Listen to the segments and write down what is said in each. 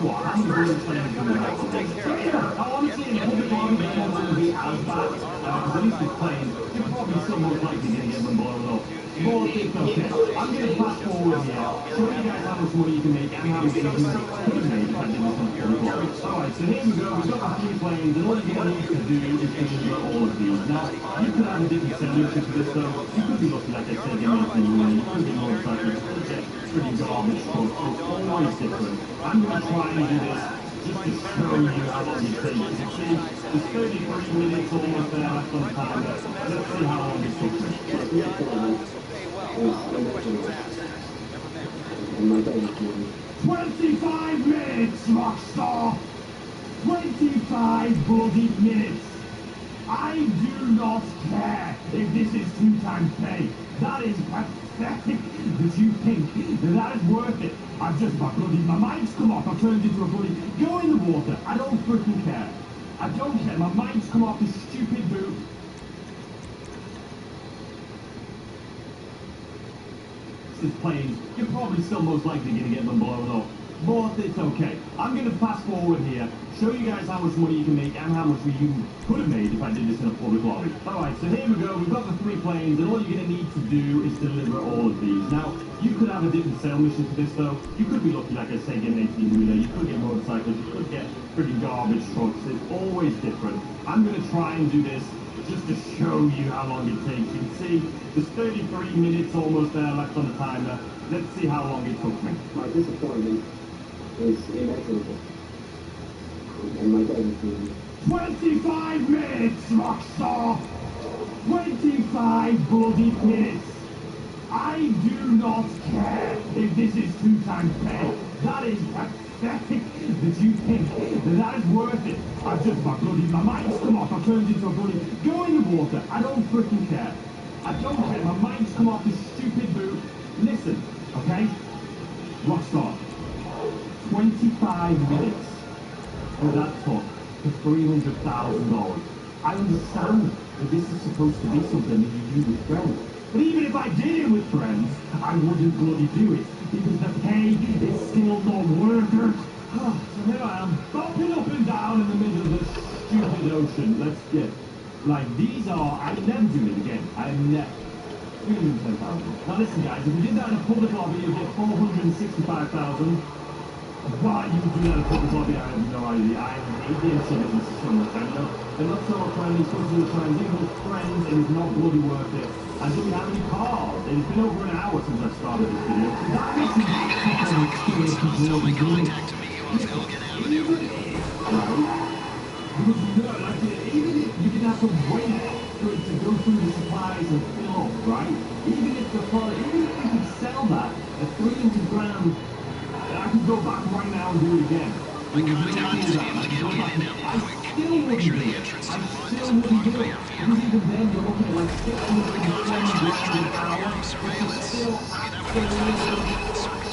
what? How many bullet trains do we have today? Honestly, in public lobby, they won't really be as bad. Because at least with planes, you're probably still most likely going to get them blown up. But it's okay. I'm going to fast forward here, show you guys how much money you can make and how much you could have made if I did this on public lobby. Alright, so here we go. We've got the 3 planes, and all you're going to need to do is deliver all of these. Now, you could have a different solution to this, though. You could be lucky, like I said, getting anything you want. You could get motorcycles, you could get pretty garbage trucks. It's always different. I'm going to try and do this just to show you how long it takes. You see, there's 33 minutes almost there left on the timer. Let's see how long it takes me. 25 minutes, Rockstar! 25 bloody minutes! I do not care if this is 2 times pay. That is pathetic that you think that is worth it. I've just my mic's come off. I've turned into a bloody... Go in the water. I don't freaking care. I don't care. My mic's come off this stupid boot. This planes, you're probably still most likely going to get them blown up. But it's okay. I'm going to fast forward here, show you guys how much money you can make and how much you could have made if I did this in a public lobby. Alright, so here we go. We've got the 3 planes, and all you're going to need to do is deliver all of these. Now, you could have a different sale mission for this, though. You could be lucky, like I say, getting 18-wheeler. You could get motorcycles. You could get pretty garbage trucks. It's always different. I'm going to try and do this just to show you how long it takes. You can see there's 33 minutes almost there left on the timer. Let's see how long it took me. My disappointment is immeasurable. And my gratitude. 25 minutes, Rockstar! 25 bloody minutes! I do not care if this is 2 times pay. That is pathetic that you think that is worth it. I've just my mic's come off. I've turned into a bloody... Go in the water. I don't freaking care. I don't care. My mic's come off this stupid boot. Listen, okay? Rockstar. 25 minutes for that took for $300,000. I understand that this is supposed to be something that you do with friends. But even if I did it with friends, I wouldn't bloody do it, because the pay is still not worth it. So here I am, bopping up and down in the middle of the stupid ocean. Let's get, like, these are, I'm never doing it again. I'm never. 310,000. Now listen guys, if we did that in a public lobby, you'd get 465,000. Why you would do that in a public lobby, I have no idea. I hate the incentives so much. I know they're not so friendly, so to the friends, even with friends, it is not bloody worth it. And do we have any cars? It's been over an hour since I started this video. So that makes me even if you didn't have to wait for it to go through the supplies and fill up, right? Even if the product, even if you could sell that at 300 grand, I could go back right now and do it again. I still wouldn't do it. I still wouldn't do it. Because even then, you're looking at like 620 grand an hour, which is still absolutely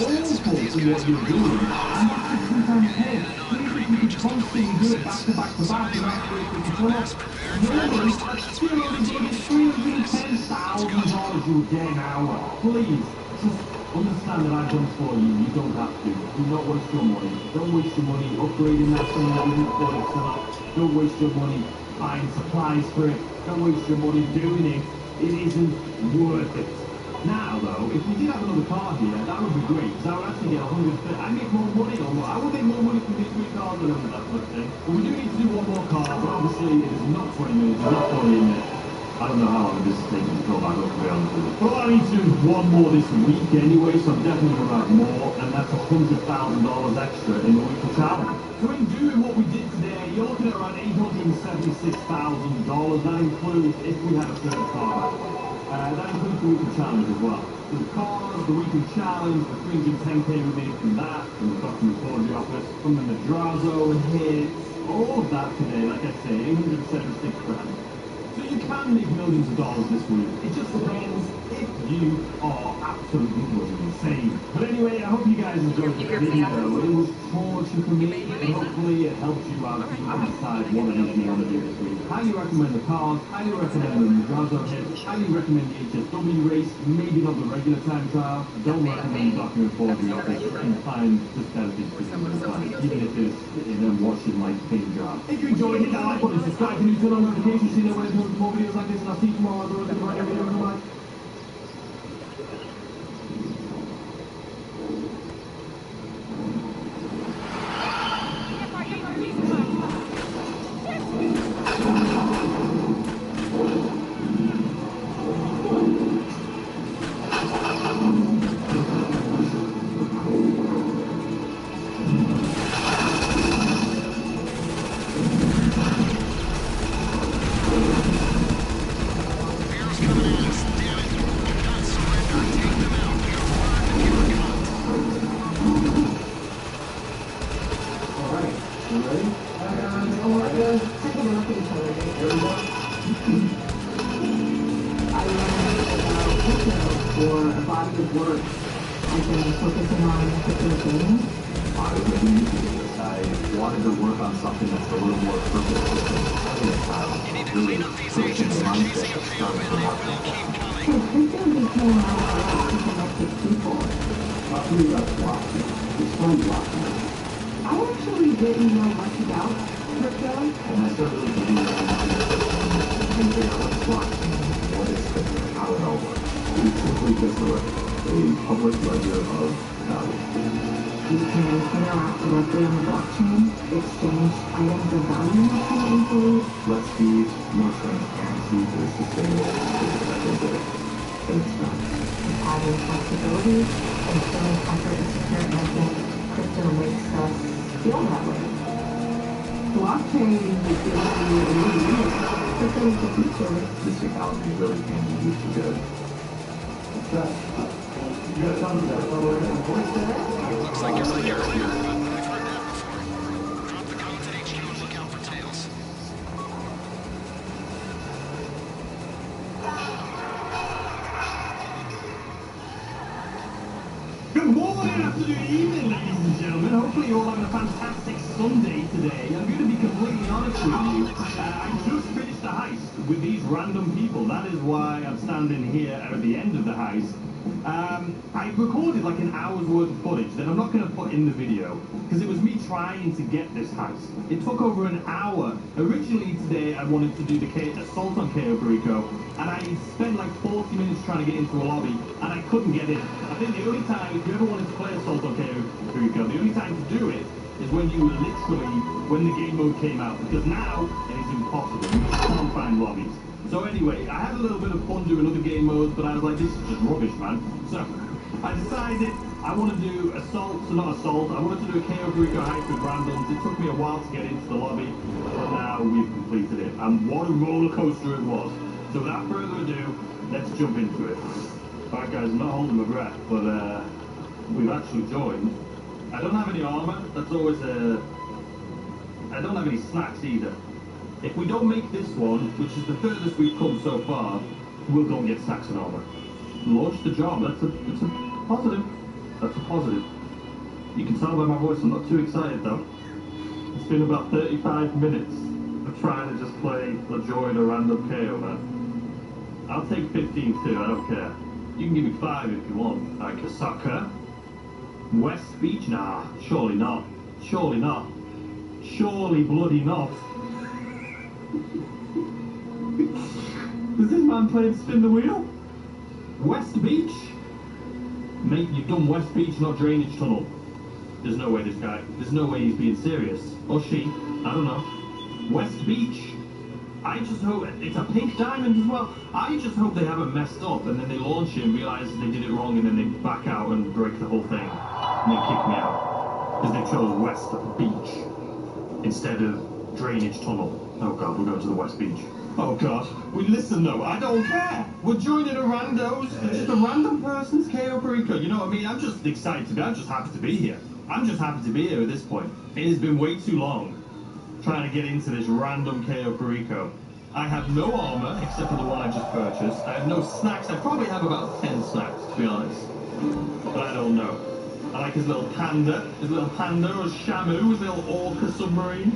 awful for what you're doing. And that's just 2 times pay. Even if you could constantly do it back to back to back and actually control it, normally, that's still only going to be $310,000 you'll get an hour. Please, just understand that I've done this for you. You don't have to. Do not waste your money. Don't waste your money upgrading that something that isn't for itself. Don't waste your money buying supplies for it. Don't waste your money doing it. It isn't worth it. Now, though, if we did have another car here, that would be great, because I would actually get 150. I'd make more money on what? I would make more money from these 3 cars than that sort of thing. But we do need to do one more car, but obviously it is not 20 minutes, it's not 40 minutes. I don't know how long this is taking to go back up, to be honest with you. But all I need to do is one more this week anyway, so I'm definitely going to have more, and that's $100,000 extra in the weekly challenge. So in doing what we did today, you're looking at around $876,000. That includes if we had a third car. That includes the weekly challenge as well. So the cars, the weekly challenge, the 310k we made from that, from the document forgery office, from the Madrazo hits, all of that today, like I say, 876 grand. So You can make millions of dollars this week. It just depends if you are absolutely bloody insane. But anyway, I hope you guys enjoyed the video. It was torture for me, and hopefully it helped you out to decide what it is you want to do this week. Highly recommend the cars, highly recommend the Mugazo hit, highly recommend the HSW race, maybe not the regular time trial. Don't recommend document 4 the office, and find this benefits for you, even if it's watching like paint job. If you enjoyed, hit that like button, subscribe to turn on notifications, so you know when there's more videos like this, and I'll see you tomorrow. Otherwise, I'll see you tomorrow. For a body of work, I've been focusing on particular things. I wanted to work on something that's a little more purposeful. You need to clean up these agents. They're chasing a few, and they will keep coming. So crypto became my way to connect with people. I actually didn't know much about crypto. And I started to do what is crypto, how it all works. It's simply just a public ledger of value. You can interact directly on the blockchain, exchange items of value more easily. Less fees, more transparency, there's sustainable, It's fun. It's having flexibility and showing effort and secure, and I think crypto makes us feel that way. Blockchain gives you a new unit. Crypto is the future. This technology really can be used for good. You got something that Looks like you're secure here, but I've heard that before. Drop the codes at HQ and look out for tails. Good morning, afternoon, evening, ladies and gentlemen. Hopefully you're all having a fantastic Sunday today. I'm going to be completely honest with you. I just finished the heist with these random people. That is why I'm standing here at the end of the heist. I recorded like an hour's worth of footage that I'm not going to put in the video because it was me trying to get this heist. It took over an hour. Originally today I wanted to do the assault on Cayo Perico, and I spent like 40 minutes trying to get into a lobby and I couldn't get in. I think the only time, if you ever wanted to play assault on Cayo Perico, the only time to do it is when you literally, when the game mode came out, because now it is impossible. You can't find lobbies. So anyway, I had a little bit of fun doing other game modes, but I was like, this is just rubbish, man. So I decided I want to do assault, so not assault, I wanted to do a Cayo Perico heist with randoms. It took me a while to get into the lobby, but now we've completed it. And what a roller coaster it was. So without further ado, let's jump into it. Alright guys, I'm not holding my breath, but we've actually joined. I don't have any armor, that's always I don't have any snacks either. If we don't make this one, which is the furthest we've come so far, we'll go and get snacks and armor. Launch the job, that's a positive. That's a positive. You can tell by my voice I'm not too excited though. It's been about 35 minutes of trying to just play or join a random KO, man. I'll take 15 too, I don't care. You can give me 5 if you want. Like a sucker. West Beach? Nah, surely not. Surely not. Surely bloody not. Is this man playing spin the wheel? West Beach? Mate, you've done West Beach, not drainage tunnel. There's no way there's no way he's being serious. Or she, I don't know. West Beach? I just hope, it's a pink diamond as well. I just hope they haven't messed up and then they launch it and realise they did it wrong and then they back out and break the whole thing. And they kick me out. Because they chose West Beach instead of drainage tunnel. Oh god, we're going to the West Beach. Oh god, we listen though, I don't care. We're joining a randos, just a random person's Cayo Perico. You know what I mean? I'm just excited to be, I'm just happy to be here. I'm just happy to be here at this point. It has been way too long trying to get into this random Cayo Perico. I have no armor, except for the one I just purchased. I have no snacks. I probably have about 10 snacks, to be honest. But I don't know. I like his little panda, or Shamu, his little orca submarine.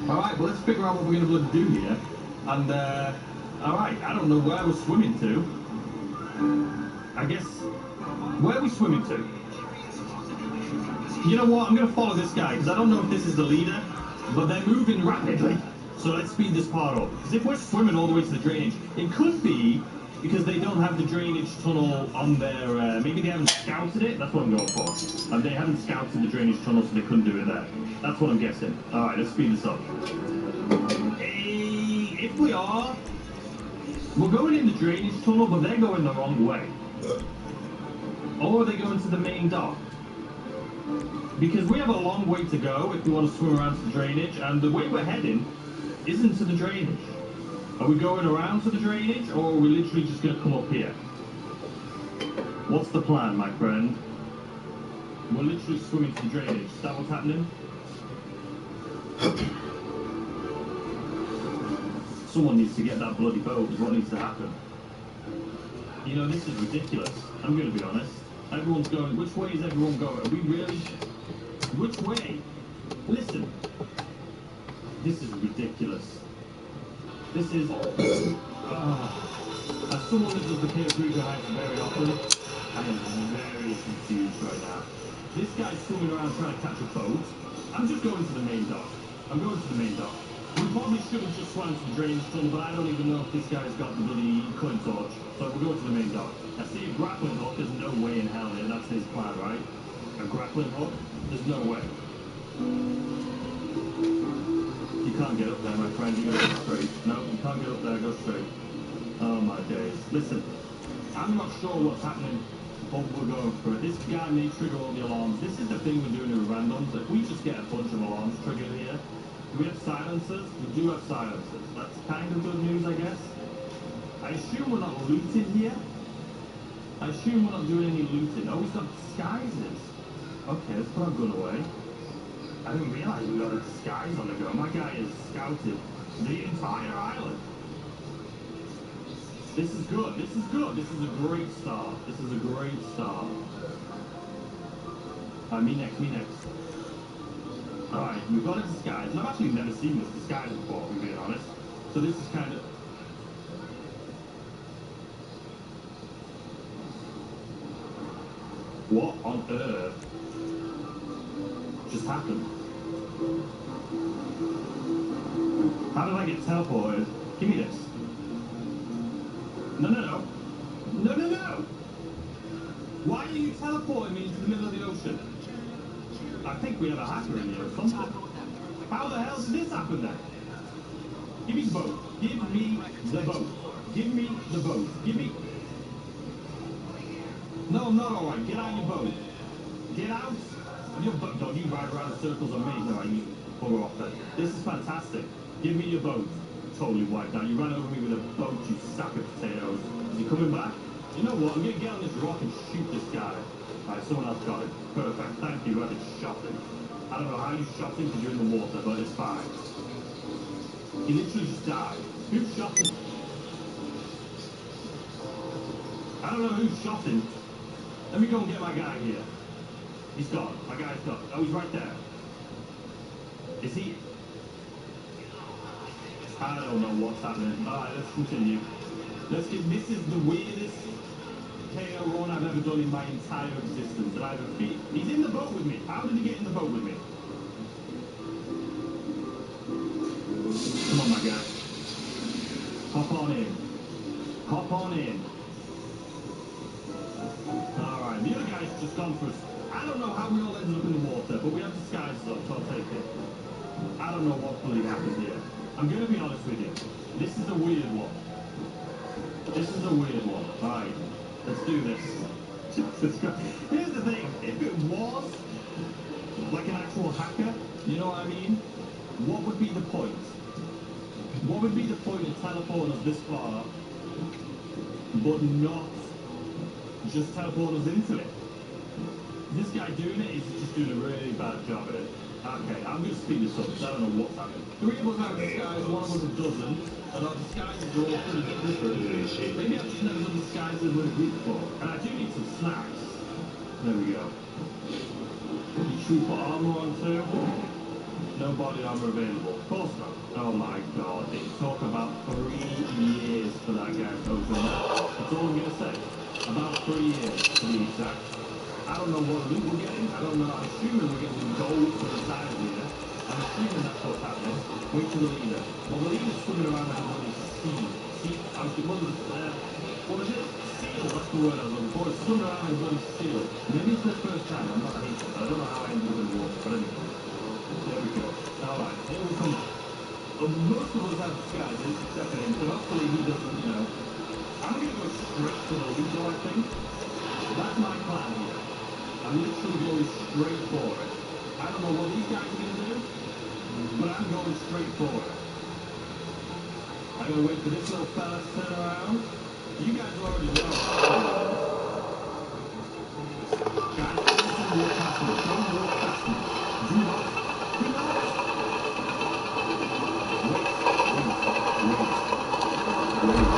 Alright, well, let's figure out what we're going to do here. And, alright, I don't know where we're swimming to. I guess, where are we swimming to? You know what, I'm going to follow this guy, because I don't know if this is the leader, but they're moving rapidly. So let's speed this part up. Because if we're swimming all the way to the drainage, it could be because they don't have the drainage tunnel on their... maybe they haven't scouted it? That's what I'm going for. And they haven't scouted the drainage tunnel, so they couldn't do it there. That's what I'm guessing. Alright, let's speed this up. Hey, if we are... We're going in the drainage tunnel, but they're going the wrong way. Or are they going to the main dock? Because we have a long way to go if we want to swim around to the drainage, and the way we're heading isn't to the drainage. Are we going around to the drainage, or are we literally just going to come up here? What's the plan, my friend? We're literally swimming to the drainage. Is that what's happening? Someone needs to get that bloody boat, is what needs to happen. You know, this is ridiculous. I'm going to be honest. Everyone's going... Which way is everyone going? Are we really... Which way? Listen. This is ridiculous. This is... as someone that does the PS4 Broadcast very often, I am very confused right now. This guy's swimming around trying to catch a boat. I'm just going to the main dock. I'm going to the main dock. We probably should have just swam to the drainage tunnel, but I don't even know if this guy's got the bloody coin torch. So we'll go to the main dock. I see a grappling hook. There's no way in hell here. That's his plan, right? A grappling hook? There's no way. You can't get up there, my friend. You gotta go straight. No, you can't get up there. Go straight. Oh my days. Listen, I'm not sure what's happening, but we're going for it. This guy may trigger all the alarms. This is the thing we're doing with randoms. If we just get a bunch of alarms triggered here, do we have silencers? We do have silencers. That's kind of good news, I guess. I assume we're not looting here. I assume we're not doing any looting. Oh, we've got disguises. Okay, let's put our gun away. I didn't realize we got a disguise on the go. My guy has scouted the entire island. This is good. This is good. This is a great start. This is a great start. Me next. Me next. Alright, we've got a disguise. And I've actually never seen this disguise before, if I'm being honest. So this is kind of... What on earth just happened? How did I get teleported? Give me this. No. No. Why are you teleporting me into the middle of the ocean? I think we have a hacker in here or something. How the hell did this happen then? Give me the boat. Give me the boat. Give me the boat. Give me... No, I'm not alright. Get out of your boat. Get out of your boat. Don't you ride around in circles on me. No, you bugger off then. This is fantastic. Give me your boat. Totally wiped out. You ran over me with a boat, you sack of potatoes. Is he coming back? You know what? I'm going to get on this rock and shoot this guy. Alright, someone else got it. Perfect. Thank you. Whoever shot him. I don't know how you shot him because you're in the water, but it's fine. He literally just died. Who shot him? I don't know who shot him. Let me go and get my guy here. He's gone. My guy's gone. Oh, he's right there. Is he? I don't know what's happening. Alright, let's continue. Let's get... This is the weirdest KO run I've ever done in my entire existence. And I have a feet. He's in the boat with me. How did he get in the boat with me? Come on, my guy. Hop on in. Hop on in. Alright, the other guy's just gone for us. I don't know how we all ended up in the water, but we have disguises up, so I'll take it. I don't know what bloody happened here. I'm going to be honest with you. This is a weird one. This is a weird one. Alright, let's do this. Here's the thing. If it was like an actual hacker, you know what I mean? What would be the point? What would be the point of teleporting us this far, but not just teleporting us into it? Is this guy doing it? Is he just doing a really bad job at it? Okay, I'm going to speed this up because I don't know what's happening. 3 of us are disguised, 1 of us a dozen, and our disguises are all pretty different. Maybe I've just never done disguises with a group before. And I do need some snacks. There we go. Should we put armor on too? No body armor available. Of course not. Oh my god. It took about 3 years for that guy to open that. That's all I'm going to say. About 3 years to be exact. I don't know what loot we're getting. I don't know. I'm assuming we're getting gold for the side leader. I'm assuming that's what's happening. Wait till the leader. Well, the leader's swimming around like a bloody sea. I was what is it? Seal. That's the word I was looking for. It's swimming around like a bloody seal. Maybe it's the first time. I'm not hating. I don't know how I ended up in the water. But anyway. There we go. Alright. Here we come. Most of us have disguises, except for him. So hopefully he doesn't, you know. I'm going to go straight to the leader, I think. That's my plan here. I'm literally going straight for it. I don't know what these guys are going to do, but I'm going straight for it. I'm going to wait for this little fella to turn around. You guys already know. Guys, don't walk past me. Don't walk past me. Do not. Do not. Wait.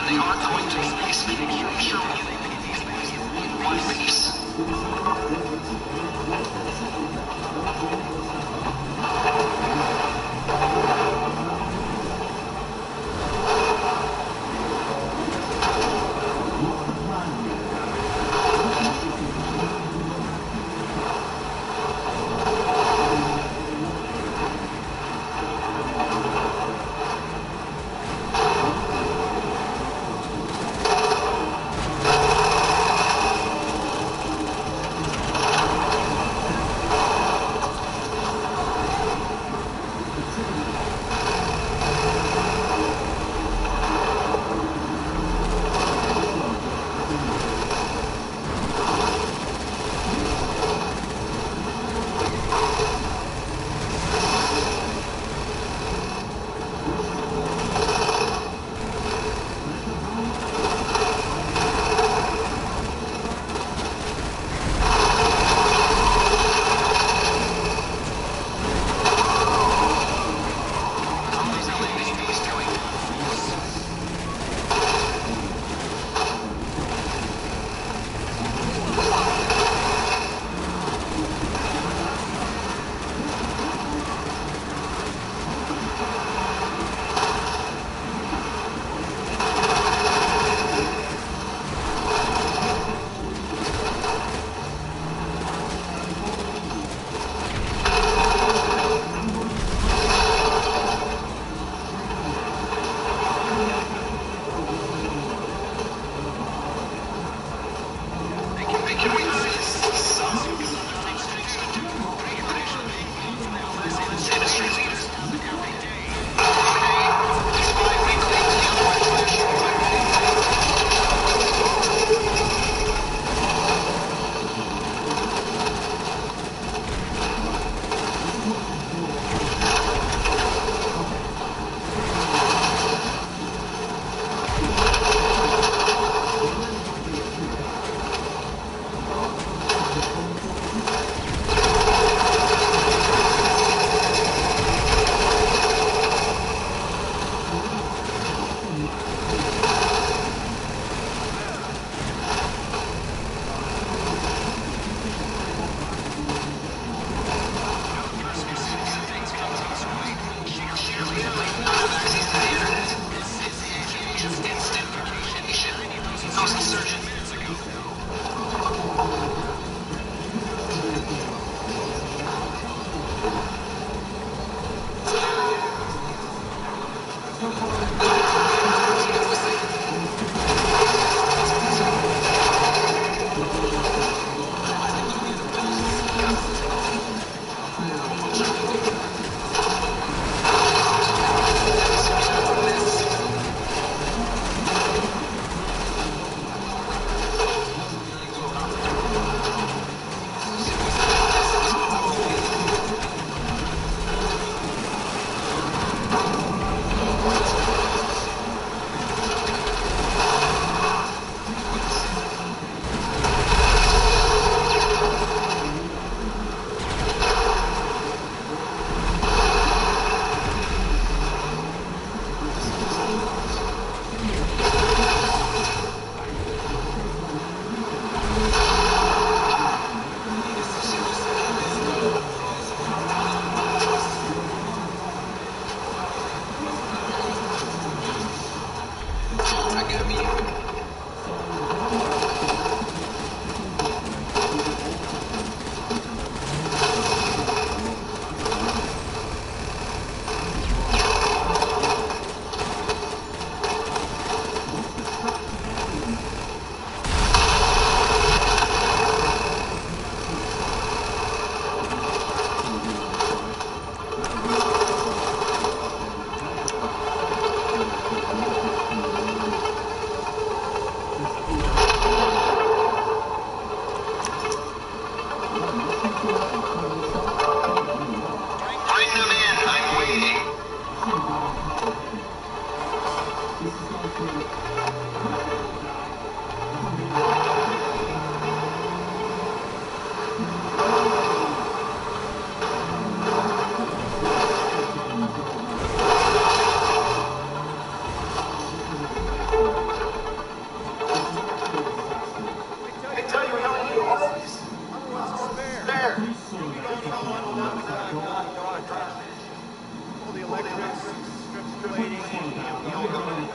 They are going to release me. Make sure we get these things in one piece.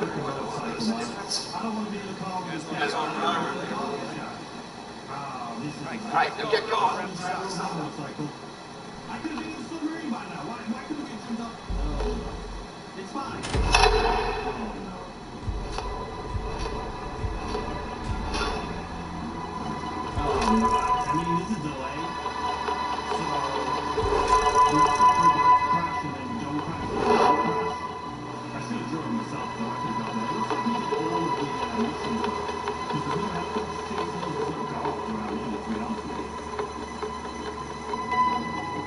freaking motorcycle, man. I don't want to be in the car with this guy. Ah, this is Right, now get going. motorcycle. I could have been in the submarine by now. Why couldn't we have jumped up? No. It's fine. Oh, no. I mean, this is delay. So, we crash and then don't crash and then don't crash. I should have driven myself, though. I could have gone there. It looks like we did all of the missions, though. Because there's no helicopters chasing us, there's no cars around either, to be honest with you.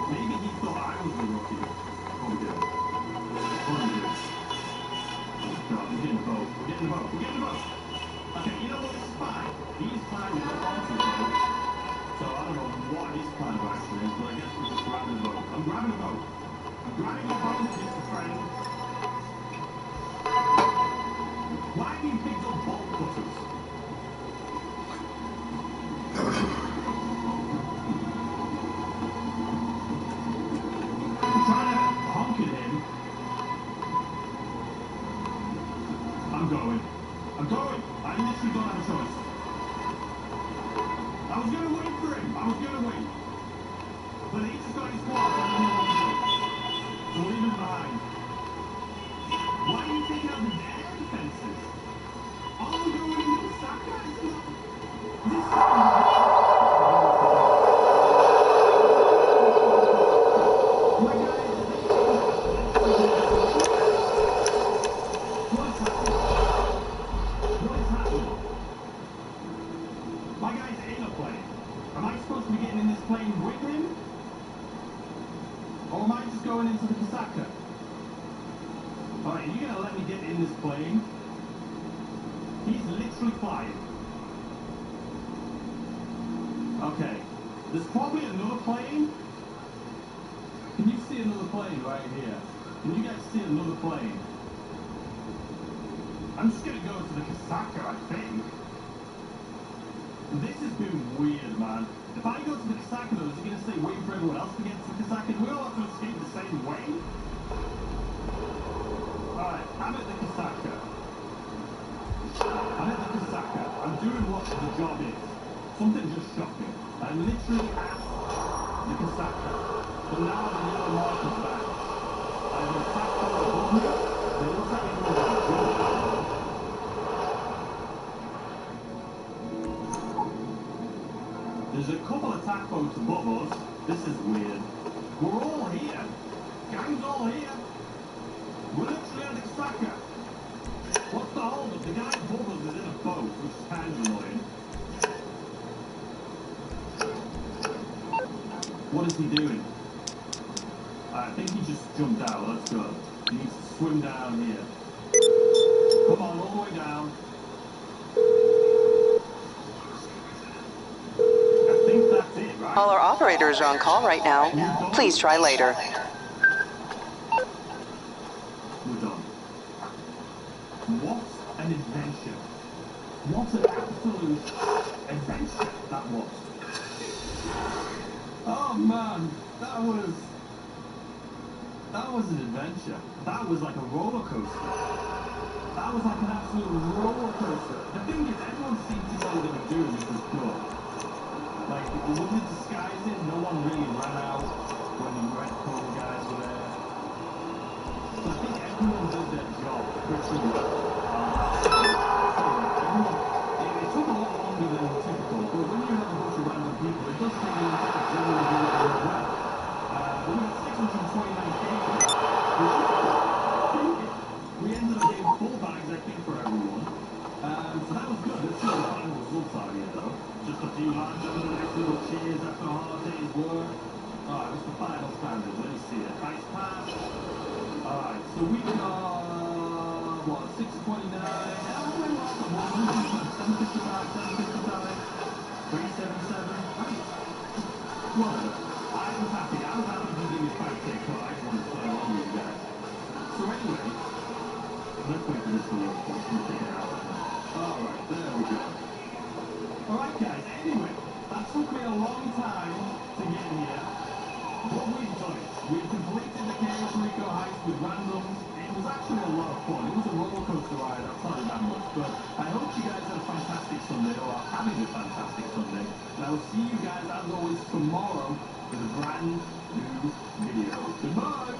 Maybe he thought I was the rookie. What are we doing? What are we doing? Oh, God, we're getting the boat. We're getting the boat. We're getting the boat. Okay, you know what? This is fine. He's fine with the onto the boat. So I don't know what his plan of action is, but I guess we're just grabbing the boat. I'm grabbing the boat. I'm grabbing the boat, Mr. Friend. Why have you picked up bolt cutters? I'm trying to honk at him. I'm going. I'm going. I literally don't have a choice. I was going to wait for him. I was going to wait. But he just got his squad. So I don't know what to do. So leave him behind. Why are you taking out the air defenses? Oh, you're going into the Saka? My guy's in a plane. Am I supposed to be getting in this plane with him? Or am I just going into the Kasaka? Alright, are you going to let me get in this plane? He's literally flying. Okay. There's probably another plane. Can you see another plane right here? Can you guys see another plane? I'm just going to go to the Kasaka, I think. This has been weird, man. If I go to the Kasaka, though, is he going to say wait for everyone else to get to the Kasaka? Do we all have to escape the same way? Alright, I'm at the Kasaka. I'm at the Kasaka. I'm doing what the job is. Something just shocked me. I'm literally at the Kasaka. But now the yellow marker's back. I have an attack forward above me. It looks like everyone's got a jump. There's a couple of attack boats above us. This is weird. We're all here. Gang's all here. We're literally at the Kasaka. What's the holdup? The guy above us is in a boat, which is kind of annoying. What is he doing? I think he just jumped out. Let's go. He needs to swim down here. Come on, all the way down. I think that's it, right? All our operators are on call right now. Please try later. We're done. What an adventure. What an absolute adventure that was. Oh man, that was an adventure. That was like a roller coaster. That was like an absolute roller coaster. The thing is, everyone seemed to know what they were doing, which was good. Like, it wasn't disguising, no one really ran out when the red coat guys were there. So I think everyone did their job pretty well. It took a lot longer than typical, but when you have a bunch of random people, it does take a little bit of generally do it really well. But we got 629 cases. We ended up getting full bags, I think, for everyone. So that was good. Let's see what the final results are here, though. Just a few lines over the next little cheers after a hard day's work. Alright, what's the final standard? Let me see it. Ice pass. Alright, so we got, what, 629? 755, 377. Whatever. I was happy. I was happy to give you 5K cut. I just wanted to play along with you guys. So anyway, let's wait for this to work. Let's take it out. Alright, there we go. Alright guys, anyway, that took me a long time to get here, but we've done it. We've completed the Chaos Rico heist with randoms in was actually a lot of fun. It was a roller coaster ride, I'll tell you that much. But I hope you guys had a fantastic Sunday, or are having a fantastic Sunday. And I will see you guys, as always, tomorrow with a brand new video. Goodbye!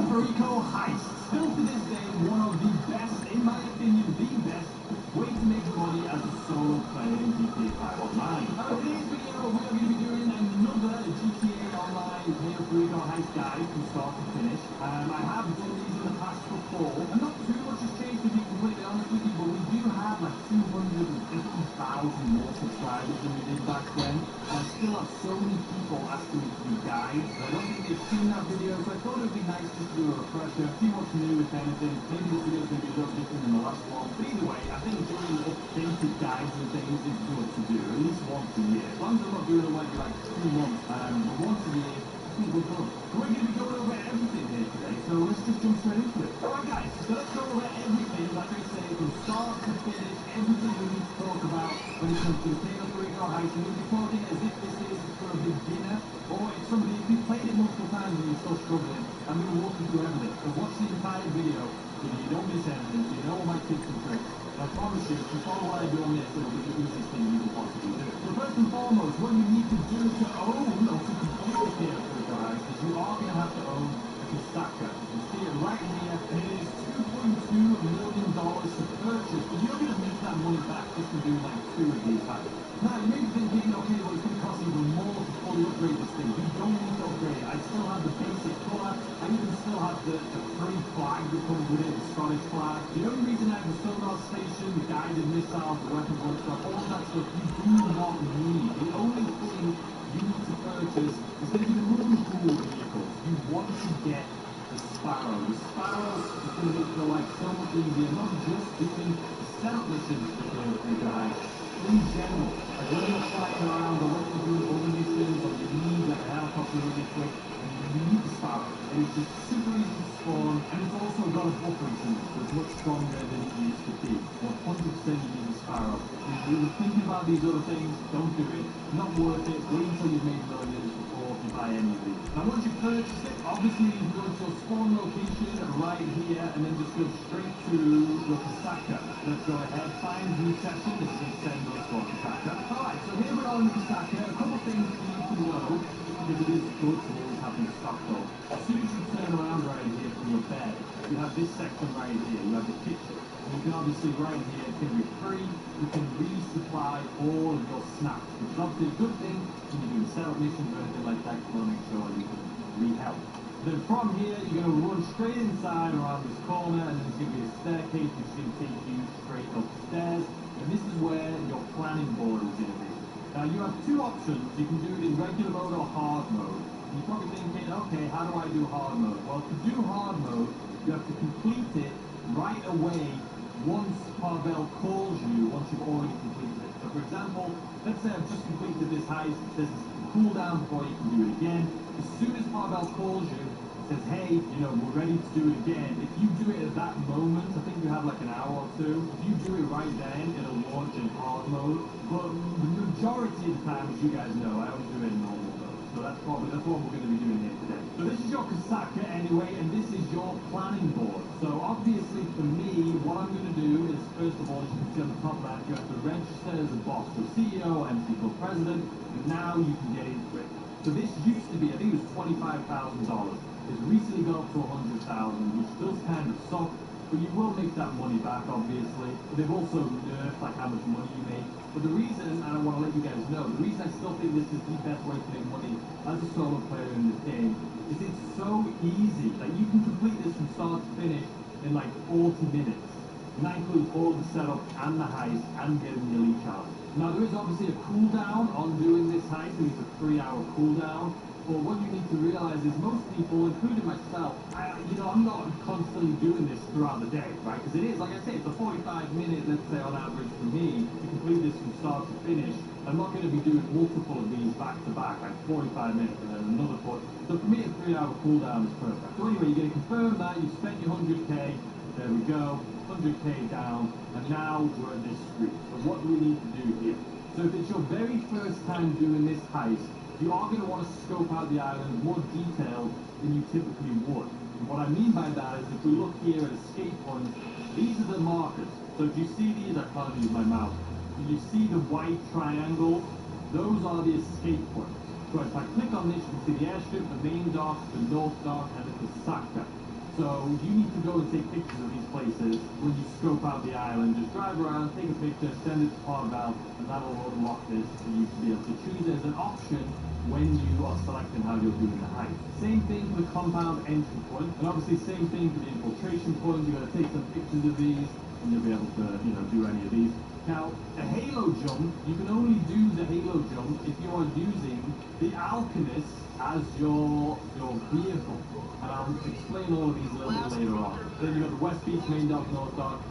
Perico Heist, still to this day one of the best, in my opinion, the best way to make money as a solo player in GTA 5 Online. Now in today's video we are going to be doing another GTA Online Perico Heist guide from start to finish. I have done these in the past before, and not too much has changed to be completely honest with you, but we do have like 250,000 more subscribers than we did back then. I still have so many people asking me to do guides. I don't think they've seen that video, so I thought it would be nice just to do a refresher, see what's new, if anything. Maybe this video is going to be a little different than the last one. But either way, I think doing updated guides and things is good to do, at least once a year. As long as I'm not doing it like 2 months, but once a year, I think we're good. So we're going to be going over everything here today, so let's just jump straight into it. Alright guys, so let's go over everything, like I say, from start to finish, everything we need to talk about when it comes to the Perico Heist. And we'll be talking as if this is for a beginner, or if somebody, if you've played it multiple times and you're still struggling, I'm going to walk you through everything. So watch the entire video so you don't miss anything, so you know all my tips and tricks. And I promise you, if you follow what I do on this, it'll be the easiest thing you can possibly do. So first and foremost, what you need to do to own, or to complete the Perico Heist, is you are going to have to own a Kasaka. You see it right here, and it is $2.2 million to purchase, but you're going to make that money back just for doing like 2 of these heists. Now, you may be thinking, okay, well, it's going to cost even more to fully upgrade this thing. You don't need to upgrade it. I still have the basic colour. I even still have the free flag that comes with it, the Scottish flag. The only reason I have the sonar station, the guided missiles, the weapons workshop, all that stuff, you do not need. The only thing you need to purchase is going to be the really cool vehicles. You want to get the Sparrow. The Sparrow is going to make your life so much easier, not just doing setup missions for the guys. In general, like when you're flying around or when you're doing other missions or you need like a helicopter really quick and you need to stop, and it's just super easy to spawn, and it's also got a buffering system, so it's much stronger than it used to be. 100% you need a Sparrow. If you're thinking about these other things, don't do it. Not worth it. Wait until you've made millions before you buy any of these. Now once you've purchased it, obviously you can go to your spawn location right here and then just go straight to your Kasaka. Let's go ahead, find new session. This is send us for Kasaka. Alright, so here we are in Kasaka. A couple things you need to know, because it is good to always have them stocked up. As soon as you turn around right here from your bed, you have this section right here. You have the kitchen. And you can obviously right here, it can be free. You can resupply all of your snacks, which is obviously a good thing when you're doing setup missions or anything like that. You want to make sure you can re-help. Then from here, you're going to run straight inside around this corner, and there's going to be a staircase which is going to take you straight upstairs. And this is where your planning board is going to be. Now you have 2 options. You can do it in regular mode or hard mode. And you're probably thinking, okay, how do I do hard mode? Well, to do hard mode, you have to complete it right away once Parvel calls you, once you've already completed it. So for example, let's say I've just completed this heist, there's this cooldown before you can do it again. As soon as Parvel calls you, says, hey, you know, we're ready to do it again. If you do it at that moment, I think you have like an hour or 2, if you do it right then, it'll launch in hard mode. But the majority of the time, as you guys know, I only do it in normal mode. So that's what we're going to be doing here today. So this is your Kasaka anyway, and this is your planning board. So obviously for me, what I'm going to do is, first of all, as you can see on the top left, you have to register as a boss, so CEO, MC Club President, and now you can get into it. So this used to be, I think it was $25,000. It's recently gone up to $100,000, which does kind of suck, but you will make that money back, obviously. But they've also nerfed like how much money you make. But the reason, and I want to let you guys know, the reason I still think this is the best way to make money as a solo player in this game is it's so easy. Like you can complete this from start to finish in like 40 minutes. And that includes all the setup and the heist and getting the elite challenge. Now there is obviously a cooldown on doing this heist, and it's a 3-hour cooldown. But what you need to realize is most people, including myself, I'm not constantly doing this throughout the day, right? Because it is, like I say, it's a 45-minute, let's say, on average for me, to complete this from start to finish. I'm not going to be doing multiple of these back to back, like 45 minutes and then another 40. So for me, a 3-hour cooldown is perfect. So anyway, you're going to confirm that you've spent your 100k. There we go, 100k down, and now we're at this street. So what do we need to do here? So if it's your very first time doing this heist, you are going to want to scope out the island more detailed than you typically would. And what I mean by that is if we look here at escape points, these are the markers. So if you see these, I can't use my mouse. If you see the white triangle, those are the escape points. So if I click on this, you can see the airstrip, the main dock, the north dock, and the Saka. So you need to go and take pictures of these places when you scope out the island. Just drive around, take a picture, send it to Parval, and that'll unlock this for you to be able to choose it as an option when you are selecting how you're doing the heist. Same thing for the compound entry point, and obviously same thing for the infiltration point. You're going to take some pictures of these, and you'll be able to, do any of these. Now, the halo jump, you can only do the halo jump if you are using the Alchemist as your vehicle. And I'll explain all of these a little bit later on. Then you've got the West Beach, Main Dock, North Dock,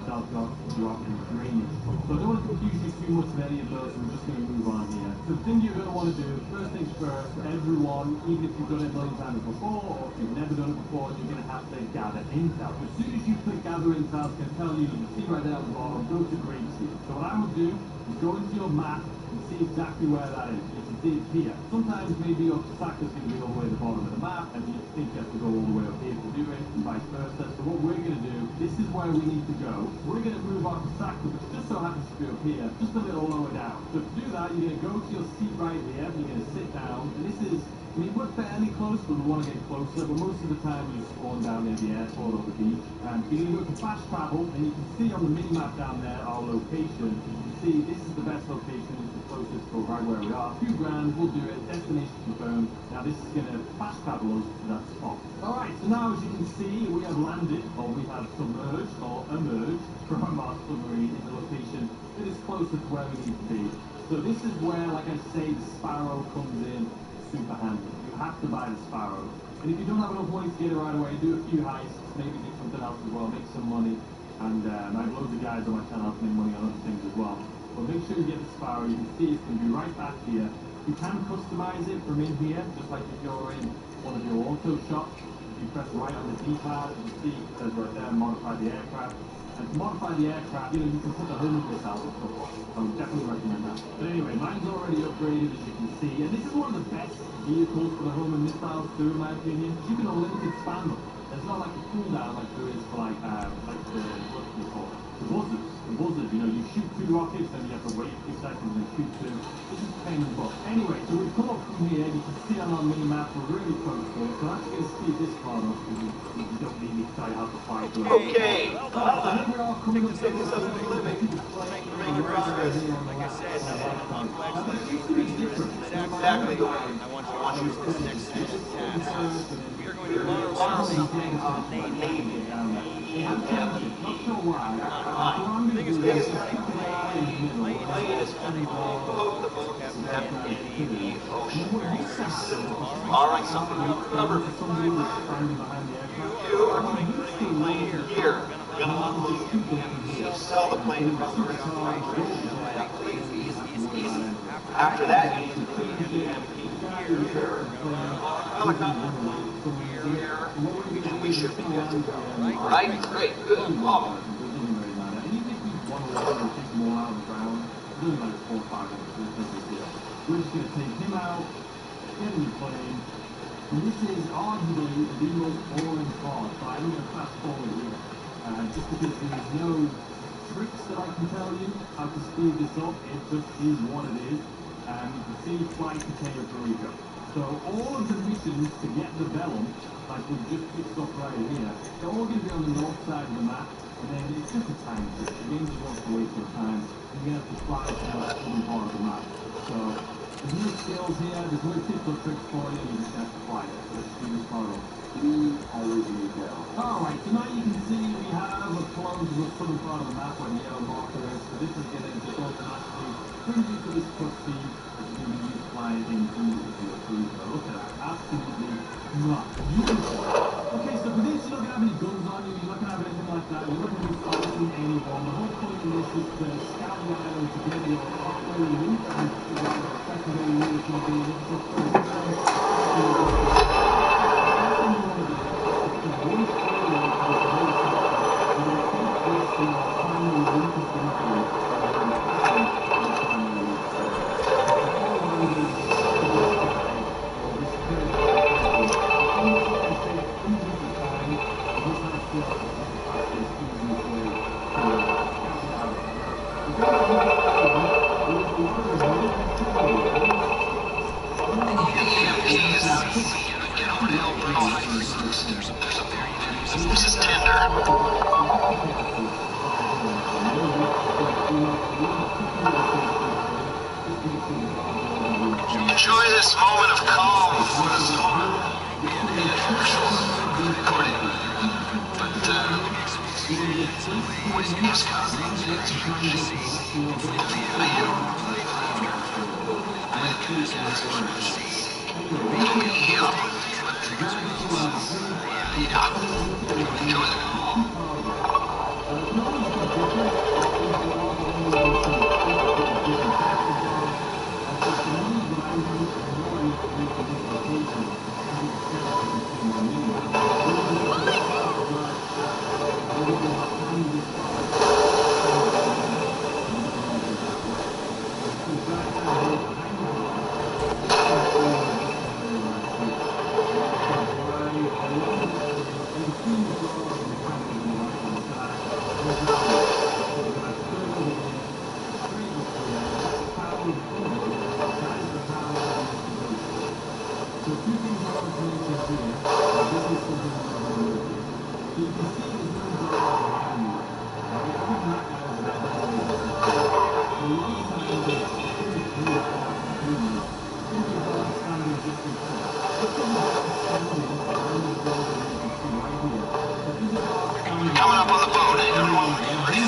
South Dock, Drop, and Drainage. So I don't want to confuse you too much with any of those, so we're just going to move on here. So the thing you're going to want to do, first things first, for everyone, even if you've done it a million times before, or if you've never done it before, you're going to have to gather intel. As soon as you click gather intel, it's going to tell you, you can see right there at the bottom, go to Grapeseed. So what I would do is go into your map and see exactly where that is. You can see it's here. Sometimes maybe your Saka's going to be all the way at the bottom of the map, and you think you have to go all the way up here to do it, and vice versa. So what we're going to do, this is where we need to go. We're going to move on to Saka, which just so happens to be up here, just a little lower down. So to do that, you're going to go to your seat right here, and you're going to sit down, and this is, we're fairly close, but we want to get closer, but most of the time you spawn down near the airport or the beach. You're going to go to fast travel, and you can see on the mini-map down there our location. You can see this is the best location, it's the closest to right where we are. 2 grand, we'll do it, destination confirmed. Now this is going to fast travel us to that spot. Alright, so now as you can see, we have landed, or we have submerged, or emerged from our submarine in the location that is closest to where we need to be. So this is where, like I say, the Sparrow comes in super handy. You have to buy the Sparrow. And if you don't have enough money to get it right away, do a few heists, maybe do something else as well, make some money. And I have loads of guys on my channel making money on other things as well. But make sure you get the Sparrow. You can see it's going to be right back here. You can customize it from in here, just like if you're in one of your auto shops. You press right on the D-pad, you can see it says right there, modify the aircraft. And to modify the aircraft, you can put the home missile on top. I would definitely recommend that. But anyway, mine's already upgraded, as you can see. And this is one of the best vehicles for the home and missiles too, in my opinion. You can unlimited spam them. There's not like a cooldown like there is for like the, what do you call it? The buzzers. The buzzers, you shoot 2 rockets, then you have to wait a few seconds and shoot 2. This is pain in the butt. Anyway, so we've come up from here, you can see on our mini-map, we're really close to it. So I'm actually going to speed this part up, because you don't need me to tell you how to fight. Okay. So here we are coming up to the Like I said, exactly. I want you to choose this next task. We are going to borrow something of the Navy. Not sure why. The thing is, plane is funny. Both the boats have in the ocean. Borrowing something covered. You are going to bring the plane here. We're going to unload and sell the plane to customers. After that, you need to here, helicopter, here, and we should be good to go. Alright? Great, good. Oh. We're just going to take him out, get in the plane, and this is arguably the most boring part, so I'm going to fast forward here. Just because there's no tricks that I can tell you how to speed this up, it just is what it is. You can see flight to Puerto Rico. So all of the missions to get the Vellum, like we've just picked up right here, they're all going to be on the north side of the map, and then it's just a time trick. The game just wants to waste your time. You're going to have to fly to the southern part of the map. So there's no skills here, there's no tips or tricks for you, you just have to fly it. So let's do this part off. Always need to. Alright, so now you can see we have a close to the southern part of the map where the yellow marker is. So this is going to just automatically bring you to this cutscene. It's going to be used flying buy it in food if you're food, but look at that, absolutely not. Okay, so for this, you're not going to have any guns on you, you're not going to have anything like that, you're not going to be fighting anyone. The whole point of this is to scout the island to get your primary loot and secondary loot if you're being able to This is Tinder. Enjoy this moment of calm before the storm. Recording. But, voice news conference. Enjoy the coming up on the boat, everyone. Ready?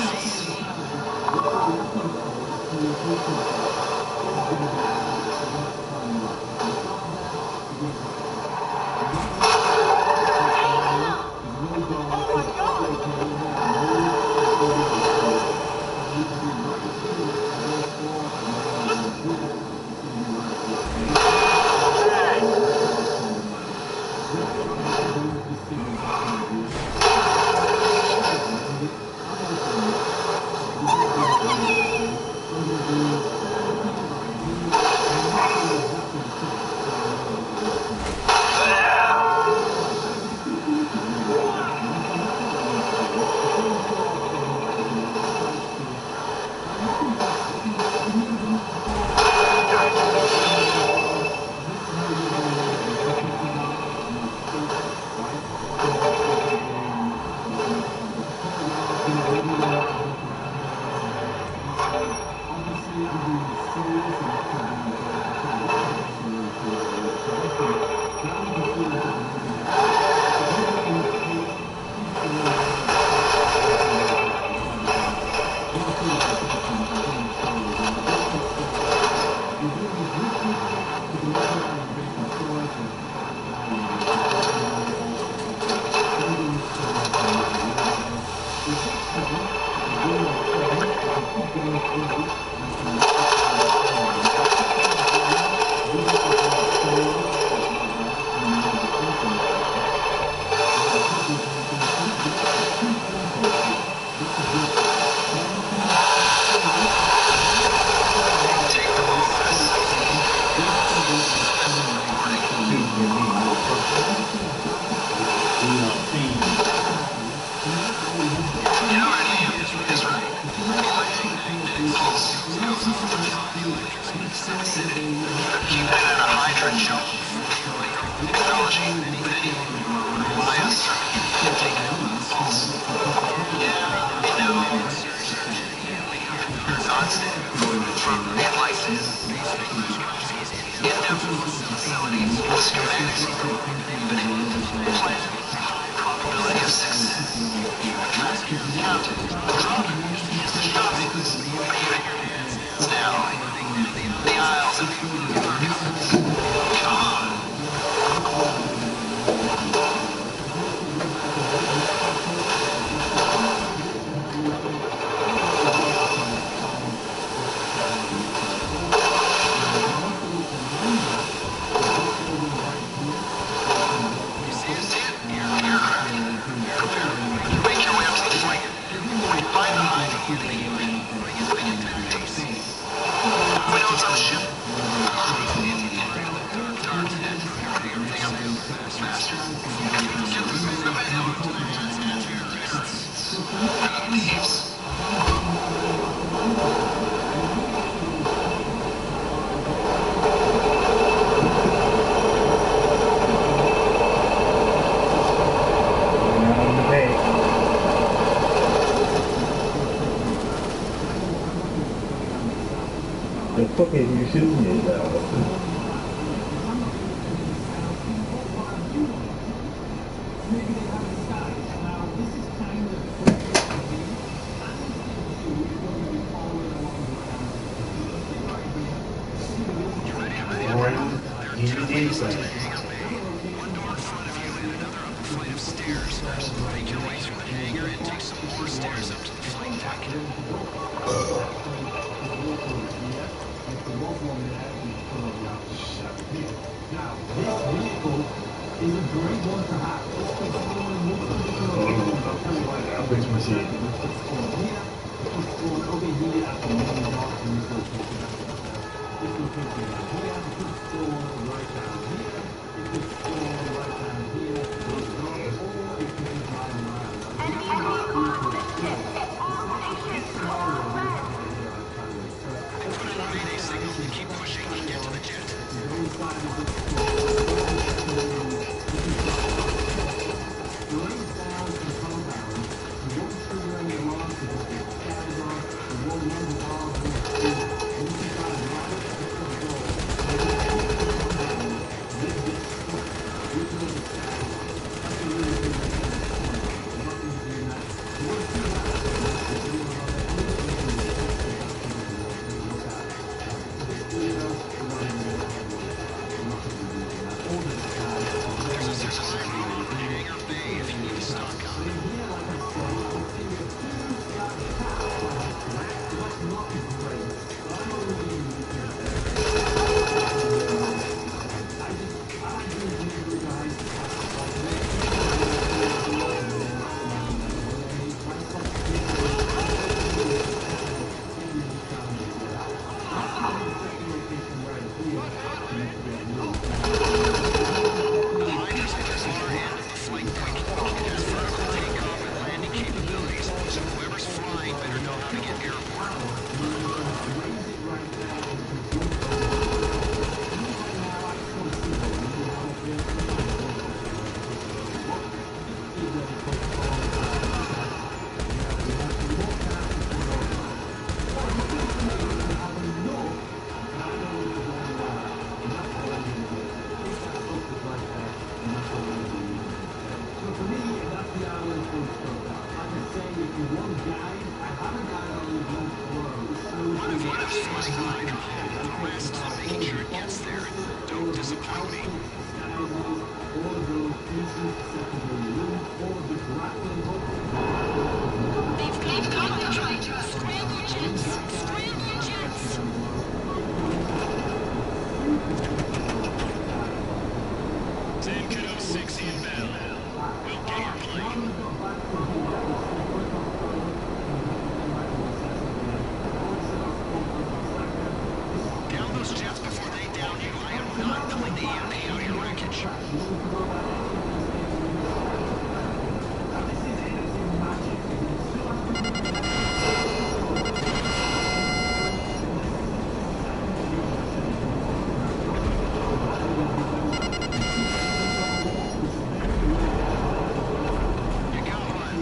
Now, the Isles of 몇 번에 유실은 얘기야. One door in front of you and another up a flight of stairs. Make your way through the hangar and take some more stairs up to the flight deck. Now, this vehicle is a great one to have. Which machine? Put in a mayday signal and keep pushing and get to the jet. There's a supply room over in Hangar Bay if you need to stock up. Behind us at the far end of the flight deck. It has vertical takeoff and landing capabilities, so whoever's flying better know how to get airborne. One of you is flying glider, and the rest is making sure it gets there. Don't disappoint me. They've got the try. Scramble jets! Scramble jets! Sam Kiddo 6 inbound. We'll get our plane. Down those jets before they down you. I am not pulling the EMP out of your wreckage. You got one.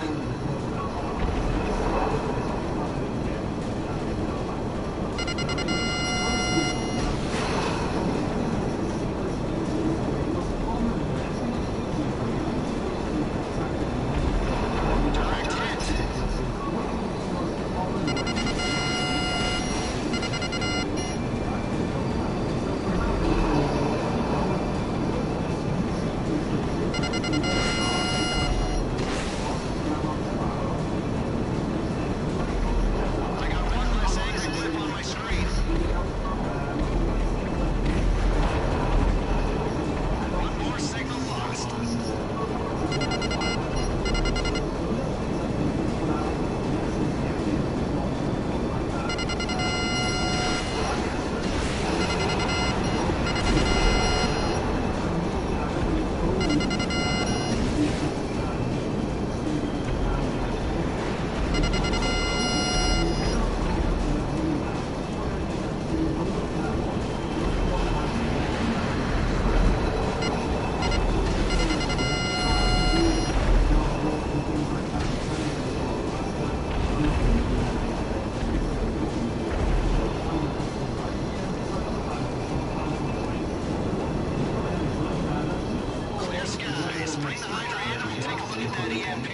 defunded that EMP.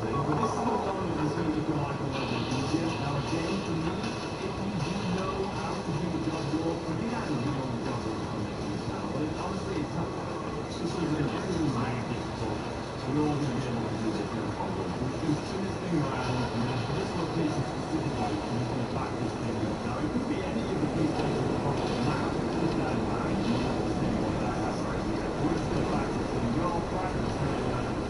But this is the one that is going to become like a little bit easier. Now again, for me, if you do know how to do the job role, I think I don't know the job role for this now, but honestly, it's not. It's just very difficult. We're all going to be able to do this, no problem. We can turn this thing around, and then for this location specifically, we're going to back this thing up. Now, it could be any of the PlayStation problems now. Just that in mind, you know what's going on that has right here. We're just going to back this thing up, right, and turn it around,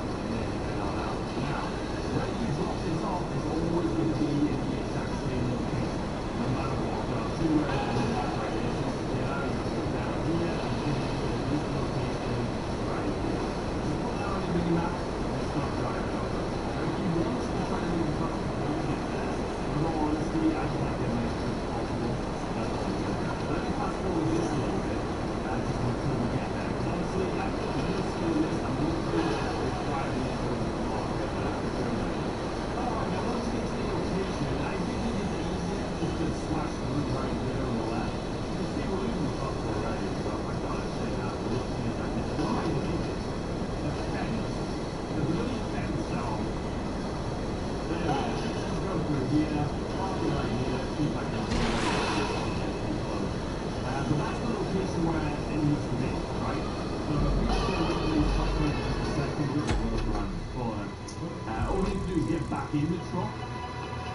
and on out. Now, when you drop this off, it's always going to be in the exact same location. No matter what. There are two ways to do that right here. So you get out, you go down here, and you can go to this location right here. Map, let's start driving over. Now, if you want to try to move the truck before you get there, but honestly, I just like getting as quick as possible. That's what I'm doing. Let me fast forward this a little bit, just until we get there. Because honestly, after the middle skill list, I'm looking at this driving into the market that I can show you. Alright, now once you get to the location, I think it is easier just to slash through right there on the left. You can see we're losing the truck already. Oh my god, I'm saying that. We're looking at that. It's not even easy. The really intense zone. There it is. Let's go through here, parking right here, see if I can see so that's the location where it needs to be, right? So if we just go with these customers for just a second, we'll go around the corner. All we need to do is get back in the truck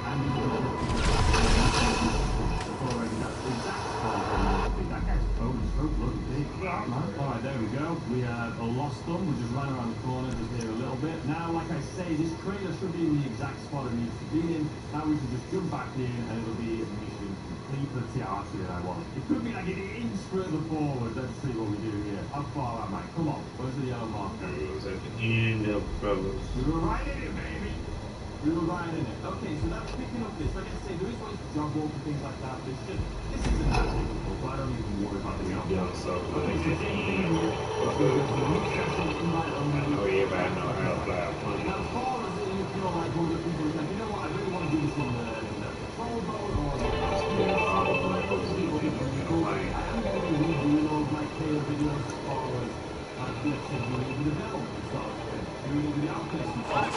and then we'll go already that's the exact spot. That guy's phone is so bloody big. Alright, there we go. We lost them. We're just running around the corner just here a little bit. Now, like I say, this trailer should be in the exact spot it needs to be in. Now we can just jump back in and it'll be mission complete. Let's see how actually I want. It could be like an inch further forward. Let's see what we do here. How far am I? Come on. Where's the yellow marker? It was at the end of fellas. We were right in it, baby. We were right in it. Okay, so that's picking up this. Like I say, there is ways to jump over things like that, but this isn't that difficult, so I don't even worry about the outcome. Yeah, so Okay, so same thing here. If we go to the new section, invite only. I know everybody know how to fly a plane. Now, as far as you feel like one of the people who's like, you know what, I really want to do this on the patrol boat or the Yeah, all the motherfuckers need to be in the plane. I am going to redo those like tail videos as far as let's say doing the development stuff. Doing the outputs and stuff.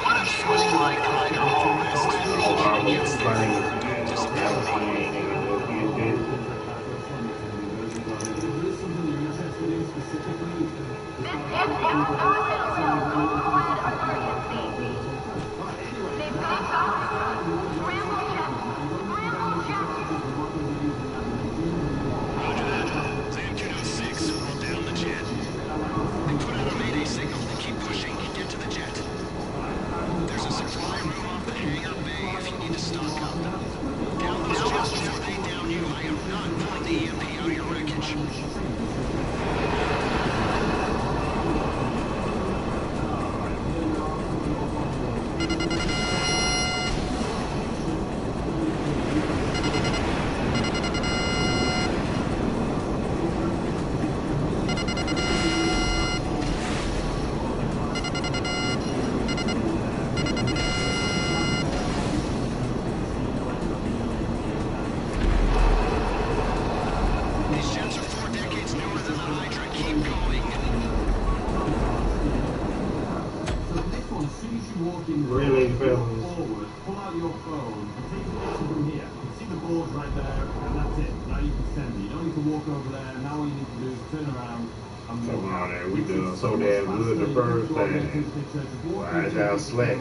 Really, fellas. Forward, pull out your phone and take a picture from here. You can see the boards right there, and that's it. Now you can send it. You don't need to walk over there. Now all you need to do is turn around and walk Come on out. there, we doing so damn good the first time. Why y'all slack?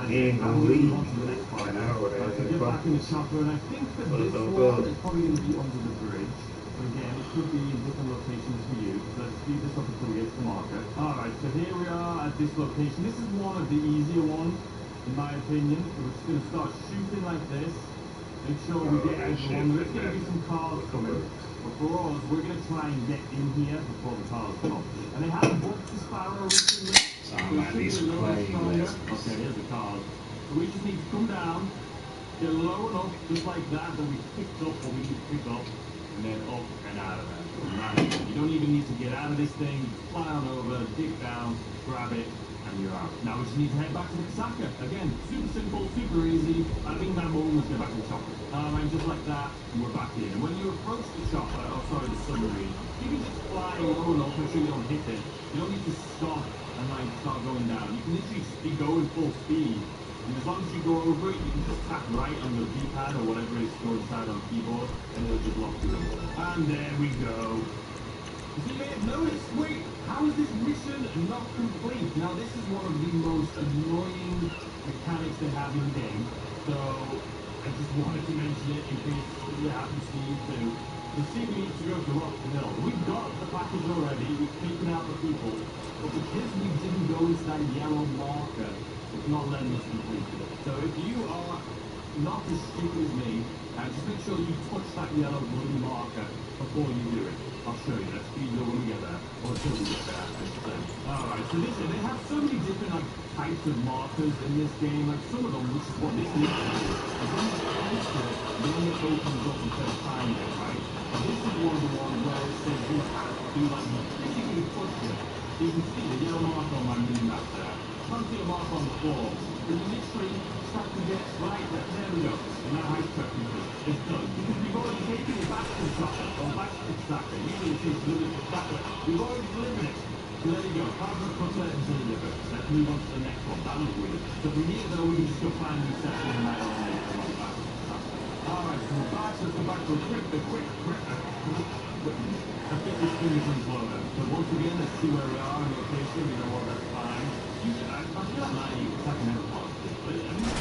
You ain't gonna leave. I know that. So get back in the chopper, and I think for this one, it's probably going to be under the bridge. But again, it could be in different locations for you. So let's speed this up until we get to the marker. Alright, so here we are at this location. This is one of the easier ones, in my opinion. So we're just going to start shooting like this. Make sure we get everyone. There's going to be some cars coming. But for us, we're going to try and get in here before the cars come. And they have booked the Sparrow recently. So I need some plane lessons. Okay, here's the cars. So we just need to come down, get low enough, just like that we picked up what we need to pick up. And then up and out of that. You don't even need to get out of this thing, fly on over, dig down, grab it, and you're out. Now we just need to head back to the Kasaka. Again, super simple, super easy. I think that will almost go back to the chopper. And just like that, we're back in. And when you approach the chopper, the submarine, you can just fly low enough, make sure you don't hit it. You don't need to stop and like start going down. You can literally just be going full speed. And as long as you go over it, you can just tap right on your D-pad or whatever is stored inside on the keyboard, and it'll just lock you in. And there we go. You may have noticed, wait, how is this mission not complete? Now this is one of the most annoying mechanics they have in the game, so I just wanted to mention it in case you happen to see it too. The sea needs to go to Rock Hill. We've got the package already, we've taken out the people, but because we didn't go into that yellow marker, it's not letting us complete it. So if you are not as stupid as me, just make sure you touch that yellow blue marker before you do it. I'll show you. Let's speed up when we get there. Or until we get there, I should say. Alright, so listen, they have so many different like types of markers in this game. Like some of them, which is what this needs to do, is when you place it, then it opens up instead of timing it, right? And this is one of the ones where it says you have to like physically push it. So you can see the yellow marker on my mini map there. Can't see a mark on the floor. But you literally start to get right there. There we go. And now high step is done. Because we've already taken it back to the chopper, or back to the stacker. Usually it takes delivered to the stacker. We've already delivered it. So there you go. Carbon cutlet and deliver. Let's move on to the next one. That looks weird. So from here though, we can just go find a new section and right on there. Alright, so we're back. Let's go back to a quick. I think this thing is slower. So once again, let's see where we are in location. We know what that's fine. I feel like 90 second ever positive. But I mean,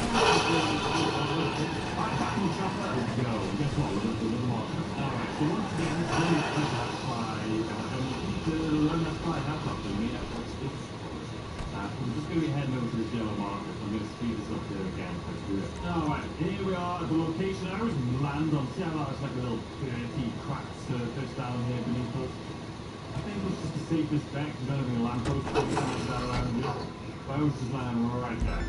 right back in the chopper. Let's go. Guess what? We're going to do a little more. Alright, so once again, let's learn that fly. And we need to learn that fly. That's not doing me. That's what's this. We're just going to be heading over to this yellow marker. So I'm going to speed this up here again. Let's do it. Alright, here we are at the location. I always land on. See how that's like a little dirty, cracked surface down here beneath us? I think it's just the safest bet because there's only a lamppost around here. But I always just land right there.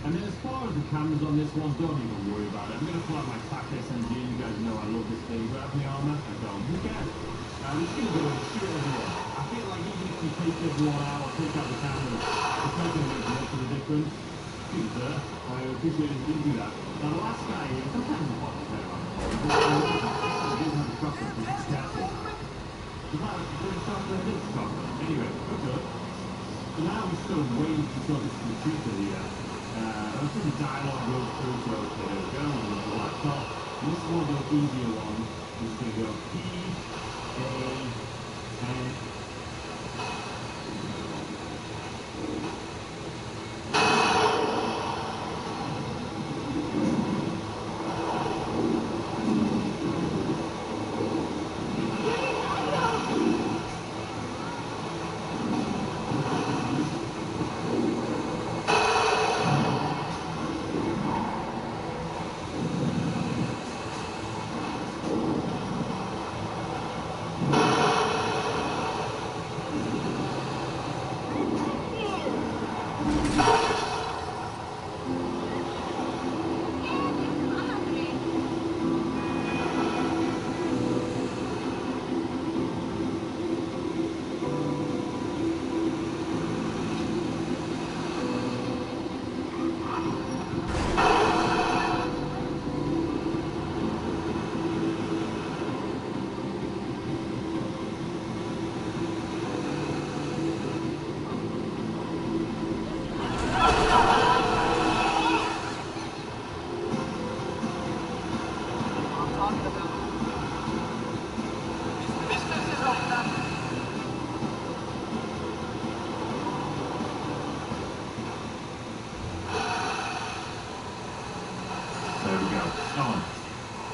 And then as far as the cameras on this one, don't even worry about it. I'm going to pull out my TAC SMG. You guys know I love this thing. Grab the armor. I don't. Who cares? I'm just going to go and shoot everyone. I feel like even if you take everyone out or take out the cameras, it's not going to make much of a difference. Excuse me, sir. I appreciate it if you didn't do that. Now the last guy here, sometimes it's hot to say about it. I didn't have a chocolate, but it's careful. Anyway, okay. So now we're still waiting until this computer here. Until the dialogue goes through, so okay, there we go, we'll go to the laptop. And this is one of those easier ones. We're just going to go P, A, N.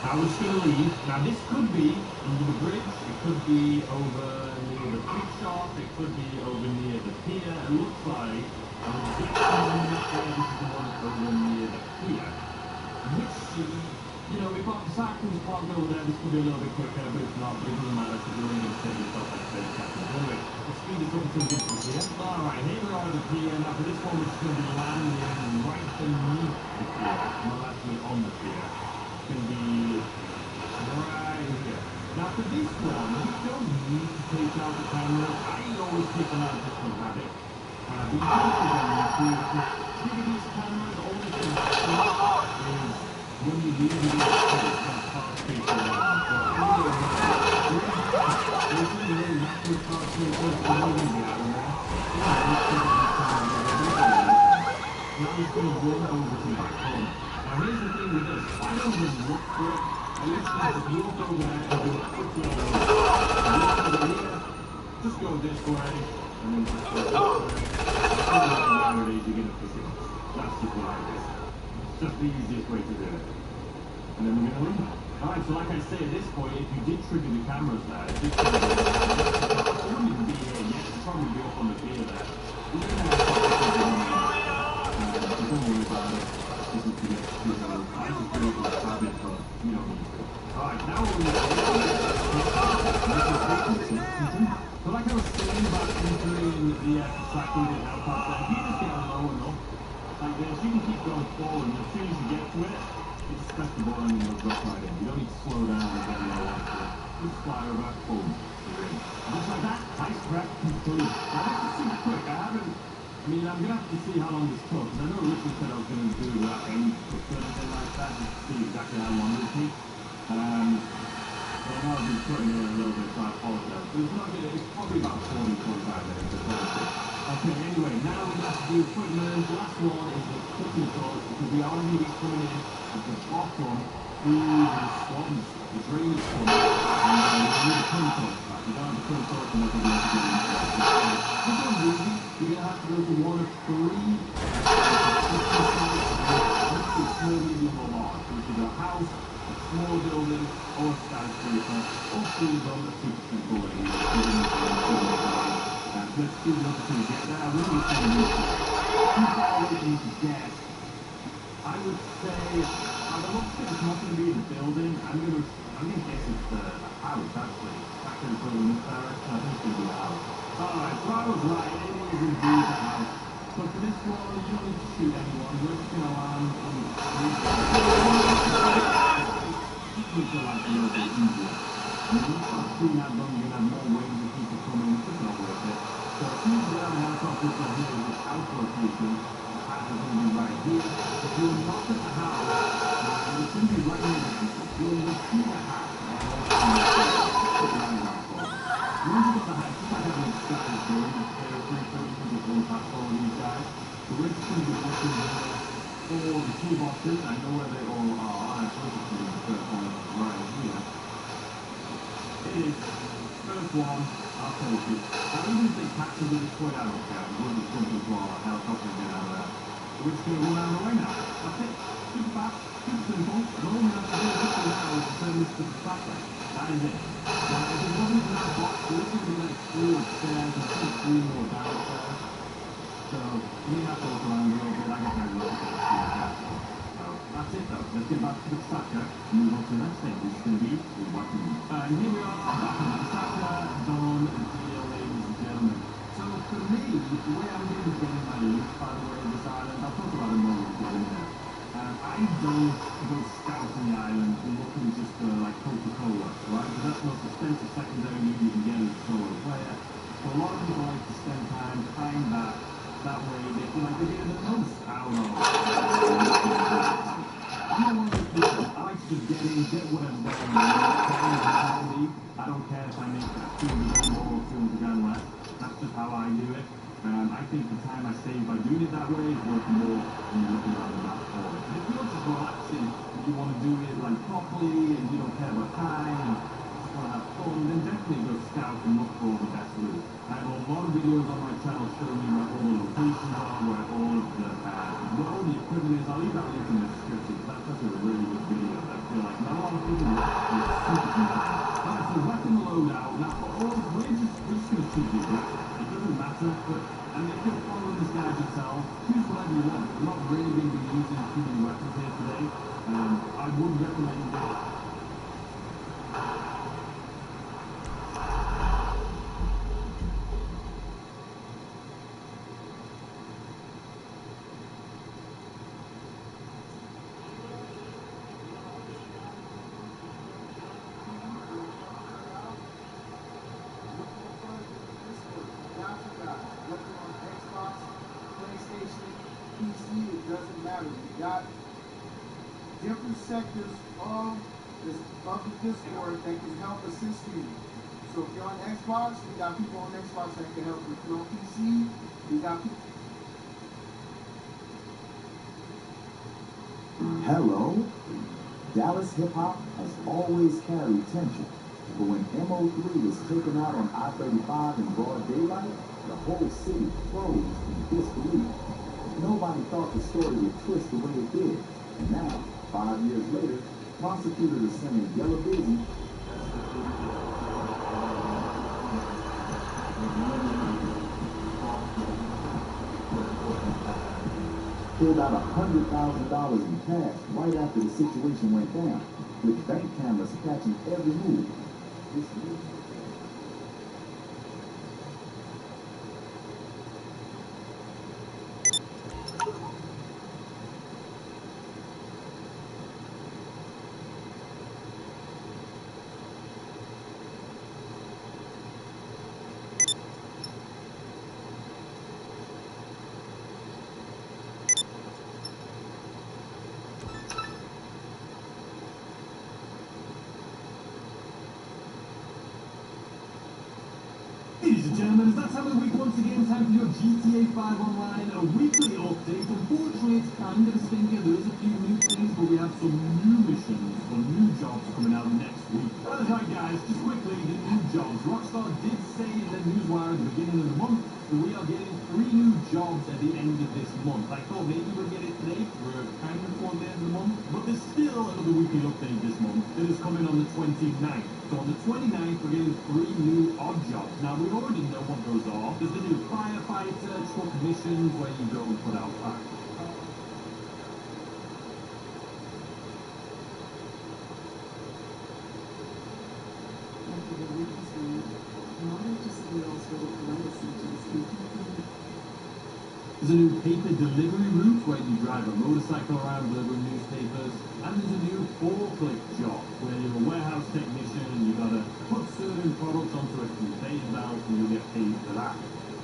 I was going to leave. Now this could be under the bridge, it could be over near the big shop, it could be over near the pier. It looks like this is the one over near the pier. Which, you know, if our cycles parked over there, this could be a little bit quicker, but it's not, but it doesn't matter because we're only going to save yourself like 30 seconds. Anyway, let's speed this up until we get to the pier. Alright, here we are at the pier. Now for this one, we're just going to be landing right beneath the pier, not actually on the pier. Going to be right here. Now for this one, we don't need to take out the cameras. I always take them out just from habit. Just go this way, and then just go this way. Nowadays you're gonna piss it off. That's just what I do. It's just the easiest way to do it. And then we're gonna leave. Alright, so like I say, at this point, if you did trigger the cameras there, this it wouldn't even be here yet. It'd probably be up on the pier there. We're gonna have to so don't worry about it. This is to get through the I just do it like habit, but you don't need to. Alright, now we're so like I was saying about entering the track with the airport there, if you just get low enough, like this, you can keep going forward, and as soon as you get to it, you just press the button and you'll drop right in. You don't need to slow down and get low onto it. Just fly over, boom, you're in. Just like that, ice track complete. Now this is super quick, I'm gonna have to see how long this took, because I know Richard said I was gonna do that any or anything like that, just to see exactly how long it takes. So I know I've been putting in a little bit, so I apologize. But it's probably about 40, 45 minutes. Okay, anyway, now we have to do equipment. The last one is the cooking sauce, because we are going to be coming in at the bottom through the swamps, the drainage swamps, and we need the cooking sauce back. We don't have the cooking sauce, and we're going to be able to get into it. This one's easy. You're going to have to go to one of three cooking sites, small, medium, or large, which is a house, a small building, or a skyscraper, all three of them are super simple and let's see what we can get there. We're going to say too far away from the gas. I would say, the looks of it's not going to be in the building. I'm going to guess it's a house, actually. Back in the building this direction, I think it's going to be a house. Alright, so I was right, it is indeed a house. So for this one, you don't need to shoot anyone. We're just going to land on the street. Which are like a little bit easier. And when you start seeing that done, you're going to have more waves of people coming. It's just not worth it. So as soon as you get out of the helicopter from here, this house location, the house is going to be right here. If you're not at the house, it's going to be right near the entrance. You'll see the house. Once you get the house, it's like having a sky going. It's very free, so you can just run past all of these guys. So we're just going to be looking here for the two boxes. I know where they all are. I'm supposed to be the first one right here. It is first one. I'll take it. I don't even think taxes are this way. I don't care. We'll just jump into our helicopter and get out of there. So we're just going to run out of the way now. That's it. Super fast, super simple. And all we have to do literally now is turn this to the tracker. That is it. Now, if it wasn't in that box, there is going to be like 3 upstairs and 3 more downstairs. So we have to look around a little bit. I got very little bit of that. So that's it though. Let's get back to the tracker and move on to the next thing. This is going to be the weapon. And here we are back on the tracker. Done and deal, ladies and gentlemen. So for me, the way I'm going to be getting my loot, by the way, of this island, I'll talk about it more when we get in there. I don't go scouting the island looking just for like Coca-Cola, right? Because that's the most expensive secondary loot you can get as a solo player. So a lot of people like to spend time trying that. That way they feel like they're getting the most out of it. I'm not one of those people. I like to get in, get whatever I need. I don't care if I make $200 more or $200 less. That's just how I do it. I think the time I save by doing it that way is worth more than looking around the map for it. If you're just relaxing, if you want to do it like properly and you don't care about time and just want to have fun, then definitely go scout and look for the best loot. I have a lot of videos on my channel showing you where all the locations are, where all the equipment is. I'll leave that link in the description because that's such a really good video that I feel like not a lot of people watch. It's super easy. Alright, so weapon loadout. Now for all, we're just going to choose it. It doesn't matter, but if you're following this guide yourself, choose whatever you want. I'm not really going to be using too many weapons here today. I would recommend it. PC, it doesn't matter. We got different sectors of the Discord that can help assist you. So if you're on Xbox, we got people on Xbox that can help you. If you're on PC, we got people. Hello? Dallas hip-hop has always carried tension, but when MO3 was taken out on I-35 in broad daylight, the whole city froze in disbelief. Nobody thought the story would twist the way it did, and now, 5 years later, prosecutors are saying Yellow Busy pulled out $100,000 in cash right after the situation went down, with bank cameras catching every move. Ladies and gentlemen, it's that time of the week once again, time for your GTA 5 Online, a weekly update. Unfortunately, it's kind of a stinker. There is a few new things, but we have some new missions or new jobs coming out next week. That's right, guys. Just quickly, the new jobs. Rockstar did say in the newswire at the beginning of the month that we are getting 3 new jobs at the end of this month. I thought maybe we'll get it today. We're kind of toward the end of the month, but there's still another weekly update this month that is coming on the 29th. So on the 29th, we're getting 3 new odd jobs. Now, we already know what those are. There's the new firefighter, truck missions, where you go and put out fire. There's a new paper delivery route where you drive a motorcycle around delivering newspapers. And there's a new forklift job where you're a warehouse technician and you've got to put certain products onto a conveyor belt and you'll get paid for that.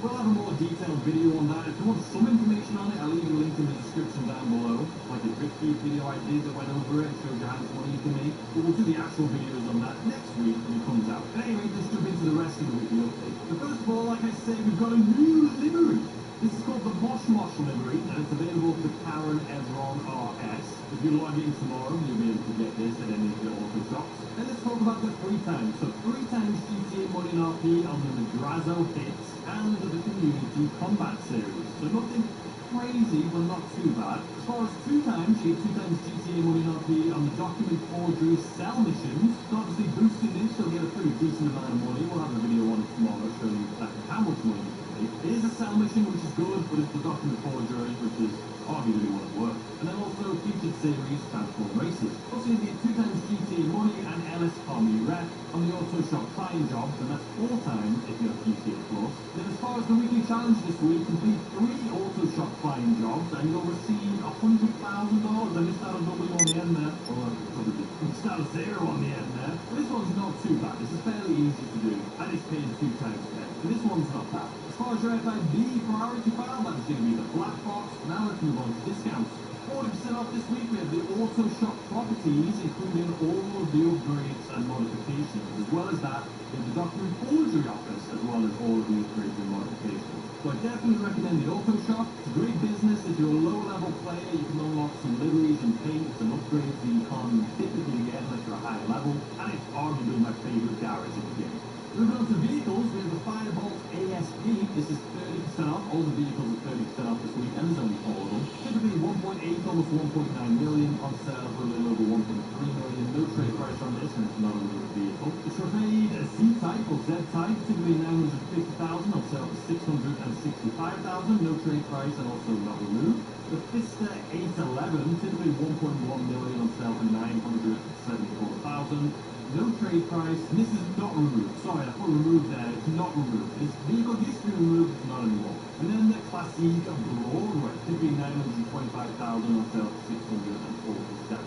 We'll have a more detailed video on that. If you want some information on it, I'll leave a link in the description down below. Like a drift feed video I did that went over it, showed you how much money you can make. But we'll do the actual videos on that next week when it comes out. But anyway, let's jump into the rest of the weekly update. But first of all, like I said, we've got a new livery. This is called the Mosh Mosh livery, and it's available to Karen Evron RS. If you log in tomorrow, you'll be able to get this at any of your auto shops. And let's talk about the 3 times. So 3 times GTA money and RP on the Madrazo hits and the Community Combat series. So nothing crazy, but not too bad. As far as 2 times, she had 2 times GTA money and RP on the document forgery cell missions. So obviously boosting this, she'll get a pretty decent amount of money. We'll have a video on it tomorrow showing you exactly how much money you can make. It is a cell mission, which is good, but it's the document forgery, which is arguably one of the worst. And then also featured series Transform Races. Also you get 2 times GTA money and LS Army Rep on the Auto Shop client jobs, and that's 4 times if you have GTA Plus. Then as far as the weekly challenge this week, complete 3 Auto Shop client jobs and you'll receive $100,000. I missed out a W on the end there, or probably missed out a 0 on the end there. But this one's not too bad. This is fairly easy to do, and it's paid 2 times pay. So this one's not bad. As far as your FIB priority file, that's going to be the black box. Now let's move on to discounts. 40% off this week, we have the Auto Shop properties, including all of the upgrades and modifications. As well as that, we have the document forgery office, as well as all of the upgrades and modifications. So I definitely recommend the Auto Shop. It's a great business. If you're a low-level player, you can unlock some liveries and paints and upgrades that you can't typically get unless you're a higher level. And it's arguably my favorite garage in the game. Moving on to vehicles, we have the Firebolt ASP. This is 30% off. All the vehicles are 30% off this week, and there's only 4 of them. Typically 1.8, almost 1.9 million on sale for a little over 1.3 million. No trade price on this, and it's not a new vehicle. The Trevade Z-Type or Z-Type, typically 950,000 on sale for 665,000. No trade price and also not removed. The Fiesta 811, typically 1.1 million on sale for 974,000. No trade price. This is not removed. Sorry, I put removed there. It's not removed. This vehicle used to be removed, it's not anymore. And then the Classic Broadway, typically 925,000 on sale for 647,000.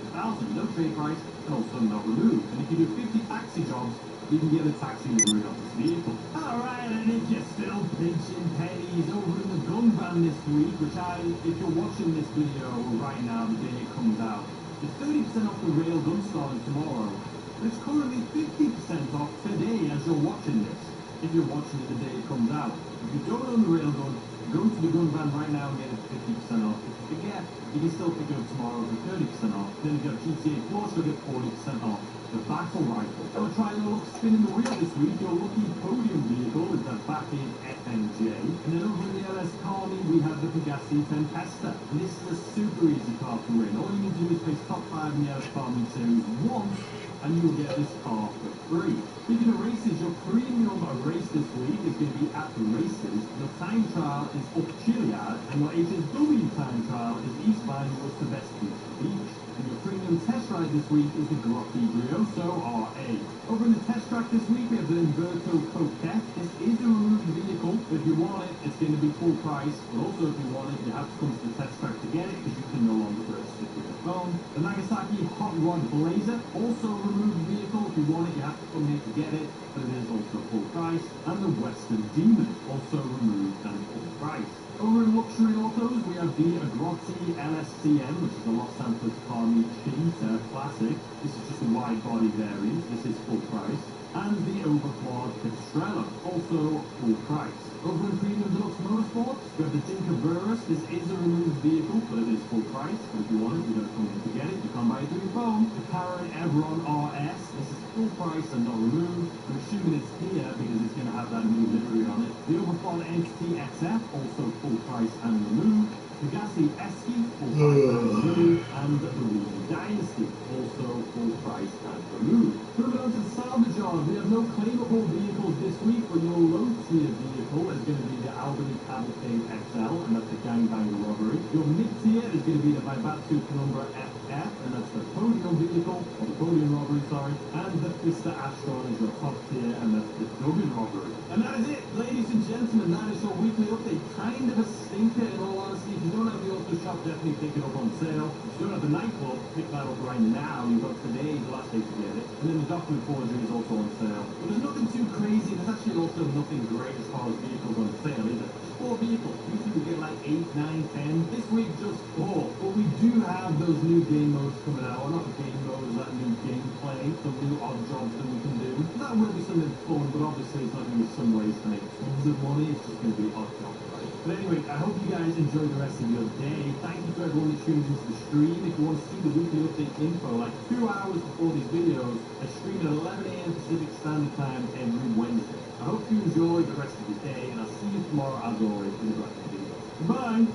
No trade price and also not removed. And if you do 50 taxi jobs, you can get a taxi livery on this vehicle. Alright, and if you're still pinching pennies over in the gun van this week, which if you're watching this video right now, the day it comes out, it's 30% off the Railgun starting tomorrow. But it's currently 50% off today as you're watching this. If you're watching it the day it comes out. If you don't own the Railgun, go to the gun van right now and get it 50% off. If you forget, you can still pick it up tomorrow for 30% off. Then if you have GTA Plus, you'll get 40% off. The battle rifle. I'm going to try a little spinning the wheel this week. Your lucky podium vehicle is the Batman FMJ. And then over in the LS Carney, we have the Pegassi Tempesta. And this is a super easy car to win. All you need to do is place top 5 in the LS Carney Series once, and you'll get this car for free. Speaking of races, your premium race this week is going to be at the races. Your time trial is up Chiliad, and your HSW time trial is East Vine, what's the best beach. And your premium test ride this week is the Grotti Brioso RA. Over in the test track this week, we have the Inverto Coquette. This is a removed vehicle. If you want it, it's going to be full price. But also, if you want it, you have to come to the test track to get it, because you can no longer purchase it with your phone. The Nagasaki Hot Rod Blazer, also a removed vehicle. If you want it, you have to come here to get it, but it is also full price. And the Western Demon, also removed and full price. Over in luxury autos, we have the Grotti LSCM, which is a Los Santos Carmi Cheetah Classic. This is just a wide body variant. This is full price. And the Overclock Estrella, also full price. Over in Premium Deluxe Motorsports, we have the Dinka Burris. This is a removed vehicle, but it is full price. But if you want it, you're going to come in to get it. You can't buy it through your phone. The Karen Evron RS. This is full price and not removed. I'm assuming it's here because it's going to have that new livery on it. The Overclock Entity XF, also full price and removed. The Pegassi Esky, full price and removed. And the Regal Dynasty, also full price and removed. Moving on to the salvage yard, we have no claimable vehicles this week, but your low tier vehicle is going to be the Albany Cavalcade XL, and that's the Gangbanger Robbery. Your mid tier is going to be the Maibatsu Penumbra FF, and that's the Podium vehicle, or the Podium Robbery, sorry. And the Fiesta Astron is your top tier, and that's the Duggan Robbery. And that is it, ladies and gentlemen, that is your weekly update. Kind of a stinker, in all honesty. If you don't have the auto shop, definitely pick it up on sale. If you don't have the nightclub, pick that up right now. You've got today, the last day to get it. And then the document forgery is also on sale. But there's nothing too crazy. There's actually also nothing great as far as vehicles on sale, is it? Just 4 vehicles. Usually we get like 8, 9, 10. This week just 4. But we do have those new game modes coming out. Or not the game modes, that new gameplay. Some new odd jobs that we can do. That will be something fun, but obviously it's not going to be some ways to make tons of money. It's just going to be odd jobs, right? But anyway, I hope you guys enjoy the rest of your day. Thank you to everyone that tunes into the stream. If you want to see the weekly update info, like 2 hours before these videos, I stream at 11 a.m. Pacific Standard Time every Wednesday. I hope you enjoy the rest of your day, and I'll see you tomorrow, as always, in the rest of the video. Goodbye!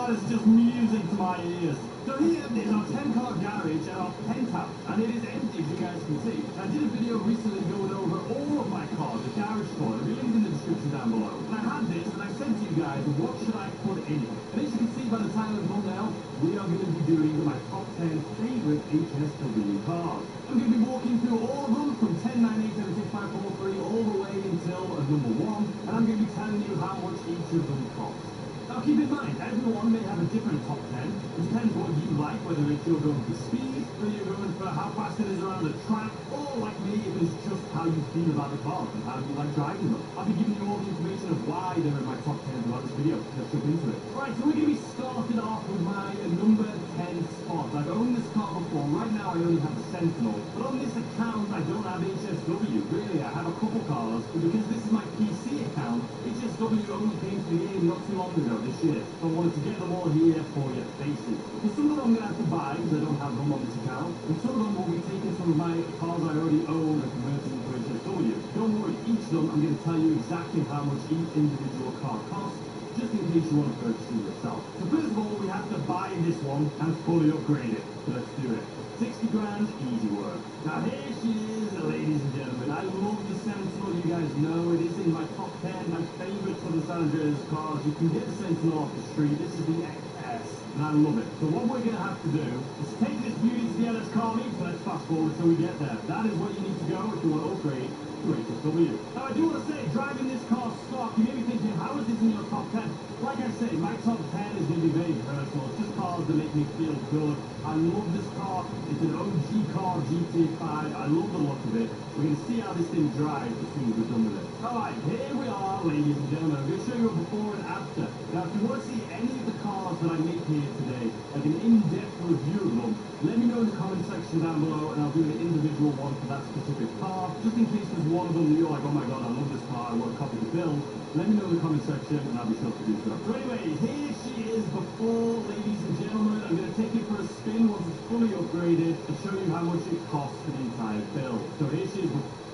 It's just music to my ears. So here is our 10-car garage at our penthouse, and it is empty, as you guys can see. I did a video recently going over all of my cars, the garage tour. The link in the description down below. And I had this, and I said to you guys, what should I put in it? And as you can see by the title of the thumbnail, we are going to be doing my top 10 favorite HSW cars. I'm going to be walking through all of them from 10, 9, 8, 7, 6, 5, 4, 3, all the way until number 1, and I'm going to be telling you how much each of them costs. Now keep in mind, everyone may have a different top 10. It depends what you like, whether it's you're going for speed, whether you're going for how fast it is around the track, or like me, if it's just how you feel about the car and how you like driving them. I'll be giving you all the information of why they're in my top 10 throughout this video. Let's jump into it. Right, so we're going to be starting off with my number 10 spot. I've owned this car before. Right now I only have the Sentinel, but on this account I don't have HSW. Really, I have a couple cars, but because this is my PC account, HSW only came to the game not too long ago, this year. So I wanted to get them all here for your faces. But some of them I'm going to have to buy because I don't have them on this account, and some of them will be taking some of my cars I already own and converting into HSW. Don't worry, each of them I'm going to tell you exactly how much each individual car costs, just in case you want to purchase it yourself. So first of all, we have to buy this one and fully upgrade it. So let's do it. 60 grand, easy work. Now here she is, ladies and gentlemen. I love the Sentinel, you guys know. It is in my top 10, my favourite Southern San Andreas cars. You can get the Sentinel off the street. This is the XS, and I love it. So what we're going to have to do is take this beauty to the LS car meet. So let's fast forward till we get there. That is where you need to go if you want to upgrade. operator, W. Now, I do want to say, driving this car stock, you may be thinking, how is this in your top 10? Like I say, my top 10 is going to be very personal. It's just cars that make me feel good. I love this car. It's an OG car, GT5. I love the look of it. We're going to see how this thing drives as soon as we're done with it. Alright, here we are, ladies and gentlemen. I'm going to show you a before and after. Now, if you want to see any of the cars that I make here today, like an in-depth review of them, let me know in the comment section down below, and I'll do an individual one for that specific car, just in case there's one of them that you're like, oh my god, I love this car, I want to copy the build. Let me know in the comment section, and I'll be sure to do so. So anyway, here she is before, ladies and gentlemen. I'm going to take it for a spin once it's fully upgraded to show you how much it costs for the entire build. So here she is before.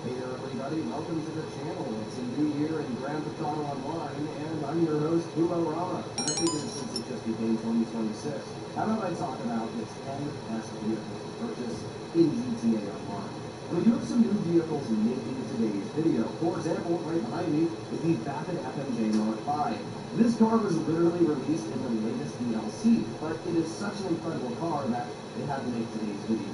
Hey there everybody, welcome to the channel. It's a new year in Grand Theft Auto Online, and I'm your host, Bulo Rama. And I figured since it just became 2026, how about I talk about the 10 best vehicles to purchase in GTA Online. Well, you have some new vehicles making today's video. For example, right behind me is the Vapid FMJ Mark V. This car was literally released in the latest DLC, but it is such an incredible car that it had to make today's video.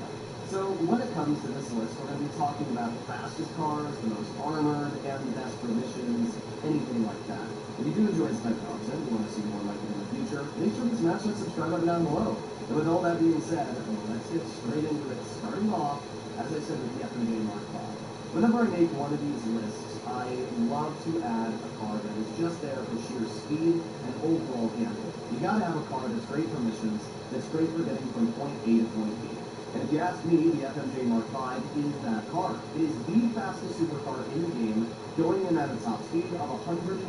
So when it comes to this list, we're going to be talking about the fastest cars, the most armored, and the best for missions, anything like that. If you do enjoy this type of content, you want to see more like it in the future, make sure to smash that subscribe button down below. And with all that being said, let's get straight into it. Starting off, as I said, with the FMJ Mark V. Whenever I make one of these lists, I love to add a car that is just there for sheer speed and overall handling. You gotta have a car that's great for missions, that's great for getting from point A to point B. And if you ask me, the FMJ Mark V is that car. It is the fastest supercar in the game, going in at a top speed of 155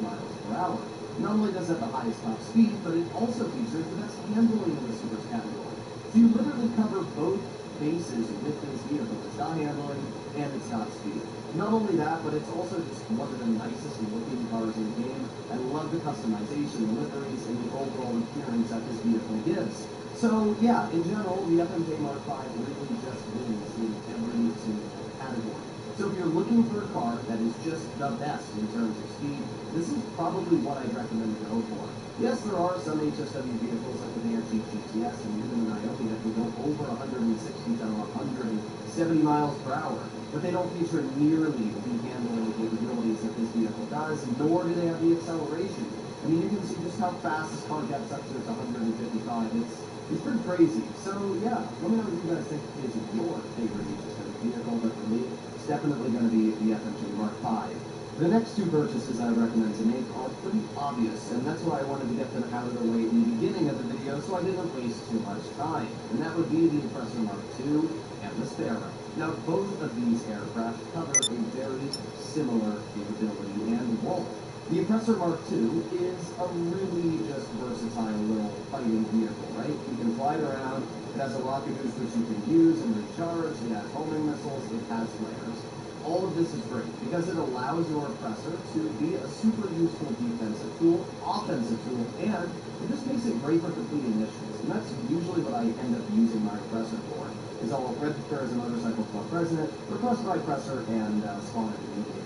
miles per hour. Not only does it have the highest top speed, but it also features the best handling in the supers category. So you literally cover both bases with this vehicle. It's got handling and it's got speed. Not only that, but it's also just one of the nicest looking cars in the game. I love the customization, the liveries, and the overall appearance that this vehicle gives. So yeah, in general, the FMJ Mark V really just wins in every single category. So if you're looking for a car that is just the best in terms of speed, this is probably what I'd recommend to go for. Yes, there are some HSW vehicles like the Banshee GTS and even an Ione that can go over 160 to 170 miles per hour, but they don't feature nearly the handling capabilities that this vehicle does, nor do they have the acceleration. I mean, you can see just how fast this car gets up to its 155. It's pretty crazy. So yeah, let me know what you guys think is your favorite HSW vehicle, but for me, it's definitely going to be the FMJ Mark V. The next two purchases I recommend to make are pretty obvious, and that's why I wanted to get them out of the way in the beginning of the video so I didn't waste too much time. And that would be the Oppressor Mark II and the Sparrow. Now, both of these aircraft cover a very similar capability and role. The Oppressor Mark II is a really just versatile little fighting vehicle, right? You can fly it around, it has a rocket boost which you can use and recharge, it has homing missiles, it has flares. All of this is great because it allows your Oppressor to be a super useful defensive tool, offensive tool, and it just makes it great for completing missions. And that's usually what I end up using my Oppressor for, is I'll register as a motorcycle club president, request my Oppressor, and spawn it immediately.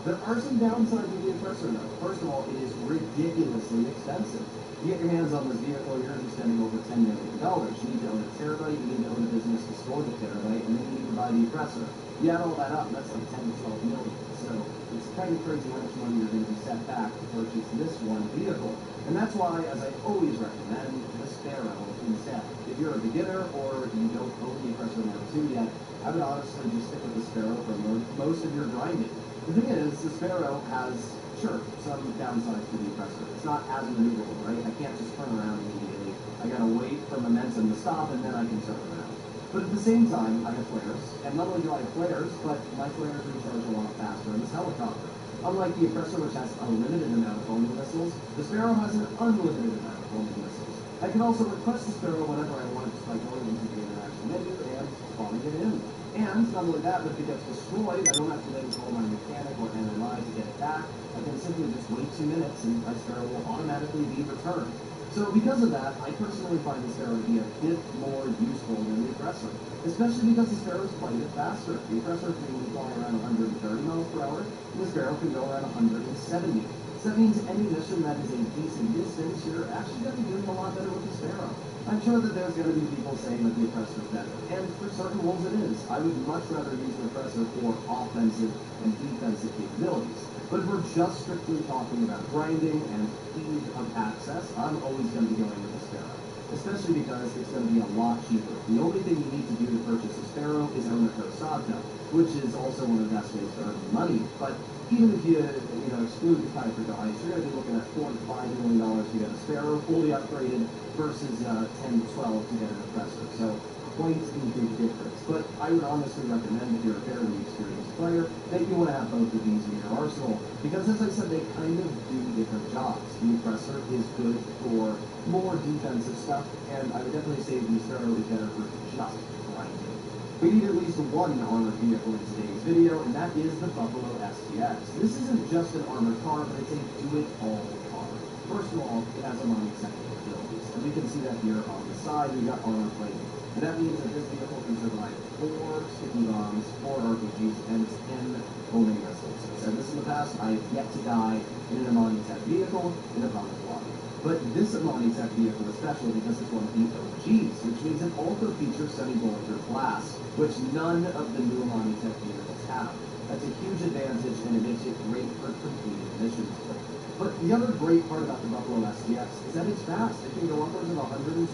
There are some downsides of the Oppressor though. First of all, it is ridiculously expensive. To get your hands on this vehicle, you're going to be spending over $10 million. You need to own a terabyte, you need to own a business to store the terabyte, and then you need to buy the Oppressor. You add all that up, that's like 10 to 12 million. So it's kind of crazy how much money you're going to be set back to purchase this one vehicle. And that's why, as I always recommend, the Sparrow instead. If you're a beginner or you don't own the Oppressor Mark II yet, I would honestly just stick with the Sparrow for most of your grinding. The thing is, the Sparrow has, sure, some downsides to the Oppressor. It's not as maneuverable, right? I can't just turn around immediately. I gotta wait for momentum to stop and then I can turn around. But at the same time, I have flares. And not only do I have flares, but my flares recharge a lot faster in this helicopter. Unlike the Oppressor, which has a limited amount of homing missiles, the Sparrow has an unlimited amount of homing missiles. I can also request the Sparrow whenever I want just by going into the interaction menu and spawning it in. And not only that, but if it gets destroyed, I don't have to then call my mechanic or NMI to get it back. I can simply just wait 2 minutes and my Sparrow will automatically be returned. So because of that, I personally find the Sparrow to be a bit more useful than the Oppressor, especially because the Sparrow is quite a bit faster. The Oppressor can be flying around 130 miles per hour, and the Sparrow can go around 170. So that means any mission that is a decent distance, you're actually going to be doing a lot better with the Sparrow. I'm sure that there's going to be people saying that the oppressor is better, and for certain roles it is. I would much rather use the oppressor for offensive and defensive capabilities. But if we're just strictly talking about grinding and ease of access, I'm always going to be going with the Sparrow, especially because it's going to be a lot cheaper. The only thing you need to do to purchase a Sparrow is own a Kosaka, which is also one of the best ways to earn money. But even if you exclude the Kuiper guys, you're going to be looking at $4 to $5 million to get a Sparrow fully upgraded versus 10 to 12 to get an oppressor. So quite a big difference. But I would honestly recommend, if you're a fairly experienced player, that you want to have both of these in your arsenal, because as I said, they kind of do different jobs. The oppressor is good for more defensive stuff, and I would definitely say the Sparrow is better for just grinding. We need at least one armored vehicle in today's video, and that is the Buffalo STX. This isn't just an armored car, but it's a do-it-all car. First of all, it has a non-executive abilities, and we can see that here on the side. We've got armor plating, and that means that this vehicle can survive 4 sticky bombs, 4 RPGs, and 10 homing missiles. I've said this in the past, I have yet to die in an Amani-Tech vehicle in a public lobby. But this Amani-Tech vehicle is special because it's one of the OGs, which means it also features semi-bulletproof glass, which none of the new Amani-Tech vehicles have. That's a huge advantage, and it makes it great for completing missions. But the other great part about the Buffalo STX is that it's fast. It can go upwards of 126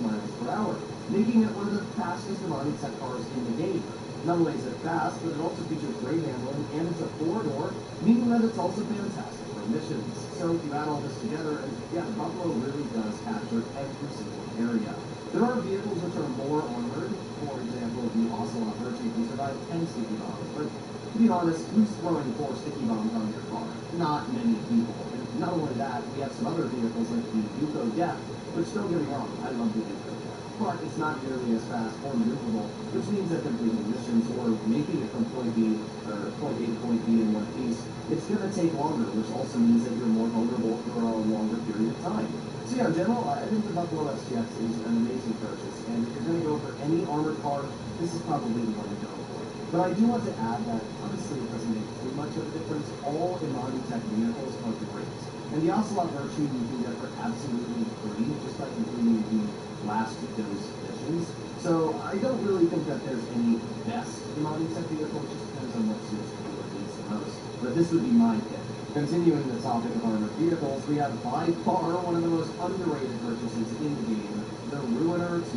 miles per hour, making it one of the fastest Amani-Tech cars in the game. Not only is it fast, but it also features great handling, and it's a 4-door, meaning that it's also fantastic for missions. So if you add all this together, and yeah, the Buffalo really does capture every single area. There are vehicles which are more armored. For example, the Ocelot Virtue can survive 10 sticky bombs, but to be honest, who's throwing 4 sticky bombs on your car? Not many people. And not only that, we have some other vehicles like the Yuko Death, which don't get me wrong, I love the Yuko Death, but it's not nearly as fast or maneuverable, which means that completing missions or making it from point B or point A to point B in one piece, it's going to take longer, which also means that you're more vulnerable for a longer period of time. So yeah, in general, I think the Buffalo STX is an amazing purchase, and if you're going to go for any armored car, this is probably the one to go for. But I do want to add that, honestly, it doesn't make too much of a difference. All Amani-Tech vehicles are great. And the Ocelot Virtue you can get for absolutely free just by completing the last of those missions. So I don't really think that there's any best Amani-Tech vehicle. It just depends on what suits you or needs the most. But this would be my pick. Continuing the topic of armored vehicles, we have by far one of the most underrated purchases in the game, the Ruiner 2000.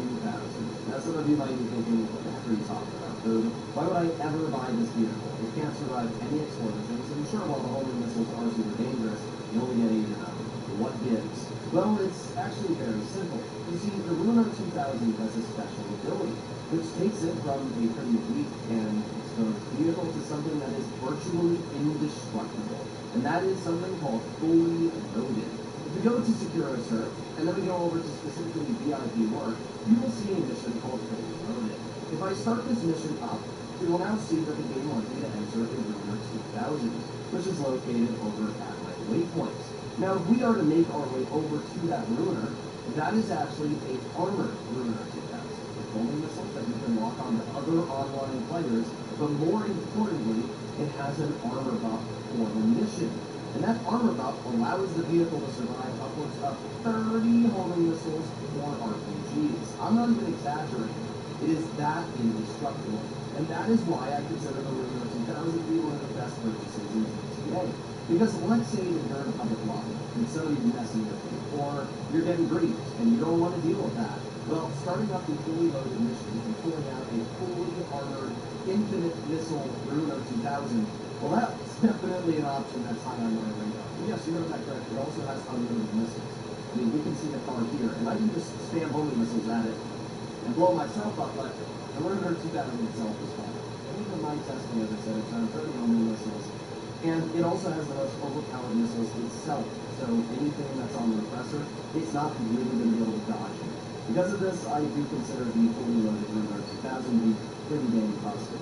Now some of you might be thinking, what the heck are you talking about, dude? Why would I ever buy this vehicle? It can't survive any explosions, and sure, while the homing missiles are super dangerous, you only get 8 of them. What gives? Well, it's actually very simple. You see, the Ruiner 2000 has a special ability, which takes it from a pretty weak and exposed vehicle to something that is virtually indestructible. And that is something called fully loaded. If we go to Secure Serve, and then we go over to specifically VIP work, you will see a mission called fully loaded. If I start this mission up, you will now see that the game wants me to enter a Ruiner 2000, which is located over at my waypoints. Now, if we are to make our way over to that Ruiner, that is actually a armored Ruiner 2000. With homing missiles that you can lock on to other online players, but more importantly, it has an armor buff for the mission. And that armor buff allows the vehicle to survive upwards of 30 homing missiles or RPGs. I'm not even exaggerating. It is that indestructible. And that is why I consider the Ruiner 2000 to be one of the best purchases in GTA. Because let's say that you're in a public lobby, and somebody's messing with you, or you're getting briefed, and you don't want to deal with that. Well, starting up the fully loaded mission and pulling out a fully armored, infinite missile Ruiner 2000, well, that's definitely an option that's high on my radar. And yes, you heard that correct. It also has unlimited missiles. I mean, we can see the car here, and I can just spam homing missiles at it and blow myself up, but the Ruiner 2000 itself is fine. And even my testing, as I said, it's on 30 homing missiles. And it also has the most overpowered missiles itself. So anything that's on the oppressor, it's not really going to be able to dodge it. Because of this, I do consider the fully loaded Ruiner 2000 to be pretty dang busted.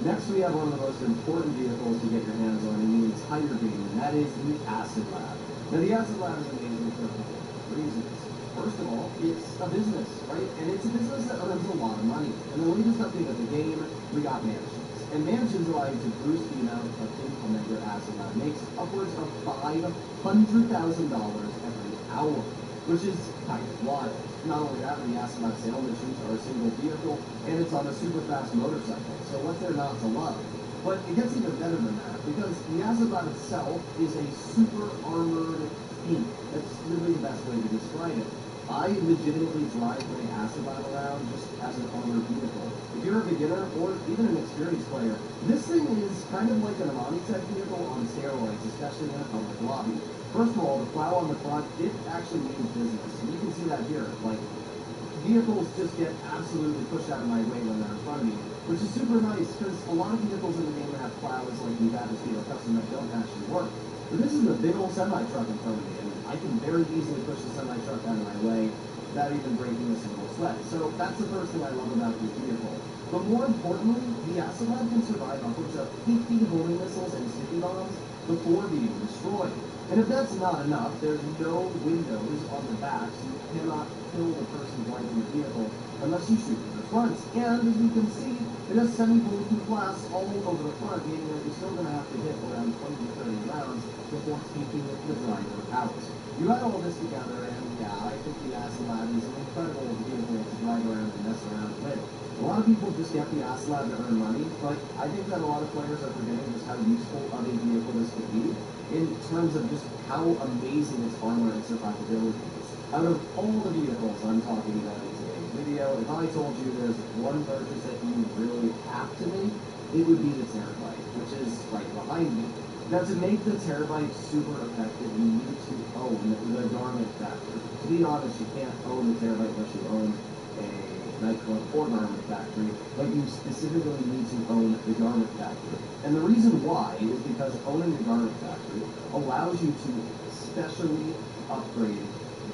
Next, we have one of the most important vehicles to get your hands on in the entire game, and that is the Acid Lab. Now, the Acid Lab is amazing for a couple of reasons. First of all, it's a business, right? And it's a business that earns a lot of money. And the latest update of the game, we got mansions. And mansions allow you to boost the amount of income that your Acid Lab makes upwards of $500,000 every hour. which is kind of wild. Not only that, the Asimov sail missions are a single vehicle, and it's on a super fast motorcycle, so what's there not to love? But it gets even better than that, because the Asimov itself is a super armored tank. That's really the best way to describe it. I legitimately drive my Asimov around just as an armored vehicle. If you're a beginner or even an experienced player, this thing is kind of like an Amani-tech vehicle on steroids, especially in a public lobby. First of all, the plow on the front, it actually means business. And you can see that here. Like, vehicles just get absolutely pushed out of my way when they're in front of me, which is super nice because a lot of vehicles in the game have plows like the Battlefield or Custom that don't actually work. But this is a big old semi-truck in front of me, and I can very easily push the semi-truck out of my way without even breaking a single sweat. So that's the first thing I love about this vehicle. But more importantly, the Asimov can survive upwards of 50 homing missiles and sticky bombs before being destroyed. And if that's not enough, there's no windows on the back, so you cannot kill the person driving the vehicle unless you shoot in the front. And as you can see, it has semi-bulletproof glass all over the front, meaning that you're still going to have to hit around 20 to 30 rounds before taking the driver out. You add all this together, and yeah, I think the Asimov is an incredible vehicle to drive around and mess around with. A lot of people just get the Asimov to earn money, but I think that a lot of players are forgetting just how useful of a vehicle this could be in terms of just how amazing its armor and survivability is. Out of all the vehicles I'm talking about in today's video, if I told you there's one purchase that you really have to make, it would be the Terabyte, which is right behind me. Now, to make the Terabyte super effective, you need to own the garment factory. To be honest, you can't own the Terabyte unless you own a nightclub or garment factory, but you specifically need to own the garment factory. And the reason why is because owning the garment factory allows you to specially upgrade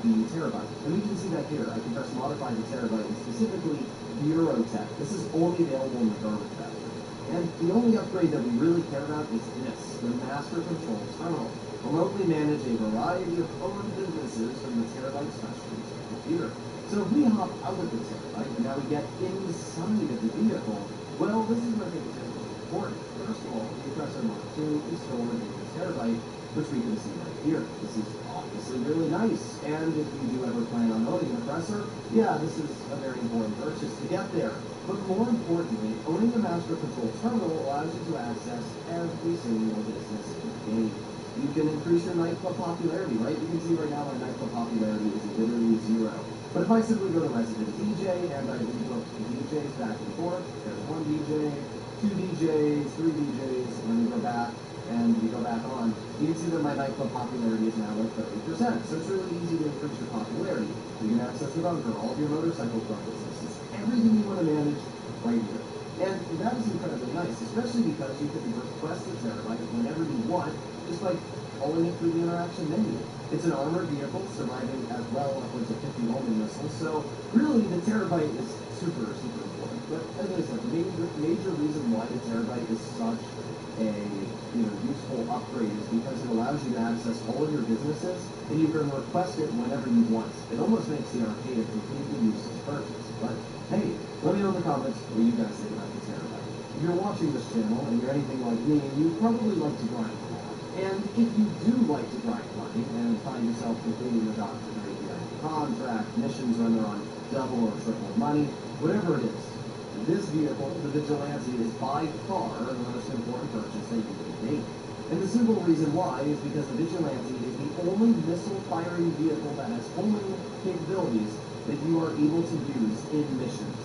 the Terabyte. And we can see that here. I can press modify the Terabyte and specifically Eurotech. This is only available in the garment factory. And the only upgrade that we really care about is this, the Master Control Terminal. Remotely manage a variety of owned businesses from the Terabyte Specialties computer. So if we hop out of the Terabyte and now we get inside of the vehicle, well, this is where things get really important. First of all, we press on Mark 2, we store in the Terabyte, which we can see right here. This is obviously really nice. And if you do ever plan on owning an oppressor, yeah, this is a very important purchase to get there. But more importantly, owning the Master Control Terminal allows you to access every single business in the game. You can increase your nightclub popularity, right? You can see right now my nightclub popularity is literally 0. But if I simply go to Resident DJ and I look the DJs back and forth, there's 1 DJ, 2 DJs, 3 DJs, and then we go back and we go back on, you can see that my nightclub popularity is now like 30%. So it's really easy to increase your popularity. You can access the bunker, all of your motorcycle club businesses, everything you want to manage right here. And that is incredibly nice, especially because you can request the Terabyte whenever you want, just by calling it through the interaction menu. It's an armored vehicle, surviving as well upwards of 50 homing missiles, so really the Terabyte is super, super important. But as I said, the major reason why the Terabyte is such a useful upgrade is because it allows you to access all of your businesses, and you can request it whenever you want. It almost makes the arcade a completely useless purchase. But hey, let me know in the comments what you guys think about the Terabyte. If you're watching this channel and you're anything like me, you probably like to grind a lot. And if you do like to grind money and find yourself completing the Dr. Dre VIP contract, missions when they're on double or triple money, whatever it is, this vehicle, the Vigilante, is by far the most important purchase that you can make. And the simple reason why is because the Vigilante is the only missile-firing vehicle that has homing capabilities that you are able to use in missions.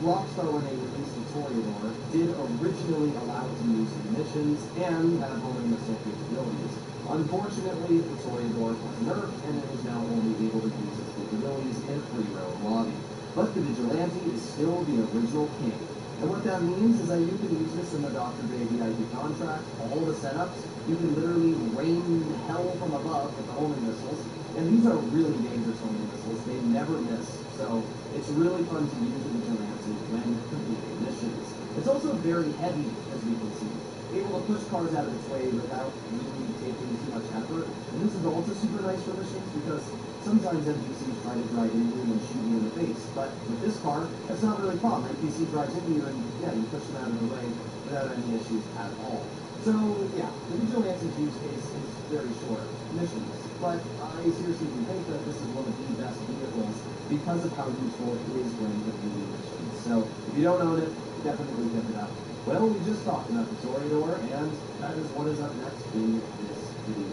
Rockstar, when they released the Toreador, did originally allow it to use in missions and have homing missile capabilities. Unfortunately, the Toreador was nerfed, and it is now only able to use its capabilities in free roam lobby. But the Vigilante is still the original king. And what that means is that you can use this in the Dr. Dre VIP contract, all the setups. You can literally rain hell from above with the homing missiles. And these are really dangerous homing missiles. They never miss. So it's really fun to use the Vigilante when completing missions. It's also very heavy, as we can see. Able to push cars out of its way without really taking too much effort. And this is also super nice for missions because Sometimes NPCs try to drive into you and shoot you in the face, but with this car, that's not really a problem. NPC drives into you and, yeah, you push them out of the way without any issues at all. So, yeah, the Vigilante's use case is very short missions, but I seriously do think that this is one of the best vehicles because of how useful it is when you put the missions. So, if you don't own it, definitely pick it up. Well, we just talked about the Toreador, and that is what is up next in this video.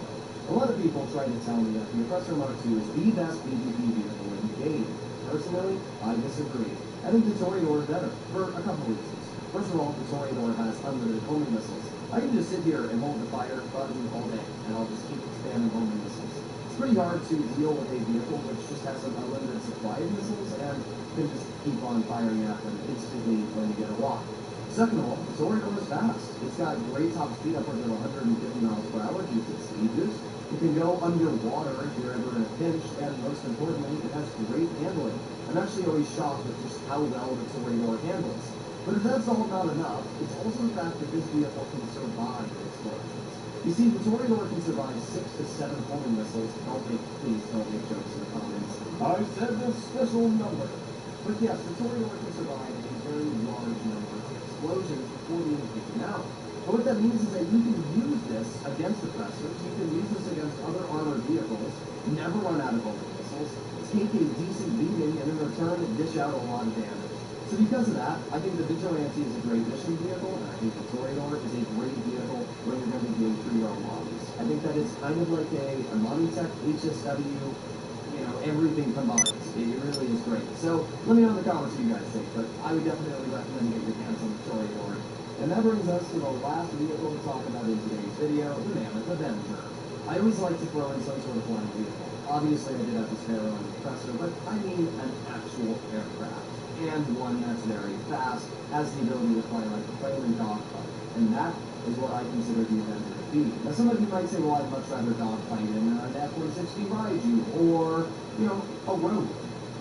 A lot of people try to tell me that the Oppressor Mark II is the best PvP vehicle in the game. Personally, I disagree. I think the Toreador is better, for a couple reasons. First of all, the Toreador has unlimited homing missiles. I can just sit here and hold the fire button all day, and I'll just keep spamming homing missiles. It's pretty hard to deal with a vehicle which just has an unlimited supply of missiles, and can just keep on firing at them instantly when you get a lock. Second of all, the Toreador is fast. It's got great top speed upwards of 150 miles per hour due to the speed boost. It can go underwater if you're ever in a pinch, and most importantly, it has great handling. I'm actually always shocked at just how well the Toreador handles. But if that's all not enough, it's also the fact that this vehicle can survive explosions. You see, the Toreador can survive 6 to 7 homing missiles. Please don't make jokes in the comments. I said this special number. But yes, the Toreador can survive a very large number of explosions before being taken out. But what that means is that you can use this against oppressors, you can use this against other armored vehicles, never run out of homing missiles, take a decent beating, and in return, dish out a lot of damage. So because of that, I think the Vigilante is a great mission vehicle, and I think the Toreador is a great vehicle when you're going to be doing 3-row lobbies. I think that it's kind of like a Monitech HSW, you know, everything combined. It really is great. So let me know in the comments what you guys think, but I would definitely recommend you get your hands on the Toreador. And that brings us to the last vehicle to talk about in today's video, the Mammoth Avenger. I always like to throw in some sort of flying vehicle. Obviously, I did have the Sparrow and the Oppressor, but I mean an actual aircraft. And one that's very fast, has the ability to fly like a plane and dogfight. And that is what I consider the Avenger to be. Now, some of you might say, well, I'd much rather dogfight in an F-160 Raiju, or, you know, a Rogue.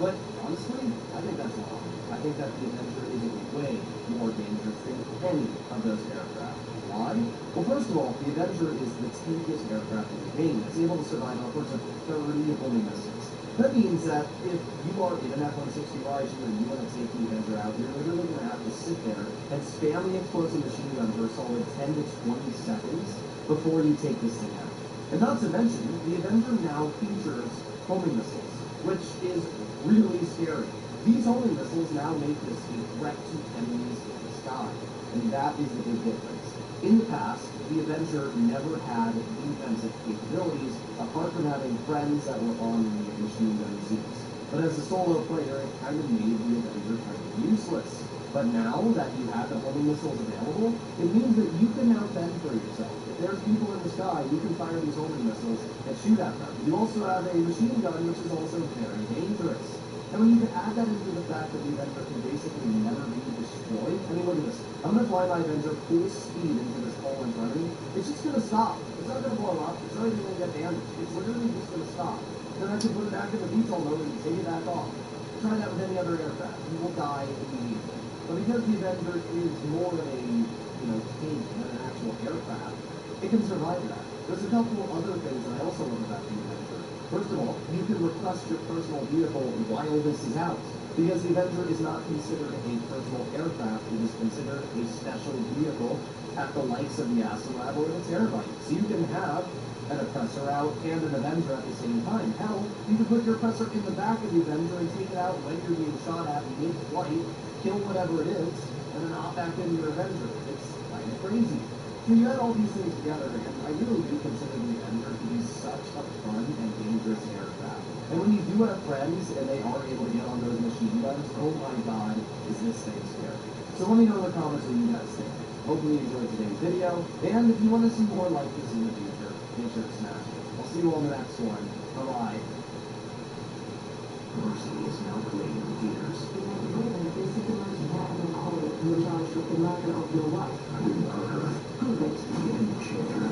But honestly, I think that's wrong. I think that the Avenger is way more dangerous than any of those aircraft. Why? Well, first of all, the Avenger is the tankiest aircraft in the game. It's able to survive upwards of 30 homing missiles. That means that if you are in an F-160 Raiju and you want to take the Avenger out, you're literally going to have to sit there and spam the explosive machine gun for a solid 10 to 20 seconds before you take this thing out. And not to mention, the Avenger now features homing missiles, which is really scary. These homing missiles now make this a threat to enemies in the sky, and that is the big difference. In the past, the Avenger never had defensive capabilities, apart from having friends that were on the machine gun seats. But as a solo player, it kind of made the Avenger kind of useless. But now that you have the homing missiles available, it means that you can now fend for yourself. If there's people in the sky, you can fire these homing missiles and shoot at them. You also have a machine gun, which is also very dangerous. And when you can add that into the fact that the Avenger can basically never be destroyed, I mean, look at this. I'm going to fly my Avenger full speed into this hole in front of me. It's just going to stop. It's not going to blow up. It's not even going to get damaged. It's literally just going to stop. Then I can put it back in the VTOL mode and take it back off. Try that with any other aircraft. You will die immediately. But because the Avenger is more of a, tank than an actual aircraft, it can survive that. There's a couple of other things that I also love about the Avenger. First of all, you can request your personal vehicle while this is out, because the Avenger is not considered a personal aircraft. It is considered a special vehicle at the likes of the Aston Lab or the Terabyte. So you can have an Oppressor out and an Avenger at the same time. Hell, you can put your Oppressor in the back of the Avenger and take it out when you're being shot at mid-flight, kill whatever it is, and then hop back into your Avenger. It's kind of crazy. So you add all these things together, and I really do consider the Avenger to be such a fun and dangerous aircraft. And when you do have friends and they are able to get on those machine guns, oh my god, is this thing scary. So let me know in the comments what you guys think. Hopefully you enjoyed today's video, and if you want to see more like this in the future, make sure to smash it. I'll see you all in the next one. Bye-bye. Mercy is now playing in theaters. You're charged with the murder of your wife. I didn't hurt her. Prove it. Getting children.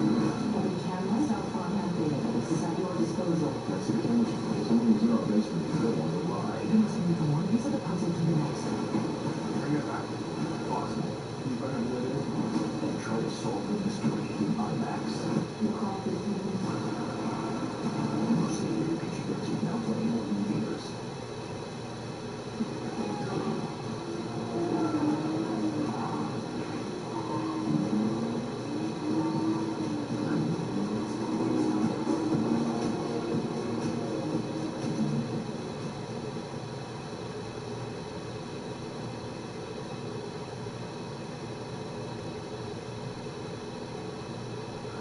Every camera, cell phone, and database is at your disposal. That's the chemistry. Someone's in our basement. You don't want to lie. You must move from one piece of the puzzle to the next. Bring it back. Possible. You better do it. And try to solve the mystery in IMAX. You call this movie? Mercy, PG-13 now playing.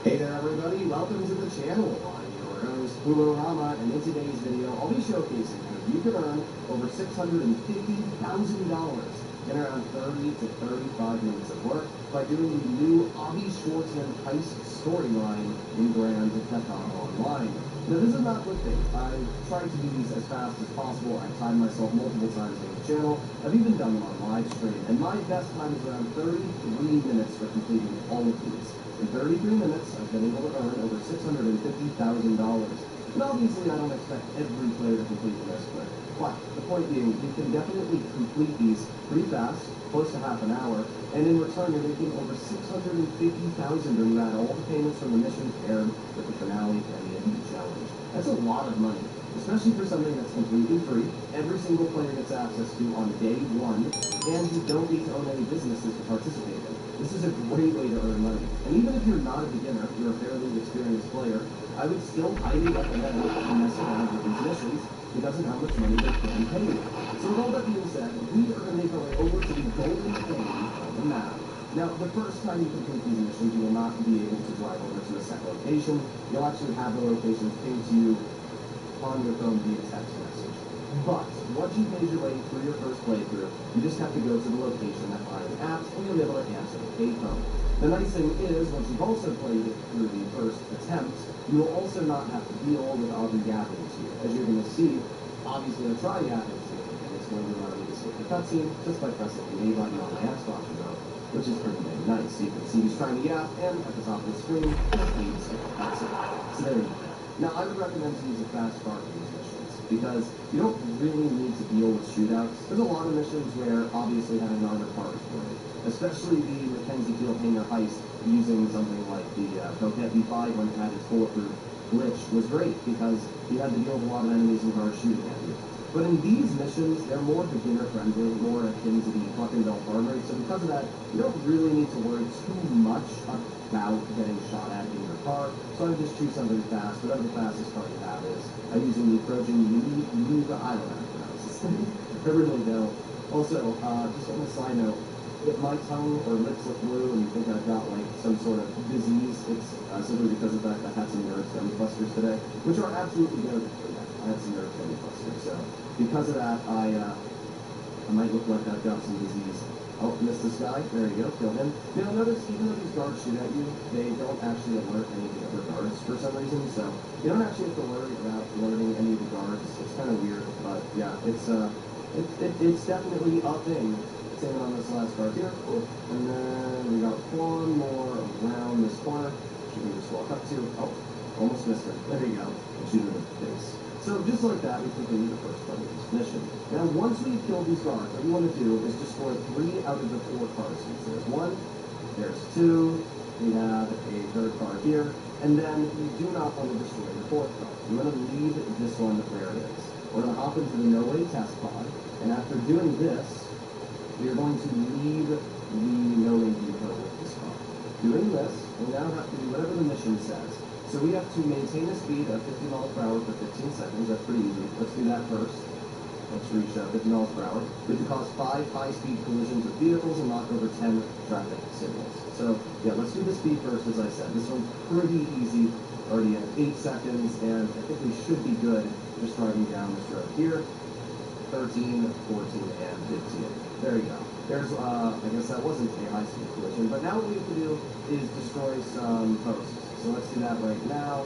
Hey there everybody, welcome to the channel. I'm your host, Rama, and in today's video, I'll be showcasing how you can earn over $650,000 in around 30 to 35 minutes of work by doing the new Avi Schwartzman heist storyline in Grand Theft Auto Online. Now this is not clickbait. I've tried to do these as fast as possible. I've timed myself multiple times on the channel. I've even done them on live stream, and my best time is around 33 minutes for completing all of these. In 33 minutes, I've been able to earn over $650,000. And obviously, I don't expect every player to complete this quick. But the point being, you can definitely complete these pretty fast, close to half an hour, and in return, you're making over $650,000 when you add all the payments from the mission paired with the finale and the elite challenge. That's a lot of money, especially for something that's completely free. Every single player gets access to on day one, and you don't need to own any businesses to participate in. This is a great way to earn money. And even if you're not a beginner, you're a fairly experienced player, I would still highly recommend messing around with these missions because of how much money they can pay you. So with all that being said, we are going to make our way over to the golden thing of the map. Now, the first time you complete these missions, you will not be able to drive over to a set location. You'll actually have the locations pinged to you on your phone via text message. But once you've made your way through your first playthrough, you just have to go to the location that finds apps, and you'll be able to answer the payphone. The nice thing is, once you've also played it through the first attempt, you will also not have to deal with Aubrey yapping to you. As you're going to see, obviously I'll try yapping to you, and it's going to allow me to skip the cutscene just by pressing the A button on my Xbox remote, which is pretty dang nice. So you can see he's trying to yap, and at the top of the screen, please skip the cutscene. So there you go. Now, I would recommend to use a fast start for these missions, because you don't really need to deal with shootouts. There's a lot of missions where obviously having an armored car is great, especially the Mackenzie Field Hangar heist using something like the Coquette V5 when it had its bulletproof glitch was great, because you had to deal with a lot of enemies and cars shooting at you. But in these missions, they're more beginner-friendly, more akin to the Pluckendale farm rate, so because of that, you don't really need to worry too much about getting shot at in your car. So I would just choose something fast. Whatever the fastest car you have is. I'm using the Trojan Yuga Island, I pronounce this thing. I really don't. Also, just on a side note, if my tongue or lips look blue and you think I've got like some sort of disease, it's simply because of the fact I had some nerve stem clusters today, which are absolutely good for that. I had some nerve stem clusters, so because of that, I might look like I've got some disease. Oh, missed this guy. There you go. Kill him. Now notice, even though these guards shoot at you, they don't actually alert any of the other guards for some reason, so you don't actually have to worry about alerting any of the guards. It's kind of weird, but yeah, it's definitely a thing. Same on this last guard here. And then we got one more around this corner. Should we just walk up to? Oh, almost missed it. There you go. Shoot him in the face. So just like that, we completed the first part of this mission. Now, once we kill these guards, what you want to do is destroy 3 out of the 4 cars. So there's 1, there's 2, we have a third car here, and then you do not want to destroy the 4th car. You want to leave this one where it is. We're going to hop into the no-way test pod, and after doing this, we are going to leave the no-way depot with this car. Doing this, we now have to do whatever the mission says. So we have to maintain a speed of 50 miles per hour for 15 seconds. That's pretty easy. Let's do that first. Let's reach 50 miles per hour. We have to cause 5 high-speed collisions with vehicles and knock over 10 traffic signals. So, yeah, let's do the speed first, as I said. This one's pretty easy. Already at 8 seconds, and I think we should be good just driving down this road here. 13, 14, and 15. There you go. There's, I guess that wasn't a high-speed collision, but now what we have to do is destroy some posts. So let's do that right now.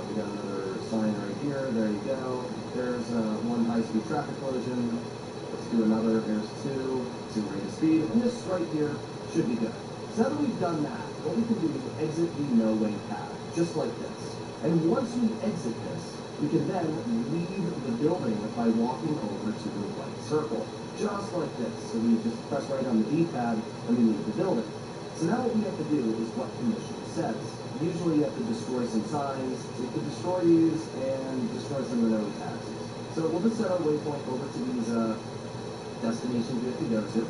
We got another sign right here. There you go. There's 1 high-speed traffic collision. Let's do another. There's 2 rate of speed. And this right here should be good. So now that we've done that, what we can do is exit the no-way path, just like this. And once we exit this, we can then leave the building by walking over to the white circle, just like this. So we just press right on the D-pad and we leave the building. So now what we have to do is what the mission says. Usually you have to destroy some signs, so you can destroy these and destroy some of the no-way taxis. So we'll just set our waypoint over to these destinations we have to go to.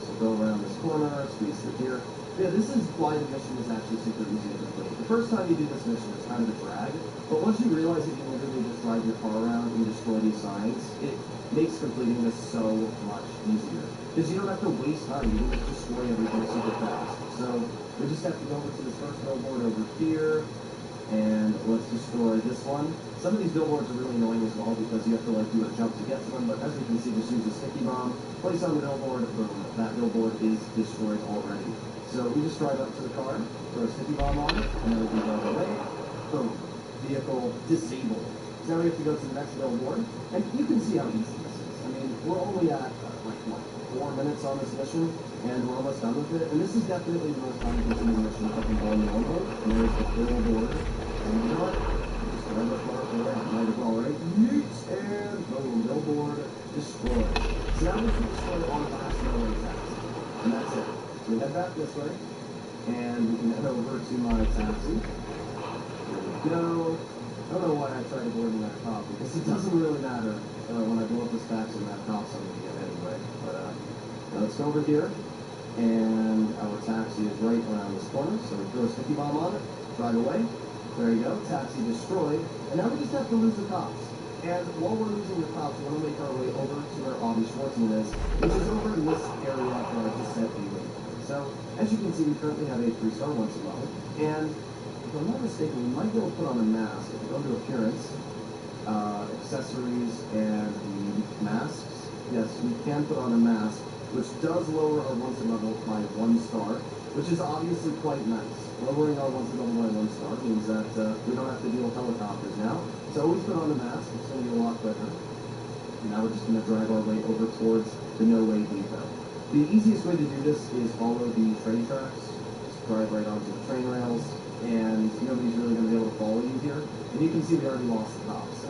So go around this corner, squeeze through here. Yeah, this is why the mission is actually super easy to complete. The first time you do this mission, it's kind of a drag, but once you realize that you can literally just drive your car around and destroy these signs, it makes completing this so much easier. Because you don't have to waste time, you can just destroy everything super fast. So We just have to go over to this first billboard over here, and let's destroy this one. Some of these billboards are really annoying as well because you have to like do a jump to get to them, but as you can see, just use a sticky bomb, place on the billboard, boom, that billboard is destroyed already. So we just drive up to the car, throw a sticky bomb on it, and then we can drive away, boom, vehicle disabled. So now we have to go to the next billboard, and you can see how easy this is. I mean, we're only at like what, 4 minutes on this mission, and we're almost done with it. And this is definitely the most time-consuming mission I can go on the mode. And there's the billboard, and you know what? Just run the car there. Might as well, right? Yeet, and boom, billboard destroyed. So now we can destroy all the last railway tracks, and that's it. So we head back this way, and we can head over to my taxi. Here we go. I don't know why I tried avoiding that cop, because it doesn't really matter when I blow up this taxi and that cop's on me anyway. But now let's go over here, and our taxi is right around this corner, so we throw a sticky bomb on it, drive away. There you go, taxi destroyed, and now we just have to lose the cops. And while we're losing the cops, we want to make our way over to where Audie Schwartzman is, which is over in this area where I just set the waypoint. So, as you can see, we currently have a 3-star once a month, and if I'm not mistaken, we might be able to put on a mask. If we go to appearance, accessories, and the masks, yes, we can put on a mask, which does lower our wanted level by 1 star, which is obviously quite nice. Lowering our wanted level by 1 star means that we don't have to deal with helicopters now. So always put on a mask, it's going to be a lot quicker. And now we're just going to drive our way over towards the No-Way Depot. The easiest way to do this is follow the train tracks, just drive right onto the train rails, and nobody's really going to be able to follow you here. And you can see we already lost the cops, so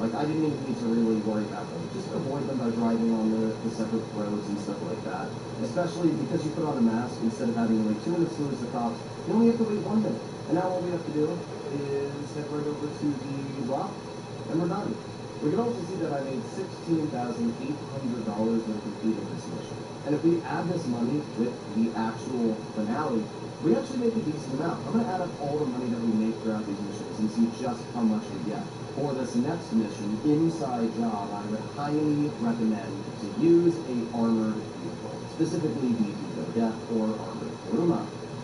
like I didn't even need to really worry about them. Just avoid them by driving on the separate roads and stuff like that. Especially because you put on a mask, instead of having to wait 2 minutes to lose the cops, you only have to wait 1 minute. And now all we have to do is head right over to the block, and we're done. We can also see that I made $16,800 when completing this mission. And if we add this money with the actual finale, we actually make a decent amount. I'm going to add up all the money that we make throughout these missions and see just how much we get. For this next mission, Inside Job, I would highly recommend to use a armored vehicle, specifically the Death or Armored Kuruma.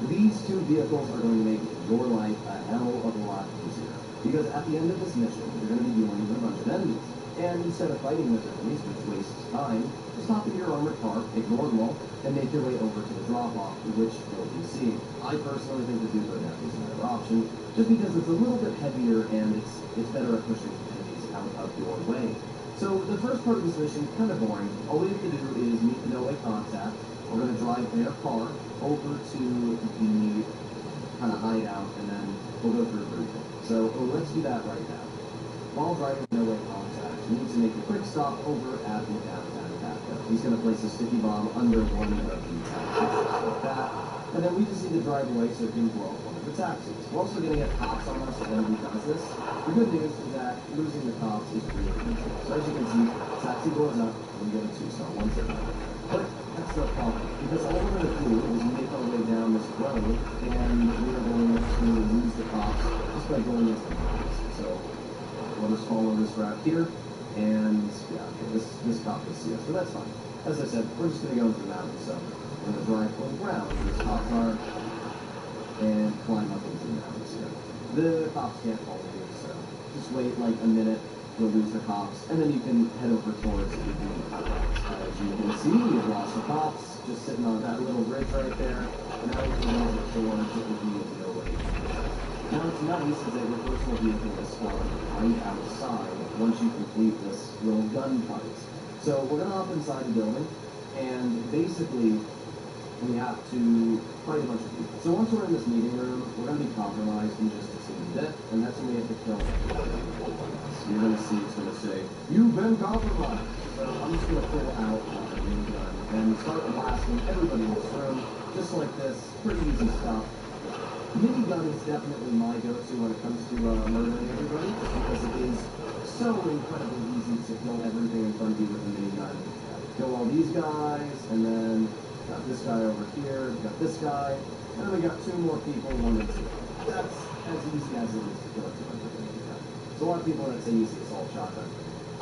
These 2 vehicles are going to make your life a hell of a lot easier. Because at the end of this mission, you're going to be dealing with a bunch of enemies. And instead of fighting those enemies, which wastes time, just hop into your armored car, ignore them all, and make your way over to the drop-off, which you'll be seeing. I personally think the Duco Death is a better option, just because it's a little bit heavier and it's better at pushing enemies out of your way. So the first part of this mission is kind of boring. All we have to do is meet the No-Way contact. We're going to drive their car over to the kind of hideout, and then we'll go through everything. So let's do that right now. While driving No-Way contact, we need to make a quick stop over at the downtown cafe. He's going to place a sticky bomb under one of the taxis like that. And then we just need to drive away so it can blow up one of the taxis. We're also going to get cops on us when he does this. The good news is that losing the cops is really easy. So as you can see, taxi blows up, and we get a 2-star once again. But that's no problem, because all we're going to do is make our way down this road, and we are going to lose the cops just by going into the mountains. So we'll just follow this route here, and yeah, okay, this cop will see us, but that's fine. As I said, we're just going to go into the mountains, so we're going to drive around where this cops are, and climb up into the mountains here. The cops can't follow you, so just wait like a minute, you'll lose the cops, and then you can head over towards the cops. As you can see, we've lost the cops, just sitting on that little bridge right there, and now we can go towards the No-Way. Now it's nice is that your personal vehicle is spawned right outside once you complete this little gunfight. So we're going to hop inside the building, and basically we have to fight a bunch of people. So once we're in this meeting room, we're going to be compromised in just a team bit, and that's when we have to kill everybody. So you're going to see it's going to say, "You've been compromised." So I'm just going to pull out my minigun and start blasting everybody in this room, just like this. Pretty easy stuff. Minigun is definitely my go-to when it comes to murdering everybody, just because it is so incredibly easy to kill everything in front of you with a minigun. Kill all these guys, and then got this guy over here, got this guy, and then we got 2 more people, 1 and 2. That's as easy as it is to kill everybody with a minigun. So a lot of people that say easy assault shotgun.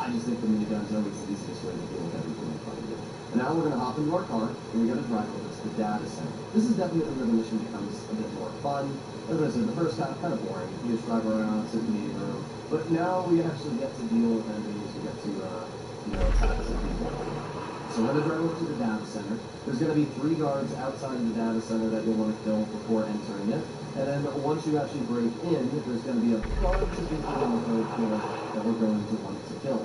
I just think the minigun is always the easiest way to deal with everything in front of you. And now we're going to hop into our car, and we're going to drive over to the data center. This is definitely where the mission becomes a bit more fun. As I said, the first half kind of boring. You just drive around, sit in the meeting room. But now we actually get to deal with enemies. We get to, attack some people. So we're going to drive over to the data center. There's going to be 3 guards outside of the data center that you'll want to kill before entering it. And then once you actually break in, there's going to be a bunch of people on the third floor that we're going to want to kill.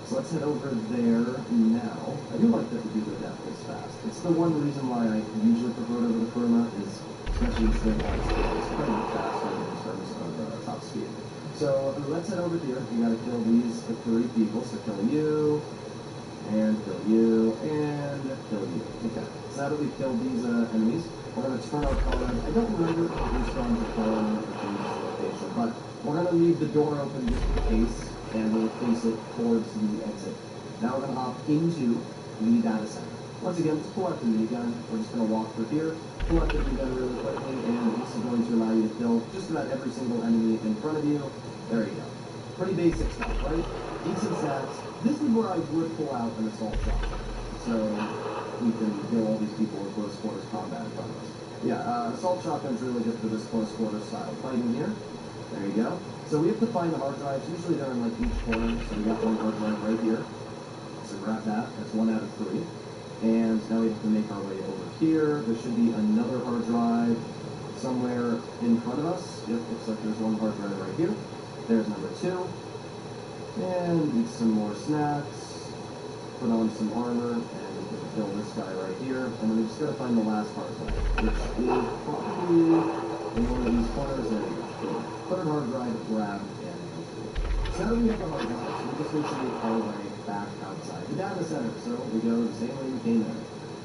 So let's head over there now. I do like that the Duke of Death is fast. It's the one reason why I usually prefer it over the Kurma, is especially in straight lines, it's quite a bit faster in terms of top speed. So let's head over here. You gotta kill these 3 people. So kill you, and kill you, and kill you. Okay. So now that we've killed these enemies, we're gonna turn our car on. I don't remember if we spawned the car on the location, but we're gonna leave the door open just in case, and we'll face it towards the exit. Now we're gonna hop into the data center. Once again, just pull out the minigun. We're just gonna walk through here, pull out the minigun really quickly, and this is going to allow you to kill just about every single enemy in front of you. There you go. Pretty basic stuff, right? Decent stats. This is where I would pull out an assault shotgun. So we can kill all these people in close quarters combat in front of us. Yeah, assault shotgun's really good for this close quarters style fighting here. There you go. So we have to find the hard drives. Usually they're in like each corner. So we got one hard drive right here. So grab that. That's 1 out of 3. And now we have to make our way over here. There should be another hard drive somewhere in front of us. Yep, looks like there's one hard drive right here. There's number 2. And eat some more snacks. Put on some armor. And we can kill this guy right here. And then we just gotta find the last hard drive, which is probably in one of these corners. There we go. Put an hard drive, grab, and go through. So now that we have the hard drive, so we just need to make our way back outside the data center. So we go the same way we came in.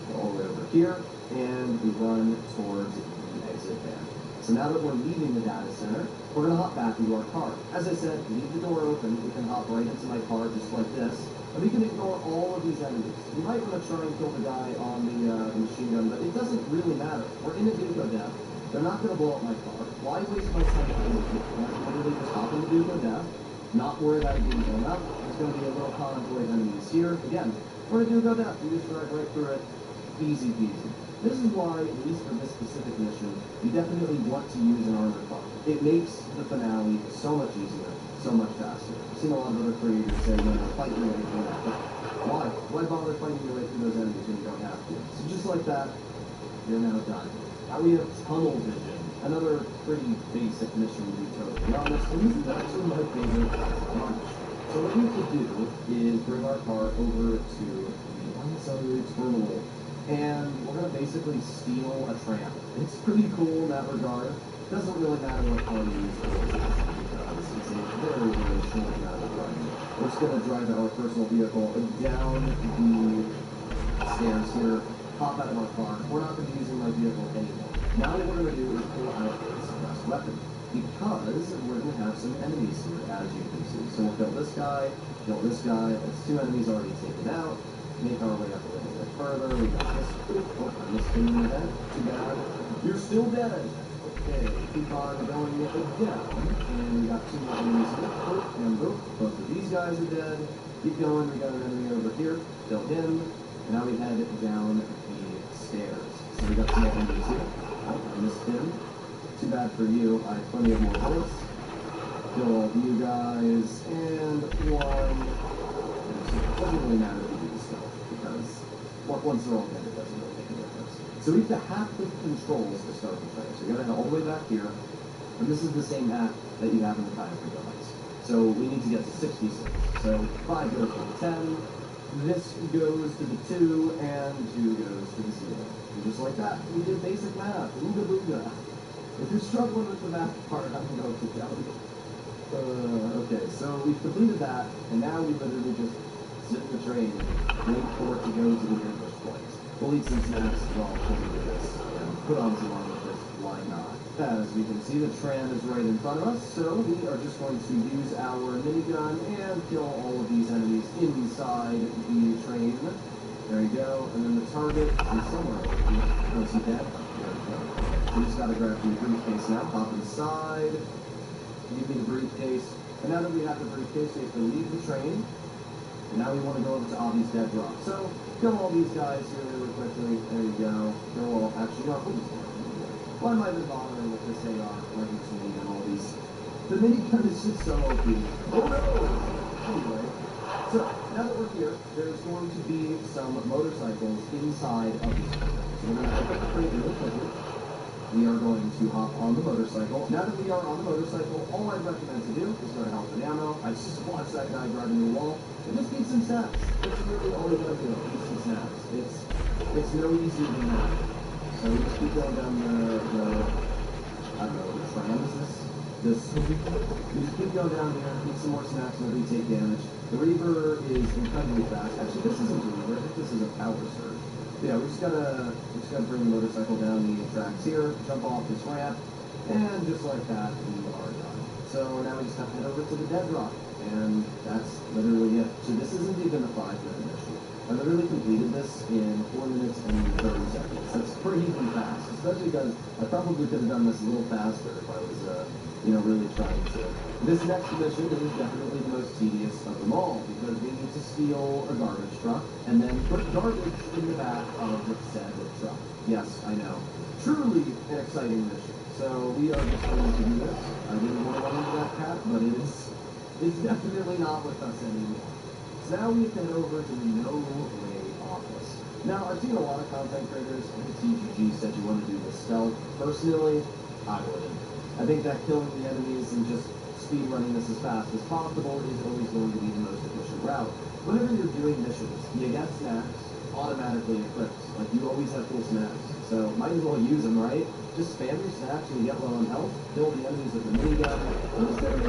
Go all the way over here, and we run towards the exit there. So now that we're leaving the data center, we're going to hop back into our car. As I said, leave the door open. We can hop right into my car just like this. And we can ignore all of these enemies. You might want to try and kill the guy on the machine gun, but it doesn't really matter. We're in a Duke of Death. They're not going to blow up my car. Why waste my time doing it? I can literally just hop in the Duke of Death, not worry about it being blown up. There's going to be a little convoy of enemies here. Again, we're in a Duke of Death. You just drive right through it. Easy peasy. This is why, at least for this specific mission, you definitely want to use an armored car. It makes the finale so much easier, so much faster. I've seen a lot of other creators say, fight your way through that, but why? Why bother fighting your way through those enemies when you don't have to? So just like that, you're now done. Now we have tunnel vision, another pretty basic mission to be totally honest, and this is actually my favorite bunch. So what we have to do is bring our car over to the unside terminal, and we're going to basically steal a tram. It's pretty cool in that regard. It doesn't really matter what car you use for this, because it's a very, very short amount of run. We're just going to drive our personal vehicle down the stairs here, hop out of our car. We're not going to be using my vehicle anymore. Now what we're going to do is pull out a suppressed weapon, because we're going to have some enemies here, as you can see. So we'll kill this guy, kill this guy. That's 2 enemies already taken out. Make our way up a little bit further. We got this. Oh, I missed him in the head. Too bad. You're still dead. Okay, keep on going again. And we got 2 more enemies here. Oh, and boom. Both of these guys are dead. Keep going. We got an enemy over here. Kill him. And now we head down the stairs. So we got 2 more enemies here. Oh, I missed him. Too bad for you. I have plenty of more bullets. Kill all of you guys. And 1. It doesn't really matter if you do this stuff, because once they're all dead, it doesn't really make a difference. So we have to hack the controls to start the train. So you gotta head all the way back here, and this is the same hack that you have in the Kayaker device. So we need to get to 66. So 5 goes to the 10, this goes to the 2, and 2 goes to the 0. And just like that, we did basic math. Ooga booga. If you're struggling with the math part, I'm going to tell you. Okay, so we've completed that, and now we literally just sit in the train, wait for it to go to the ambush point. We'll eat some snacks while we do this, and put on some armor, because why not? As we can see, the tram is right in front of us, so we are just going to use our minigun and kill all of these enemies inside the train. There you go, and then the target is somewhere over here. Oh, is he dead? There we go. So we just gotta grab the briefcase now, pop inside, give me the briefcase, and now that we have the briefcase, we have to leave the train, And now we want to go over to Avi's dead drop. So, kill all these guys here really quickly. There you go. Kill all. Actually, no, why am I even bothering with this AR? Like it's me and all these. The minigun is just so OP. Oh no! Anyway, so now that we're here, there's going to be some motorcycles inside of these. So we're going to open the crate really quickly. We are going to hop on the motorcycle. Now that we are on the motorcycle, all I'd recommend to do is go to health and ammo. I just watched that guy driving the wall and just eat some snacks. That's really all you gotta do. Eat some snacks. It's no easier than that. So we just keep going down the I don't know, the tram is this? We just keep going down here, eat some more snacks whenever we take damage. The Reaver is incredibly fast. Actually, this isn't a Reaver. I think this is a power surge. Yeah, we just gotta bring the motorcycle down the tracks here, jump off this ramp, and just like that, we are done. So now we just have to head over to the dead drop, and that's literally it. So this isn't even a 5-minute mission. I literally completed this in 4 minutes and 30 seconds. That's pretty fast, especially because I probably could have done this a little faster if I was, really trying to. This next mission is definitely the most tedious of them all, because we need to steal a garbage truck and then put garbage in the back of said truck. Yes, I know. Truly an exciting mission. So we are just going to do this. I didn't want to run into that cat, but it's definitely not with us anymore. So now we can head over to the No Way office. Now, I've seen a lot of content creators, I think TGG said you want to do this stealth. Personally, I wouldn't. I think that killing the enemies and just speed running this as fast as possible is always going to be the most efficient route. Whenever you're doing missions, you get snacks automatically equipped. Like, you always have full snacks. So, might as well use them, right? Just spam your snacks when you get low on health, kill the enemies with the minigun, and just get them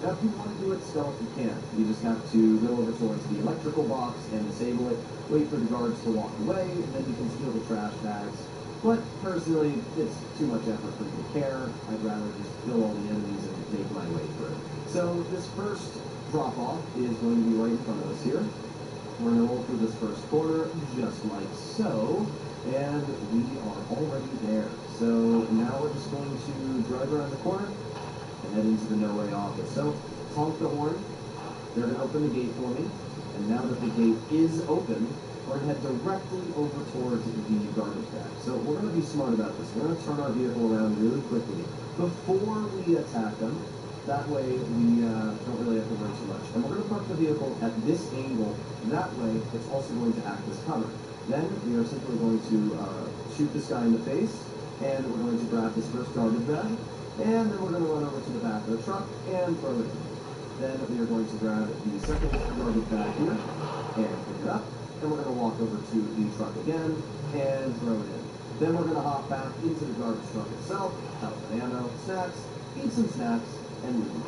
Now, if you want to do it stealth, you can. You just have to go over towards the electrical box and disable it, wait for the guards to walk away, and then you can steal the trash bags. But personally, it's too much effort for me to care. I'd rather just kill all the enemies and make my way through. So this first drop-off is going to be right in front of us here. We're going to roll through this first corner, just like so, and we are already there. So now we're just going to drive around the corner and head into the No Way office. So honk the horn. They're going to open the gate for me, and now that the gate is open, we're going to head directly over towards the garbage bag. So we're going to be smart about this. We're going to turn our vehicle around really quickly before we attack them. That way we don't really have to worry too much. And we're going to park the vehicle at this angle. That way it's also going to act as cover. Then we are simply going to shoot this guy in the face, and we're going to grab this first garbage bag, and then we're going to run over to the back of the truck and throw it in. Then we are going to grab the second garbage bag here and pick it up. And we're going to walk over to the truck again and throw it in. Then we're going to hop back into the garbage truck itself, have some ammo, snacks, eat some snacks, and leave.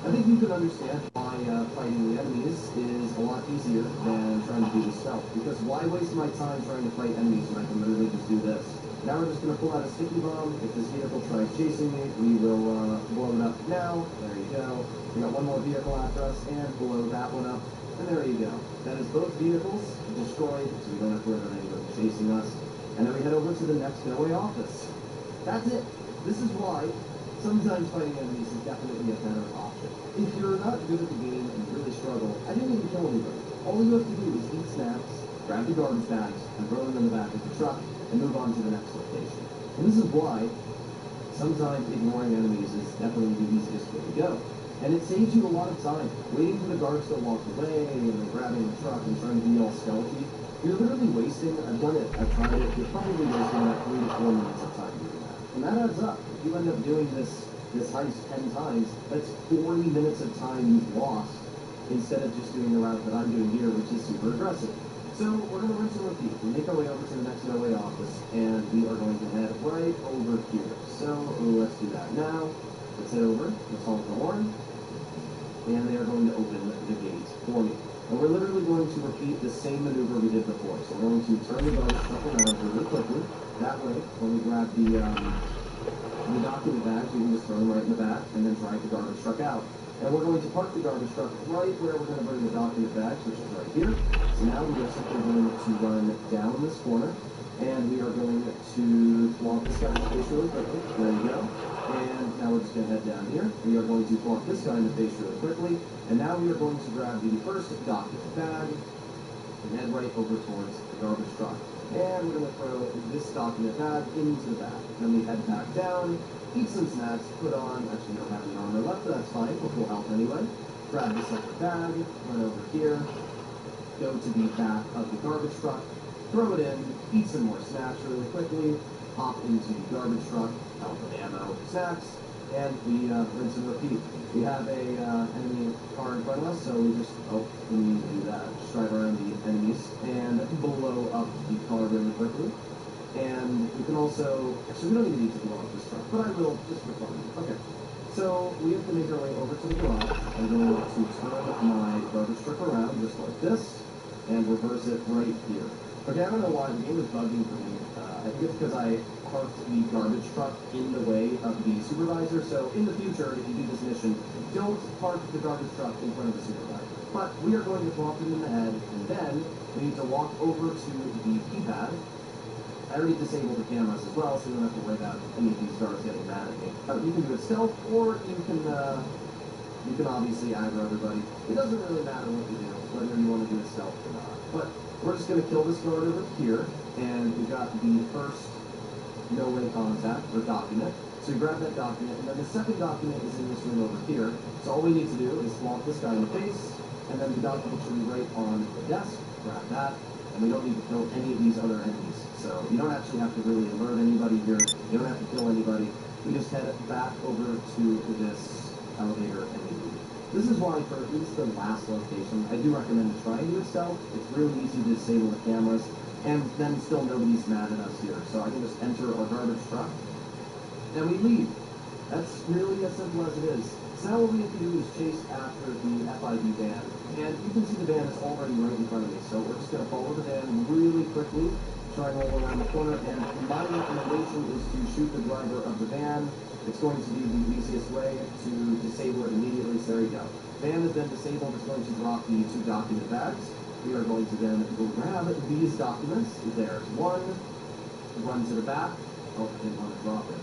I think you can understand why fighting the enemies is a lot easier than trying to do the stealth. Because why waste my time trying to fight enemies when I can literally just do this? Now we're just going to pull out a sticky bomb. If this vehicle tries chasing me, we will blow it up now. There you go. We got one more vehicle after us, and blow that one up. And there you go. That is both vehicles destroyed, so we don't have to worry about anybody chasing us. And then we head over to the next No Way office. That's it. This is why sometimes fighting enemies is definitely a better option. If you're not good at the game and you really struggle, I didn't even kill anybody. All you have to do is eat snacks, grab the garbage bags, and throw them in the back of the truck, and move on to the next location. And this is why sometimes ignoring enemies is definitely the easiest way to go. And it saves you a lot of time, waiting for the guards to walk away, and then grabbing the truck and trying to be all stealthy. You're literally wasting, I've done it, I've tried it, you're probably wasting about 3 to 4 minutes of time doing that. And that adds up. If you end up doing this heist 10 times, that's 40 minutes of time you've lost, instead of just doing the route that I'm doing here, which is super aggressive. So we're going to rinse and repeat. We make our way over to the next No Way office, and we are going to head right over here. So let's do that now. Let's head over, let's honk the horn, and they are going to open the gate for me. And we're literally going to repeat the same maneuver we did before. So we're going to turn the garbage truck around really quickly. That way, when we grab the document bags, we can just throw them right in the back and then drag the garbage truck out. And we're going to park the garbage truck right where we're going to bring the document bags, which is right here. So now we are simply going to run down this corner, and we are going to flaunt this guy's face really quickly. There you go. And now we're just going to head down here. We are going to plonk this guy in the face really quickly. And now we are going to grab the first document bag and head right over towards the garbage truck. And we're going to throw this document bag into the bag. Then we head back down, eat some snacks, put on, actually we don't have any armor left, but that's fine, for full health anyway. Grab the second bag, run over here, go to the back of the garbage truck, throw it in, eat some more snacks really quickly, hop into the garbage truck, help with ammo, snacks, and we rinse and repeat. We have a enemy car in front of us, so we just, we need to do that. Just drive around the enemies and blow up the car really quickly. And we can also, actually we don't even need to blow up this truck, but I will just for fun. Okay, so we have to make our way over to the garage. I'm going to turn my garbage truck around just like this and reverse it right here. Okay, I don't know why the game is bugging for me. I think it's because I parked the garbage truck in the way of the supervisor, so in the future, if you do this mission, don't park the garbage truck in front of the supervisor. But we are going to plonk him in the head, and then we need to walk over to the keypad. I already disabled the cameras as well, so you don't have to worry about any of these guards getting mad at me. You can do it stealth, or you can obviously aggro everybody. It doesn't really matter what you do, whether you want to do it stealth or not. But we're just going to kill this guard over here, and we've got the first no-way contact, or document. So we grab that document, and then the second document is in this room over here. So all we need to do is plonk this guy in the face, and then the document should be right on the desk. Grab that, and we don't need to kill any of these other enemies. So you don't actually have to really alert anybody here. You don't have to kill anybody. We just head back over to this elevator and we leave. This is why for at least the last location, I do recommend trying to do it stealth. It's really easy to disable the cameras, and then still nobody's mad at us here. So I can just enter our garbage truck, and we leave. That's really as simple as it is. So now what we have to do is chase after the FID van. And you can see the van is already right in front of me, so we're just going to follow the van really quickly, try and roll around the corner, and my recommendation is to shoot the driver of the van. It's going to be the easiest way to disable it immediately, so there you go. Van has been disabled. It's going to drop the 2 document bags. We are going to then go grab these documents. There's one. Run to the back. Oh, I didn't want to drop it.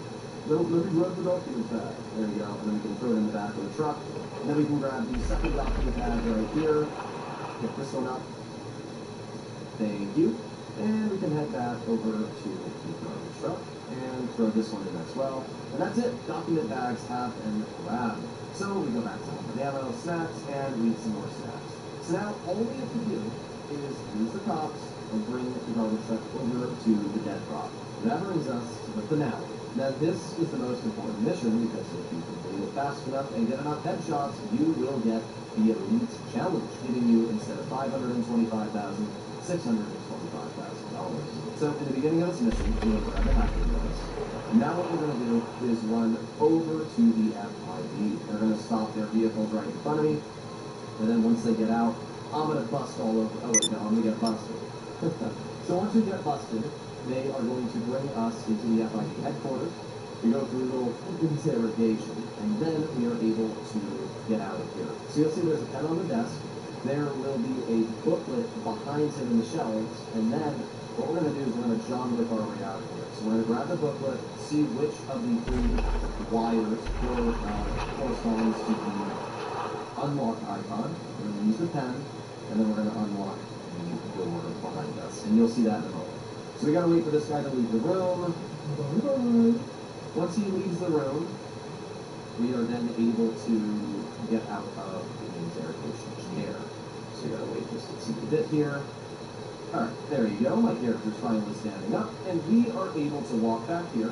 Let me grab the document bag. There you go. And then we can throw it in the back of the truck. And then we can grab the second document bag right here. Pick this one up. Thank you. And we can head back over to the garbage truck and throw this one in as well. And that's it. Document bags have been grabbed. So we go back to the ammo, snacks, and we eat some more snacks. So now all we have to do is use the cops and bring the garbage truck over to the dead prop. That brings us to the finale. Now this is the most important mission because if you complete it fast enough and get enough headshots, you will get the Elite Challenge, giving you instead of $525,000, $625,000. So in the beginning of this mission, we will grab the hacking bonus. Now what we're going to do is run over to the FID. They're going to stop their vehicles right in front of me. And then once they get out, I'm going to bust all over. Oh, wait, no, I'm going to get busted. So once we get busted, they are going to bring us into the FID headquarters. We go through a little interrogation, and then we are able to get out of here. So you'll see there's a pen on the desk. There will be a booklet behind him in the shelves, and then what we're going to do is we're going to John Wick our way out of here. So we're going to grab the booklet, see which of the 3 wires corresponds to the unlock icon. We're going to use the pen, and then we're going to unlock the door behind us. And you'll see that in a moment. So we got to wait for this guy to leave the room. Once he leaves the room, we are then able to get out of the interrogation chair. So you got to wait just a teeny bit here. Alright, there you go. My character's finally standing up. And we are able to walk back here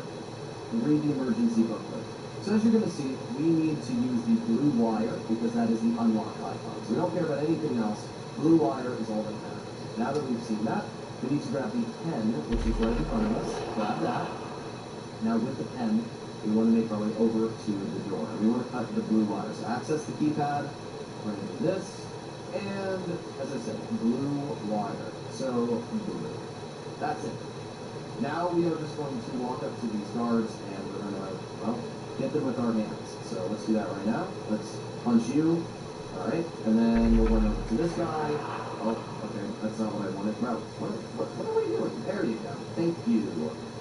and read the emergency booklet. So as you're going to see, we need to use the blue wire because that is the unlock icon. So we don't care about anything else. Blue wire is all that matters. Now that we've seen that, we need to grab the pen, which is right in front of us. Grab that. Now with the pen, we want to make our way over to the door. And we want to cut the blue wire. So access the keypad, bring in this, and as I said, blue wire. So blue. That's it. Now we are just going to walk up to these guards and we're going to, well, hit them with our hands. So let's do that right now. Let's punch you. Alright, and then we'll run over to this guy. Oh, okay, that's not what I wanted. Bro, what are we doing? There you go. Thank you.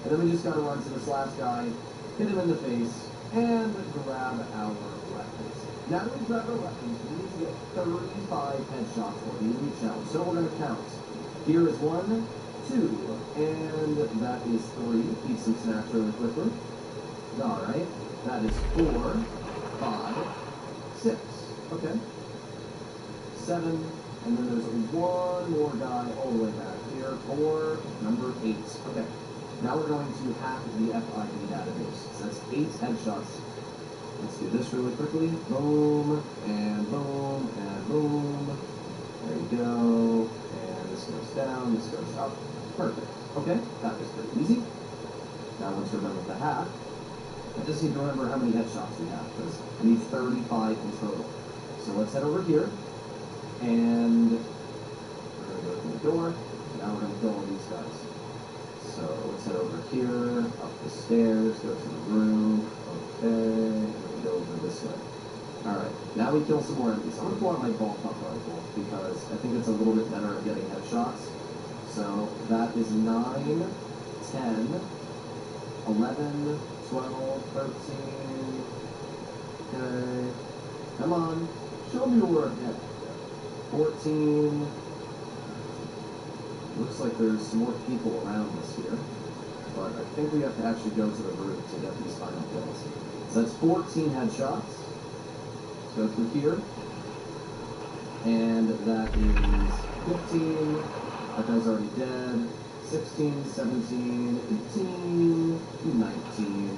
And then we just gotta run to this last guy, hit him in the face, and grab our weapons. Now that we've grabbed our weapons, we need to get 35 headshots for the elite challenge. So we're going to count. Here is 1, 2, and that is 3. Eat some snacks really quickly. Alright, that is 4, 5, 6. Okay. 7, and then there's one more guy all the way back here for number 8. Okay. Now we're going to hack the FID database. So that's 8 headshots. Let's do this really quickly. Boom, and boom, and boom. There you go. And this goes down, this goes up. Perfect. Okay, that was pretty easy. Now once we're done with the hack, I just need to remember how many headshots we have, because we need 35 in total. So let's head over here, and we're going to go through the door. Now we're going to kill all these guys. So let's head over here, up the stairs, go to the roof. Okay, and we go over this way. Alright, now we kill some more enemies. I'm going to pull out my ballpark rifle, because I think it's a little bit better at getting headshots. So that is 9, 10, 11, 12, 13. Okay. Come on. Show me your work. Yeah. 14. Looks like there's some more people around us here. But I think we have to actually go to the roof to get these final kills. So that's 14 headshots. Let's go through here. And that is 15. That guy's already dead. 16, 17, 18, 19,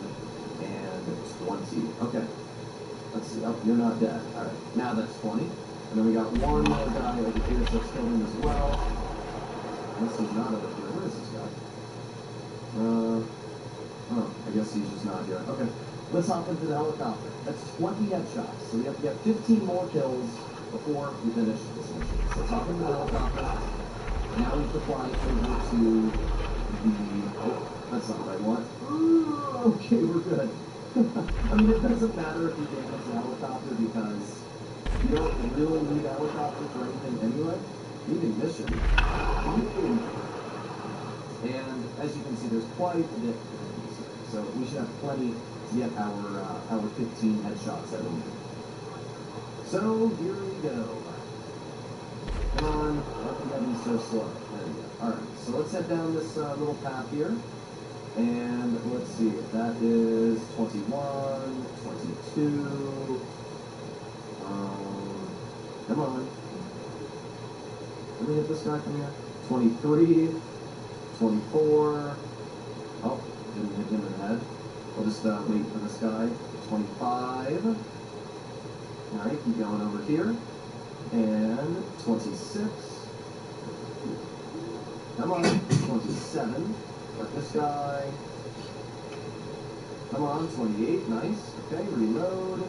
and 20. Okay. Let's see. Oh, you're not dead. Alright. Now that's 20. And then we got one more guy over here, so let's kill him as well. Unless he's not over here. Where is this guy? Oh, I guess he's just not here. Okay. Let's hop into the helicopter. That's 20 headshots. So we have to get 15 more kills before we finish this mission. So let's hop into the helicopter. Now we have to fly over to the... Oh, that's not what I want. Ooh, okay, we're good. I mean, it doesn't matter if you damage the helicopter because you don't really need a helicopter for anything anyway. You need a mission. And as you can see, there's quite a bit of enemies here. So we should have plenty to get our 15 headshots that we need. So here we go. Come on, how can that be so slow? There we go. Alright, so let's head down this little path here. And let's see, that is 21, 22. Come on. Let me hit this guy from here. 23, 24. Oh, didn't hit him in the head. We'll just wait for this guy. 25. Alright, keep going over here. And 26. Come on, 27. Got this guy. Come on, 28. Nice. Okay, reload.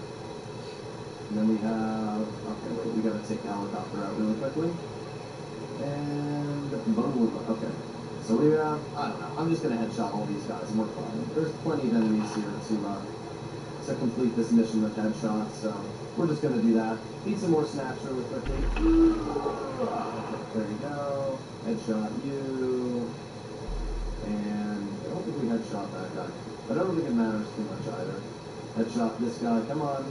And then we have... Okay, wait, we gotta take the helicopter out really quickly. And boom. Okay. So we have... I don't know. I'm just gonna headshot all these guys and we're fine. There's plenty of enemies here to complete this mission with headshots, so we're just gonna do that. Eat some more snacks really quickly. Okay, there you go. Headshot you. And I don't think we headshot that guy. But I don't think it matters too much either. Headshot this guy. Come on.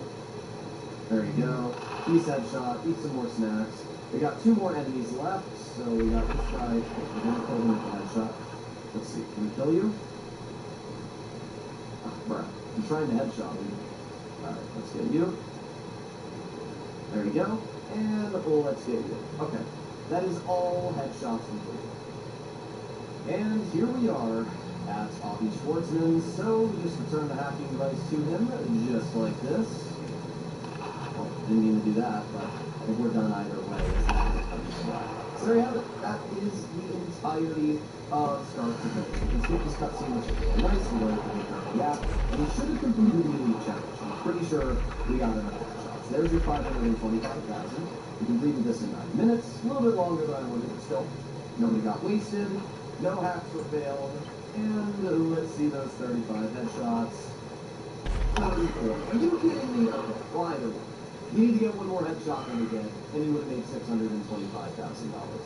There you go. He's headshot. Eat some more snacks. We got 2 more enemies left, so we got this guy. We're gonna kill him with a headshot. Let's see. Can we kill you? Oh, bruh. I'm trying to headshot him. Alright, let's get you. There we go. And let's get you. Okay. That is all headshots complete. And here we are at Avi Schwartzman. So we just returned the hacking device to him, just like this. Well, didn't mean to do that, but I think we're done either way. So there you have it. That is the entirety of Star Trek. You can skip this cutscene, which is really nice. We learned to make our app. And we should have completed the Elite Challenge. I'm pretty sure we got enough headshots. There's your 525,000. We completed this in 9 minutes. A little bit longer than I wanted, but still. Nobody got wasted. No hacks were failed. And let's see those 35 headshots. 34. Are you kidding me? Okay, well, either way. You need to get one more headshot than you did, and you would have made $625,000.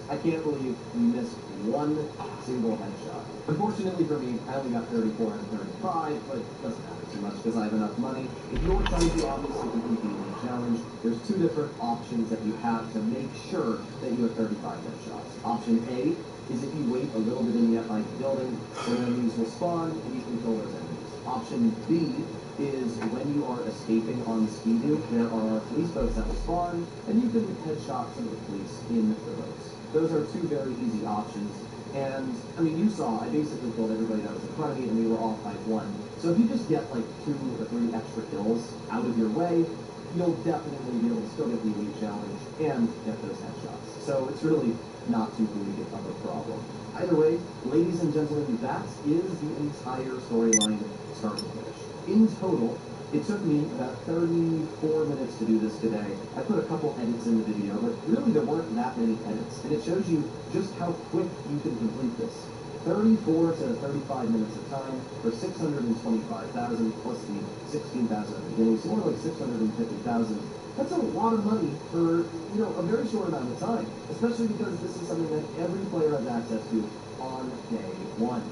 I can't believe you missed one single headshot. Unfortunately for me, I only got 34 out of 35, but it doesn't matter too much because I have enough money. If you're trying to obviously complete the elite challenge, there's two different options that you have to make sure that you have 35 headshots. Option A is if you wait a little bit in the F9 building, when enemies will spawn, and you can kill those enemies. Option B is when you are escaping on Ski-Doo, there are police boats that will spawn, and you can headshot some of the police in the boats. Those are two very easy options. And, I mean, you saw, I basically killed everybody that was in front of me, and we were all 5-1. So if you just get, like, 2 or 3 extra kills out of your way, you'll definitely be able to still get the elite challenge and get those headshots. So it's really not too big of a problem. Either way, ladies and gentlemen, that is the entire storyline start to finish. In total, it took me about 34 minutes to do this today. I put a couple edits in the video, but really there weren't that many edits. And it shows you just how quick you can complete this. 34 to 35 minutes of time for $625,000 plus the $16,000 at the beginning, so more like $650,000. That's a lot of money for, a very short amount of time, especially because this is something that every player has access to on day one.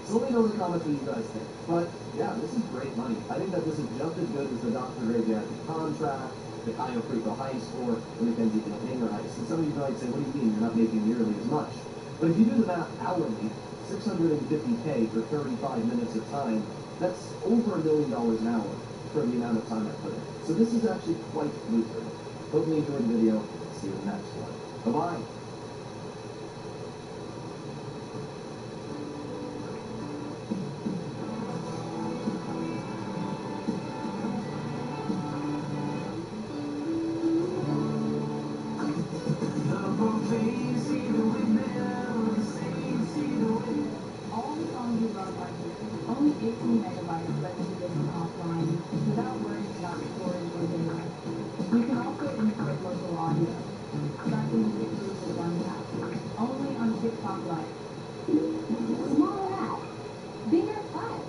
So let me know in the comments what you guys think. But yeah, this is great money. I think that this is just as good as the Dr. Graveyard contract, the Cayo Perico heist, or the Mackenzie Hanger heist. And some of you might say, what do you mean you're not making nearly as much? But if you do the math hourly, $650K for 35 minutes of time, that's over $1 million an hour for the amount of time I put in. So this is actually quite lucrative. Hope you enjoyed the video. See you in the next one. Bye-bye. All the songs you love are here. Only 18 megabytes let you listen offline without worrying about storage or data. You can also import local audio. Track the music through one tap. Only on TikTok Live. Small app. Bigger fun.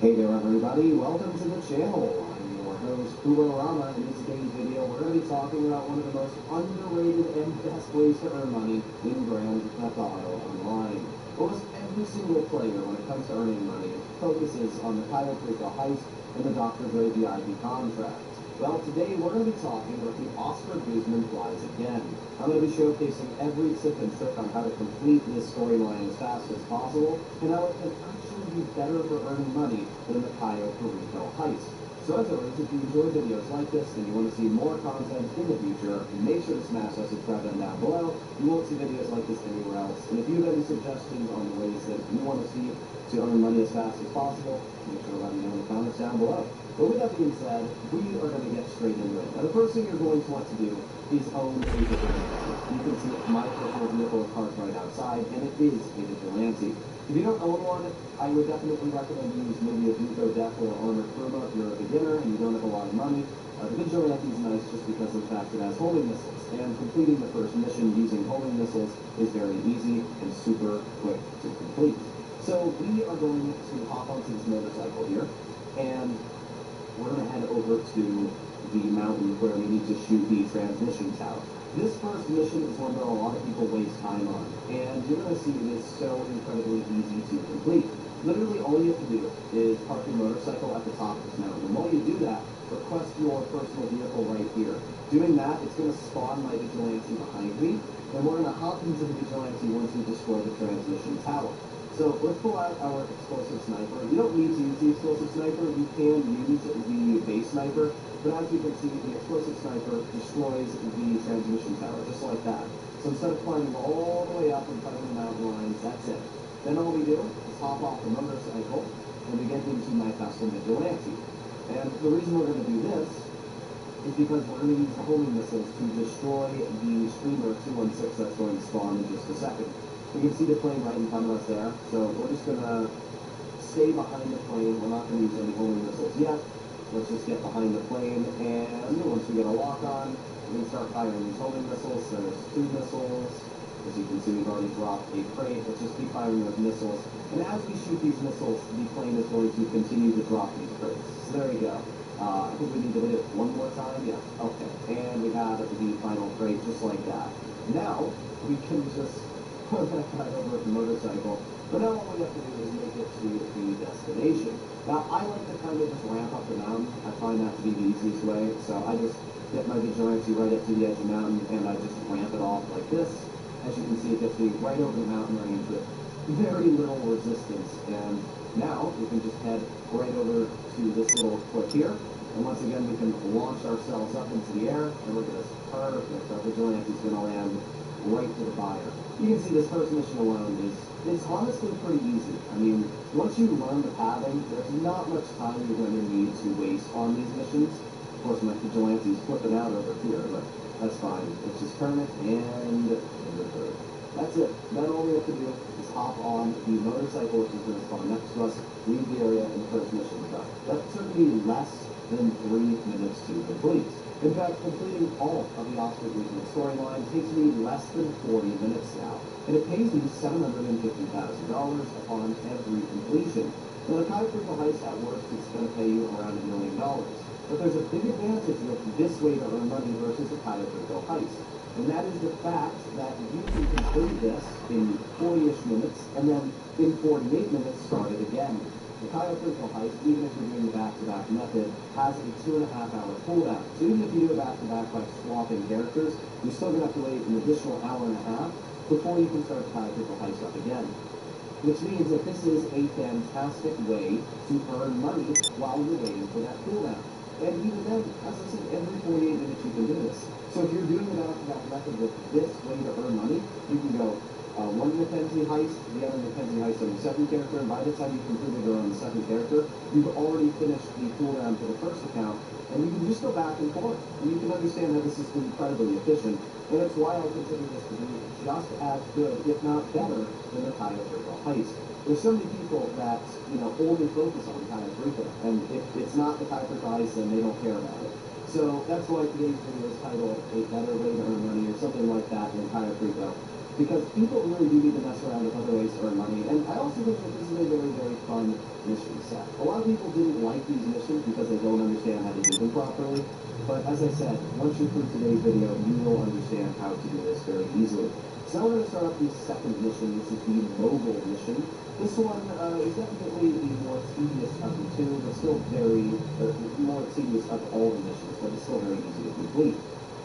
Hey there everybody, welcome to the channel. I'm your host, Rama. In this day's video, we're going to be talking about one of the most underrated and best ways to earn money in Grand Theft Auto Online. Almost every single player, when it comes to earning money, focuses on the Cayo Perico heist and the Dr. Dre VIP contract. Well, today we're going to be talking about the Oscar Guzman Flies Again. I'm going to be showcasing every tip and trick on how to complete this storyline as fast as possible, and how it can actually be better for earning money than the Cayo Perico heist. So as always, if you enjoy videos like this and you want to see more content in the future, make sure to smash that subscribe button down below. You won't see videos like this anywhere else. And if you have any suggestions on the ways that you want to see to earn money as fast as possible, make sure to let me know in the comments down below. But with that being said, we are going to get straight into it. Now, the first thing you're going to want to do is own a vigilante. You can see my personal vehicle is parked right outside, and it is a vigilante. If you don't own one, I would definitely recommend you use maybe a Duco Deck or Armored Puma if you're a beginner and you don't have a lot of money. The vigilante is nice just because of the fact it has homing missiles, and completing the first mission using homing missiles is very easy and super quick to complete. So we are going to hop onto this motorcycle here, and we're going to head over to the mountain where we need to shoot the transmission tower. This first mission is one that a lot of people waste time on, and you're going to see it is so incredibly easy to complete. Literally all you have to do is park your motorcycle at the top of this mountain, and while you do that, request your personal vehicle right here. Doing that, it's going to spawn my vigilante behind me, and we're going to hop into the vigilante once we destroy the transmission tower. So let's pull out our explosive sniper. You don't need to use the explosive sniper. You can use the base sniper. But as you can see, the explosive sniper destroys the transmission tower, just like that. So instead of climbing all the way up and fighting the mountain lines, that's it. Then all we do is hop off the motorcycle, and we get into my custom vigilante. And the reason we're going to do this is because we're going to use the homing missiles to destroy the streamer 216 that's going to spawn in just a second. You can see the plane right in front of us there, so we're just going to stay behind the plane. We're not going to use any homing missiles yet. Let's just get behind the plane, and once we get a lock on, we can start firing these homing missiles. So there's 2 missiles. As you can see, we've already dropped a crate. Let's just keep firing those missiles. And as we shoot these missiles, the plane is going to continue to drop these crates. So there you go. I think we need to hit it one more time. Yeah, okay. And we have the final crate just like that. Now, we can just put that guy over at the motorcycle. But now all we have to do is make it to the destination. Now, I like to kind of just ramp up the mountain. I find that to be the easiest way. So I just get my vigilante right up to the edge of the mountain, and I just ramp it off like this. As you can see, it gets me right over the mountain range with very little resistance. And now we can just head right over to this little cliff here. And once again, we can launch ourselves up into the air. And look at this. Perfect. Our vigilante is going to land right to the fire. You can see this first mission alone is honestly pretty easy. I mean, once you learn the pathing, there's not much time you're going to need to waste on these missions. Of course, my vigilante's flipping out over here, but that's fine. Let's just turn it and that's it. Then all we have to do is hop on the motorcycle, which is going to spawn next to us, leave the area, and the first mission is done. That took me less than 3 minutes to complete. In fact, completing all of the Oscar regional storyline takes me less than 40 minutes now, and it pays me $750,000 upon every completion. Now, the Kaiserville heist at worst is going to pay you around $1 million, but there's a big advantage with this way to earn money versus the Kaiserville heist, and that is the fact that you can complete this in 40-ish minutes, and then in 48 minutes start it again. The Kaiserville heist, even if you're doing the back-to-back method, has a 2.5-hour cooldown. So even if you do it back-to-back by swapping characters, you're still going to have to wait an additional hour and a half before you can start the Kaiserville heist up again. Which means that this is a fantastic way to earn money while you're waiting for that cooldown. And even then, as I said, every 48 minutes you can do this. So if you're doing the back-to-back method with this way to earn money, you can go one Mackenzie heist, the other Mackenzie heist on the second character, and by the time you completed it on the second character, you've already finished the cooldown for the first account, and you can just go back and forth. And you can understand that this is incredibly efficient, and it's why I consider this to be just as good, if not better, than the Kaiserville heist. There's so many people that, only focus on Kaiserville, and if it's not the Kaiserville heist, then they don't care about it. So that's why today's video is titled A Better Way to Earn Money, or something like that, than Kaiserville. Because people really do need to mess around with other ways to earn money, and I also think that this is a very, very fun mission set. A lot of people didn't like these missions because they don't understand how to do them properly, but as I said, once you're through today's video, you will understand how to do this very easily. So now we're going to start off the second mission. This is the mobile mission. This one is definitely the more tedious of the two, but still more tedious of all the missions, but it's still very easy to complete.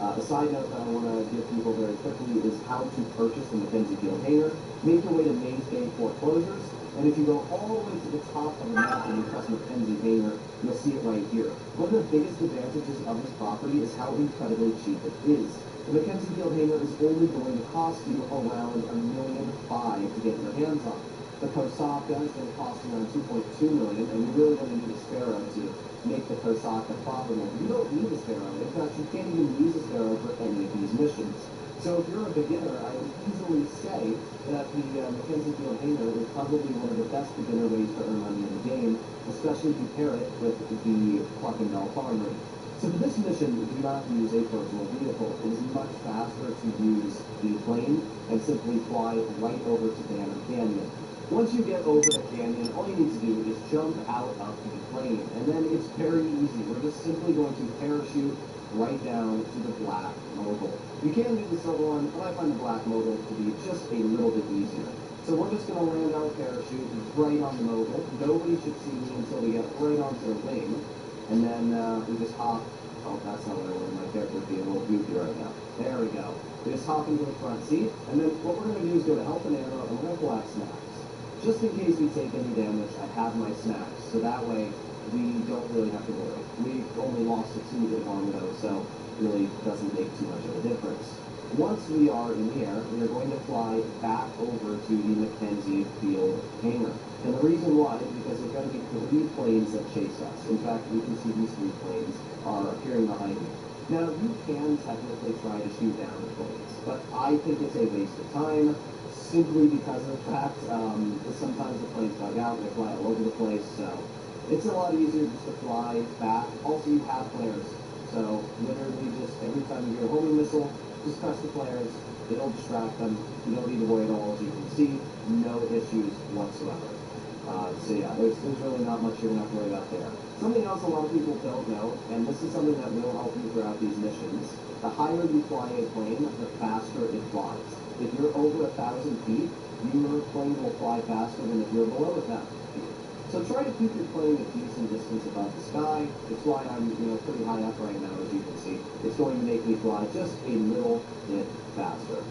A side note that I want to give people very quickly is how to purchase the Mackenzie Field Hangar. Make your way to Maze Bay Foreclosures, and if you go all the way to the top of the map and you press Mackenzie Hangar, you'll see it right here. One of the biggest advantages of this property is how incredibly cheap it is. The Mackenzie Field Hangar is only going to cost you around $1.5 million to get your hands on. The Kosaka is going to cost you around $2.2 million, and you're really going to need a Sparrow to make the Kosaka profitable. You don't need a Sparrow. In fact, you can't even use a Sparrow for any of these missions. So if you're a beginner, I would easily say that the Mackenzie Field Hangar is probably one of the best beginner ways to earn money in the game, especially if you pair it with the Cluck and Bell Farm Ring. So for this mission, do not use a personal vehicle. It is much faster to use the plane and simply fly right over to Banner Canyon. Once you get over the canyon, all you need to do is jump out of the plane, and then it's very easy. We're just simply going to parachute right down to the black mogul. You can do the silver one, but I find the black mogul to be just a little bit easier. So we're just going to land our parachute right on the mogul. Nobody should see me until we get right onto the wing, and then we just hop. Oh, that's not what I wanted. My character's being a little goofy right now. There we go. We just hop into the front seat, and then what we're going to do is go to Health and Ammo, and we're going to collect snacks. Just in case we take any damage, I have my snacks, so that way we don't really have to worry. We only lost a 2 with Armado, so it really doesn't make too much of a difference. Once we are in the air, we are going to fly back over to the Mackenzie Field hangar. And the reason why is because there's going to be 3 planes that chase us. In fact, you can see these 3 planes are appearing behind me. Now, you can technically try to shoot down the planes, but I think it's a waste of time, simply because of the fact that sometimes the planes bug out and they fly all over the place, so it's a lot easier just to fly back. Also, you have flares, so literally just every time you hear a homing missile, just press the flares. It'll distract them. You don't need to worry at all. As you can see, no issues whatsoever. So yeah, there's really not much you're going to have to worry about there. Something else a lot of people don't know, and this is something that will help you throughout these missions, the higher you fly a plane, the faster it flies. If you're over 1,000 feet, your plane will fly faster than if you're below 1,000 feet. So try to keep your plane a decent distance above the sky. It's why I'm pretty high up right now, as you can see. It's going to make me fly just a little bit faster.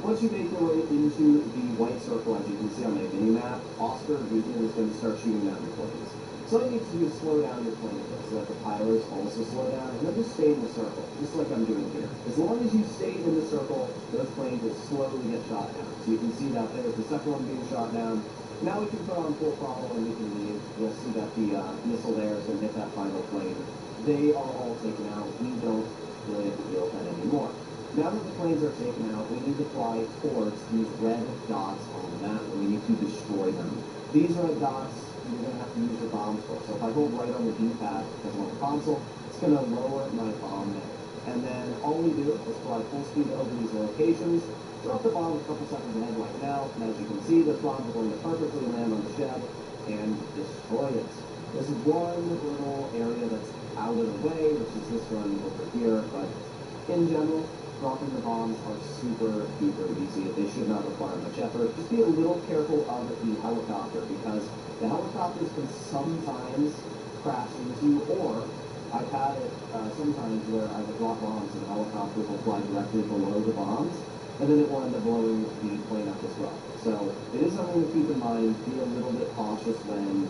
Once you make your way into the white circle, as you can see on my mini-map, Oscar Vision is going to start shooting down your planes. So all you need to do is slow down your plane a bit so that the pilots also slow down, and then just stay in the circle, just like I'm doing here. As long as you stay in the circle, those planes will slowly get shot down. So you can see that there's the second one being shot down. Now we can put on full throttle and we can leave. You'll see that the missile there is going to hit that final plane. They are all taken out. We don't really have to deal with that anymore. Now that the planes are taken out, we need to fly towards these red dots on the map, and we need to destroy them. These red dots, you're going to have to use your bombs for. So if I hold right on the D-pad, because I'm on the console, it's going to lower my bomb there. And then all we do is fly full speed over these locations, drop the bomb a couple seconds ahead right now, and as you can see, this bomb is going to perfectly land on the shed and destroy it. There's one little area that's out of the way, which is this one over here, but in general, dropping the bombs are super duper easy. They should not require much effort. Just be a little careful of the helicopter, because the helicopters can sometimes crash into, or I've had it sometimes where I would drop bombs and the helicopters will fly directly below the bombs, and then it will end up blowing the plane up as well. So it is something to keep in mind. Be a little bit cautious when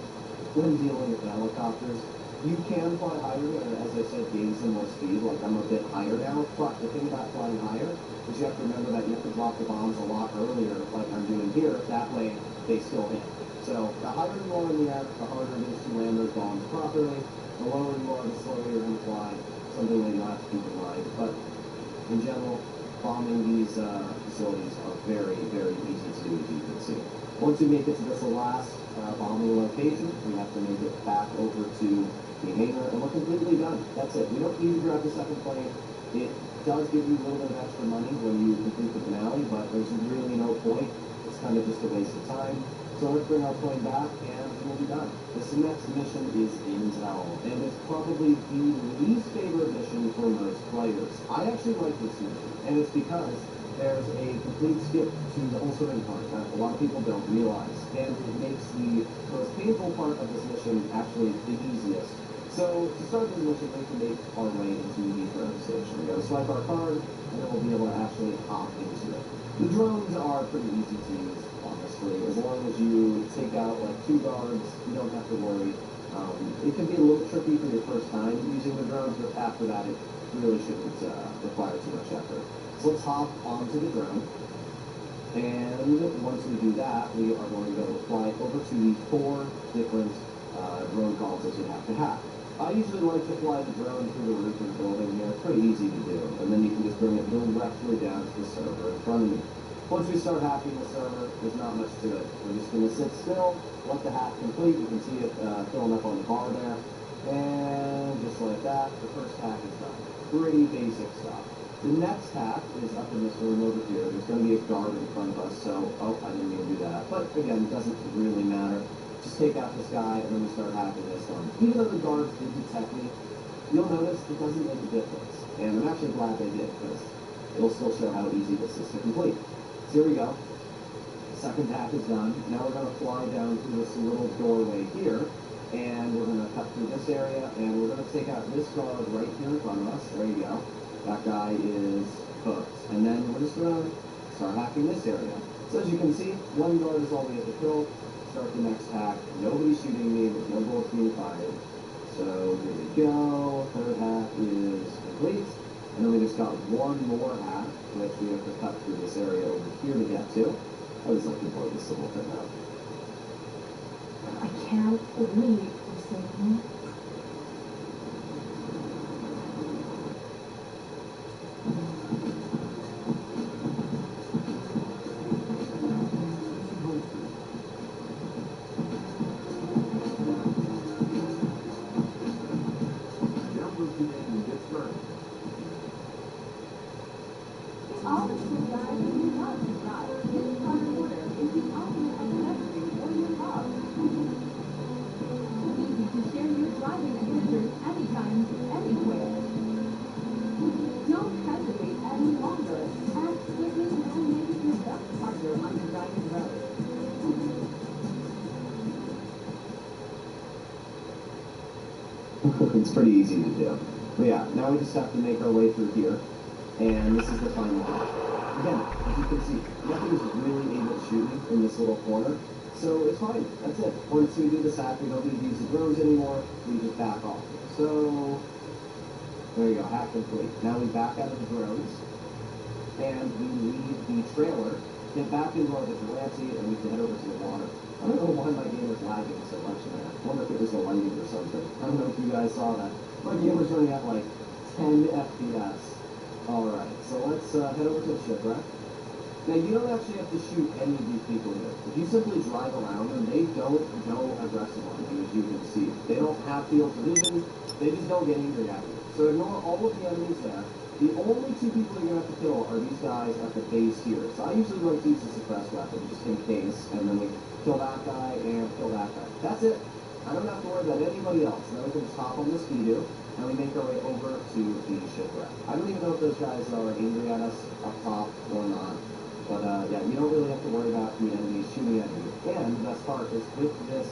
dealing with the helicopters. You can fly higher, as I said, gain some more speed, like I'm a bit higher now, but the thing about flying higher is you have to remember that you have to drop the bombs a lot earlier, like I'm doing here, that way they still hit. So the higher you are in the air, the harder it is to land those bombs properly. The lower you are, the slower you're going to fly, something that you have to keep in mind. But in general, bombing these facilities are very, very easy to do, as you can see. Once we make it to this last bombing location, we have to make it back over to the hangar, and we're completely done. That's it. We don't need to grab the second plane. It does give you a little bit of extra money when you complete the finale, but there's really no point. It's kind of just a waste of time. So let's bring our plane back, and we'll be done. This next mission is Intel, and it's probably the least favorite mission for most players. I actually like this mission, and it's because there's a complete skip to the whole swimming part that a lot of people don't realize, and it makes the most painful part of this mission actually the easiest. So to start this mission, we can make our way into the drone station. We gotta swipe our card, and then we'll be able to actually hop into it. The drones are pretty easy to use, honestly. As long as you take out like 2 guards, you don't have to worry. It can be a little tricky for your first time using the drones, but after that, it really shouldn't require too much effort. So let's hop onto the drone. And once we do that, we are going to go fly over to the 4 different drone consoles you have to have. I usually like to fly the drone through the roof of the building here. It's pretty easy to do. And then you can just bring it directly down to the server in front of me. Once we start hacking the server, there's not much to it. We're just going to sit still, let the hack complete. You can see it filling up on the bar there. And just like that, the first hack is done. Pretty basic stuff. The next hack is up in this room over here. There's going to be a guard in front of us, so, oh, I didn't mean to do that. But again, it doesn't really matter. Just take out this guy, and then we start hacking this one. Even though the guards did detect me, you'll notice it doesn't make a difference. And I'm actually glad they did, because it'll still show how easy this is to complete. So here we go. Second hack is done. Now we're going to fly down through this little doorway here, and we're going to cut through this area, and we're going to take out this guard right here in front of us. There you go. That guy is hooked. And then we're just going to start hacking this area. So as you can see, 1 guard is all we have to kill. Start the next hack. Nobody's shooting me. There's no bullets being fired. So here we go. Third hack is complete. And then we just got 1 more hack. which we have to cut through this area over here to get to. I was like to blow this little thing out. I can't believe you're saving me. It's pretty easy to do. But yeah, now we just have to make our way through here, and this is the final one. Again, as you can see, nothing's really able to shoot me in this little corner, so it's fine. That's it. Once we do this hack, we don't need to use the drones anymore. We just back off. So there you go, hack complete. Now we back out of the drones, and we leave the trailer, get back into our vigilante, and we can head over to the water. I don't know why my game was lagging so much, man. I wonder if it was the lighting or something. I don't know if you guys saw that. My game was running at like 10 FPS. Alright, so let's head over to the shipwreck. Now, you don't actually have to shoot any of these people here. If you simply drive around them, they don't go aggressive on you, as you can see. They don't have field of vision. They just don't get angry at you. So ignore all of the enemies there. The only two people you're going to have to kill are these guys at the base here. So I usually like to use the suppressed weapon, just in case, and then we kill that guy and kill that guy. That's it. I don't have to worry about anybody else. Then we can just hop on the Speedo, and we make our way over to the shipwreck. I don't even know if those guys are angry at us up top or not. But yeah, you don't really have to worry about the enemies shooting at you. And the best part is with this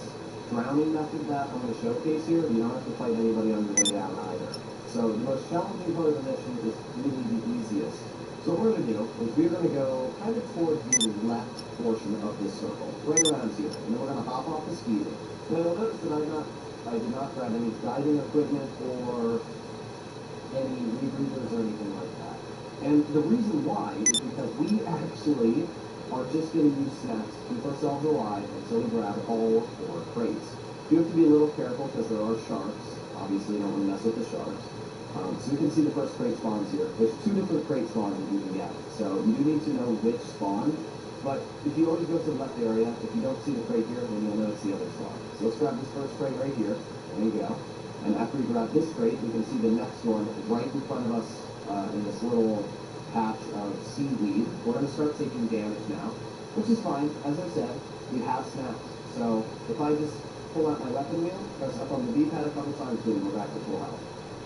drowning method that I'm going to showcase here, you don't have to fight anybody on your way down either. So the most challenging part of the mission is really the easiest. So what we're going to do is we're going to go kind of towards the left portion of this circle, right around here. And then we're going to hop off the Speedo. Now you'll notice that I did not grab any diving equipment or any rebreathers or anything like that. And the reason why is because we actually are just going to use snacks to keep ourselves alive until we grab all 4 crates. You have to be a little careful because there are sharks. Obviously, you don't want to mess with the sharks. So you can see the first crate spawns here. There's 2 different crate spawns that you can get. So you do need to know which spawn. But if you always go to the left area, if you don't see the crate here, then you'll notice the other spawn. So let's grab this first crate right here. There you go. And after we grab this crate, we can see the next one right in front of us in this little patch of seaweed. We're going to start taking damage now, which is fine. As I said, we have snaps. So if I just pull out my weapon wheel, press up on the D-pad a couple times, boom, we're back to full health.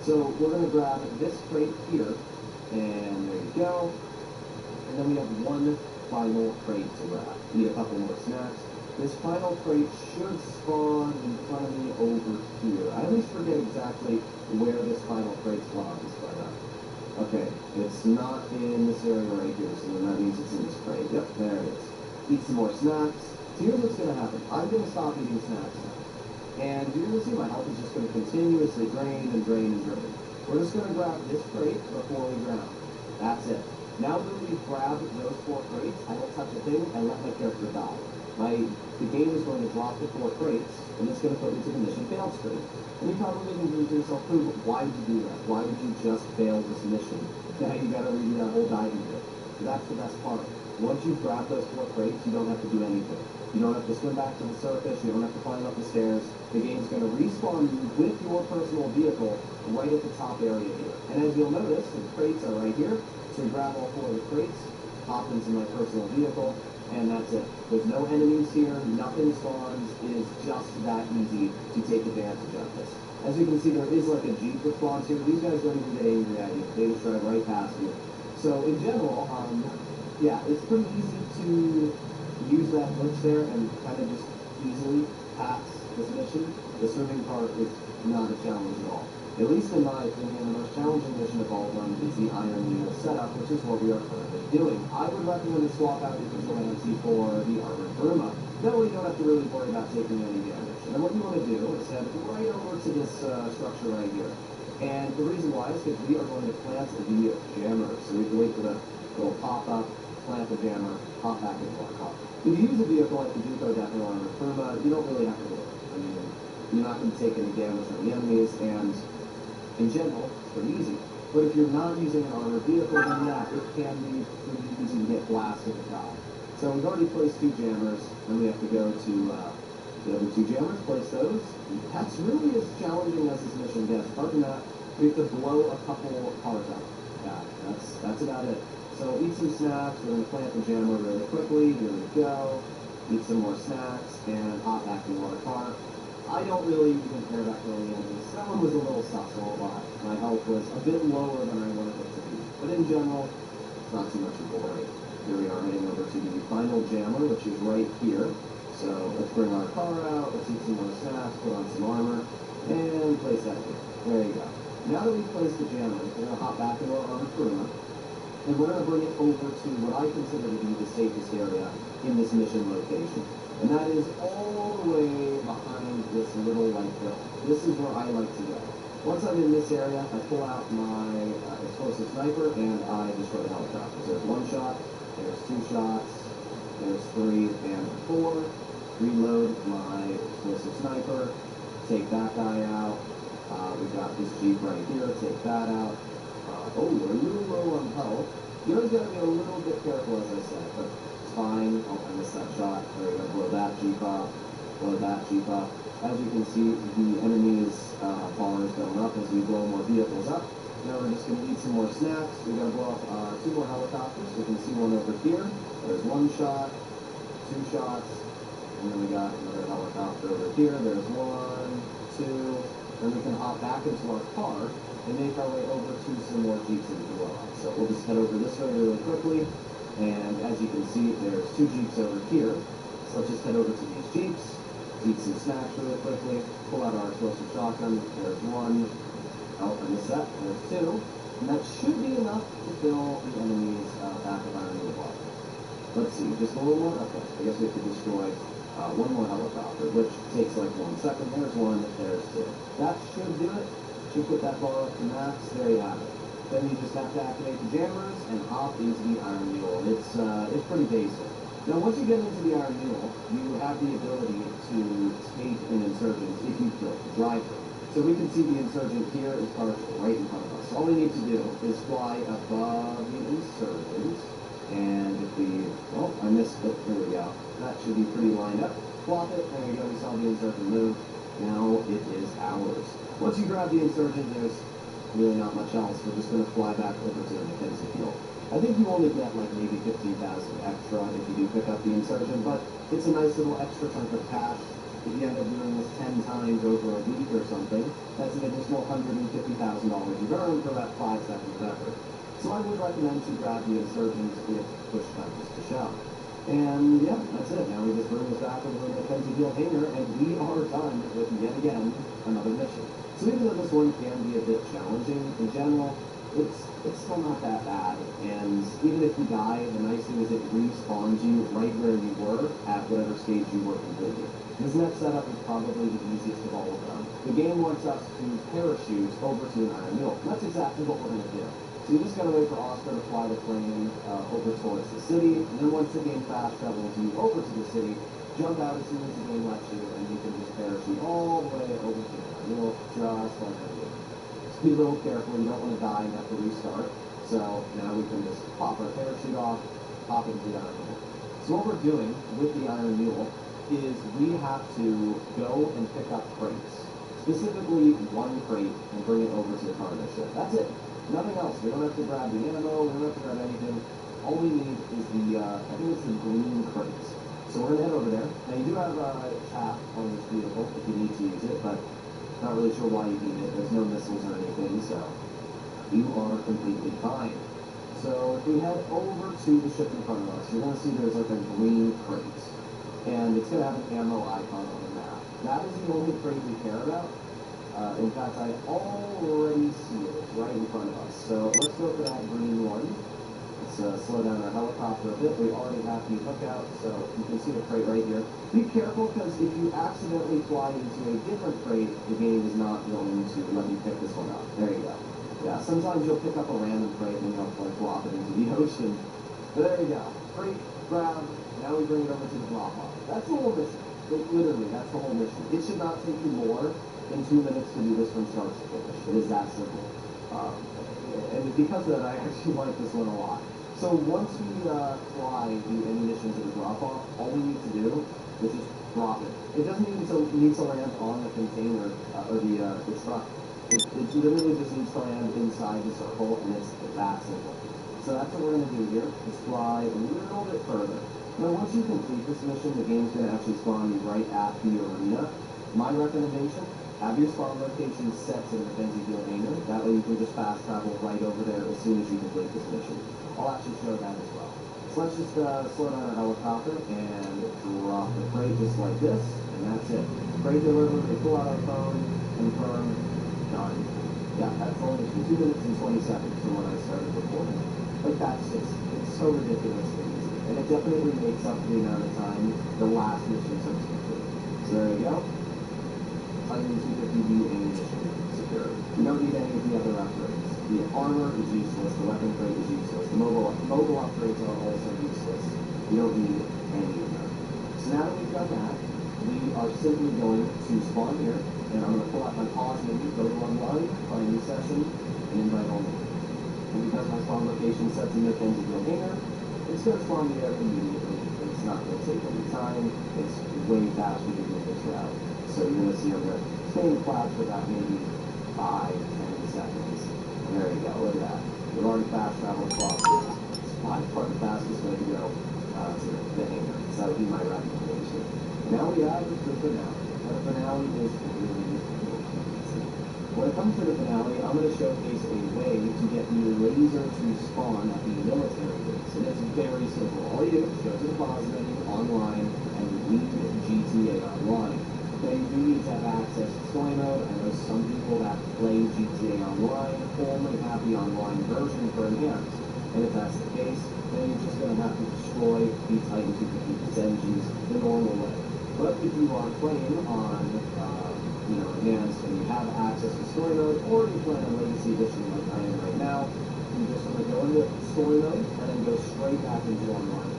So we're going to grab this crate here, and there you go. And then we have 1 final crate to grab. Need a couple more snacks. This final crate should spawn in front of me over here. I always forget exactly where this final crate spawns, but okay, it's not in this area right here, so then that means it's in this crate. Yep, there it is. Eat some more snacks. So here's what's going to happen. I'm going to stop eating snacks now. And you're going to see my health is just going to continuously drain and drain and drain. We're just going to grab this crate before we drown. That's it. Now that we've grabbed those 4 crates, I don't touch a thing and let my character die. The game is going to drop the 4 crates, and it's going to put me to the mission failed screen. And you probably can think to yourself, why would you do that? Why would you just fail this mission? Now you got to redo that whole diving bit. That's the best part. Once you've grabbed those 4 crates, you don't have to do anything. You don't have to swim back to the surface. You don't have to climb up the stairs. The game's going to respawn you with your personal vehicle right at the top area here. And as you'll notice, the crates are right here. So we grab all 4 of the crates, hop into my personal vehicle, and that's it. There's no enemies here. Nothing spawns. It is just that easy to take advantage of this. As you can see, there is like a Jeep that spawns here. These guys don't even get angry at you. They just drive right past you. So in general, yeah, it's pretty easy to use that glitch there and kind of just easily pass this mission. The swimming part is not a challenge at all. At least in my opinion, the most challenging mission of all of them is the Iron Wheel setup, which is what we are currently doing. I would recommend to swap out your vigilante for the Armored Burma. That way you don't have to really worry about taking any damage. And then what you want to do is head right over to this structure right here. And the reason why is because we are going to plant the jammer. So we have to wait for the It'll pop up, plant the jammer, hop back into our car. If you use a vehicle like the Duco Definitely or the Puma, you don't really have to do it. I mean, you're not going to take any damage from the enemies, and in general, it's pretty easy. But if you're not using an armored vehicle, then yeah, it can be pretty easy to get blasted and die. So we've already placed 2 jammers, and we have to go to the other 2 jammers, place those. That's really as challenging as this mission gets. Apart from that, we have to blow a couple cars up. Yeah, that's about it. So eat some snacks, we're going to plant the jammer really quickly, here we go. Eat some more snacks, and hop back into our car. I don't really even care about killing the enemies. That one was a little sus, I won't lie. My health was a bit lower than I wanted it to be. But in general, it's not too much of a worry. Here we are heading over to the final jammer, which is right here. So let's bring our car out, let's eat some more snacks, put on some armor, and place that here. There you go. Now that we've placed the jammer, we're going to hop back into our armored Puma, and we're going to bring it over to what I consider to be the safest area in this mission location. And that is all the way behind this little light hill. This is where I like to go. Once I'm in this area, I pull out my explosive sniper and I destroy the helicopters. There's 1 shot, there's 2 shots, there's 3 and 4. Reload my explosive sniper, take that guy out. We've got this Jeep right here, take that out. Oh, we're a little low on health. You always got to be a little bit careful, as I said, but it's fine. Oh, I missed that shot. There we go. Blow that Jeep up. Blow that Jeep up. As you can see, the enemy's bar is going up as we blow more vehicles up. Now we're just going to eat some more snacks. We're going to blow up 2 more helicopters. You can see one over here. There's 1 shot, 2 shots, and then we got another helicopter over here. There's 1, 2, and we can hop back into our car and make our way over to some more Jeeps that we can blow up. So we'll just head over this way really quickly. And as you can see, there's 2 Jeeps over here. So let's just head over to these Jeeps, eat some snacks really quickly, pull out our explosive shotgun. There's 1. Oh, I missed that. There's 2. And that should be enough to fill the enemy's back of iron wall. Let's see, just a little more. Okay, I guess we have to destroy 1 more helicopter, which takes like 1 second. There's 1, there's 2. That should do it. Should put that bar up to max. There you have it. Then you just have to activate the jammers and hop into the Iron Mule. It's pretty basic. Now, once you get into the Iron Mule, you have the ability to take an insurgent if you kill the driver. So we can see the insurgent here is parked right in front of us. All we need to do is fly above the insurgent, and if we, oh, I missed it. There we go. That should be pretty lined up. Flop it. There we go. We saw the insurgent move. Now it is ours. Once you grab the insurgent, there's really not much else. We're just going to fly back over to the Mackenzie field. I think you only get like maybe 15,000 extra if you do pick up the insurgent, but it's a nice little extra chunk of cash. If you end up doing this 10 times over a week or something, that's an additional $150,000 you've earned for that 5 seconds of effort. So I would recommend to grab the insurgents if push comes to shove. And yeah, that's it. Now we just bring this back over to the Mackenzie Field hangar, and we are done with yet again another mission. So even though this one can be a bit challenging, in general, it's still not that bad. And even if you die, the nice thing is it respawns you right where you were at whatever stage you were completing. This next setup is probably the easiest of all of them. The game wants us to parachute over to an Iron Mule. That's exactly what we're going to do. So you just got to wait for Oscar to fly the plane over towards the city, and then once the game fast travels you over to the city, jump out as soon as the game lets you, and you can just parachute all the way over to the Iron Mule, just like I did. Just be a little careful, you don't want to die and have to restart. So now we can just pop our parachute off, hop into the Iron Mule. So what we're doing with the Iron Mule is we have to go and pick up crates. Specifically 1 crate and bring it over to the cargo ship. That's it. Nothing else. We don't have to grab the ammo, we don't have to grab anything. All we need is the, I think it's the green crates. So we're going to head over there. Now you do have a tap on this vehicle if you need to use it, but not really sure why you need it. There's no missiles or anything, so you are completely fine. So if we head over to the ship in front of us, you're going to see there's like a green crate. And it's going to have an ammo icon on the map. That is the only crate we care about. In fact, I already see it. It's right in front of us. So let's go for that green one. Let's slow down our helicopter a bit. We already have the lookout, so you can see the crate right here. Be careful, because if you accidentally fly into a different crate, the game is not going to let you pick this one up. There you go. Yeah, sometimes you'll pick up a random crate and you'll like drop it into the ocean. But there you go. Crate, grab, now we bring it over to the drop-off. That's the whole mission. Literally, that's the whole mission. It should not take you more than 2 minutes to do this from start to finish. It is that simple. And because of that, I actually like this one a lot. So once we fly the ammunition to the drop-off, all we need to do is just drop it. It doesn't need to land on the container or the truck. It literally just needs to land inside the circle, and it's that simple. So that's what we're going to do here, is fly a little bit further. Now, once you complete this mission, the game's going to actually spawn you right at the arena. My recommendation, have your spawn location set to the Mackenzie Field hangar. That way you can just fast travel right over there as soon as you complete this mission. I'll actually show that as well. So let's just slow down our helicopter and drop the crate just like this, and that's it. Crate delivered, they pull out our phone, confirm, done. Yeah, that's only 2 minutes and 20 seconds from when I started recording. Like, that's just, it's so ridiculously easy. And it definitely makes up for the amount of time the last mission took to complete. So there you go. Titan 250B ammunition secured. You don't need any of the other upgrades. The armor is useless, the weapon crate is useless, the mobile upgrades are also useless. You don't need any of them. So now that we've done that, we are simply going to spawn here, and I'm going to pull out my pause menu, go to online, find new session, and invite only. And because my spawn location is set to Mackenzie Field hangar, it's going to spawn me there immediately. It's not going to take any time. It's way faster to do this route. So you're going to see I'm going to stay in cloud for about maybe 5-10 seconds. And there you go. Look at that. We've already fast traveled across this. It's by far the fastest way to go to the hangar. So that would be my recommendation. Now we have the finale. Now the finale is really easy. When it comes to the finale, I'm going to showcase a way to get the laser to spawn at the military base. And it's very simple. All you do is go to the pause menu online and read GTA Online. Now you do need to have access to story mode. I know some people that play GTA Online only have the online version for enhanced. And if that's the case, then you're just going to have to destroy the Titan 250's engines the normal way. But if you are playing on, enhanced and you have access to story mode, or you play on Legacy Edition like I am right now, you just want to go into story mode and then go straight back into online.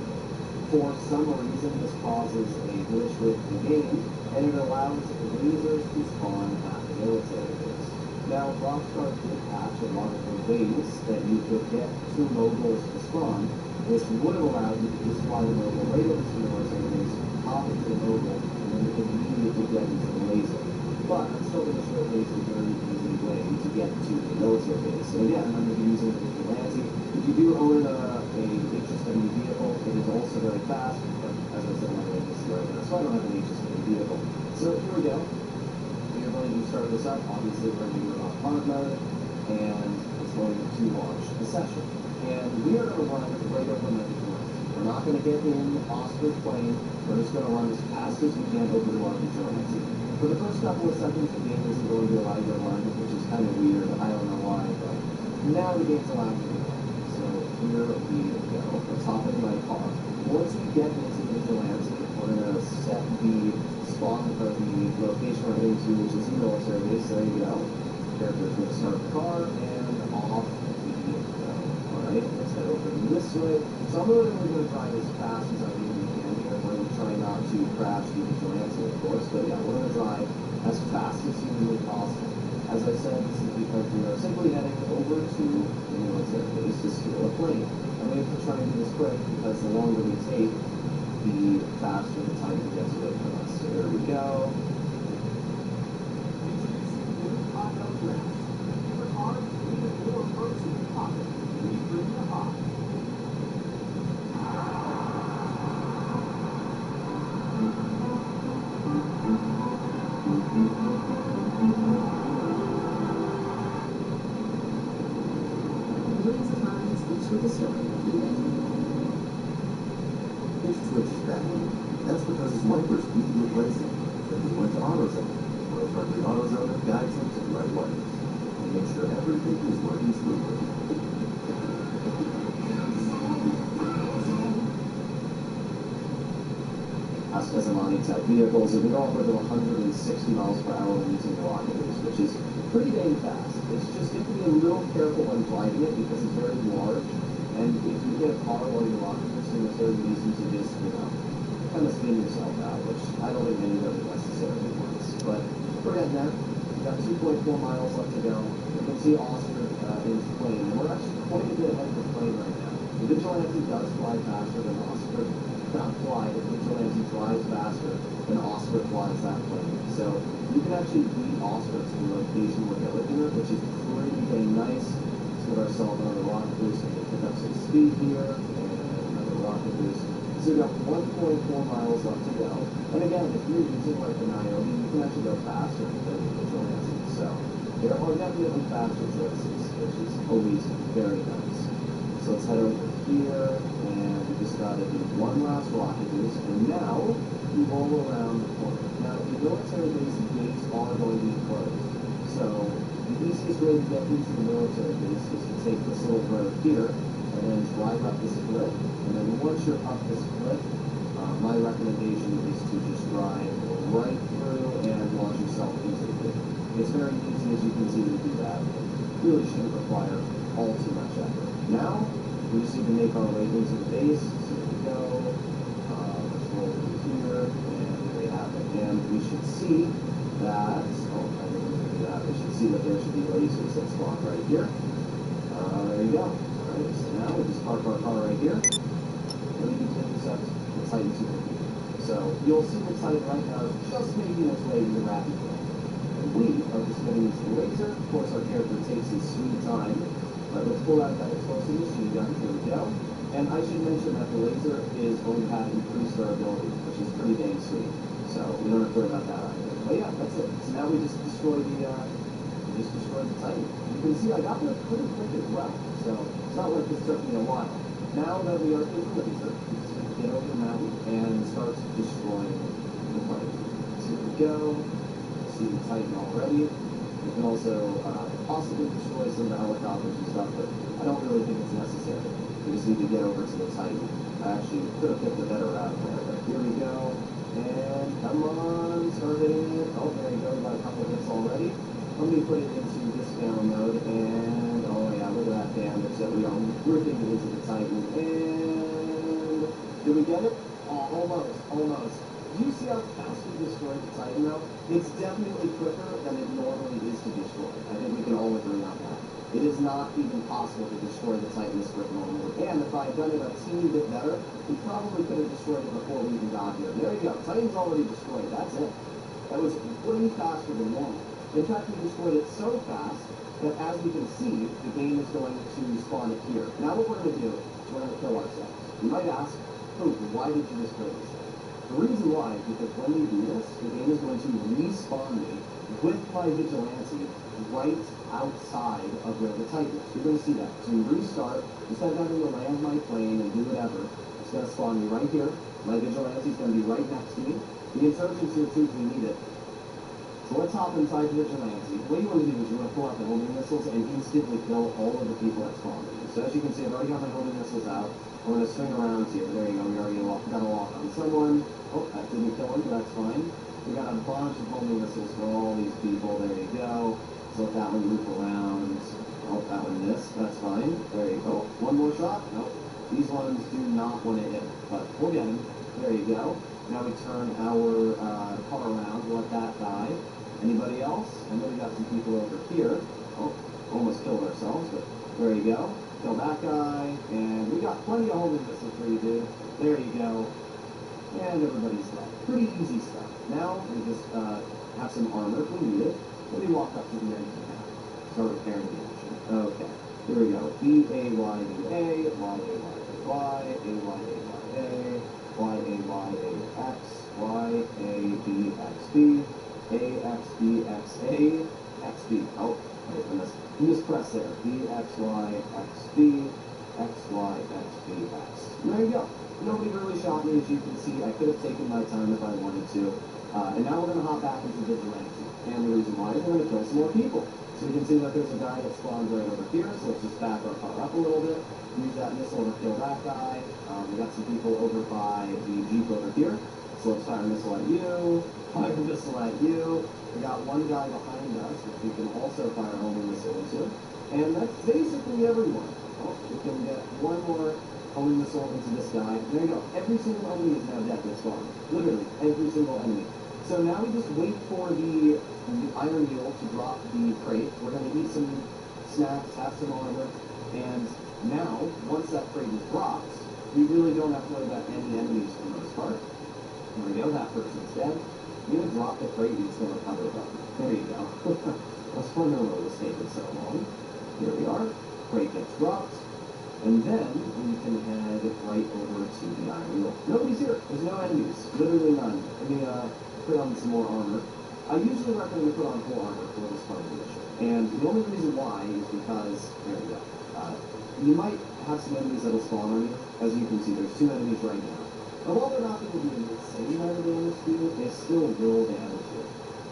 For some reason, this causes a glitch with the game, and it allows lasers to spawn at the military base. Now, Rockstar did patch a lot of the ways that you could get two mobiles to spawn, which would have allowed you to just fly the mobile right over to the military base, hop into the mobile, and then you could immediately get into the laser. But I'm still going to showcase a very easy way to get to the military base. So again, I'm going to be using the Vigilante. If you do own a HSW vehicle, it is also very fast, but as I said, I'm not going to right now, so I don't have an HSW vehicle. So here we go. We are going to start this up. Obviously, we're going to go off pod mode, and it's going to launch a session. And we are going to run right over my Vigilante. We're not going to get in Oscar's plane. We're just going to run as fast as we can over to our Vigilante. For the first couple of seconds, the game isn't going to allow you to run, which is kind of weird. I don't know why, but now the game's allowing you to run. So here we go. Let's hop into my car. Once we get into Vigilante, we're going to set the spawn for the location we're heading to, which is the military base. There you go. Character's going to start the car, and off we go. Alright, let's head over this way. So I'm really going to drive as fast as I can here. We're going to try not to crash the Vigilante, of course, but yeah, we're going to drive as fast as humanly possible. As I said, this is because we are simply heading over to the military base to steal a plane. And we have to try and do this quick because the longer we take, the faster the time it gets away from us. So there we go. With the story of the end. It's switched back. That's because his wipers need replacing. Then he went to AutoZone. Where a friendly AutoZone guides him to the right wipers and makes sure everything is working smoothly. as a money-type vehicle, so we go upwards of 160 miles per hour when using the rocket boost, which is pretty dang fast. It's just you have to be a little careful when driving it because it's very large, and if you hit a car while you're rocket boosting, it's very easy to just, kind of spin yourself out, which I don't think anybody necessarily wants. But we're getting there. We've got 2.4 miles left to go. You can see Oscar in his plane, and we're actually quite a bit ahead of the plane right now. The Vigilante does fly faster than Oscar. Not fly, the Vigilante drives faster than Oscar flies that plane. So you can actually beat Oscar to the location we're going here, which is pretty dang nice. Let's give ourselves another rocket boost and pick up some speed here, and another rocket boost. So we've got 1.4 miles left to go. And again, if you're using like the Niobe, you can actually go faster than the Vigilante. So there are definitely faster choices, which is always very nice. So let's head over here, and we just got to do one last rocket boost, and now we roll around the corner. Now, the military base gates are going to be closed. So the easiest way to get into the military base is to take this little road here, and then drive up this cliff, and then once you're up this cliff, my recommendation is to just drive right through and launch yourself into the cliff. It's very easy, as you can see, to do that. It really shouldn't require all too much effort. Now, we just need to make our way into the base. So here we go. Let's roll through here, and there we have it. And we should see that, I didn't do that. We should see that there should be lasers that spawn right here. There you go. Alright, so now we just park our car right here, and we can intercept the Titan 2. So you'll see the Titan right now is just making its way into the rapid lane. And we are just getting into the laser. Of course, our character takes his sweet time. Let's pull out that explosive machine gun. Here we go. And I should mention that the laser is going to have increased durability, which is pretty dang sweet. So we don't have to worry about that either. But yeah, that's it. So now we just destroyed the Titan. You can see I got there pretty quick as well. So it's not like this took me a while. Now that we are in the laser, we just need to get over the mountain and start destroying the plane. So here we go. See the Titan already. We can also possibly destroy some of the helicopters and stuff, but I don't really think it's necessary. We just need to get over to the Titan. I actually could have picked a better route there, but here we go. And come on, start hitting it. Oh, there you go. We got a couple hits already. Let me put it into discount mode, and oh yeah, look at that damage that we are ripping into the Titan. And did we get it? Oh, almost. Do you see how fast we destroyed the Titan though? It's definitely quicker than it normally is to destroy. I think we can all agree on that. It is not even possible to destroy the Titan this quick normally. And if I had done it a teeny bit better, we probably could have destroyed it before we even got here. There you go. Titan's already destroyed. That's it. That was way faster than normal. In fact, we destroyed it so fast that, as we can see, the game is going to spawn it here. Now what we're going to do is we're going to kill ourselves. You might ask, why did you destroy this thing? The reason why is because when we do this, the game is going to respawn me with my Vigilante right outside of where the Titan is. You're going to see that. So we restart, instead of having to land my plane and do whatever, it's going to spawn me right here. My Vigilante is going to be right next to me. The insurgents here too, if we need it. So let's hop inside the Vigilante. What you want to do is you want to pull out the homing missiles and instantly kill all of the people that spawn me. So as you can see, I've already got my homing missiles out. We're going to swing around here. There you go. We already got a lock on someone. Oh, that didn't kill him, but that's fine. We got a bunch of homing missiles for all these people. There you go. So let that one loop around. Oh, that one missed. That's fine. There you go. One more shot. Nope. These ones do not want to hit, but we'll get him. There you go. Now we turn our car around. Let that die. Anybody else? I know we got some people over here. Oh, almost killed ourselves, but there you go. Kill that guy, and we got plenty of homing missiles for you, dude. There you go. And everybody's dead. Pretty easy stuff. Now, we just have some armor if we need it. Let me walk up to the engine now. Start repairing the engine. Okay, here we go. B-A-Y-E-A, Y-A-Y-A-Y, A-Y-A-Y-A, Y-A-Y-A-X, Y-A-B-X-B, A-X-B-X-A, X-B. Oh, wait, I mispressed there. B-X-Y-X-B, X-Y-X-B-X. There you go. Nobody really shot me, as you can see. I could have taken my time if I wanted to. And now we're going to hop back into Vigilante. And the reason why is we're going to kill some more people. So you can see that there's a guy that spawned right over here. So let's just back our car up a little bit. Use that missile to kill that guy. We got some people over by the Jeep over here. So let's fire a missile at you, fire a missile at you. We got one guy behind us, which we can also fire a homing missile into. And that's basically everyone. Oh, we can get one more homing missile into this guy. There you go. Every single enemy is now dead this spawn. Literally, every single enemy. So now we just wait for the Iron Mule to drop the crate. We're going to eat some snacks, have some armor, and now, once that crate is dropped, we really don't have to worry about any enemies for the most part. There we go, that person's dead. You're going to drop the crate, you're just going to recover it up. There you go. I was wondering what was taking so long. Here we are. Crate gets dropped. And then we can head right over to the Iron Mule. Nobody's here. There's no enemies. Literally none. Let me put on some more armor. I usually recommend to put on full armor for this part of the mission. And the only reason why is because, there we go. You might have some enemies that'll spawn on you. As you can see, there's 2 enemies right now. And while they're not going to do an insane amount of damage to you, they still will damage you.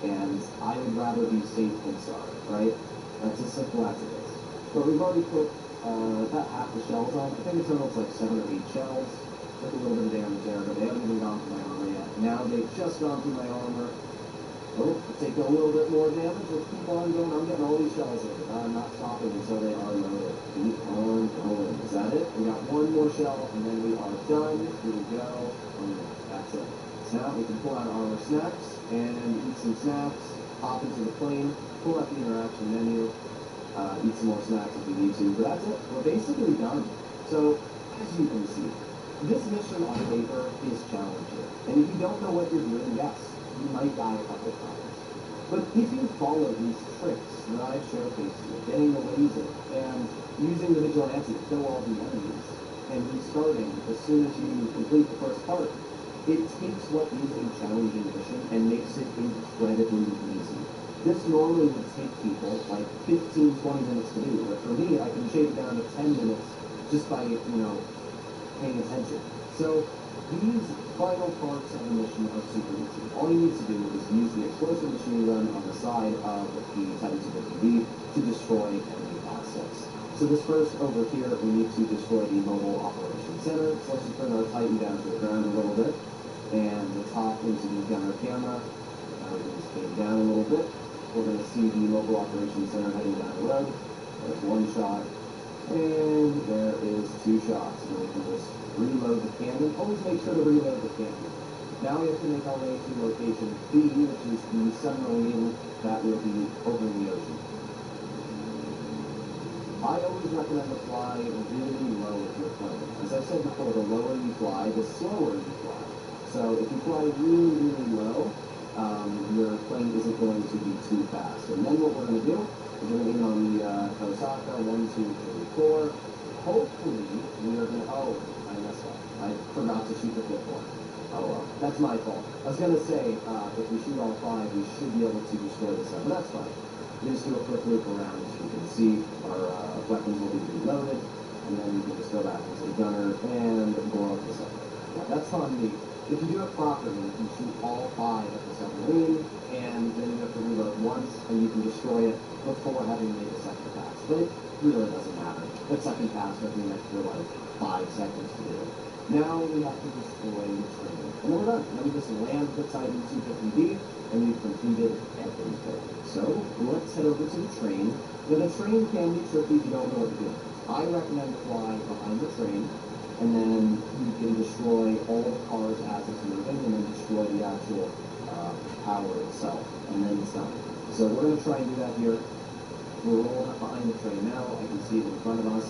And I would rather be safe than sorry, right? That's as simple as it is. But we've already put about half the shells on. I think it's almost like 7 or 8 shells. Took a little bit of damage there, but they haven't even gone through my armor yet. Now they've just gone through my armor. Oh, taking a little bit more damage. Let's keep on going. I'm getting all these shells in. I'm not stopping until they are loaded. Keep on going. Is that it? We got one more shell, and then we are done. Here we go. That's it. So now we can pull out our snacks and eat some snacks. Hop into the plane. Pull up the interaction menu. Eat some more snacks if we need to. But that's it. We're basically done. So, as you can see, this mission on paper is challenging. And if you don't know what you're doing, yes, you might die a couple times. But if you follow these tricks that I've showcased you, getting the laser and using the vigilante to kill all the enemies, and restarting as soon as you complete the first part, it takes what is a challenging mission and makes it incredibly easy. This normally would take people like 15, 20 minutes to do, but for me, I can shave it down to 10 minutes just by, paying attention. So these final parts of the mission are super easy. All you need to do is use the explosive machine gun on the side of the Titan 250B to destroy enemy assets. So this first over here, we need to destroy the Mobile Operations Center. So let's just bring our Titan down to the ground a little bit, and let's hop into the gunner camera. We just came down a little bit. We're going to see the Mobile Operations Center heading down the road. There's one shot, and there is 2 shots. And we can just reload the cannon. Always make sure to reload the cannon. Now we have to make our way to location B, which is the submarine that will be over the ocean. I always recommend to fly really low if you're flying. As I said before, the lower you fly, the slower you fly. So if you fly really, really low, your plane isn't going to be too fast. And then what we're going to do is we're going to aim on the Kosaka, 1, 2, 3, 4. Hopefully, we are going to... Oh, I messed up. I forgot to shoot the 5th one. Oh well, that's my fault. I was going to say, if we shoot all 5, we should be able to destroy the 7. That's fine. We just do a quick loop around, as you can see. Our weapons will be reloaded, and then we can just go back into the gunner and blow up the 7. Yeah, that's on me. If you do it properly, you can shoot all 5 at the submarine, and then you have to reload once, and you can destroy it before having made a second pass. But it really doesn't matter. The second pass took me an extra, 5 seconds to do. Now we have to destroy the train. And then we're done. Then we just land the Titan 250B, and we've completed everything. So, let's head over to the train. Now, the train can be tricky if you don't know what to do. I recommend to fly behind the train, and then you can destroy all the cars as it's moving, and then destroy the actual power itself, and then it's done. So we're going to try and do that here. We're rolling up behind the train now. I can see it in front of us.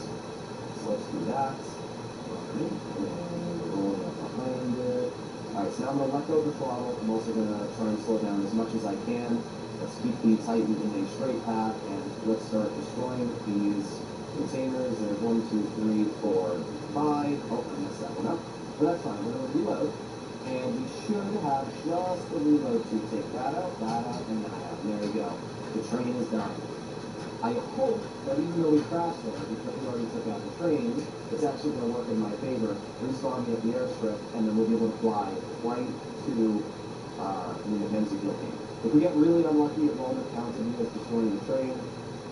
So let's do that. And we're rolling up behind it. Alright, so now I'm going to let go of the throttle. I'm also going to try and slow down as much as I can. Let's keep the Titan in a straight path, and let's start destroying these containers. There's 1, 2, 3, 4, 5. Oh, I messed that one up. But that's fine. We're going to reload. And we should have just the reload to take that out, and that out. There we go. The train is done. I hope that even though we crashed there, because we already took out the train, it's actually going to work in my favor. Respawn me at the airstrip, and then we'll be able to fly right to the Mackenzie Field game. If we get really unlucky, it won't have counted me as destroying the train.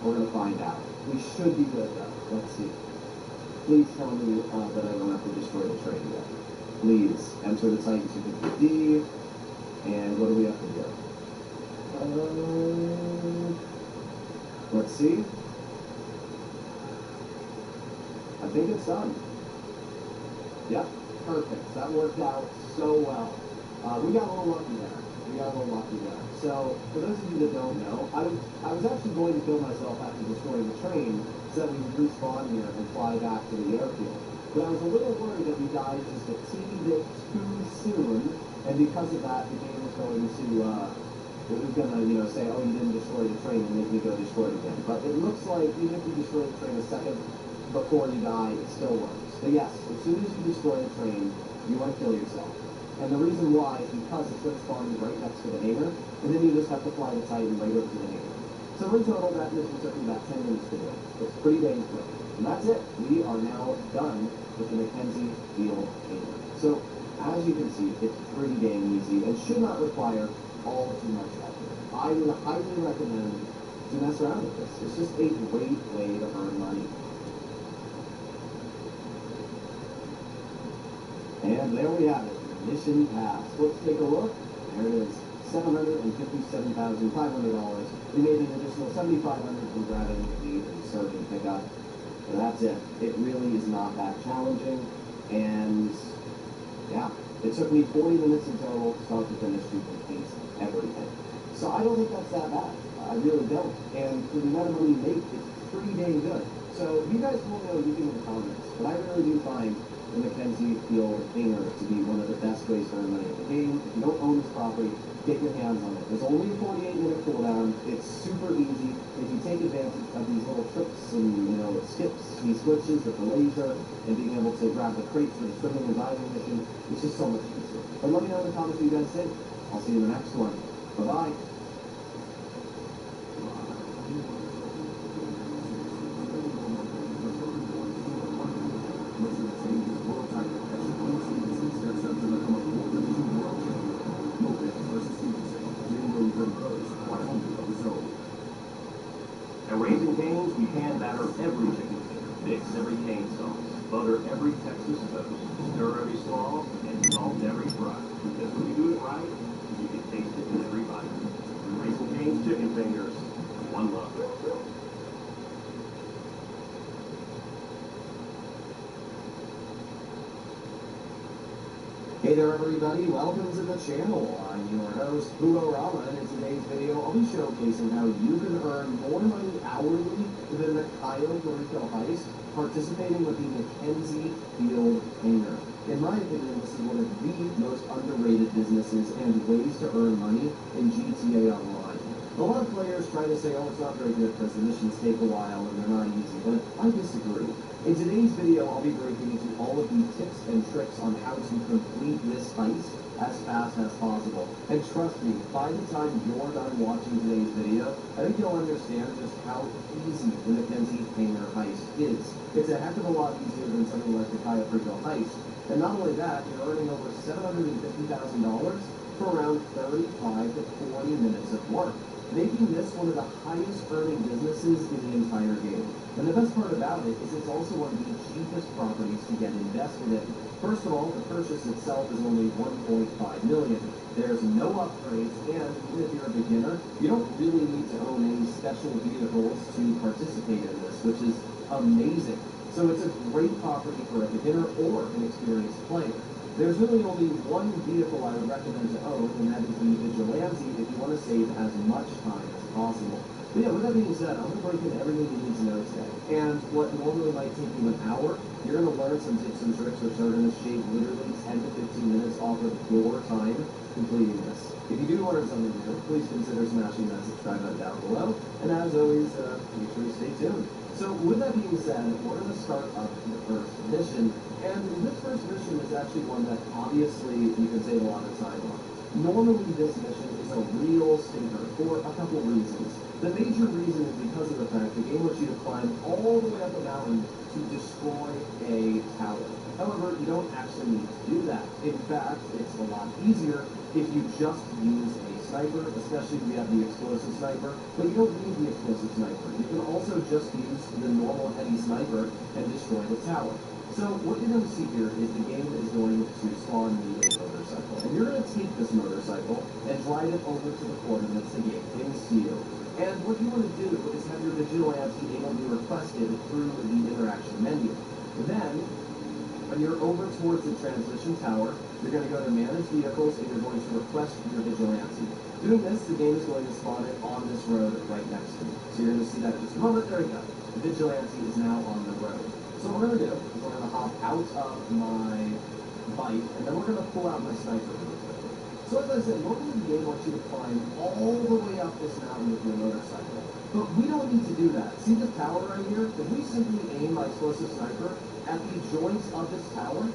We're going to find out. We should be good, though. Let's see. Please tell me that I don't have to destroy the train yet. Please enter the Titan 250D. And what do we have to do? Let's see. I think it's done. Yep, perfect. That worked out so well. We got a little lucky there. So, for those of you that don't know, I was actually going to kill myself after destroying the train so that we would respawn here and fly back to the airfield. But I was a little worried that we died just a teeny bit too soon, and because of that, the game was going to, say, oh, you didn't destroy the train, and make me go destroy it again. But it looks like even if you destroy the train a second before you die, it still works. But yes, as soon as you destroy the train, you want to kill yourself. And the reason why is because it's going to spawn you right next to the hangar, and then you just have to fly the Titan right over to the hangar. So in total, that mission took me about 10 minutes to do. It's pretty dang quick. And that's it. We are now done with the Mackenzie Field hangar. So, as you can see, it's pretty dang easy and should not require all too much effort. I would highly recommend to mess around with this. It's just a great way to earn money. And there we have it. Mission passed. Let's take a look. There it is. $757,500. We made an additional $7,500 from grabbing the Insurgent pickup. And that's it. It really is not that challenging. And yeah, it took me 40 minutes in total, start to finish, to complete everything. So I don't think that's that bad. I really don't. And for the amount of money you make, it's pretty dang good. So you guys will know, you can in the comments. But I really do find the Mackenzie Field hangar to be one of the best ways to earn money in the game. If you don't own this property, get your hands on it. There's only a 48-minute cooldown. It's super easy. If you take advantage of these little tricks and, skips, these glitches with the laser, and being able to grab the crates for the swimming and diving mission, it's just so much easier. But let me know in the comments what you guys think. I'll see you in the next one. Bye-bye. At Raising Cane's, we hand batter every chicken finger, mix every cane sauce, butter every Texas toast, stir every slaw, and salt every fry. Because when you do it right, you can taste it in every bite. Raising Cane's chicken fingers, one love. Hey there everybody, welcome to the channel. I'm your host, Rama, and in today's video I'll be showcasing how you can earn more money hourly than the Kyle Burrito heist participating with the Mackenzie Field hangar. In my opinion, this is one of the most underrated businesses and ways to earn money in GTA Online. A lot of players try to say, oh, it's not very good because the missions take a while and they're not easy, but I disagree. In today's video, I'll be breaking into all of these tips and tricks on how to complete this heist as fast as possible. And trust me, by the time you're done watching today's video, I think you'll understand just how easy the Mackenzie hangar heist is. It's a heck of a lot easier than something like the Kyle Burrito heist. And not only that, you're earning over $750,000 for around 35 to 40 minutes of work, making this one of the highest earning businesses in the entire game. And the best part about it is it's also one of the cheapest properties to get invested in. First of all, the purchase itself is only $1.5 million. There's no upgrades, and even if you're a beginner, you don't really need to own any special vehicles to participate in this, which is amazing. So it's a great property for a beginner or an experienced player. There's really only one vehicle I would recommend to own, and that is the Vigilante if you want to save as much time as possible. But yeah, with that being said, I'm going to break in everything you need to know today. And what normally might take you an hour, you're going to learn some tips and tricks which are going to shave literally 10 to 15 minutes off of your time completing this. If you do learn something new, please consider smashing that subscribe button down below. And as always, make sure you stay tuned. So with that being said, we're going to start up the first mission. And this first mission is actually one that obviously you can save a lot of time on. Normally this mission is a real stinker for a couple reasons. The major reason is because of the fact the game wants you to climb all the way up a mountain to destroy a tower. However, you don't actually need to do that. In fact, it's a lot easier if you just use a sniper, especially if you have the explosive sniper, but you don't need the explosive sniper. You can also just use the normal heavy sniper and destroy the tower. So what you're going to see here is the game is going to spawn you a motorcycle. And you're going to take this motorcycle and drive it over to the coordinates the game pings to you. And what you want to do is have your vigilante able to be requested through the interaction menu. Then, when you're over towards the transmission tower, you're going to go to manage vehicles and you're going to request your vigilante. Doing this, the game is going to spawn it on this road right next to you. So you're going to see that in just a moment. There we go. The vigilante is now on the road. So what we're going to do is we're going to hop out of my bike and then we're going to pull out my sniper really quickly. So as I said, normally the game wants you to climb all the way up this mountain with your motorcycle. But we don't need to do that. See this tower right here? If we simply aim my explosive sniper at the joints of this tower,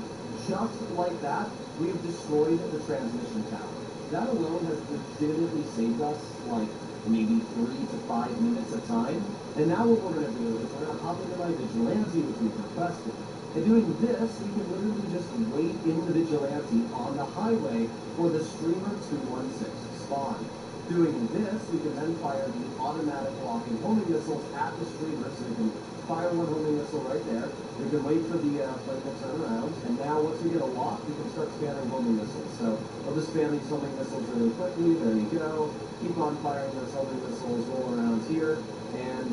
just like that, we have destroyed the transmission tower. That alone has legitimately saved us like maybe 3 to 5 minutes of time. And now what we're going to do is we're going to hop into my vigilante, which we've requested. And doing this, we can literally just wait in the vigilante on the highway for the Streamer 216 spawn. Doing this, we can then fire the automatic locking homing missiles at the Streamer, so we can fire one homing missile right there. We can wait for the plane to turn around, and now once we get a lock, we can start spamming homing missiles. So I'll just spam these homing missiles really quickly. There you go. Keep on firing those homing missiles, roll around here, and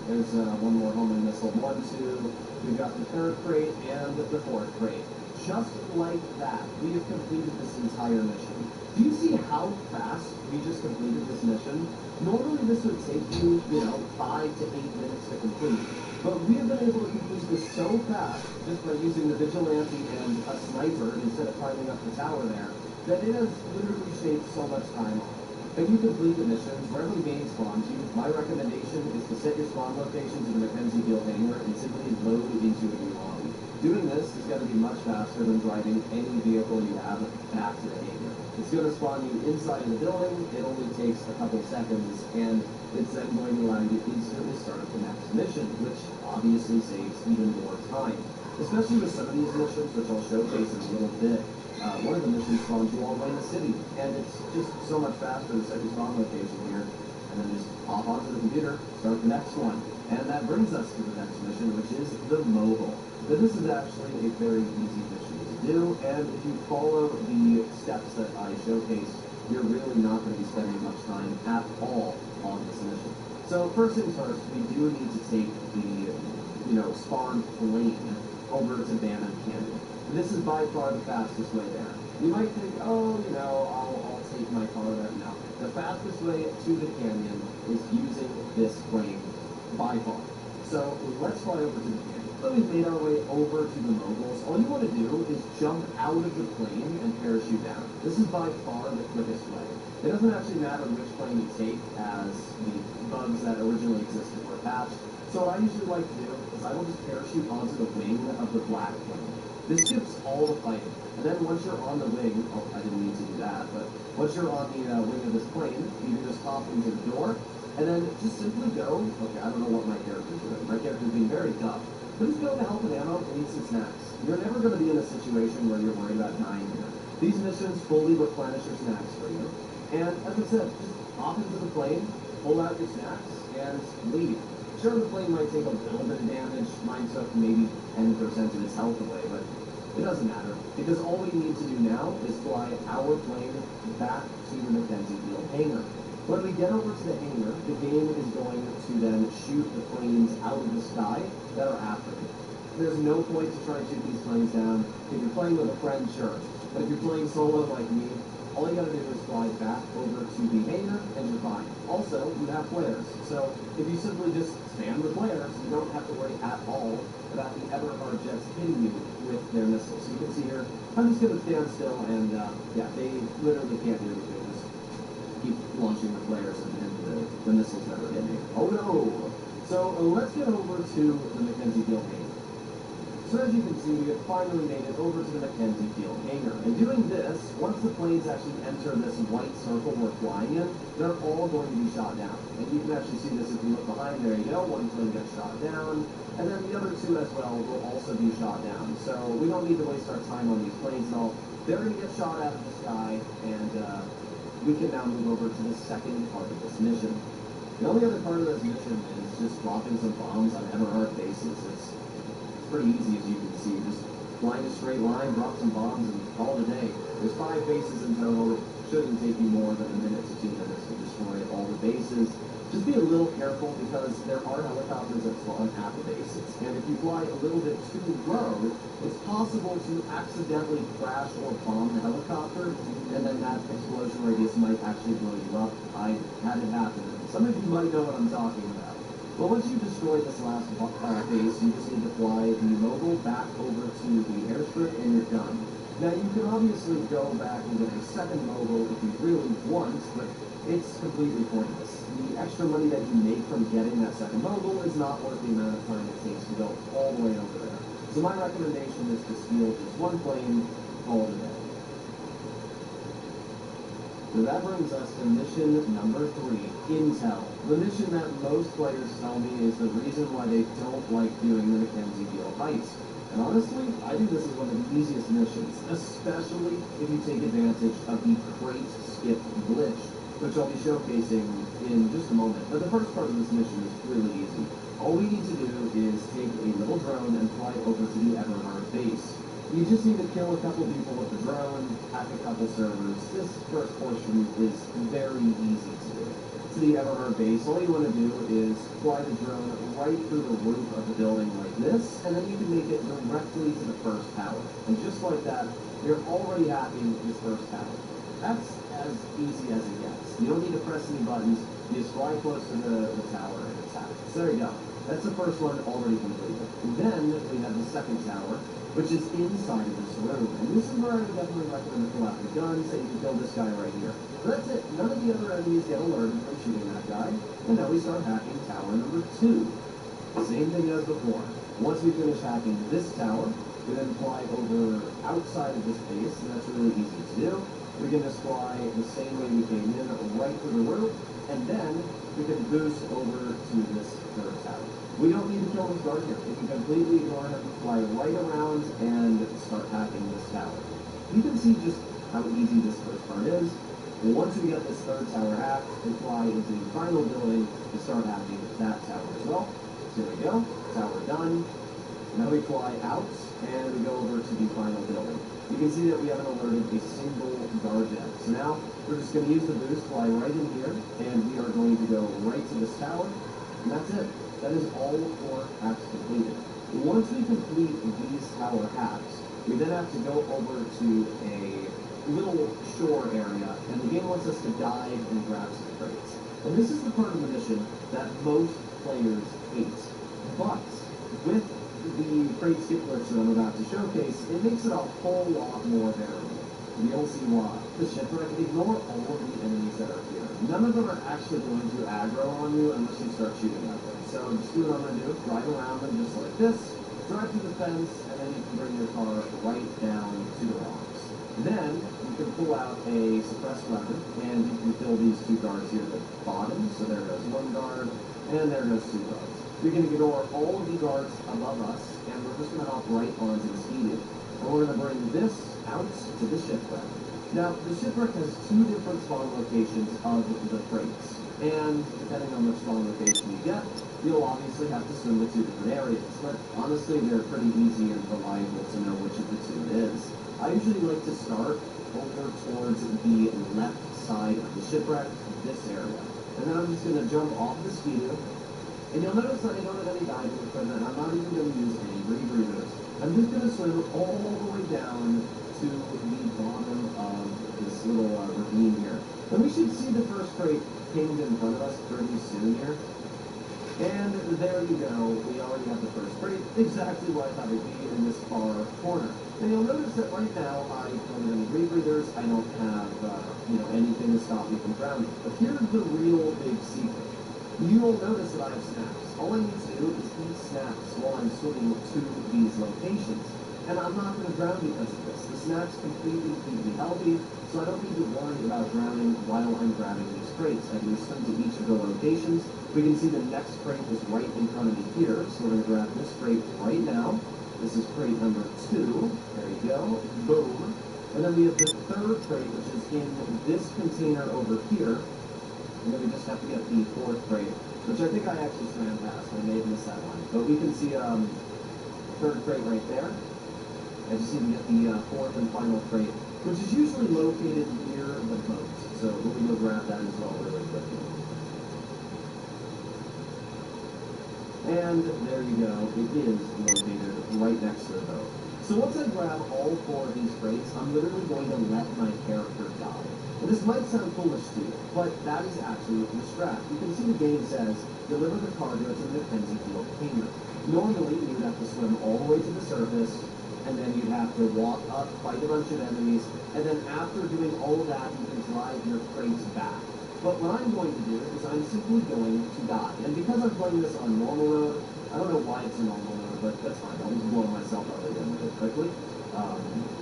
there's one more homing missile. 1, 2. We've got the third crate and the fourth crate. Just like that, we have completed this entire mission. Do you see how fast we just completed this mission? Normally this would take you, 5 to 8 minutes to complete. But we have been able to complete this so fast, just by using the vigilante and a sniper instead of climbing up the tower there, that it has literally shaved so much time off. If you complete the missions, wherever the game spawns you, my recommendation is to set your spawn location to the Mackenzie Field hangar and simply load into a new lobby. Doing this is going to be much faster than driving any vehicle you have back to the hangar. It's going to spawn you inside of the building, it only takes a couple seconds, and it's then going to allow you to instantly start the next mission, which obviously saves even more time. Especially with some of these missions, which I'll showcase in a little bit. One of the missions spawns you all the way in the city, and it's just so much faster to set your spawn location here, and then just hop onto the computer, start the next one. And that brings us to the next mission, which is the mobile. But this is actually a very easy mission to do, and if you follow the steps that I showcased, you're really not going to be spending much time at all on this mission. So first things first, we do need to take the, spawn plane over to Bannon Canyon. This is by far the fastest way there. You might think, I'll take my car there. No. The fastest way to the canyon is using this plane by far. So let's fly over to the canyon. So we've made our way over to the moguls. All you want to do is jump out of the plane and parachute down. This is by far the quickest way. It doesn't actually matter which plane you take, as the bugs that originally existed were patched. So what I usually like to do is I will just parachute onto the wing of the black plane. This skips all the fighting, and then once you're on the wing, I didn't mean to do that, but once you're on the wing of this plane, you can just hop into the door, and then just simply go, I don't know what my character's doing. My character's being very dumb, but just go to help with ammo and eat some snacks. You're never going to be in a situation where you're worried about dying here. These missions fully replenish your snacks for you, and as I said, just hop into the plane, pull out your snacks, and leave. Sure, the plane might take a little bit of damage. Mine took maybe 10% of its health away, but it doesn't matter, because all we need to do now is fly our plane back to the Mackenzie Field hangar. When we get over to the hangar, the game is going to then shoot the planes out of the sky that are after it. There's no point to try and shoot these planes down. If you're playing with a friend, sure. But if you're playing solo like me, all you gotta do is fly back over to the hangar and you're fine. Also, you have flares. So if you simply just spam the flares, you don't have to worry at all about the Everhard jets hitting you with their missiles. So you can see here, I'm just gonna stand still and they literally can't do anything. Just keep launching the flares and the missiles that are hitting me. Oh no! So let's get over to the Mackenzie Field hangar. So as you can see, we have finally made it over to the Mackenzie Field hangar. And doing this, once the planes actually enter this white circle we're flying in, they're all going to be shot down. And you can actually see this if you look behind. There you go, one plane gets shot down. And then the other two as well will also be shot down. So we don't need to waste our time on these planes at all. They're going to get shot out of the sky, and we can now move over to the second part of this mission. The only other part of this mission is just dropping some bombs on Everhard bases. It's pretty easy, as you can see. Just fly in a straight line, drop some bombs, and call it a day. There's 5 bases in total. It shouldn't take you more than a minute to 2 minutes to destroy all the bases. Just be a little careful because there are helicopters that spawn at the bases. And if you fly a little bit too low, it's possible to accidentally crash or bomb the helicopter, and then that explosion radius might actually blow you up. I had it happen. Some of you might know what I'm talking about. But once you destroy this last base, you just need to fly the mogul back over to the airstrip and you're done. Now you can obviously go back and get a second mogul if you really want, but it's completely pointless. The extra money that you make from getting that second mogul is not worth the amount of time it takes to go all the way over there. So my recommendation is to steal just one plane, call it a day. So that brings us to mission number 3, Intel. The mission that most players tell me is the reason why they don't like doing the Mackenzie Deal heist. And honestly, I think this is one of the easiest missions, especially if you take advantage of the crate skip glitch, which I'll be showcasing in just a moment. But the first part of this mission is really easy. All we need to do is take a little drone and fly over to the Everhard base. You just need to kill a couple people with the drone, hack a couple servers. This first portion is very easy to do. To the Everhard base, all you want to do is fly the drone right through the roof of the building like this, and then you can make it directly to the first tower. And just like that, you're already hacking this first tower. That's as easy as it gets. You don't need to press any buttons. You just fly close to the tower and it's hacked. So there you go. That's the first one already completed. And then we have the second tower, which is inside of this room. And this is where I would definitely recommend to pull out the gun, so you can kill this guy right here. But that's it. None of the other enemies get alerted from shooting that guy. And now we start hacking tower number 2. Same thing as before. Once we finish hacking this tower, we then fly over outside of this base, and that's really easy to do. We can just fly the same way we came in, right through the roof, and then we can boost over to this third tower. We don't need to kill this guard here. We can completely ignore him, fly right around, and start hacking this tower. You can see just how easy this first part is. And once we get this third tower hacked, we fly into the final building and start hacking that tower as well. So here we go, tower done. Now we fly out, and we go over to the final building. You can see that we haven't alerted a single guard yet. So now we're just going to use the boost, fly right in here, and we are going to go right to this tower, and that's it. That is all 4 hacks completed. Once we complete these tower hacks, we then have to go over to a little shore area, and the game wants us to dive and grab some crates. And this is the part of the mission that most players hate. But with the crate skip glitch that I'm about to showcase, it makes it a whole lot more bearable. And you'll see why. The shipwreck, ignore all of the enemies that are here. None of them are actually going to aggro on you unless you start shooting at them. So just do what I'm going to do, drive around them just like this, drive through the fence, and then you can bring your car right down to the rocks. Then you can pull out a suppressed weapon, and you can kill these 2 guards here at the bottom. So there goes 1 guard, and there goes 2 guards. We can ignore all of the guards above us, and we're just going to hop right onto the ski. And we're going to bring this out to the shipwreck. Now, the shipwreck has 2 different spawn locations of the crates. And depending on which spawn location you get, you'll obviously have to swim to 2 different areas. But honestly, they're pretty easy and reliable to know which of the 2 it is. I usually like to start over towards the left side of the shipwreck, this area. And then I'm just going to jump off the ski. And you'll notice that I don't have any diving equipment. I'm not even going to use any rebreathers. I'm just going to swim all the way down to the bottom of this little ravine here. And we should see the first crate pinged in front of us pretty soon here. And there you go. We already have the first crate, exactly where I thought it'd be in this far corner. And you'll notice that right now I don't have any rebreathers. I don't have anything to stop me from drowning. But here's the real big secret. You'll notice that I have snacks. All I need to do is eat snacks while I'm swimming to these locations. And I'm not going to drown because of this. The snacks completely keep me healthy, so I don't need to worry about drowning while I'm grabbing these crates. I can swim to each of the locations. We can see the next crate is right in front of me here, so we're going to grab this crate right now. This is crate number 2. There you go. Boom. And then we have the third crate, which is in this container over here. And then we just have to get the 4th crate, which I think I actually swam past. I may have missed that one. But we can see third crate right there. I just need to get the fourth and final crate, which is usually located near the boat. So let me go grab that as well really quickly. And there you go. It is located right next to the boat. So once I grab all four of these crates, I'm literally going to let my character die. And this might sound foolish to you, but that is actually the strat. You can see the game says, deliver the cargo to the Mackenzie Field Hangar. Normally, you'd have to swim all the way to the surface, and then you'd have to walk up, fight a bunch of enemies, and then after doing all of that, you can drive your crates back. But what I'm going to do is I'm simply going to die. And because I'm playing this on normal mode, I don't know why it's a normal mode, but that's fine. I'll just blow myself up again really quickly.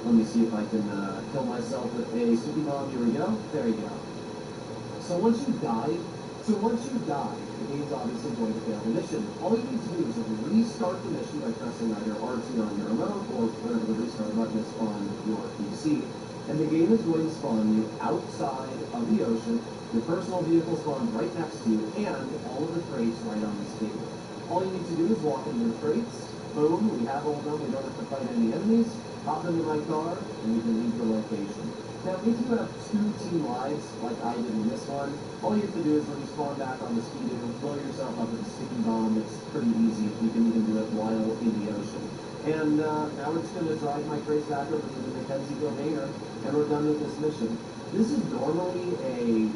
Let me see if I can kill myself with a sticky bomb. Here we go. There you go. So once you die, the game's obviously going to fail the mission. All you need to do is restart the mission by pressing either RT on your remote or whatever the restart button is on your PC. And the game is going to spawn you outside of the ocean. Your personal vehicle spawns right next to you, and all of the crates right on this table. All you need to do is walk into the crates. Boom, we have all of them. We don't have to fight any enemies. Hop into my car, and you can leave your location. Now, if you have 2 team lives, like I did in this one, all you have to do is when you spawn back on the Ski-Doo, blow yourself up with a sticky bomb. It's pretty easy. You can even do it while in the ocean. And now we're just going to drive my crates back over to the Mackenzie Field Hangar, and we're done with this mission. This is normally a,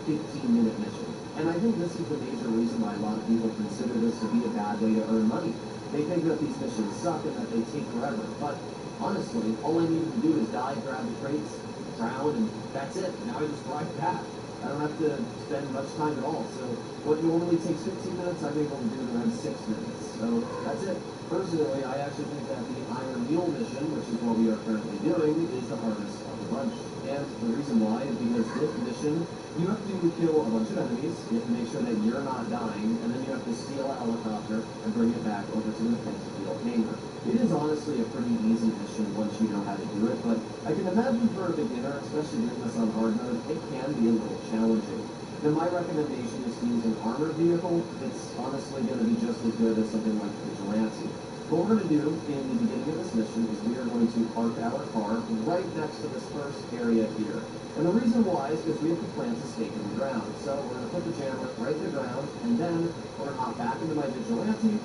15-minute mission. And I think this is the major reason why a lot of people consider this to be a bad way to earn money. They think that these missions suck and that they take forever. But honestly, all I need to do is die, grab the crates, drown, and that's it. Now I just drive back. I don't have to spend much time at all. So what normally takes 15 minutes, I'm able to do in around 6 minutes. So that's it. Personally, I actually think that the Iron Mule mission, which is what we are currently doing, is the hardest of the bunch. And the reason why is because this mission, you have to kill a bunch of enemies, you have to make sure that you're not dying, and then you have to steal a helicopter and bring it back over to the Mackenzie Field Hangar. It is honestly a pretty easy mission once you know how to do it, but I can imagine for a beginner, especially doing this on hard mode, it can be a little challenging. Now my recommendation is to use an armored vehicle. It's honestly going to be just as good as something like Vigilante. What we're going to do in the beginning of this mission is we are going to park our car right next to this first area here. And the reason why is because we have to plant a stake in the ground. So we're going to put the jammer right in the ground, and then we're going to hop back into my Vigilante,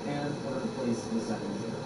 and we're going to place the second jammer.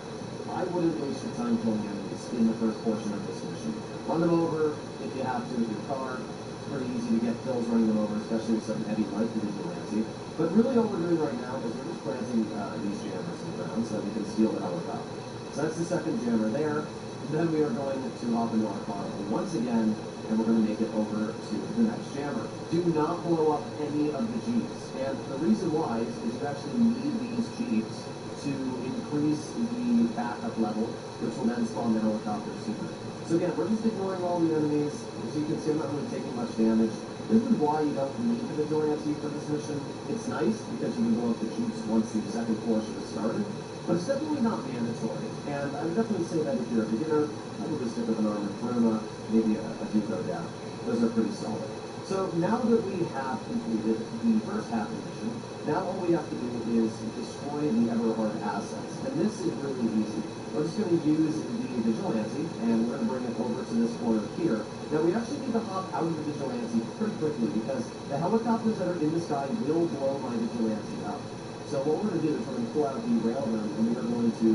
I wouldn't waste your time killing enemies in the first portion of this mission. Run them over if you have to with your car. It's pretty easy to get kills running them over, especially with something heavy like the Vigilante. But really all we're doing right now is we're just planting these jammers in the ground so that we can steal the helicopter. So that's the second jammer there. Then we are going to hop into our car once again, and we're going to make it over to the next jammer. Do not blow up any of the Jeeps. And the reason why is you actually need these Jeeps to increase the backup level, which will then spawn the helicopter sooner. So again, we're just ignoring all the enemies. As you can see, I'm not really taking much damage. This is why you don't need the Vigilante for this mission. It's nice because you can blow up the Jeeps once the second portion is started, but it's definitely not mandatory. And I would definitely say that if you're a beginner, probably stick with an armored Corona, maybe a Duco down. Those are pretty solid. So now that we have completed the first half of the mission, now all we have to do is destroy the Everhard assets. And this is really easy. We're just going to use the Vigilante, and we're going to bring it over to this corner here. Now, we actually need to hop out of the Vigilante pretty quickly because the helicopters that are in the sky will blow my Vigilante up. So what we're going to do is we're going to pull out the railgun, and we are going to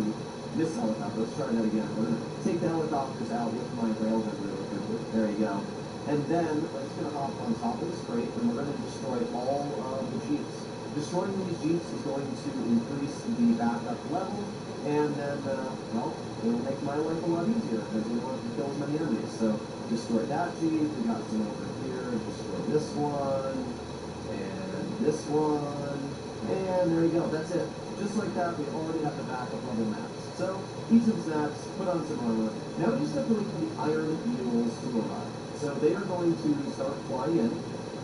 this helicopter. Let's try that again. We're going to take the helicopters out with my railgun really quickly. There you go. And then we're just going to hop on top of this crate, and we're going to destroy all of the Jeeps. Destroying these Jeeps is going to increase the backup level, and then, well, it will make my life a lot easier because we want to kill as many enemies. So, destroy that Jeep, we got some over here, destroy this one, and this one, and there you go, that's it. Just like that, we already have the backup level maps. So, eat some snacks, put on some armor. Now we just have to wait for the Iron Mules to arrive. So they are going to start flying in,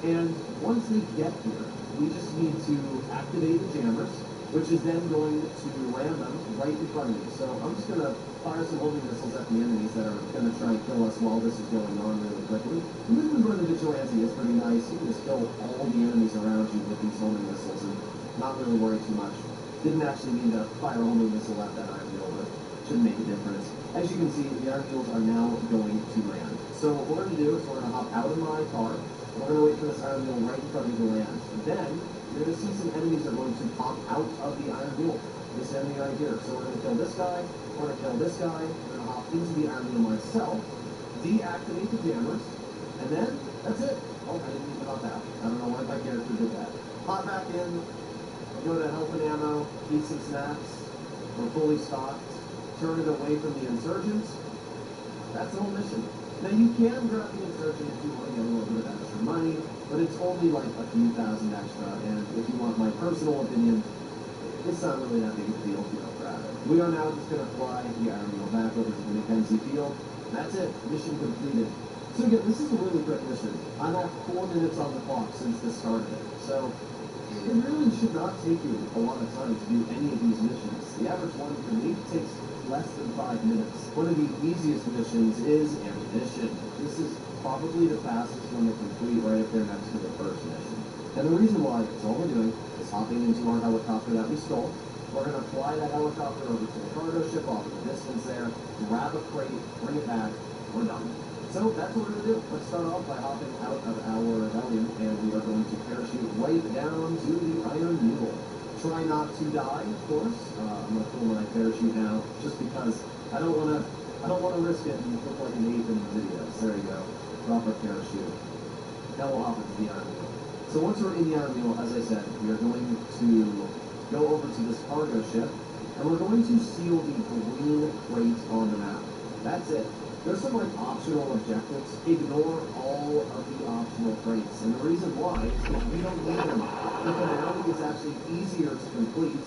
and once they get here, we just need to activate the jammers, which is then going to ram them right in front of me. So I'm just going to fire some homing missiles at the enemies that are going to try and kill us while this is going on really quickly. And this is where the Vigilante is pretty nice. You can just kill all the enemies around you with these homing missiles and not really worry too much. Didn't actually mean to fire a homing missile at that iron wheel, but shouldn't make a difference. As you can see, the iron wheels are now going to land. So what we're going to do is we're going to hop out of my car. We're going to wait for this iron wheel right in front of you to land. Then you're going to see some enemies are going to pop out of the iron wheel. This enemy right here. So we're going to kill this guy. We're going to kill this guy. We're going to hop into the iron wheel myself. Deactivate the jammers. And then that's it. Oh, I didn't even hop out. I don't know why my character did that. Hop back in. We'll go to health and ammo. Eat some snacks. We're fully stocked. Turn it away from the insurgents. That's the whole mission. Now you can grab the insurgent if you want to get a little bit of extra money, but it's only like a few thousand extra, and if you want my personal opinion, it's not really that big of a deal if you don't grab it. We are now just going to fly the iron wheel back over to the Mackenzie field. That's it. Mission completed. So again, this is a really quick mission. I'm at 4 minutes on the clock since this started. So it really should not take you a lot of time to do any of these missions. The average one for me takes less than 5 minutes. One of the easiest missions is ammunition. This is probably the fastest one to complete right up there next to the first mission. And the reason why is all we're doing is hopping into our helicopter that we stole. We're going to fly that helicopter over to the cargo ship off in the distance there, grab a crate, bring it back, we're done. So that's what we're going to do. Let's start off by hopping out of our rebellion, and we are going to parachute right down to the iron mule. Try not to die, of course. I'm going to pull my parachute now, just because I don't want to risk it and look like an ape in the videos. There you go. Drop our parachute. Now we'll hop into the iron mule. So once we're in the iron mule, as I said, we are going to go over to this cargo ship, and we're going to seal the green crate on the map. That's it. There's some like optional objectives. Ignore all of the optional crates. And the reason why is because we don't need them. The finale is actually easier to complete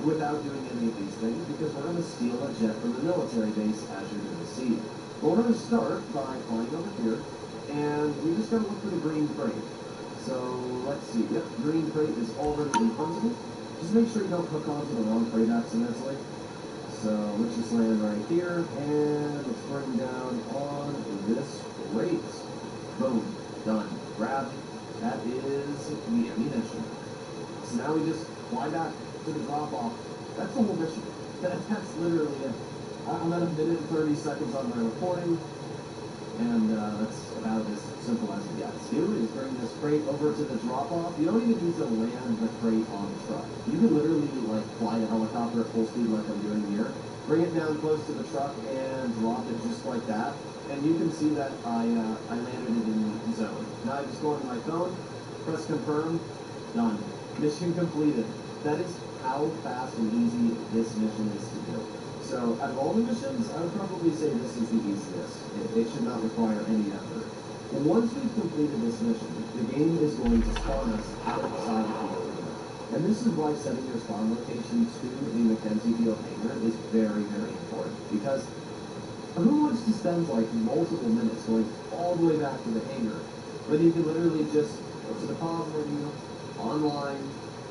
without doing any of these things because we're going to steal a jet from the military base, as you're going to see. But we're going to start by flying over here, and we just got to look for the green crate. So let's see. Yep, green crate is already in front of me. Just make sure you don't hook onto the wrong crate accidentally. So let's just land right here, and let's bring down on this crate. Boom. Done. Grab. That is the ammunition. So now we just fly back to the drop-off. That's the whole mission. That's literally it. I'm at 1 minute and 30 seconds on my recording, and that's about as simple as it gets. Do is bring this crate over to the drop-off. You don't even need to land the crate on the truck. You can literally like fly a helicopter at full speed like I'm doing here, bring it down close to the truck and drop it just like that. And you can see that I landed it in the zone. Now I just go on my phone, press confirm, done. Mission completed. That is how fast and easy this mission is to do. So out of all the missions, I would probably say this is the easiest. It should not require any effort. Once we've completed this mission, the game is going to spawn us outside of the arena. And this is why setting your spawn location to the Mackenzie Field hangar is very, very important. Because who wants to spend like multiple minutes going all the way back to the hangar when you can literally just go to the pause menu, online,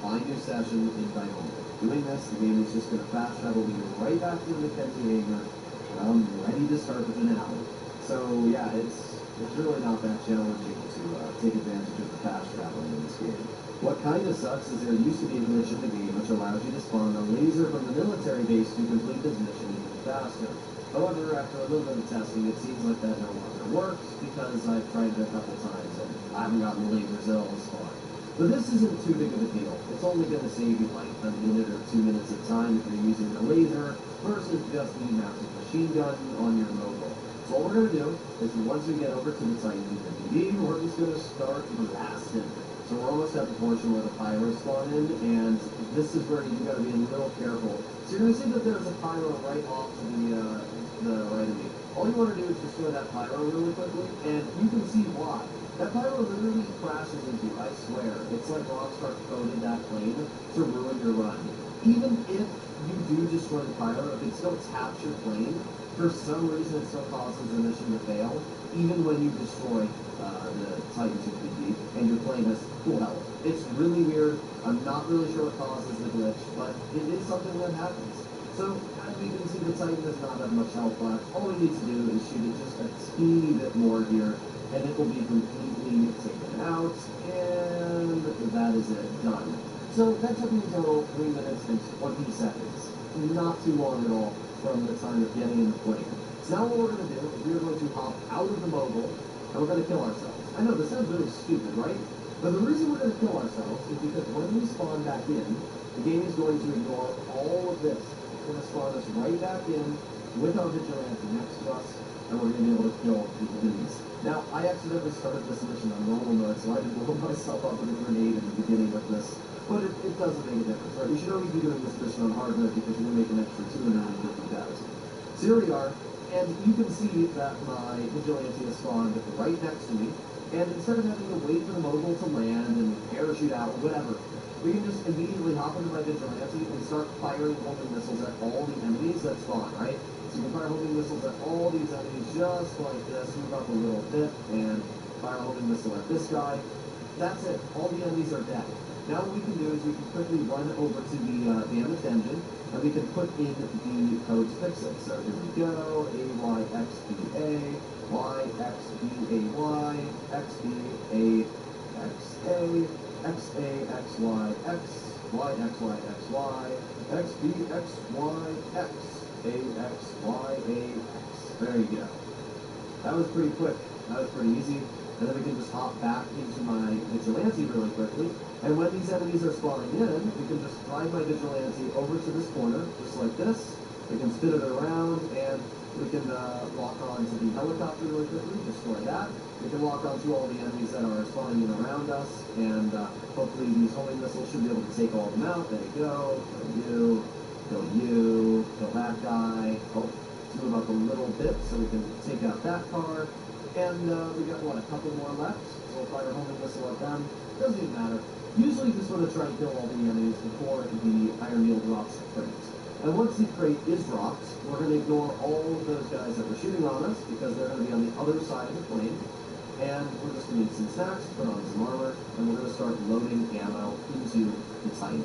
find your session, invite home. Doing this, the game is just going to fast travel you right back to the Mackenzie hangar, and I'm ready to start the finale. So yeah, it's really not that challenging to take advantage of the fast traveling in this game. What kind of sucks is there used to be a glitch in the game which allows you to spawn a laser from the military base to complete this mission even faster. However, after a little bit of testing, it seems like that no longer works because I've tried it a couple times and I haven't gotten the lasers at all this far. But this isn't too big of a deal. It's only going to save you like a minute or 2 minutes of time if you're using the laser versus just the massive machine gun on your mobile. So what we're going to do is once we get over to the Titan DVD, we're just going to start blasting. So we're almost at the portion where the pyros spawn in, and this is where you got to be a little careful. So you're going to see that there's a pyro right off to the right of me. All you want to do is destroy that pyro really quickly, and you can see why. That pyro literally crashes into you, I swear. It's like Rockstar coded that plane to ruin your run. Even if you do destroy the pyro, if it still taps your plane, for some reason it still causes the mission to fail, even when you destroy the Titan 250 and your plane has full health. It's really weird. I'm not really sure what causes the glitch, but it is something that happens. So, as we can see, the Titan does not have much health left. All we need to do is shoot it just a teeny bit more here, and it will be completely taken out, and that is it, done. So that took me a total 3 minutes and 20 seconds. Not too long at all from the time of getting in the plane. So now what we're going to do is we're going to hop out of the mobile and we're going to kill ourselves. I know, this sounds really stupid, right? But the reason we're going to kill ourselves is because when we spawn back in, the game is going to ignore all of this. It's going to spawn us right back in with our vigilante next to us, and we're going to be able to kill the enemies. Now, I accidentally started this mission on normal mode, so I didn't blow myself up with a grenade in the beginning of this. But it doesn't make a difference, right? You should always be doing this mission on hard mode because you're going to make an extra 250,000. So here we are, and you can see that my vigilante is spawned right next to me. And instead of having to wait for the mobile to land and parachute out or whatever, we can just immediately hop into my vigilante and start firing homing missiles at all the enemies that spawn, right? So you can fire homing missiles at all these enemies just like this, move up a little bit, and fire a homing missile at this guy. That's it. All the enemies are dead. Now what we can do is we can quickly run over to the damaged engine, and we can put in the code to fix it. So here we go, AYXBA, YXBAY, XBAXA, XAXYX, YXYXY, XBXYX, AXYAX. There you go. That was pretty quick. That was pretty easy. And then we can just hop back into my vigilante really quickly. And when these enemies are spawning in, we can just drive my vigilante over to this corner, just like this. We can spin it around, and we can lock on to the helicopter really quickly, destroy that. We can lock on to all the enemies that are spawning in around us, and hopefully these homing missiles should be able to take all of them out. There you go. Kill you, kill that guy. Oh, move up a little bit so we can take out that car. And we got, what, a couple more left? So we'll fire a homing missile at them. Doesn't even matter. Usually just want to try and kill all the enemies before the Iron Needle drops the crate. And once the crate is dropped, we're going to ignore all of those guys that were shooting on us because they're going to be on the other side of the plane. And we're just going to need some snacks, put on some armor, and we're going to start loading ammo into the Titan.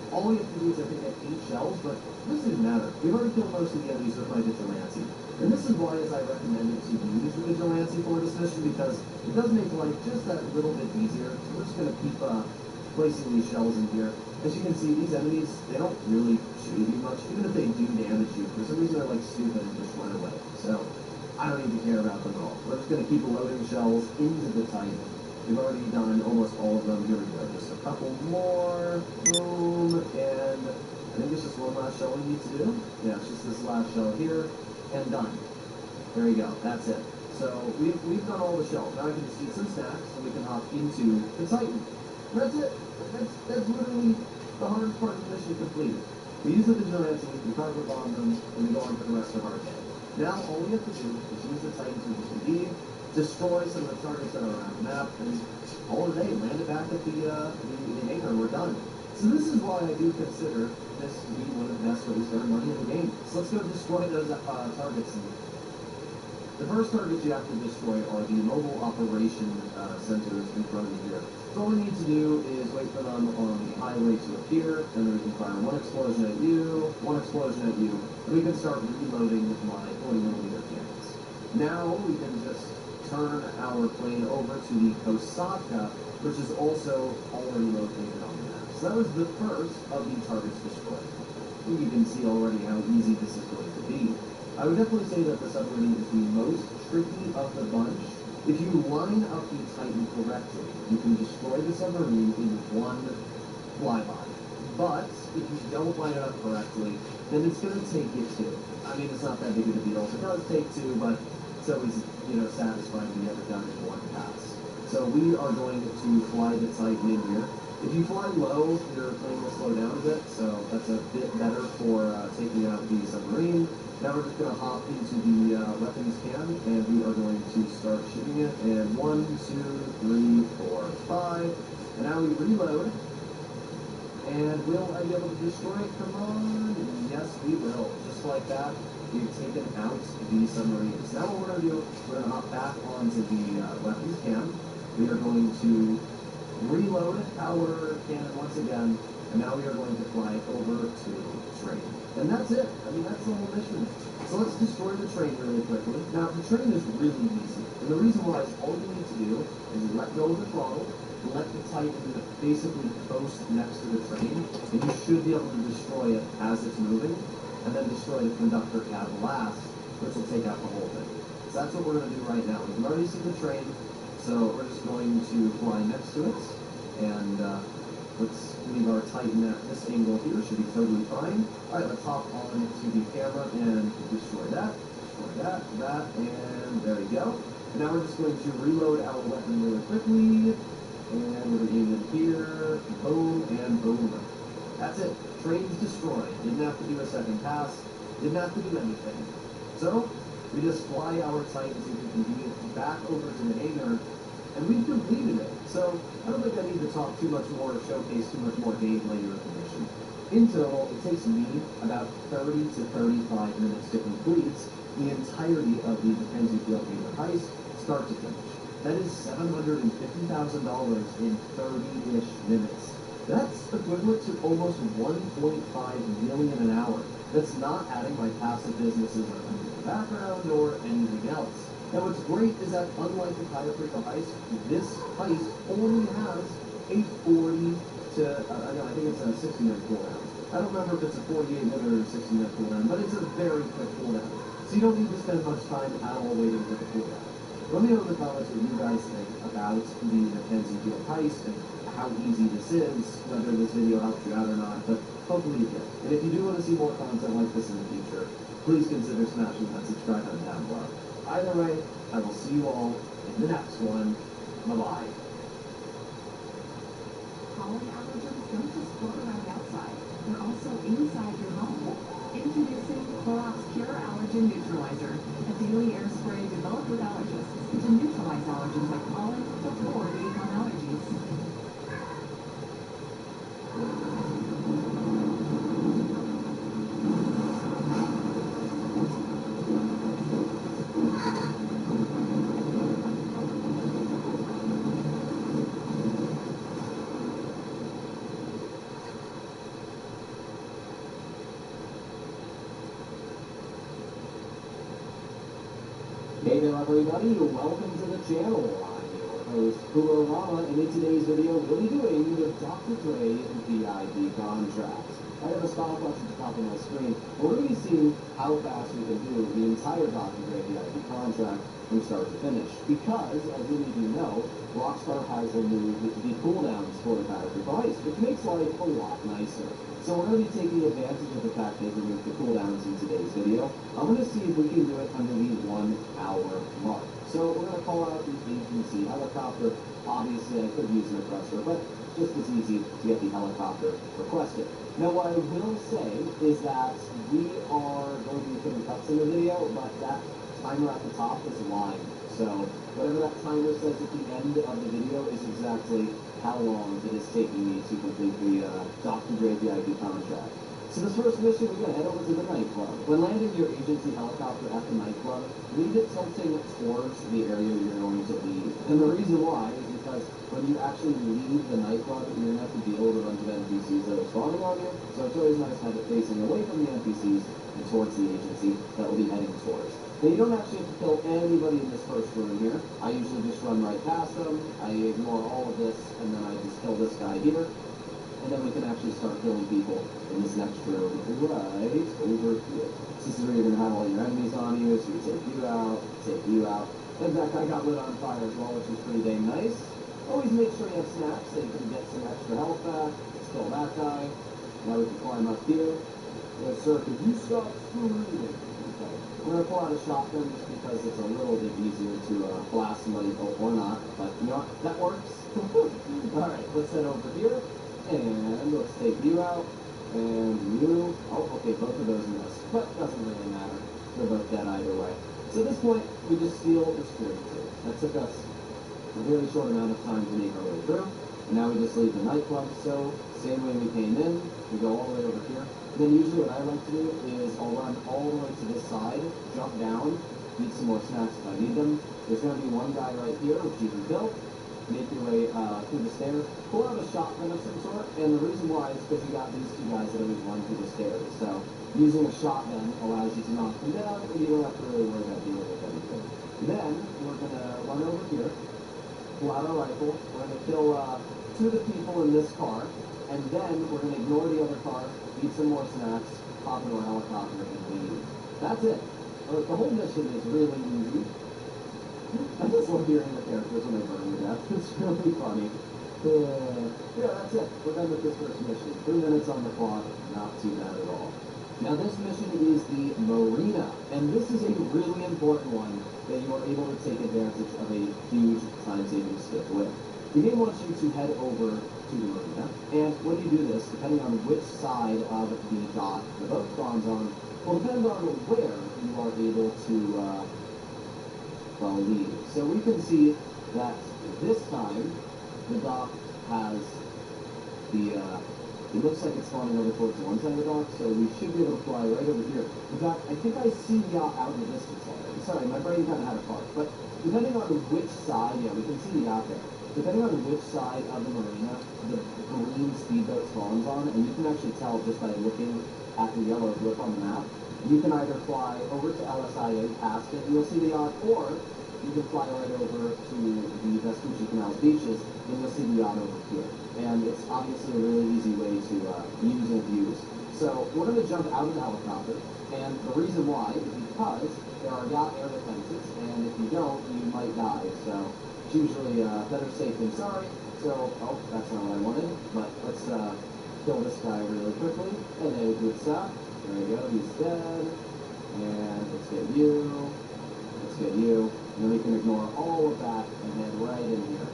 All we have to do is, I think, get 8 shells, but it doesn't even matter. We've already killed most of the enemies with my vigilante. And this is why, as I recommended to use the vigilante for this mission, because it does make life just that little bit easier. So we're just going to keep placing these shells in here. As you can see, these enemies, they don't really shoot you much. Even if they do damage you, for some reason they're like stupid and just run away. So I don't need to care about them at all. We're just going to keep loading shells into the Titan. We've already done almost all of them. Here we go. Just a couple more. Boom. And I think it's just one last shell we need to do. Yeah, it's just this last shell here. And done. There you go. That's it. So we've done all the shells. Now I can just eat some snacks and we can hop into the Titan. That's it. That's literally the hardest part of the mission completed. We use the vigilante, we cargo bomb them, and we go on for the rest of our day. Now all we have to do is use the Titan to indeed destroy some of the targets that are around the map, and all the day land it back at the hangar, and we're done. So this is why I do consider this to be one of the best ways to earn money in the game. So let's go destroy those targets. The first targets you have to destroy are the mobile operation centers in front of you here. So all we need to do is wait for them on the highway to appear, and then we can fire one explosion at you, and we can start reloading with my 40mm cannons. Now we can just turn our plane over to the Kosaka, which is also already located on the map. So that was the first of the targets destroyed. You can see already how easy this is going to be. I would definitely say that the submarine is the most tricky of the bunch. If you line up the Titan correctly, you can destroy the submarine in one flyby. But if you don't line it up correctly, then it's going to take you 2. I mean, it's not that big of a deal. It does take 2, but it's always, satisfying to get it done in one pass. So we are going to fly the Titan in here. If you fly low, your plane will slow down a bit, so that's a bit better for taking out the submarine. Now we're just going to hop into the weapons cam, and we are going to start shooting it. And 1, 2, 3, 4, 5. And now we reload. And will I be able to destroy it? Come on. Yes, we will. Just like that, we've taken out the submarines. Now what we're going to do, we're going to hop back onto the weapons cam. We are going to reload our cannon once again, and now we are going to fly over to train. And that's it. I mean, that's the whole mission. So let's destroy the train really quickly. Now, the train is really easy. And the reason why is all you need to do is let go of the throttle, let the Titan basically coast next to the train, and you should be able to destroy it as it's moving, and then destroy the conductor cab last, which will take out the whole thing. So that's what we're going to do right now. We can already see the train, so we're just going to fly next to it, and let's leave our Titan at this angle here. Should be totally fine. All right, let's hop on to the camera and destroy that, and there we go. And now we're just going to reload our weapon really quickly, and we're going to aim it here, boom, and boom. That's it. Train's destroyed. Didn't have to do a second pass. Didn't have to do anything. So, we just fly our Titan so we can be back over to the hangar, and we've completed it. So, I don't think I need to talk too much more or showcase too much more gameplay or information. In total, it takes me about 30 to 35 minutes to complete the entirety of the Mackenzie Field Gamer heist, start to finish. That is $750,000 in 30-ish minutes. That's equivalent to almost 1.5 million an hour. That's not adding my passive businesses in the background or anything else. Now what's great is that unlike the Kayaprika heist, this heist only has a 40 to, I think it's a 60-minute cooldown. I don't remember if it's a 48-minute or 60-minute cooldown, but it's a very quick cooldown. So you don't need to spend much time at all waiting for the cooldown. Let me know in the comments what you guys think about the Mackenzie Field heist and how easy this is, whether this video helped you out or not, but hopefully you did. And if you do want to see more content like this in the future, please consider smashing that subscribe button down below. Either way, I will see you all in the next one. Bye-bye. Pollen allergens don't just float around outside. They're also inside your home. Introducing Clorox Pure Allergen Neutralizer, a daily air spray developed with allergists to neutralize allergens like pollen before they become allergies. Hey there everybody, welcome to the channel. I'm your host, Rama, and in today's video we'll be doing the Dr. Dre PID contract. I have a stopwatch at the top of my screen. We're going to be seeing how fast we can do the entire Dr. Dre PID contract from start to finish. Because, as many of you know, Rockstar has removed the cooldowns for the Battlefield heist, which makes life a lot nicer. So we're going to be taking advantage of the fact they've removed the cooldowns in today's video. I'm going to see if we can do it under the 1 hour mark. So we're going to call out the agency helicopter. Obviously, I could use an oppressor, but just as easy to get the helicopter requested. Now, what I will say is that we are going to be putting cuts in the video, but that timer at the top is lying. So whatever that timer says at the end of the video is exactly how long it is taking me to complete the Dr. Dre VIP contract. So this first mission, we're going to head over to the nightclub. When landing your agency helicopter at the nightclub, leave it tilting towards the area you're going to leave. And the reason why is because when you actually leave the nightclub, you're going to have to deal with a bunch of NPCs that are spawning on you. So it's always nice to have it facing away from the NPCs and towards the agency that we'll be heading towards. Now, you don't actually have to kill anybody in this first room here. I usually just run right past them, I ignore all of this, and then I just kill this guy here. And then we can actually start killing people in this next room right over here. This is where you're going to have all your enemies on you, so you take you out. In fact, I got lit on fire as well, which is pretty dang nice. Always make sure you have snacks so you can get some extra health back. Let's kill that guy. Now we can climb up here. Yes, sir, could you stop screaming? Okay. We're going to pull out a shotgun just because it's a little bit easier to blast somebody, or not, but you know what, that works. Alright, let's head over here, and let's take you out, and you, oh, okay, both of those missed, but doesn't really matter, they're both dead either way. So at this point, we just steal the security tape. That took us a very short amount of time to make our way through, and now we just leave the nightclub, so same way we came in, we go all the way over here. Then usually what I like to do is I'll run all the way to this side, jump down, eat some more snacks if I need them. There's going to be one guy right here, which you can kill. Make your way through the stairs. Pull out a shotgun of some sort, and the reason why is because you got these two guys that always run through the stairs. So using a shotgun allows you to knock them down, and you don't have to really worry about dealing with anything. Then we're going to run over here, pull out our rifle, we're going to kill 2 of the people in this car, and then we're going to ignore the other car, eat some more snacks, hop into a helicopter, and leave. That's it. The whole mission is really easy. I just love hearing the characters when they burn to death. It's really funny. Yeah, that's it. We're done with this first mission. 3 minutes on the clock. Not too bad at all. Now this mission is the Marina, and this is a really important one that you are able to take advantage of a huge time-saving skip with. The game wants you to head over to the Marina, and when you do this, depending on which side of the dock the boat spawns on, will depend on where you are able to, leave. So we can see that this time, the dock has the, it looks like it's spawning over towards one side of the dock, so we should be able to fly right over here. In fact, I think I see the yacht out in the distance already. Sorry, my brain kind of had a fart. But depending on which side, yeah, we can see the yacht there. Depending on which side of the marina the green speedboat spawns on, and you can actually tell just by looking at the yellow blip on the map, you can either fly over to LSIA past it, and you'll see the yacht, or you can fly right over to the Vespucci Canals beaches, and you'll see the yacht over here. And it's obviously a really easy way to use and abuse. So we're going to jump out of the helicopter, and the reason why is because there are yacht air defenses, and if you don't, you might die. So it's usually better safe than sorry. So, oh, that's not what I wanted, but let's kill this guy really quickly. Hello, good stuff. There we go, he's dead. And let's get you. Let's get you. And then we can ignore all of that and head right in here.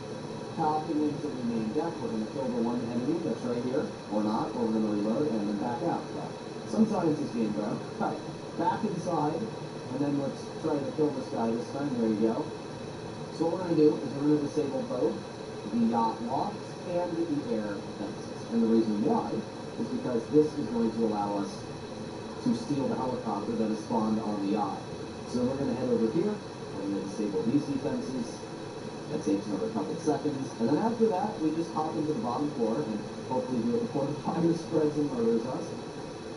Hopping into the main deck, we're going to kill the one enemy that's right here, or not, or we're going to reload and then back out. So, sometimes this game goes. Alright, back inside, and then let's try to kill this guy this time. There you go. So what we're going to do is we're going to disable both the yacht locks and the air defenses. And the reason why is because this is going to allow us to steal the helicopter that is spawned on the yacht. So we're going to head over here, we're going to disable these defenses. That takes another couple seconds, and then after that, we just hop into the bottom floor and hopefully do it before the fire spreads and murders us.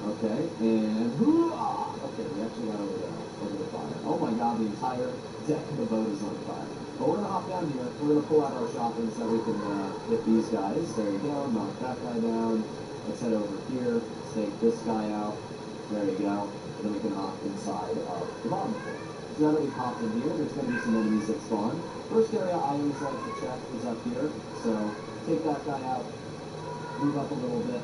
Okay, and okay, we actually got over there, over the fire. Oh my god, the entire deck of the boat is on fire. But we're gonna hop down here, we're gonna pull out our shotguns so we can hit these guys. There you go, knock that guy down. Let's head over here, let's take this guy out. There you go, and then we can hop inside of the bottom floor. So now that we've hopped in here, there's going to be some enemies that spawn. First area I always like to check is up here. So take that guy out, move up a little bit,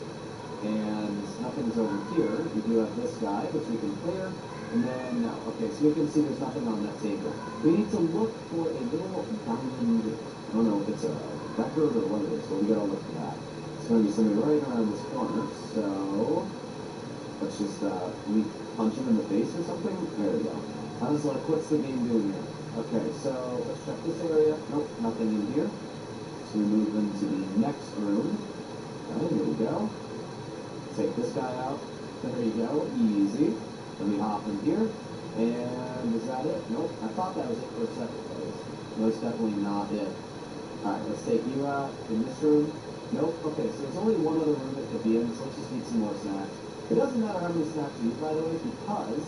and nothing's over here. We do have this guy, which we can clear, and then no. Okay, so we can see there's nothing on that table. We need to look for a little diamond. I don't know if it's a record or what it is, but we gotta look for that. It's going to be something right around this corner. So let's just we punch him in the face or something. There we go. I was like, what's the game doing here? Okay, so let's check this area. Nope, nothing in here. So we move into the next room. Okay, here we go. Take this guy out. There you go, easy. Then we hop in here. And is that it? Nope, I thought that was it for a second, but most definitely not it. Alright, let's take you out in this room. Nope, okay, so there's only one other room that could be in, so let's just eat some more snacks. It doesn't matter how many snacks you eat, by the way, because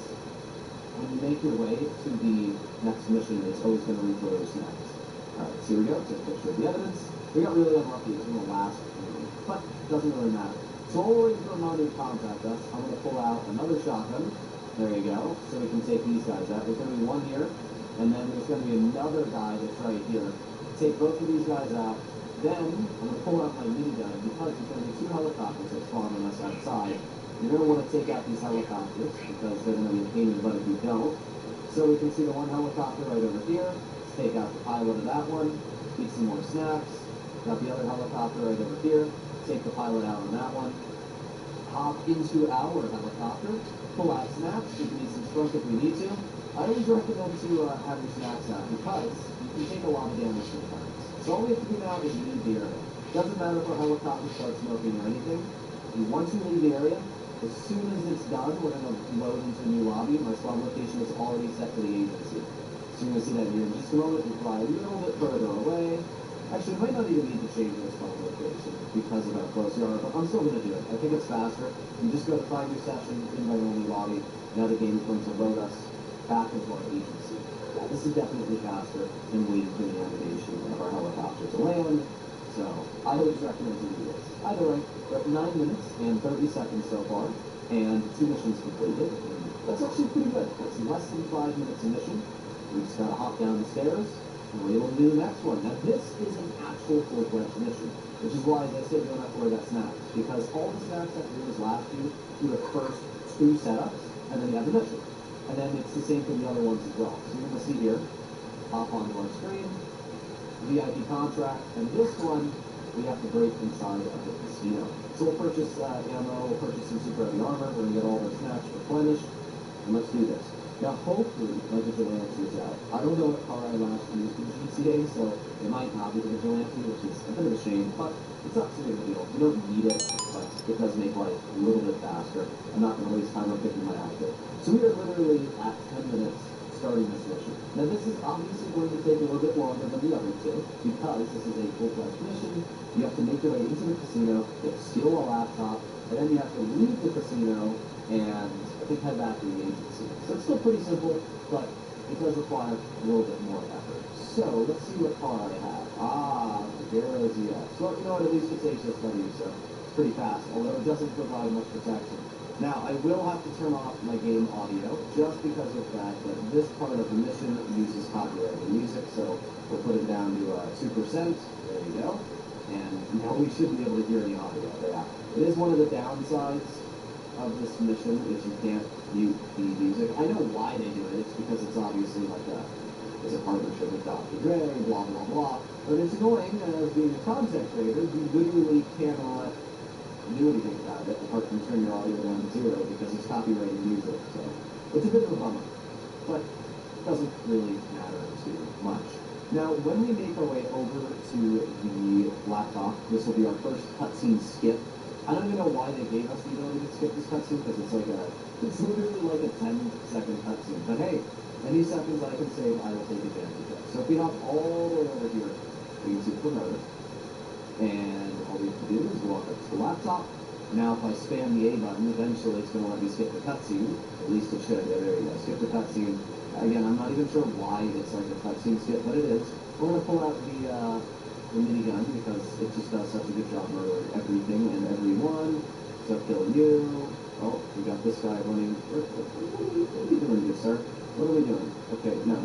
when you make your way to the next mission, it's always going to refill your snacks. Alright, so here we go. Take a picture of the evidence. We got really unlucky. It's in the last room, but it doesn't really matter. So while we're waiting for Manu to contact us, I'm going to pull out another shotgun. There you go. So we can take these guys out. There's going to be one here, and then there's going to be another guy that's right here. Take both of these guys out. Then I'm going to pull out my minigun because there's going to be 2 helicopters that spawn on us outside. You're going to want to take out these helicopters because they're going to be a pain in the butt if you don't. So we can see the one helicopter right over here. Let's take out the pilot of that one. Eat some more snacks. Got the other helicopter right over here. Take the pilot out on that one. Hop into our helicopter. Pull out snacks. We can eat some skunk if we need to. I always recommend to have your snacks out because you can take a lot of damage sometimes. So all we have to do now is leave the area. Doesn't matter if our helicopter starts smoking or anything. Once you leave the area, as soon as it's done, we're going to load into a new lobby. My spawn location is already set to the agency. So you're going to see that here in just a moment. We fly a little bit further away. Actually, we might not even need to change the spawn location because of how close we are, but I'm still going to do it. I think it's faster. You just go to find your session, invite only lobby. Now the game is going to load us back into our agency. This is definitely faster than waiting for the animation of our helicopter to land, so I always recommend to do this. Either way, we're at 9 minutes and 30 seconds so far, and 2 missions completed. And that's actually pretty good. That's less than 5 minutes a mission. We just gotta hop down the stairs, and we're able to do the next one. Now, this is an actual full-fledged mission, which is why, as I said, you don't have to worry about snacks, because all the snacks have to do is last you through the first 2 setups, and then you have the mission. And then it's the same for the other ones as well. So you're going to see here, hop onto our screen, VIP contract, and this one, we have to break inside of the casino. So we'll purchase ammo, we'll purchase some super heavy armor, we're going to get all our snacks replenished, and let's do this. Now, hopefully, my vigilante is out. I don't know what car I last used in GTA, so it might not be the vigilante, which is a bit of a shame, but it's not so big of a deal. You don't need it, but it does make life a little bit faster. I'm not going to waste time on picking my outfit. So we are literally at 10 minutes starting this mission. Now, this is obviously going to take a little bit longer than the other two, because this is a full-fledged mission. You have to make your way into the casino, you have to steal a laptop, and then you have to leave the casino and I think head back to the agency. So it's still pretty simple, but it does require a little bit more effort. So let's see what car I have. There's the F. So you know what, at least it's HSW, so it's pretty fast, although it doesn't provide much protection. Now, I will have to turn off my game audio, just because of the fact that this part of the mission uses copyrighted music, so we'll put it down to 2%. There you go. And now we should be able to hear the audio. Yeah. It is one of the downsides of this mission is you can't mute the music. I know why they do it. It's because it's obviously like it's a partnership with Dr. Dre, blah, blah, blah. But it's annoying as being a content creator, you literally cannot do anything about it apart from turn your audio down to 0 because it's copyrighted music. So it's a bit of a bummer, but it doesn't really matter too much. Now, when we make our way over to the laptop, this will be our first cutscene skip. I don't even know why they gave us the ability to skip this cutscene, because it's literally like a 10-second cutscene. But hey, any seconds I can save, I will take advantage of. So if we hop all the way over here, we can see the promoter. And all we have to do is walk up to the laptop. Now, if I spam the A button, eventually it's going to let me skip the cutscene. At least it should. Yeah, there you go. Skip the cutscene. Again, I'm not even sure why it's like a cutscene skip, but it is. We're going to pull out the minigun because it just does such a good job murdering everything and everyone. So kill you. Oh, we got this guy running. What are you doing, good sir? What are we doing? Okay, no.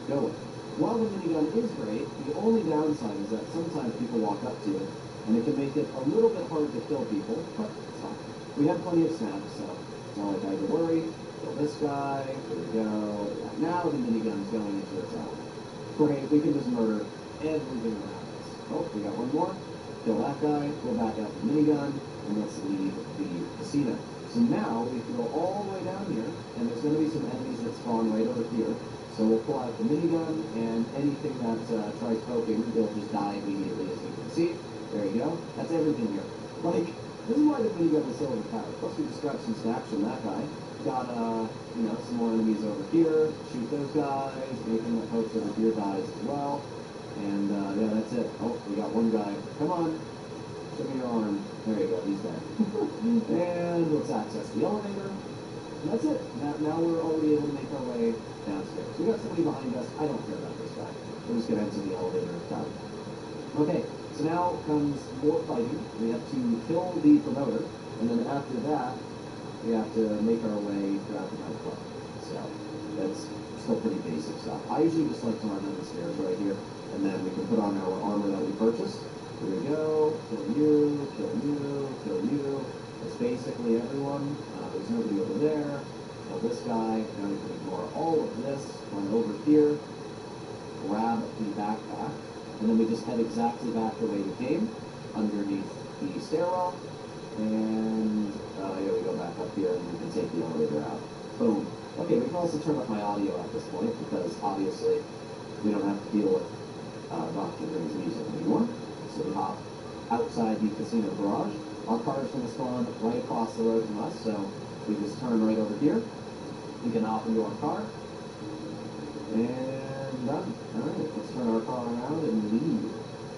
Go away. While the minigun is great, the only downside is that sometimes people walk up to it, and it can make it a little bit hard to kill people, but it's fine. We have plenty of snaps, so it's not like I have to worry. Kill this guy. There we go. Now the minigun's going into its own. Great, we can just murder everything around us. Oh, we got one more. Kill that guy. Go back out the minigun, and let's leave the casino. So now we can go all the way down here, and there's going to be some enemies that spawn right over here. So we'll pull out the minigun, and anything that tries poking, they'll just die immediately, as you can see. There you go. That's everything here. Like, this is why the minigun is so overpowered. Plus, we just grabbed some snaps from that guy. Got, some more enemies over here. Shoot those guys. Anything that pokes over here dies as well. And, yeah, that's it. Oh, we got one guy. Come on. Show me your arm. There you go. He's dead. And let's access the elevator. And that's it. Now we're already able to make our way downstairs. We got somebody behind us. I don't care about this guy. We're just going to enter the elevator down. Okay, so now comes more fighting. We have to kill the promoter, and then after that, we have to make our way throughout the nightclub. So that's still pretty basic stuff. I usually just like to run down the stairs right here, and then we can put on our armor that we purchased. Here we go. Kill you, kill you, kill you. That's basically everyone. There's nobody over there. Kill this guy. Now we can ignore all of this. Run over here. Grab the backpack. And then we just head exactly back the way we came, underneath the stairwell. And yeah, we go back up here and we can take the elevator out. Boom. Okay, we can also turn up my audio at this point because obviously we don't have to deal with Dr. Dre's music anymore. So we hop outside the casino garage. Our car is going to spawn right across the road from us, so we just turn right over here. We can hop into our car. And done. Alright, let's turn our car around and leave.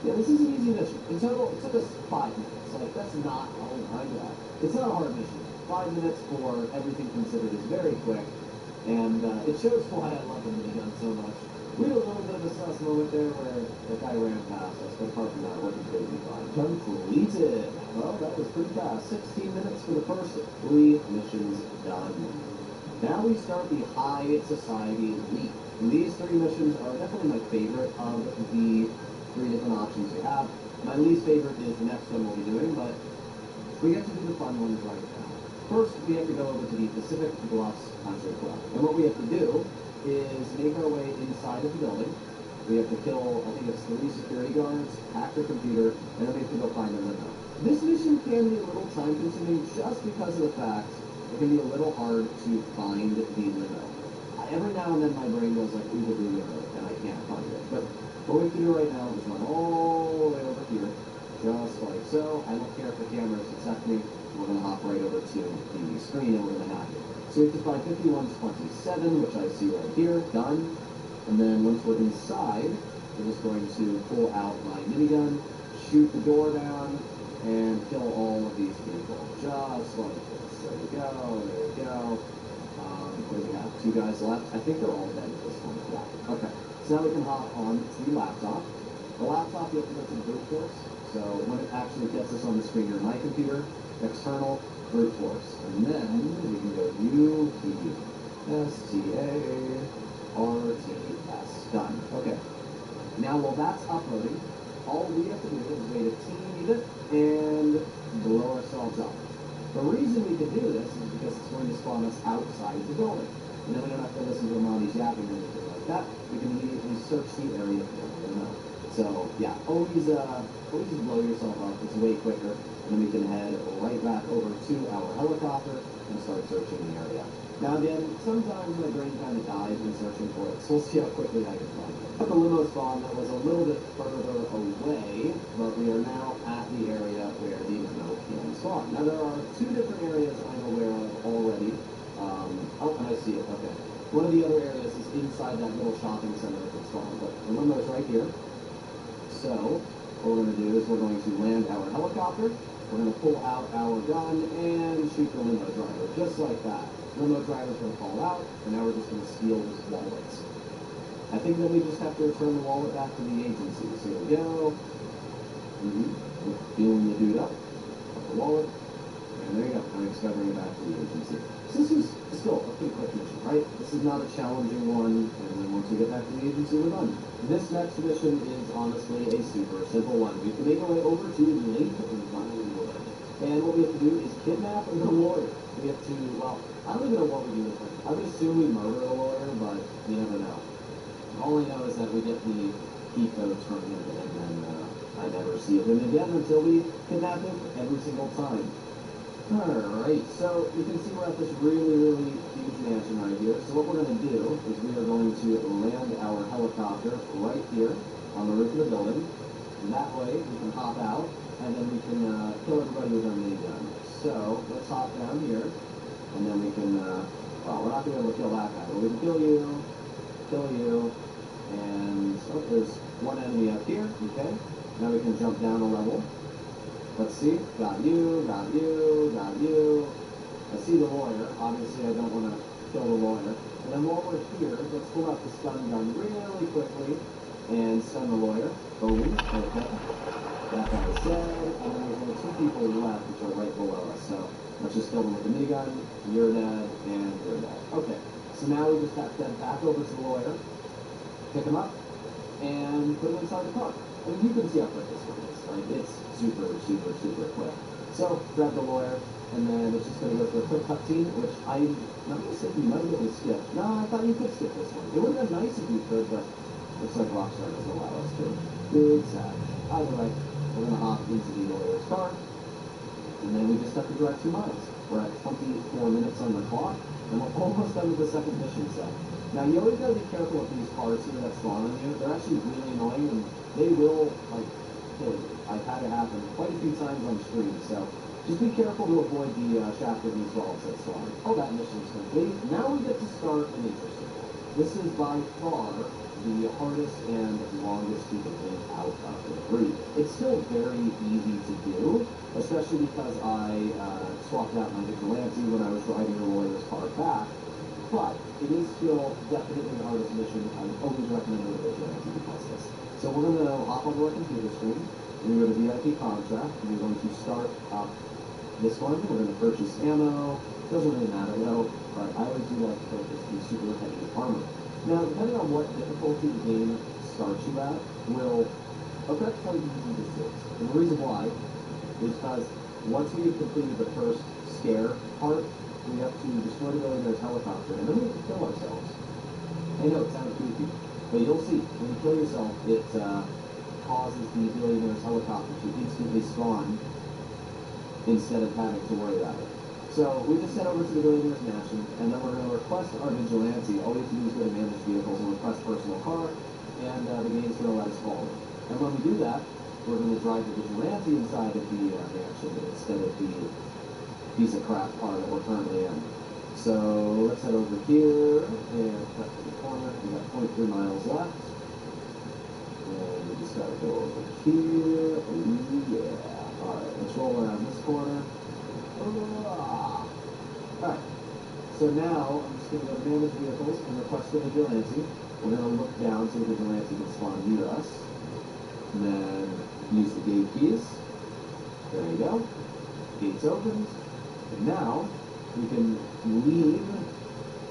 Yeah, this is an easy mission. In total, it took us 5 minutes. Like, that's not, oh my god. It's not a hard mission. 5 minutes for everything considered is very quick. And it shows why I love the minigun so much. We had a little bit of a sus moment there where the guy ran past us, but apart from that, we're completely fine. Completed! Well, that was pretty fast. 16 minutes for the first 3 missions done. Now we start the High Society League. And these 3 missions are definitely my favorite of the 3 different options we have. My least favorite is the next one we'll be doing, but we get to do the fun ones right now. First, we have to go over to the Pacific Bluffs Country Club. And what we have to do is make our way inside of the building. We have to kill, I think it's 3 security guards, hack their computer, and then we have to go find a limo. This mission can be a little time consuming just because of the fact it can be a little hard to find the limo. Every now and then my brain goes like, ooh, the limo, and I can't find it. But what we have to do right now is run all the way over here, just like so. I don't care if the cameras accept me. We're going to hop right over to the screen and we're going to hack it. So we have to find 5127, which I see right here, done. And then once we're inside, we're just going to pull out my minigun, shoot the door down, and kill all of these people. Just like this. There we go, there we go. What do we have? 2 guys left. I think they're all dead at this point. Yeah. Okay. So now we can hop on to the laptop. The laptop, you have to go to the brute force. So when it actually gets us on the screen here, my computer, external, brute force. And then we can go UPSTARTS. Done. Okay. Now while that's uploading, all we have to do is wait a teeny bit and blow ourselves up. The reason we can do this is because it's going to spawn us outside the building. And then we don't have to listen to Amani's yapping or anything like that. We can immediately search the area if we don't know. So yeah, always just blow yourself up. It's way quicker. And then we can head right back over to our helicopter and start searching the area. Now again, sometimes my brain kind of dies when searching for it, so we'll see how quickly I can find it. But the limo spawn that was a little bit further away, but we are now at the area where the limo can spawn. Now there are 2 different areas I'm aware of already. Oh, and I see it, okay. One of the other areas is inside that little shopping center that can spawn, but the limo is right here. So, what we're going to do is we're going to land our helicopter, we're going to pull out our gun, and shoot the limo driver, just like that. Limo driver's going to fall out, and now we're just going to steal his wallets. I think that we just have to return the wallet back to the agency. So here we go. We're feeling the dude up. Got the wallet. And there you go. I'm discovering it back to the agency. So this is still a pretty quick mission, right? This is not a challenging one, and then once we get back to the agency, we're done. This next mission is honestly a super simple one. We can make our way over to Lake Vinewood. And what we have to do is kidnap the lawyer. We have to, well, I don't even know what we do with him. I would assume we murder the lawyer, but you never know. All I know is that we get the key codes from him, and then I never see him again until we kidnap him every single time. Alright, so you can see we're at this really huge mansion right here. So what we're going to do is we are going to land our helicopter right here on the roof of the building. And that way we can hop out, and then we can kill everybody with our minigun. So let's hop down here, and then we can, well, we're not going to be able to kill that guy, but we can kill you, and, oh, there's one enemy up here, okay. Now we can jump down a level. Let's see, got you. I see the lawyer, obviously I don't want to kill the lawyer. And then while we're here, let's pull out the stun gun really quickly, and stun the lawyer. Boom, okay. That guy is dead, and then there's only 2 people left, which are right below us, so let's just kill them with the minigun. You're dead, and you're dead. Okay, so now we just have to head back over to the lawyer, pick him up, and put him inside the car. I mean, you can see how quick this one is. Like, it's super quick. So, grab the lawyer, and then it's just going to go through a quick cutscene, which I'm not going to say you might be able to skip. No, I thought you could skip this one. It would have been nice if you could, but looks like Rockstar doesn't allow us to. Big sad. Either way, we're going to hop into the lawyer's car, and then we just have to drive 2 miles. We're at 24 minutes on the clock, and we're almost done with the second mission set. Now, you always got to be careful with these cars here that spawn on you. They're actually really annoying, and they will, like, kill you. I've had it happen quite a few times on stream, so just be careful to avoid the shafted missiles that spawn. Oh, that mission is complete. Now we get to start an interesting one. This is by far the hardest and longest to complete out of the 3. It's still very easy to do, especially because I swapped out my vigilante when I was driving the lawyer's car back. but it is still definitely the hardest mission. I would always recommend it with vigilante because this. So we're going to hop over our computer screen, and we go to VIP contract, and we're going to start up this one. We're going to purchase ammo. Doesn't really matter though, but I always do like to purchase the super heavy armor. Now, depending on what difficulty the game starts you at, will affect how easy this is. And the reason why is because once we have completed the first scare part, we have to destroy the billionaire's helicopter, and then we have to kill ourselves. I know, it sounds creepy, but you'll see, when you kill yourself, it causes the billionaire's helicopter to instantly spawn instead of having to worry about it. So we just head over to the billionaire's mansion, and then we're going to request our vigilante. All we have to do is go to manage vehicles and request personal car, and the game's going to let us follow. And when we do that, we're going to drive the vigilante inside of the mansion instead of the piece of crap car that we're currently in. So let's head over here and cut to the corner. We got 0.3 miles left. And we just got to go over here. Oh yeah. Alright, let's roll around this corner. Alright. So now I'm just going to go to manage vehicles and request the vigilante. We're going to look down so the vigilante can spawn near us. And then use the gate keys. There you go. Gates opened. And now we can leave,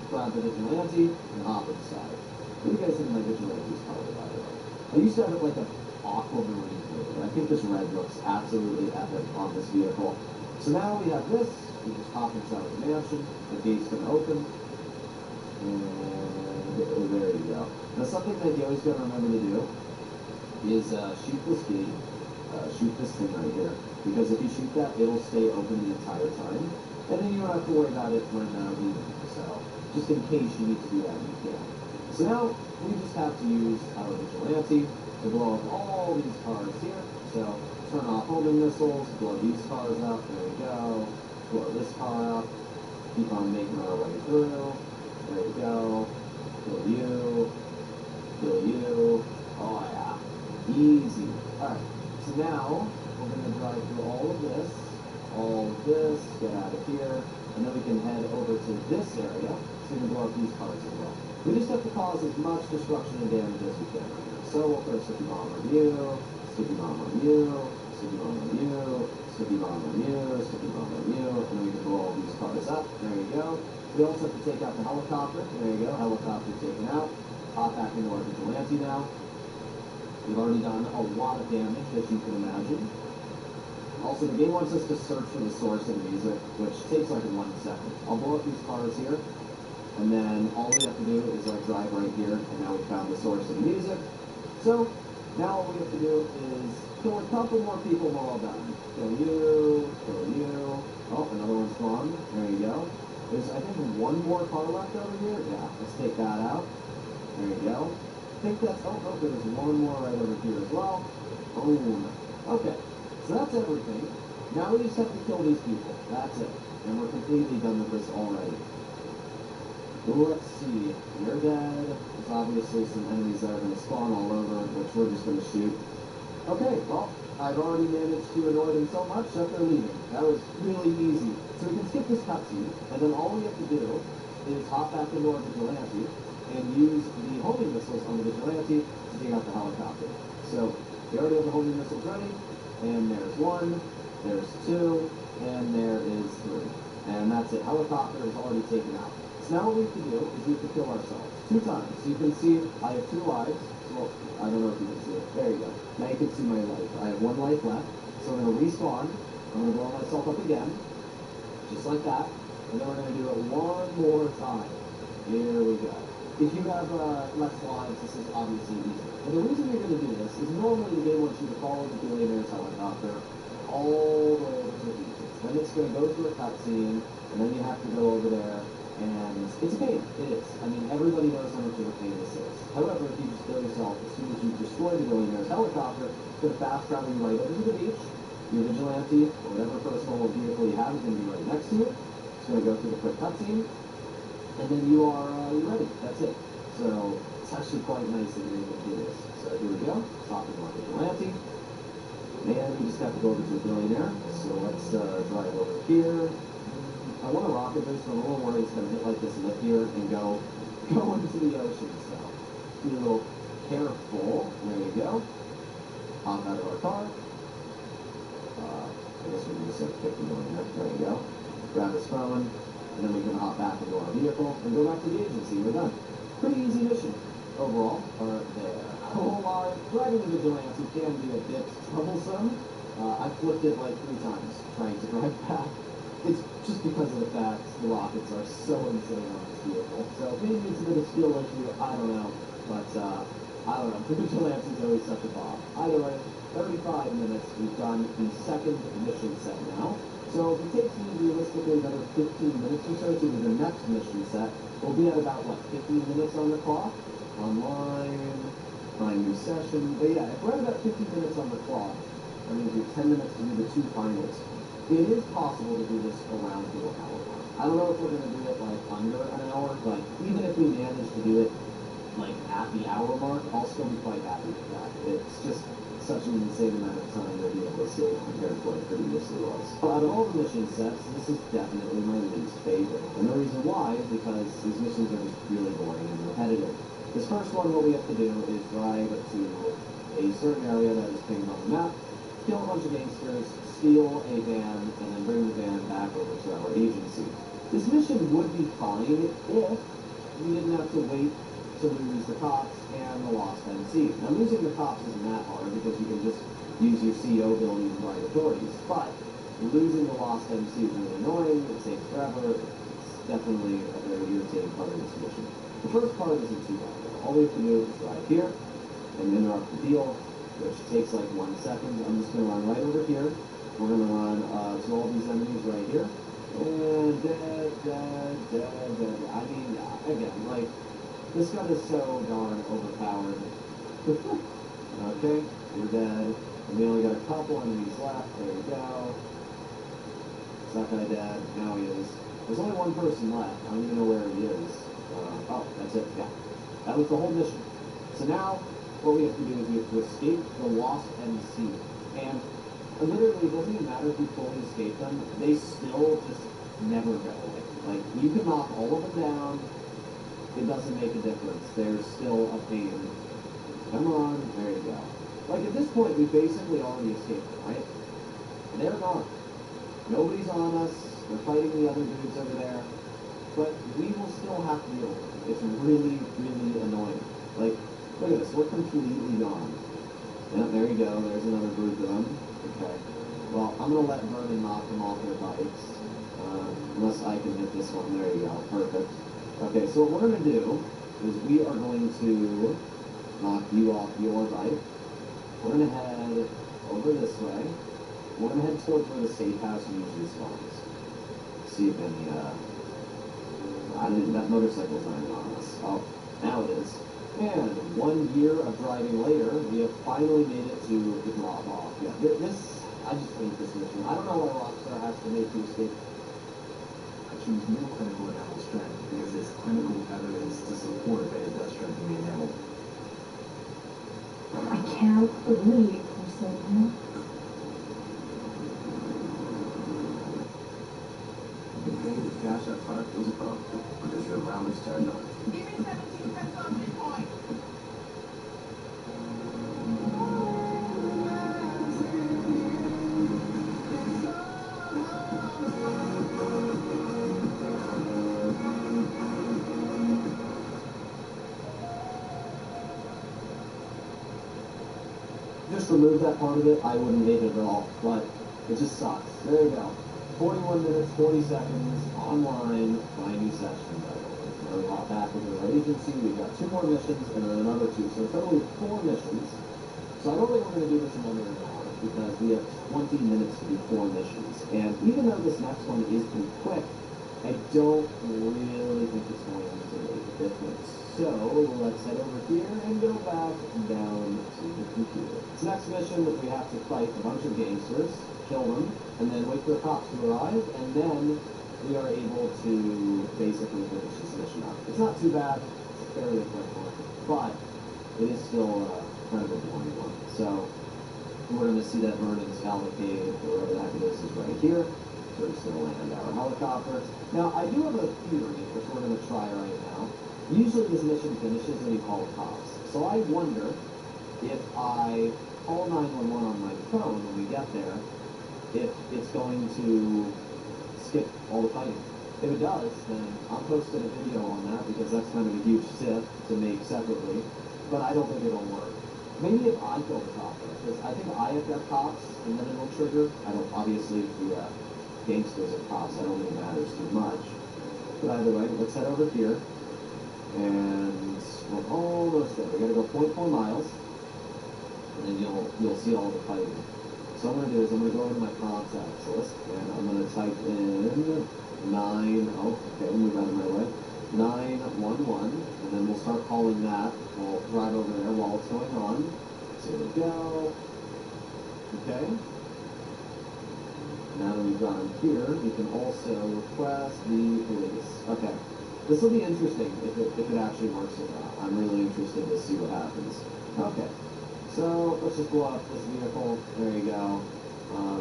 grab the vigilante, and hop inside. What do you guys think of my vigilante's color, by the way? I used to have it like an aquamarine blue, but I think this red looks absolutely epic on this vehicle. So now we have this. We just hop inside the mansion. The gate's going to open. And there you go. Now something that you always got to remember to do is shoot this gate. Shoot this thing right here. Because if you shoot that, it'll stay open the entire time. And then you don't have to worry about it when leaving. So, just in case you need to do that, you can. So now, we just have to use our vigilante to blow up all these cars here. So, turn off homing missiles, blow these cars up, there we go. Blow this car up. Keep on making our way through. There we go. Kill you. Kill you. Oh yeah. Easy. Alright. So now, we're going to drive through all of this, get out of here, and then we can head over to this area, so we can blow up these cars as well. We just have to cause as much destruction and damage as we can right here. So we'll throw sticky bomb on you, sticky bomb on you, sticky bomb on you, sticky bomb on you, sticky bomb on you, and then we can blow all these cars up. There you go. We also have to take out the helicopter. There you go, helicopter taken out. Hop back into our vigilante now. We've already done a lot of damage, as you can imagine. Also, the game wants us to search for the source of the music, which takes like 1 second. I'll blow up these cars here, and then all we have to do is like drive right here, and now we found the source of the music. So, now all we have to do is kill a couple more people while we're done. Kill you, kill you. Oh, another one's gone. There you go. There's, I think, one more car left over here. Yeah, let's take that out. There you go. I think that's, oh, there's one more right over here as well. Boom. Okay, so that's everything. Now we just have to kill these people. That's it. And we're completely done with this already. Let's see. You're dead. There's obviously some enemies that are going to spawn all over, which we're just going to shoot. Okay, well, I've already managed to annoy them so much that they're leaving. That was really easy. So we can skip this cutscene, and then all we have to do is hop back into our vigilante and use the homing missiles on the vigilante to take out the helicopter. So, we already have the homing missiles ready, and there's 1, there's 2, and there is 3. And that's it. Helicopter is already taken out. So now what we have to do is we have to kill ourselves 2 times. So you can see I have 2 lives. Well, I don't know if you can see it. There you go. Now you can see my life. I have 1 life left. So I'm going to respawn. I'm going to blow myself up again. Just like that. And then we're going to do it 1 more time. Here we go. If you have less lives, this is obviously easier. And the reason you're going to do this is normally the game wants you to follow the billionaire's helicopter all the way over to the beach. Then it's going to go through a cutscene, and then you have to go over there, and it's a pain. It is. I mean, everybody knows how much of a pain this is. However, if you just kill yourself, as soon as you destroy the billionaire's helicopter, it's going to fast travel you right over to the beach. Your vigilante, or whatever personal vehicle you have, is going to be right next to it. It's going to go through the quick cutscene. And then you are you're ready. That's it. So it's actually quite nice that you're able to do this. So here we go. Stop into our vigilante. And we just have to go over to the billionaire. So let's drive over here. I want a rocket boost, but I'm a little worried it's going to hit like this lip here and go into the ocean. So be a little careful. There you go. Hop out of our car. I guess we can just kick the door here. There you go. Grab his phone, and then we can hop back into our vehicle and go back to the agency. We're done. Pretty easy mission overall. There. While driving the Vigilante can be a bit troublesome. I flipped it like 3 times trying to drive back. It's just because of the fact the rockets are so insane on this vehicle. So maybe it's a bit of skill issue, I don't know. But I don't know. The Vigilante's always such a bomb. Either way, 35 minutes. We've done the second mission set now. So if it takes me realistically another 15 minutes or so to do the next mission set, we'll be at about, what, 15 minutes on the clock? Online, find new session. But yeah, if we're at about 15 minutes on the clock, that means we have 10 minutes to do the 2 finals. It is possible to do this around the hour mark. I don't know if we're going to do it like under an hour, but even if we manage to do it like at the hour mark, I'll still be quite happy with that. It's just such an insane amount of time to be able to save compared to what it previously was. Out of all the mission sets, this is definitely my least favorite. And the reason why is because these missions are just really boring and repetitive. This first one, what we have to do is drive to a certain area that is pinged on the map, kill a bunch of gangsters, steal a van, and then bring the van back over to our agency. This mission would be fine if we didn't have to wait to lose the cops and the lost MC. Now, losing the cops isn't that hard because you can just use your CO ability to write authorities. But losing the lost MC is really annoying. It takes forever. It's definitely a very irritating part of this mission. The first part isn't too bad. All we have to do is drive here and interrupt the deal, which takes like 1 second. I'm just going to run right over here. We're going to run to all these enemies right here. And dead. I mean, again, like, this gun is so darn overpowered. Okay, you're dead. And we only got a couple enemies left. There you go. Is that guy dead? Now he is. There's only 1 person left. I don't even know where he is. Oh, that's it. Yeah. That was the whole mission. So now, what we have to do is we have to escape the lost MC. And literally, it doesn't even matter if we fully escape them. They still just never go away. Like, you can knock all of them down. It doesn't make a difference. There's still a pain. Come on. There you go. Like, at this point, we basically already escaped them, right? They're gone. Nobody's on us. We're fighting the other dudes over there. But we will still have to deal with it. It's really, really annoying. Like, look at this. We're completely gone. Yeah, there you go. There's another group of them. Okay. Well, I'm going to let Vernon knock them off their bikes. Unless I can hit this one. There you go. Perfect. Okay, so what we're going to do is we are going to knock you off your bike. We're going to head over this way. We're going to head towards where the safe house usually spawns. See if any, that motorcycle's not even on us. Oh, now it is. And 1 year of driving later, we have finally made it to the drop-off. Yeah, this, I just hate this mission. I don't know why Rockstar has to make you escape. I choose no clinical enamel strength because there's clinical evidence to support that it does strengthen the enamel. I can't believe you're so new. The pay with cash up front was a problem because your allowance turned on. Give me 17 cents on Bitcoin. Just remove that part of it, I wouldn't hate it at all, but it just sucks. There you go. 41 minutes, 40 seconds, online, find new session. Now we hop back into our agency, we've got 2 more missions, and then another 2, so totally 4 missions. So I don't think we're going to do this in under an hour, because we have 20 minutes to do 4 missions. And even though this next one is pretty quick, I don't really think it's going to make a difference. So let's head over here and go back down to the computer. This next mission, we have to fight a bunch of gangsters, kill them, and then wait for the cops to arrive, and then we are able to basically finish this mission up. It's not too bad, it's a fairly quick one, but it is still kind of a boring one. So we're going to see that Vernon's Cavalcade, or whatever the heck it is right here. So helicopter is going to land. Our helicopter. Now, I do have a theory, which we're going to try right now. Usually this mission finishes when you call the cops. So I wonder if I call 911 on my phone when we get there, if it's going to skip all the fighting. If it does, then I'm posting a video on that because that's kind of a huge tip to make separately. But I don't think it'll work. Maybe if I kill the cop, because I think I have got cops, and then it'll trigger. I don't, obviously, if the gangsters are cops, I don't think it matters too much. But either way, let's head over here. And we're almost there. We gotta go 0.4 miles. And then you'll see all the fighting. So what I'm gonna do is I'm gonna go over to my contacts list, and I'm gonna type in 9, oh, okay, move out of my way, 911, and then we'll start calling that. We'll drive over there while it's going on. So here we go. Okay. Now that we've gone here, we can also request the police. Okay. This will be interesting if it actually works or not. I'm really interested to see what happens. Okay. So let's just blow up this vehicle. There you go.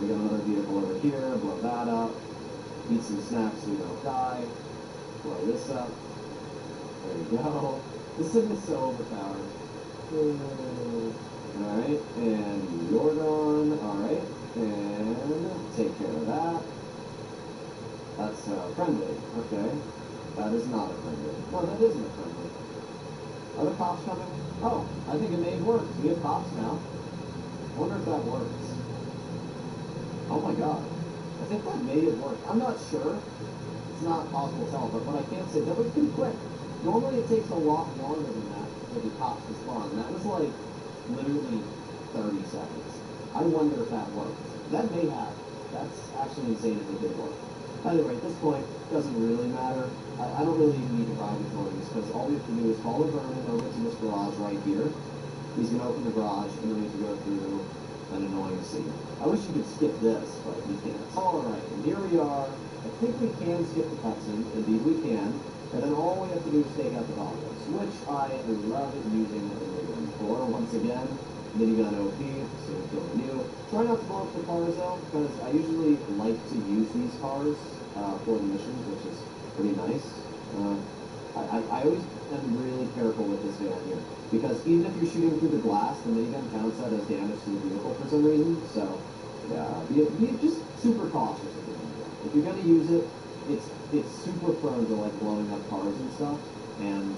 We got another vehicle over here. Blow that up. Eat some snacks so we don't die. Blow this up. There you go. This thing is so overpowered. Alright, and you're gone. Alright, and take care of that. That's friendly. Okay. That is not a friendly. No, that isn't a friendly. Are the cops coming? Oh, I think it may have worked. We have cops now. I wonder if that works. Oh my god. I think that may have worked. I'm not sure. It's not possible to tell, but what I can say, that was pretty quick. Normally it takes a lot longer than that for the cops to spawn. That was like literally 30 seconds. I wonder if that worked. That may have. That's actually insane if it did work. Anyway, at this point, it doesn't really matter. I don't really even need to buy the authorities because all we have to do is follow Vernon over to this garage right here. He's going to open the garage and then we have to go through an annoying scene. I wish you could skip this, but you can't. Alright, and here we are. I think we can skip the cutscene. Indeed we can. And then all we have to do is take out the goggles, which I love using the minigun for. Once again, minigun OP, so we're killing you. Try not to blow up the cars though, because I usually like to use these cars for the missions, which is pretty nice. I always am really careful with this van here, because even if you're shooting through the glass, the minigun counts that as damage to the vehicle for some reason. So, yeah, be just super cautious with the minigun. If you're gonna use it, it's super prone to like blowing up cars and stuff, and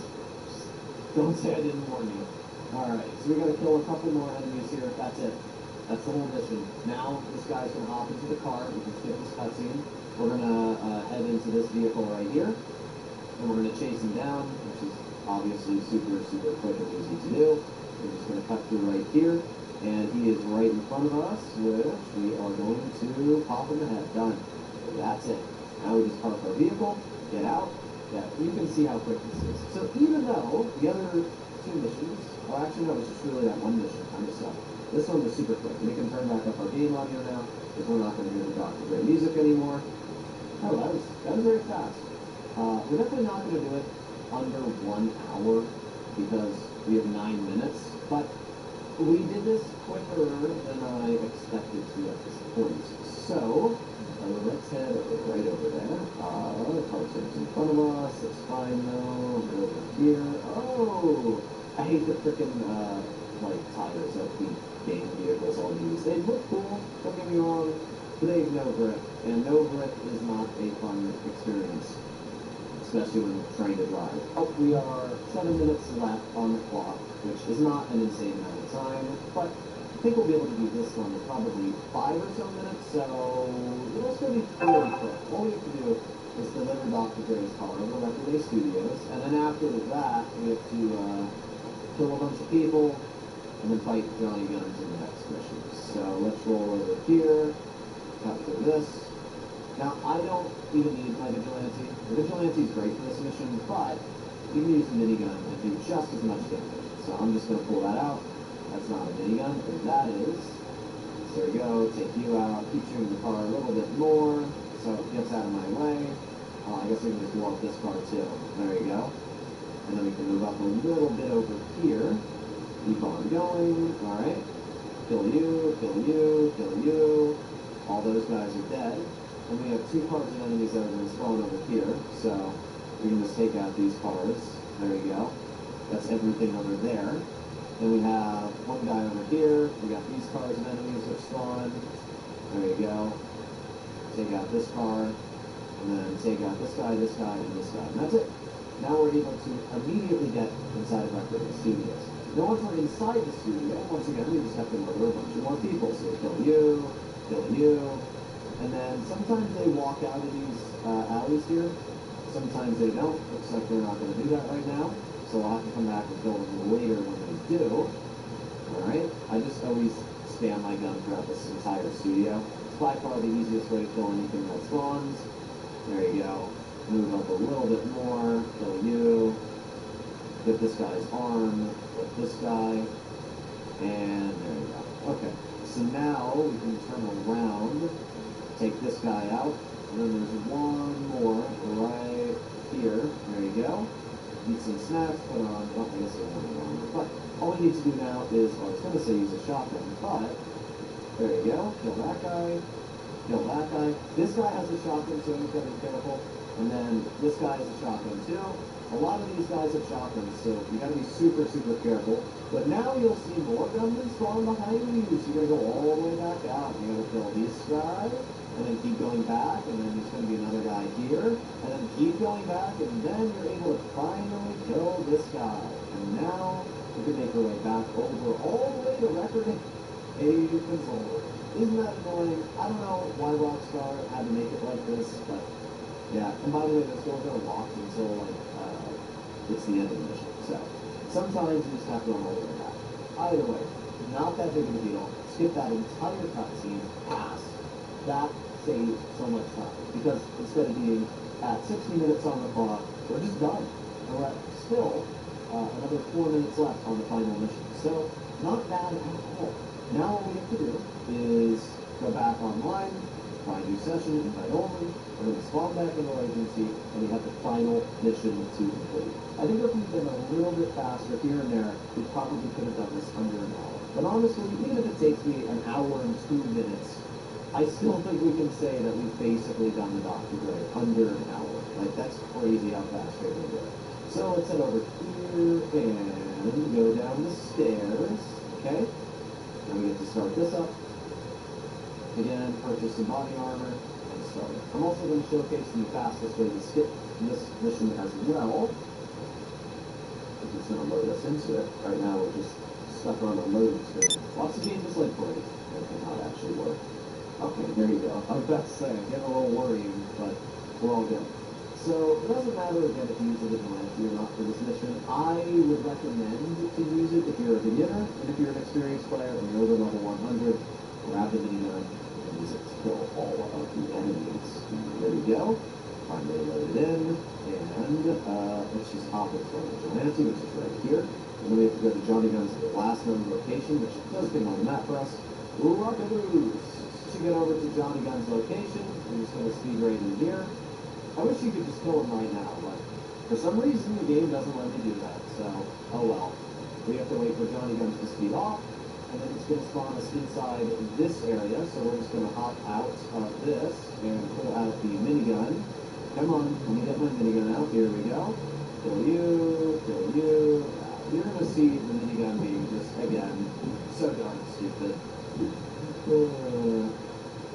don't say I didn't warn you. Alright, so we gotta kill a couple more enemies here. That's it. That's the whole mission. Now, this guy's gonna hop into the car. We can skip this cutscene. We're gonna head into this vehicle right here, and we're gonna chase him down, which is obviously super, super quick and easy to do. We're just gonna cut through right here, and he is right in front of us, which we are going to pop in the head. Done. That's it. Now we just park our vehicle, get out. Yeah, you can see how quick this is. So even though the other two missions, well actually no, it's just really that one mission kind of stuff. This one was super quick. We can turn back up our game audio now, because we're not going to hear the Dr. Dre music anymore. Oh, that was very fast. We're definitely not going to do it under 1 hour, because we have 9 minutes, but we did this quicker than I expected to at this point. So, let's head right over there. The car turns in front of us. It's fine though. Go over here. Oh! I hate the frickin' like tires that the game vehicles all use. They look cool, don't get me wrong, but they have no grip. And no grip is not a fun experience, especially when trying to drive. Oh, we are 7 minutes left on the clock, which is not an insane amount of time, but I think we'll be able to do this one in probably 5 or so minutes, so it'll still be fairly quick. All we have to do is deliver Dr. Dre's car over to Record Day Studios, and then after that, we have to kill a bunch of people, and then fight Johnny Guns in the next mission. So let's roll over here, cut through this. Now, I don't even need my Vigilante. The Vigilante is great for this mission, but you can use the minigun and do just as much damage. So I'm just going to pull that out. That's not a minigun, but that is. So there we go, take you out, keep shooting the car a little bit more, so it gets out of my way. I guess we can just blow up this car too. There you go. And then we can move up a little bit over here. Keep on going. Alright. Kill you, kill you, kill you. All those guys are dead. and we have 2 cars and enemies that are going to spawn over here. So we can just take out these cars. There you go. That's everything over there. Then we have 1 guy over here. We got these cars and enemies that spawn. There you go. Take out this car, and then take out this guy, and this guy. And that's it. Now we're able to immediately get inside of Recording Studios. Now once we're inside the studio, once again, we just have to murder a bunch of more people. So kill you, and then sometimes they walk out of these alleys here. Sometimes they don't. Looks like they're not going to do that right now. So I'll have to come back and kill them later when they do. Alright, I just always spam my gun throughout this entire studio. It's by far the easiest way to kill anything that spawns. There you go. Move up a little bit more. Kill you. Get this guy's arm. Get this guy. And there you go. Okay, so now we can turn around. Take this guy out. And then there's one more right here. There you go. Eat some snacks, put on, well, I guess there's one longer. But all we need to do now is, well, I was going to say use a shotgun, but there you go. Kill that guy. Kill that guy. This guy has a shotgun, so he's got to be careful. And then this guy has a shotgun too. A lot of these guys have shotguns, so you got to be super, super careful. But now you'll see more gunmen spawn behind you, so you're going to go all the way back out. You're going to kill this guy, and then keep going back, and then there's going to be another guy here, and then keep going back, and then you're able to finally kill this guy. And now we can make our way back over all the way to Recording A controller. Isn't that annoying? I don't know why Rockstar had to make it like this, but yeah. And by the way, this doors are locked until like it's the end of the mission. So sometimes you just have to run all the way back. Either way, not that big of a deal. Skip that entire cutscene. Pass. That saves so much time because instead of being at 60 minutes on the clock, we're just done. And we're at still another 4 minutes left on the final mission. So not bad at all. Now all we have to do is go back online, find new session, invite only, we're going to spawn back in our agency, and we have the final mission to complete. I think if we'd been a little bit faster here and there, we probably could have done this under an hour. But honestly, even if it takes me an hour and 2 minutes, I still think we can say that we've basically done the Dr. Dre under an hour. Like, that's crazy how fast we're going to do it. So let's head over here and go down the stairs, okay? Now we get to start this up. Again, purchase some body armor and start it. I'm also going to showcase the fastest way to skip this mission as well. I'm just going to load us into it. Right now we're just stuck on a loading screen. Lots of games just like break. That cannot actually work. Okay, there you go. I was about to say, I'm getting a little worrying, but we're all good. So it doesn't matter again if you use it in Atlantis or not for this mission. I would recommend to use it if you're a beginner, and if you're an experienced player and you're over level 100, grab the minigun and use it to kill all of the enemies. There you go. Finally loaded in, and let's just hop into our vigilante, which is right here. And then we have to go to Johnny Gun's last known location, which does ping on the map for us. Rockadoos! To get over to Johnny Gun's location, we're just going to speed right in here. I wish you could just kill him right now, but for some reason the game doesn't let me do that, so oh well. We have to wait for Johnny Guns to speed off, and then it's going to spawn us inside this area, so we're just going to hop out of this and pull out the minigun. Come on, let me get my minigun out. Here we go. Kill you, kill you. You're going to see the minigun being just, again, so darn stupid.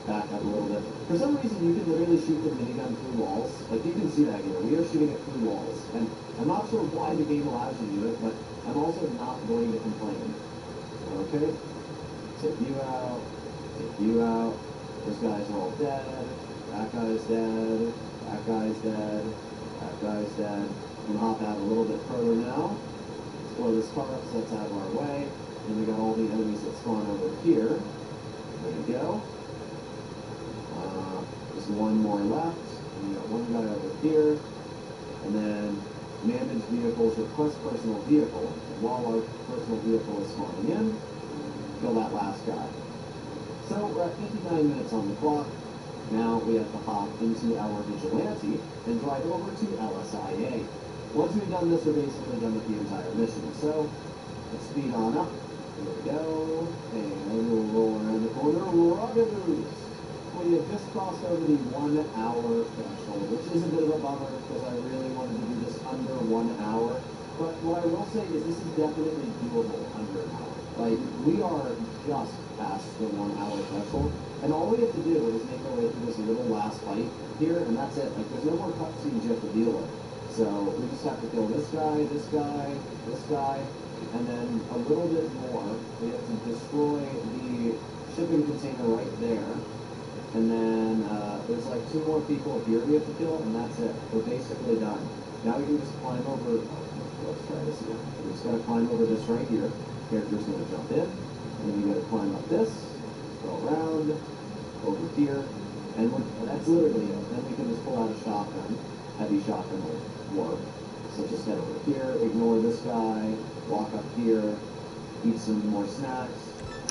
Back up a little bit. For some reason, you can literally shoot the minigun through walls. Like, you can see that here. We are shooting it through walls. And I'm not sure why the game allows you to do it, but I'm also not going to complain. Okay? Take you out. Take you out. Those guys are all dead. That guy's dead. That guy's dead. That guy's dead. I'm going to hop out a little bit further now. Let's blow this car up so that's out of our way. And we got all the enemies that spawn over here. There we go. There's one more left. And we got one guy over here. And then manage vehicles, request personal vehicle. And while our personal vehicle is spawning in, kill that last guy. So we're at 59 minutes on the clock. Now we have to hop into our vigilante and drive over to LSIA. Once we've done this, we're basically done with the entire mission. So let's speed on up. Here we go. And we'll roll around the corner. Rockadoos! we have just crossed over the 1 hour threshold, which is a bit of a bummer because I really wanted to do this under 1 hour. But what I will say is this is definitely doable under an hour. Like, we are just past the 1 hour threshold, and all we have to do is make our way through this little last fight here, and that's it. Like, there's no more cutscenes you have to deal with. So we just have to kill this guy, this guy, this guy, and then a little bit more. We have to destroy the shipping container right there. And then there's like 2 more people here we have to kill, and that's it. We're basically done. Now we can just climb over. Let's try this again. We just gotta climb over this right here. Character's gonna jump in, and then we gotta climb up this, go around, over here, and that's literally it. Then we can just pull out a shotgun. Heavy shotgun will work. So just head over here, ignore this guy, walk up here, eat some more snacks,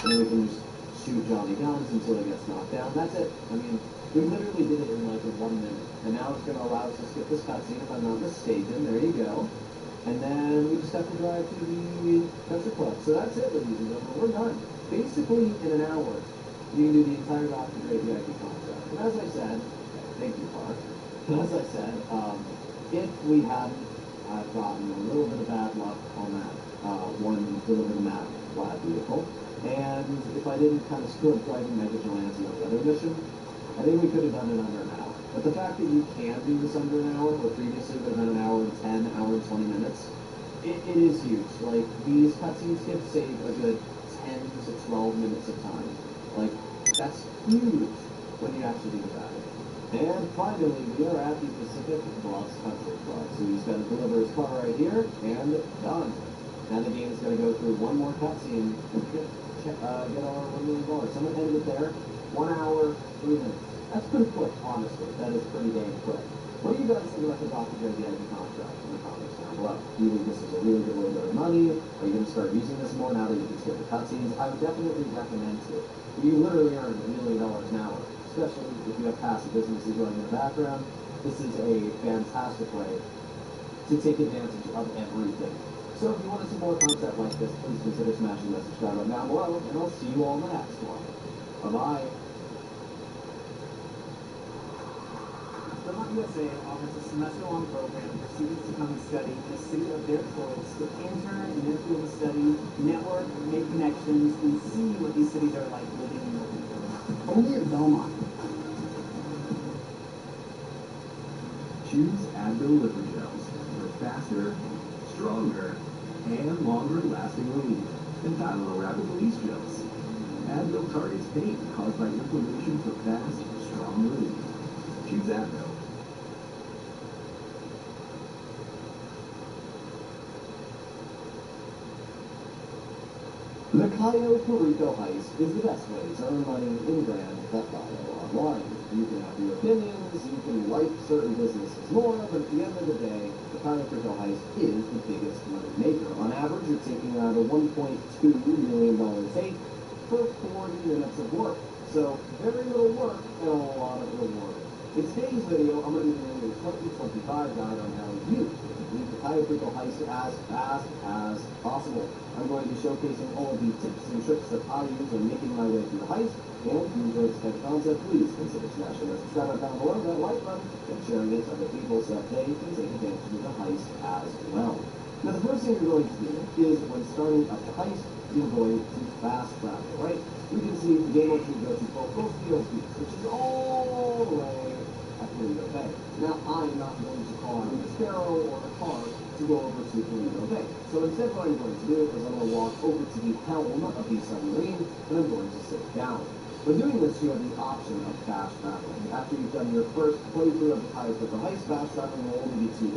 and then we can just shoot Johnny Guns until he gets knocked down. That's it. I mean, we literally did it in like 1 minute. And now it's going to allow us to skip this cutscene if I'm not mistaken. There you go. And then we just have to drive to the country club. So that's it, ladies and gentlemen. We're done. Basically, in an hour, you can do the entire Dr. Dre VIP contract. And as I said, thank you, Park. As I said, if we hadn't gotten a little bit of bad luck on that one delivering that flat vehicle, and if I didn't kind of screw up driving my vigilante on the other mission, I think we could have done it under an hour. But the fact that you can do this under an hour, where previously it would have been an hour and 10, hour and 20 minutes, it is huge. Like, these cutscenes can save a good 10 to 12 minutes of time. Like, that's huge when you actually think about it. And finally, we are at the Pacific Bluffs Country Club. So he's got to deliver his car right here, and done. Now the game is going to go through one more cutscene and get our $1 million. Someone ended it there. 1 hour, 3 minutes. That's pretty quick, honestly. That is pretty dang quick. What do you guys think about the Dr. Dre VIP contract in the comments down below? Do you think this is a really good way to earn money? Are you going to start using this more now that you can skip the cutscenes? I would definitely recommend it. You literally earn $1 million an hour, especially if you have passive businesses running in the background. This is a fantastic way to take advantage of everything. So if you want to see more content like this, please consider smashing that subscribe button down below, and I'll see you all in the next one. Bye-bye. Vermont USA offers a semester-long program for students to come and study in a city of their choice, to intern in their field of study, network, make connections, and see what these cities are like living and working. Only at Belmont. Choose Advil liver gels for faster, stronger, and longer-lasting relief than Tylenol rapid release gels. Advil targets pain caused by inflammation for fast, strong relief. Choose Advil. The Cayo Perico heist is the best way to earn money in Grand Theft Auto Online. You can have your opinions, you can like certain businesses more, but at the end of the day, the Cayo Perico heist is the biggest money maker. On average, you're taking out a $1.2 million safe for 40 minutes of work. So, very little work and a lot of reward. In today's video, I'm going to be doing a 2025 guide on how you can complete the Cayo Perico heist as fast as possible. I'm going to be showcasing all of the tips and tricks that I use when making my way through the heist. And if you enjoyed this type of content, please consider smashing that subscribe button down below, that like button, and sharing it to other people so that they can take advantage of the heist as well. Now, the first thing you're going to do is, when starting up the heist, you're going to fast travel, right? You can see the game wants you to go to both Field Beach, which is all the way at Toledo Bay. Now, I'm not going to call out the Sparrow or the car to go over to Toledo Bay. So instead, what I'm going to do is I'm going to walk over to the helm of the submarine, and I'm going to sit down. When doing this, you have the option of fast traveling. After you've done your first playthrough of the Cayo Perico heist, fast traveling will only be $2,000,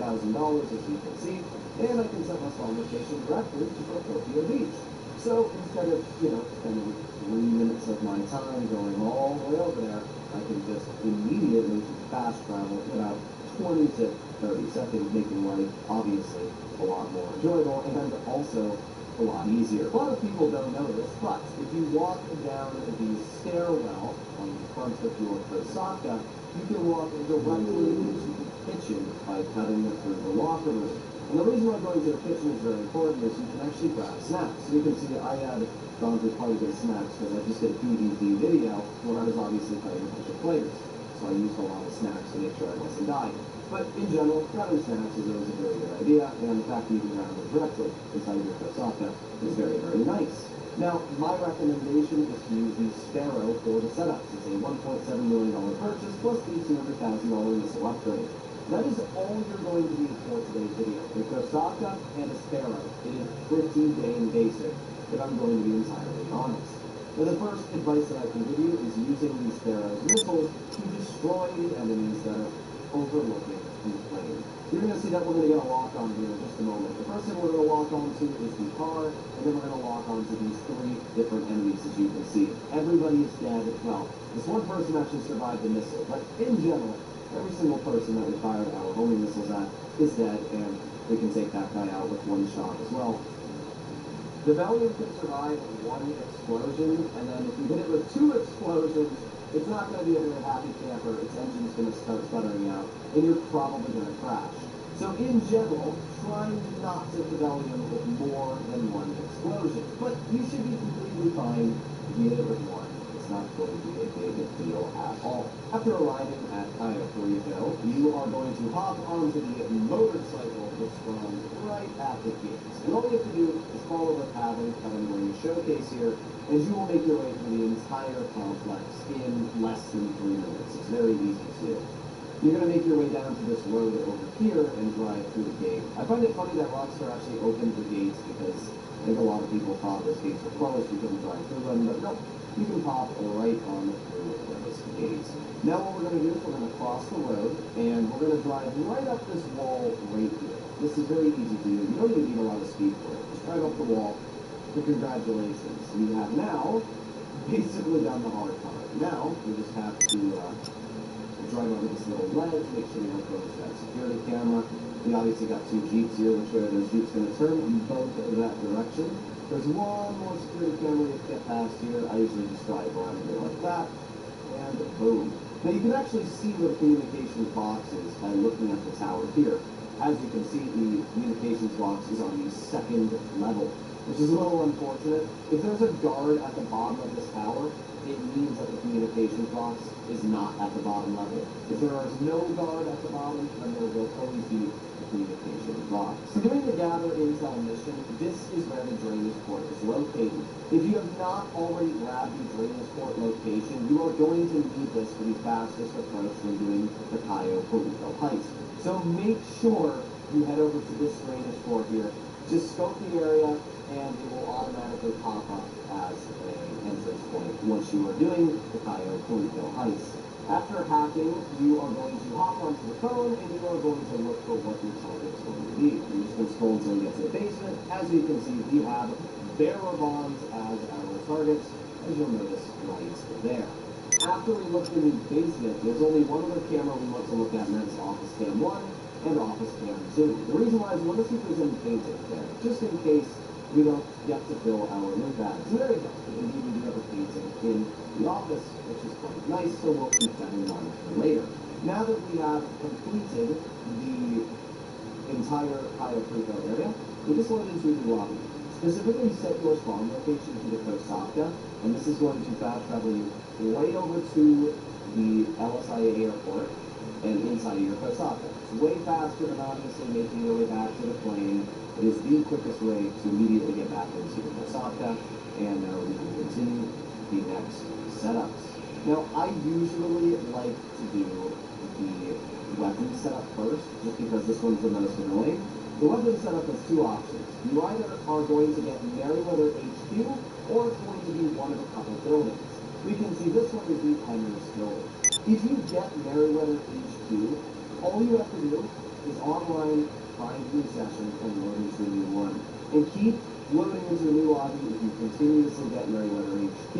as you can see, and I can set my spawn location directly to Tokyo Beach. So instead of, spending 3 minutes of my time going all the way over there, I can just immediately fast travel in about 20 to 30 seconds, making life, obviously, a lot more enjoyable and also a lot easier. A lot of people don't know this, but if you walk down the stairwell on the front of your Kosaka, you can walk directly into the kitchen by cutting through the locker room. And the reason why going to the kitchen is very important is you can actually grab snacks. So you can see I had gone through quite a bit of snacks because I just did a PvP video when I was obviously playing a bunch of players. So I used a lot of snacks to make sure I wasn't dying. But in general, grabbing snacks is always a very good idea, and the fact that you can grab them directly inside your Kosaka is very, very nice. Now, my recommendation is to use the Sparrow for the setups. It's a $1.7 million purchase plus the $200,000 missile upgrade. That is all you're going to need for today's video. A Kosaka and a Sparrow. It is pretty dang basic, if I'm going to be entirely honest. Now, the first advice that I can give you is using these Sparrow's missiles to destroy the enemies that are overlooking the plane. You're going to see that we're going to get a lock on here in just a moment. The first thing we're going to lock onto is the car, and then we're going to lock onto these 3 different enemies, as you can see. Everybody is dead. Well, this one person actually survived the missile, but in general, every single person that we fired our homing missiles at is dead, and we can take that guy out with one shot as well. The Valiant can survive 1 explosion, and then if you hit it with 2 explosions, it's not going to be a very happy camper. Its engine's going to start sputtering out, and you're probably going to crash. So in general, try not to hit the Valium with more than 1 explosion. But you should be completely fine if you hit it with 1. It's not going to be a big deal at all. After arriving at Kyoto, you are going to hop onto the motorcycle which runs right at the gates. And all you have to do is follow the pattern that I'm going to showcase here, and you will make your way through the entire complex in less than 3 minutes. It's very easy to do. You're going to make your way down to this road over here and drive through the gate. I find it funny that Rockstar actually opened the gates because I think a lot of people thought those gates were closed, you couldn't drive through them, but no, you can pop right on through those gates. Now what we're going to do is we're going to cross the road, and we're going to drive right up this wall right here. This is very easy to do. You don't even need a lot of speed for it. Just drive up the wall. So congratulations. We have now basically done the hard part. Now we just have to drive over this little ledge, make sure we don't go into that security camera. We obviously got 2 Jeeps here, which way are those Jeeps going to turn in both that direction. There's one more security camera you have to get past here. I usually just drive around here like that, and boom. Now you can actually see where the communications box is by looking at the tower here. As you can see, the communications box is on the 2nd level, which is a little unfortunate. If there's a guard at the bottom of this tower, it means that the communications box is not at the bottom level. If there is no guard at the bottom, then there will always be a communications box. So doing the gather intel mission, this is where the drainage port is located. If you have not already grabbed the drainage port location, you are going to need this for the fastest approach when doing the Kyoto heist. So make sure you head over to this drainage port here. Just scope the area, and it will automatically pop up as an entrance point once you are doing the Kyoto heist. After hacking, you are going to hop onto the phone, and you are going to look for what your target is going to be. You're just going to scroll until you get to the basement. As you can see, we have bearer bonds as our targets, as you'll notice right there. After we look in the basement, there's only one other camera we want to look at, and that's Office Cam 1 and Office Cam 2. The reason why is we want to see if there's any painting there, just in case we don't get to fill our loot bags. And there you go. Indeed, we do have a painting in the office, which is quite nice, so we'll keep that in mind for later. Now that we have completed the entire Kyoto area, we just load into the lobby. Specifically set your spawn location to the Kosaka, and this is going to fast travel you right over to the LSIA airport and inside of your Kosaka. It's way faster than obviously making your way back to the plane. It is the quickest way to immediately get back into your Kosaka, and now we can continue the next setups. Now, I usually like to do the weapon setup first, just because this one's the most annoying. The weapon setup has 2 options. You either are going to get Merryweather HQ, or it's going to be one of a couple buildings. We can see this one is the Penrose building. If you get Merryweather HQ, all you have to do is online find new session and load into a new one. And keep loading into a new lobby if you continuously get Merryweather HQ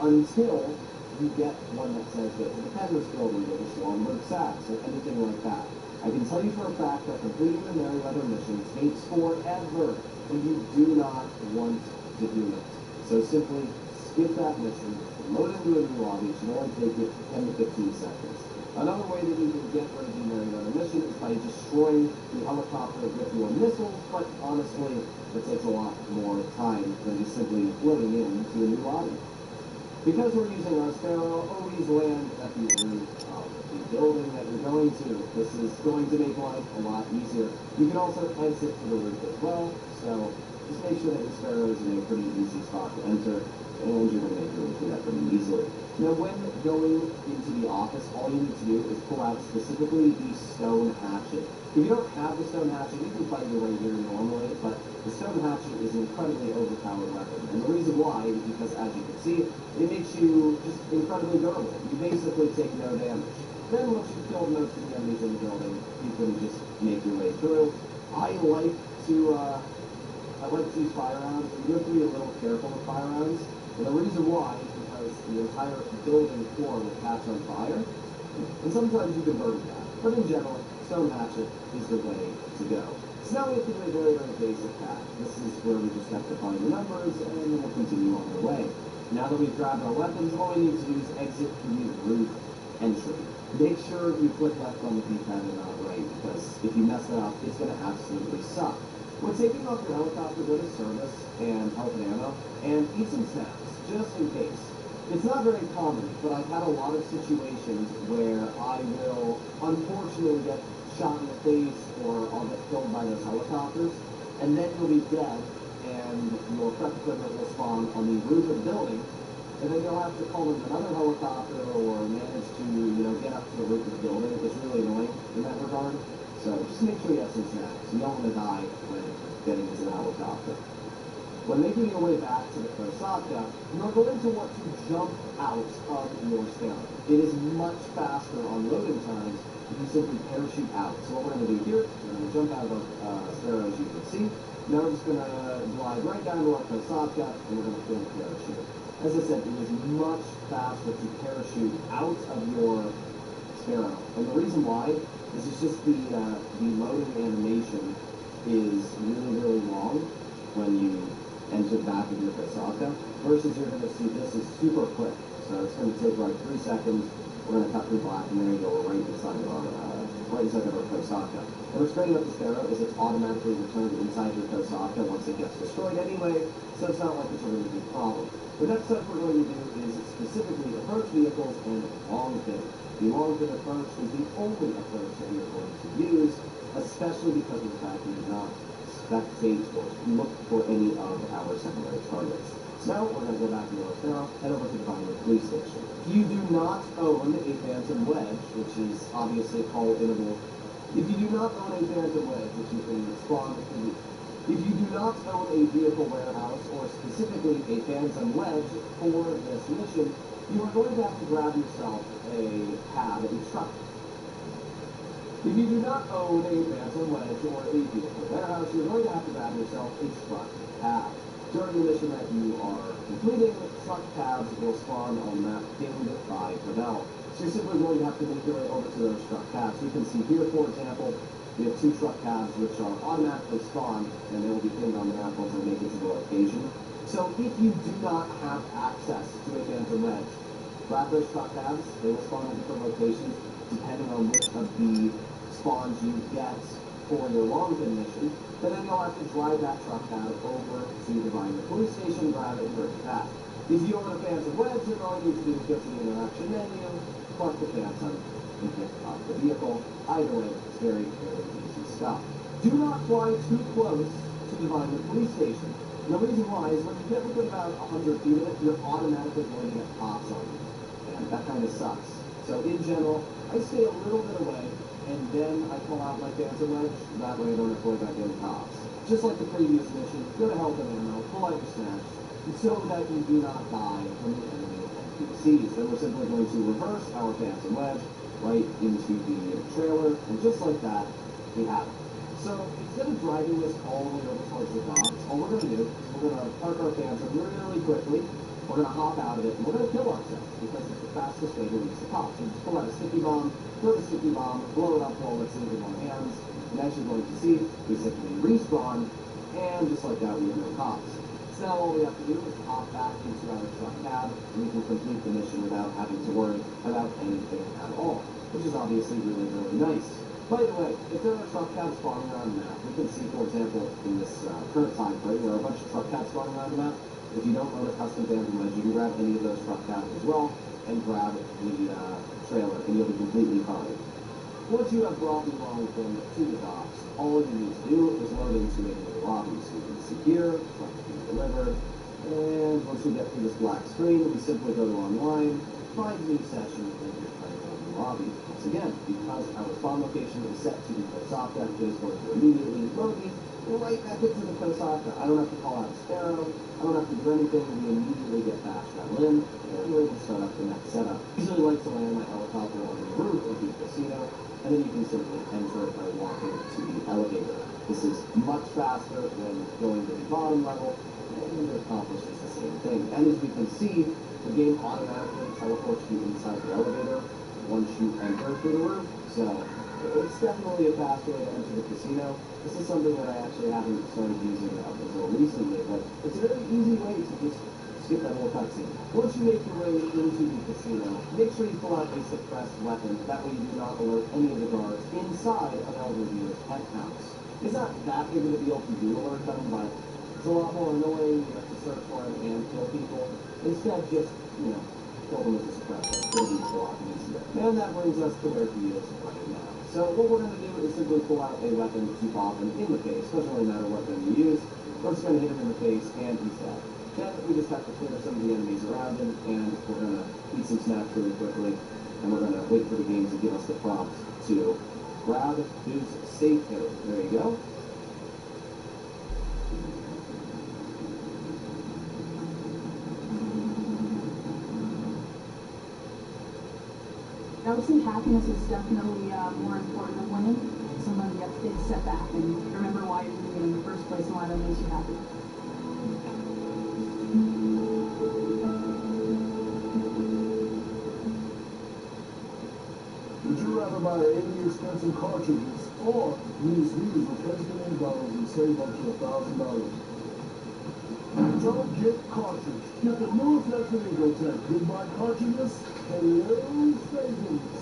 until you get one that says that the Penrose building or the Swanberg Sachs or anything like that. I can tell you for a fact that completing the Merryweather mission takes forever, and you do not want to do it. So simply skip that mission, load into a new lobby. It should only take you 10 to 15 seconds. Another way that you can get rid of demerring on a mission is by destroying the helicopter with your missiles, but honestly, it takes a lot more time than just simply floating into a new lobby. Because we're using our Sparrow, always land at the roof of the building that you're going to. This is going to make life a lot easier. You can also exit to the roof as well, so just make sure that your Sparrow is in a pretty easy spot to enter, and you're going to make your way through that pretty easily. Now, when going into the office, all you need to do is pull out specifically the stone hatchet. If you don't have the stone hatchet, you can fight your way here normally, but the stone hatchet is an incredibly overpowered weapon. And the reason why is because, as you can see, it makes you just incredibly durable. You basically take no damage. Then once you've killed most of the enemies in the building, you can just make your way through. I like to use fire rounds, but you have to be a little careful with fire rounds. And the reason why is because the entire building floor will catch on fire, and sometimes you can burn that. But in general, stone hatchet is the way to go. So now we have to do a very, very basic path. This is where we just have to find the numbers, and then we'll continue on our way. Now that we've grabbed our weapons, all we need to do is exit through the roof entry. Make sure you click left on the D-pad and not right, because if you mess that up, it's going to absolutely suck. When taking off your helicopter, go to service and health and ammo, and eat some snacks, just in case. It's not very common, but I've had a lot of situations where I will unfortunately get shot in the face, or I'll get killed by those helicopters, and then you'll be dead, and your prep equipment will spawn on the roof of the building, and then you'll have to call in another helicopter or manage to, get up to the roof of the building. It's really annoying in that regard. So just make sure you have some snacks. You don't want to die when getting into the helicopter. When making your way back to the Kosaka, you're going to want to jump out of your Sparrow. It is much faster on loading times if you simply parachute out. So what we're going to do here, we're going to jump out of our Sparrow, as you can see. Now we're just going to glide right down to our Kosaka, and we're going to pull the parachute. As I said, it is much faster to parachute out of your Sparrow. And the reason why is it's just the loading animation is really, really long when you enter back of your Kosaka, versus you're going to see this is super quick. So it's going to take like 3 seconds. We're going to cut through black, and there you go, right inside of our Kosaka. And what's great about the Sparrow is it's automatically returned inside your Kosaka once it gets destroyed anyway, so it's not like it's a really big problem. The next step we're going to do is specifically approach vehicles and long fin. The long fin approach is the only approach that you're going to use, especially because of the fact that you're not spectate or look for any of our secondary targets. So now we're going to go back to the Sparrow, head over to the Vinewood Police Station. If you do not own a Phantom Wedge, which is obviously called inable, if you do not own a Phantom Wedge, which you can spawn with, if you do not own a vehicle warehouse, or specifically a Phantom Wedge for this mission, you are going to have to grab yourself a cab, a truck. If you do not own a Phantom Wedge or a vehicle warehouse, you're going to have to grab yourself a truck cab. During the mission that you are completing, truck cabs will spawn on map pinned by Pavel. So you're simply going to have to make your way over to those truck cabs. You can see here, for example, we have 2 truck cabs which are automatically spawned, and they will be pinned on the map once they make it to the location. So if you do not have access to a Phantom Wedge, grab those truck cabs. They will spawn in different locations depending on which of the spawns you get for your long fin mission. But then you'll have to drive that truck cab over to the Vinewood Police Station, grab it, and bring it back. If you own a Phantom Wedge, then all you need to do is go to the interaction menu, park the Phantom, and pick up the vehicle. Either way, it's very, very easy stuff. Do not fly too close to the Vinewood Police Station. And the reason why is when you get within about 100 feet of it, you're automatically going to get cops on you. And that kind of sucks. So in general, I stay a little bit away, and then I pull out my Phantom Wedge. That way I don't have to worry about getting cops. Just like the previous mission, go to health and ammo, pull out your snacks, so that you do not die from the enemy NPCs. Then we're simply going to reverse our Phantom Wedge right into the trailer, and just like that, we have it. So instead of driving this all the way over towards the docks, all we're going to do is we're going to park our Phantom really quickly. We're going to hop out of it, and we're going to kill ourselves, because it's the fastest way to reach the cops. So just pull out a sticky bomb, throw the sticky bomb, blow it up while it's in our hands, and as you're going to see, we simply respawn, and just like that, we have no cops. So now all we have to do is hop back into our truck cab, and we can complete the mission without having to worry about anything at all. which is obviously really, really nice. By the way, if there are truck cabs spawning around the map, we can see, for example, in this current time frame, there are a bunch of truck cabs spawning around the map. If you don't own a custom Phantom Wedge, you can grab any of those truck cabs as well, and grab the trailer, and you'll be completely fine. Once you have brought the long thing to the docks, all you need to do is load into a new lobby. So you can see here, trucks being delivered, and once we get through this black screen, we simply go to online, find new session, and you're playing on the lobby. Once again, because our spawn location is set to the Kosaka, it is going to immediately load me right back into the Kosaka. I don't have to call out a Sparrow, I don't have to do anything, we immediately get fast travel in, and we're able to start up the next setup. I usually like to land my helicopter on the roof of the casino, and then you can simply enter by walking to the elevator. This is much faster than going to the bottom level, and it accomplishes the same thing. And as we can see, the game automatically teleports you inside the elevator once you enter through the roof. So it's definitely a fast way to enter the casino. This is something that I actually haven't started using up until recently, but it's a very easy way to just skip that whole cutscene. Once you make your way into the casino, make sure you pull out a suppressed weapon. That way you do not alert any of the guards inside of El Rubio's penthouse. It's not that big of a deal to do alert them, but it's a lot more annoying. You have to search for them and kill people. Instead, just, kill them as a suppressor. It'll be a lot easier. And that brings us to where he is right now. So what we're going to do is simply pull out a weapon to pop him in the face. Doesn't really matter what gun you use. We're just going to hit him in the face, and he's dead. Then we just have to clear some of the enemies around him, and we're going to eat some snacks really quickly, and we're going to wait for the game to give us the prompt to grab his safe code. There you go. I would say happiness is definitely more important than winning. Sometimes you have to take a step back and remember why you're doing it in the first place and why that makes you happy. Would you rather buy 80 expensive cartridges or use these replacement bottles and save up to $1,000? Don't get cartridge. Get the new reflected Tech. Goodbye cartridges. Hello savings.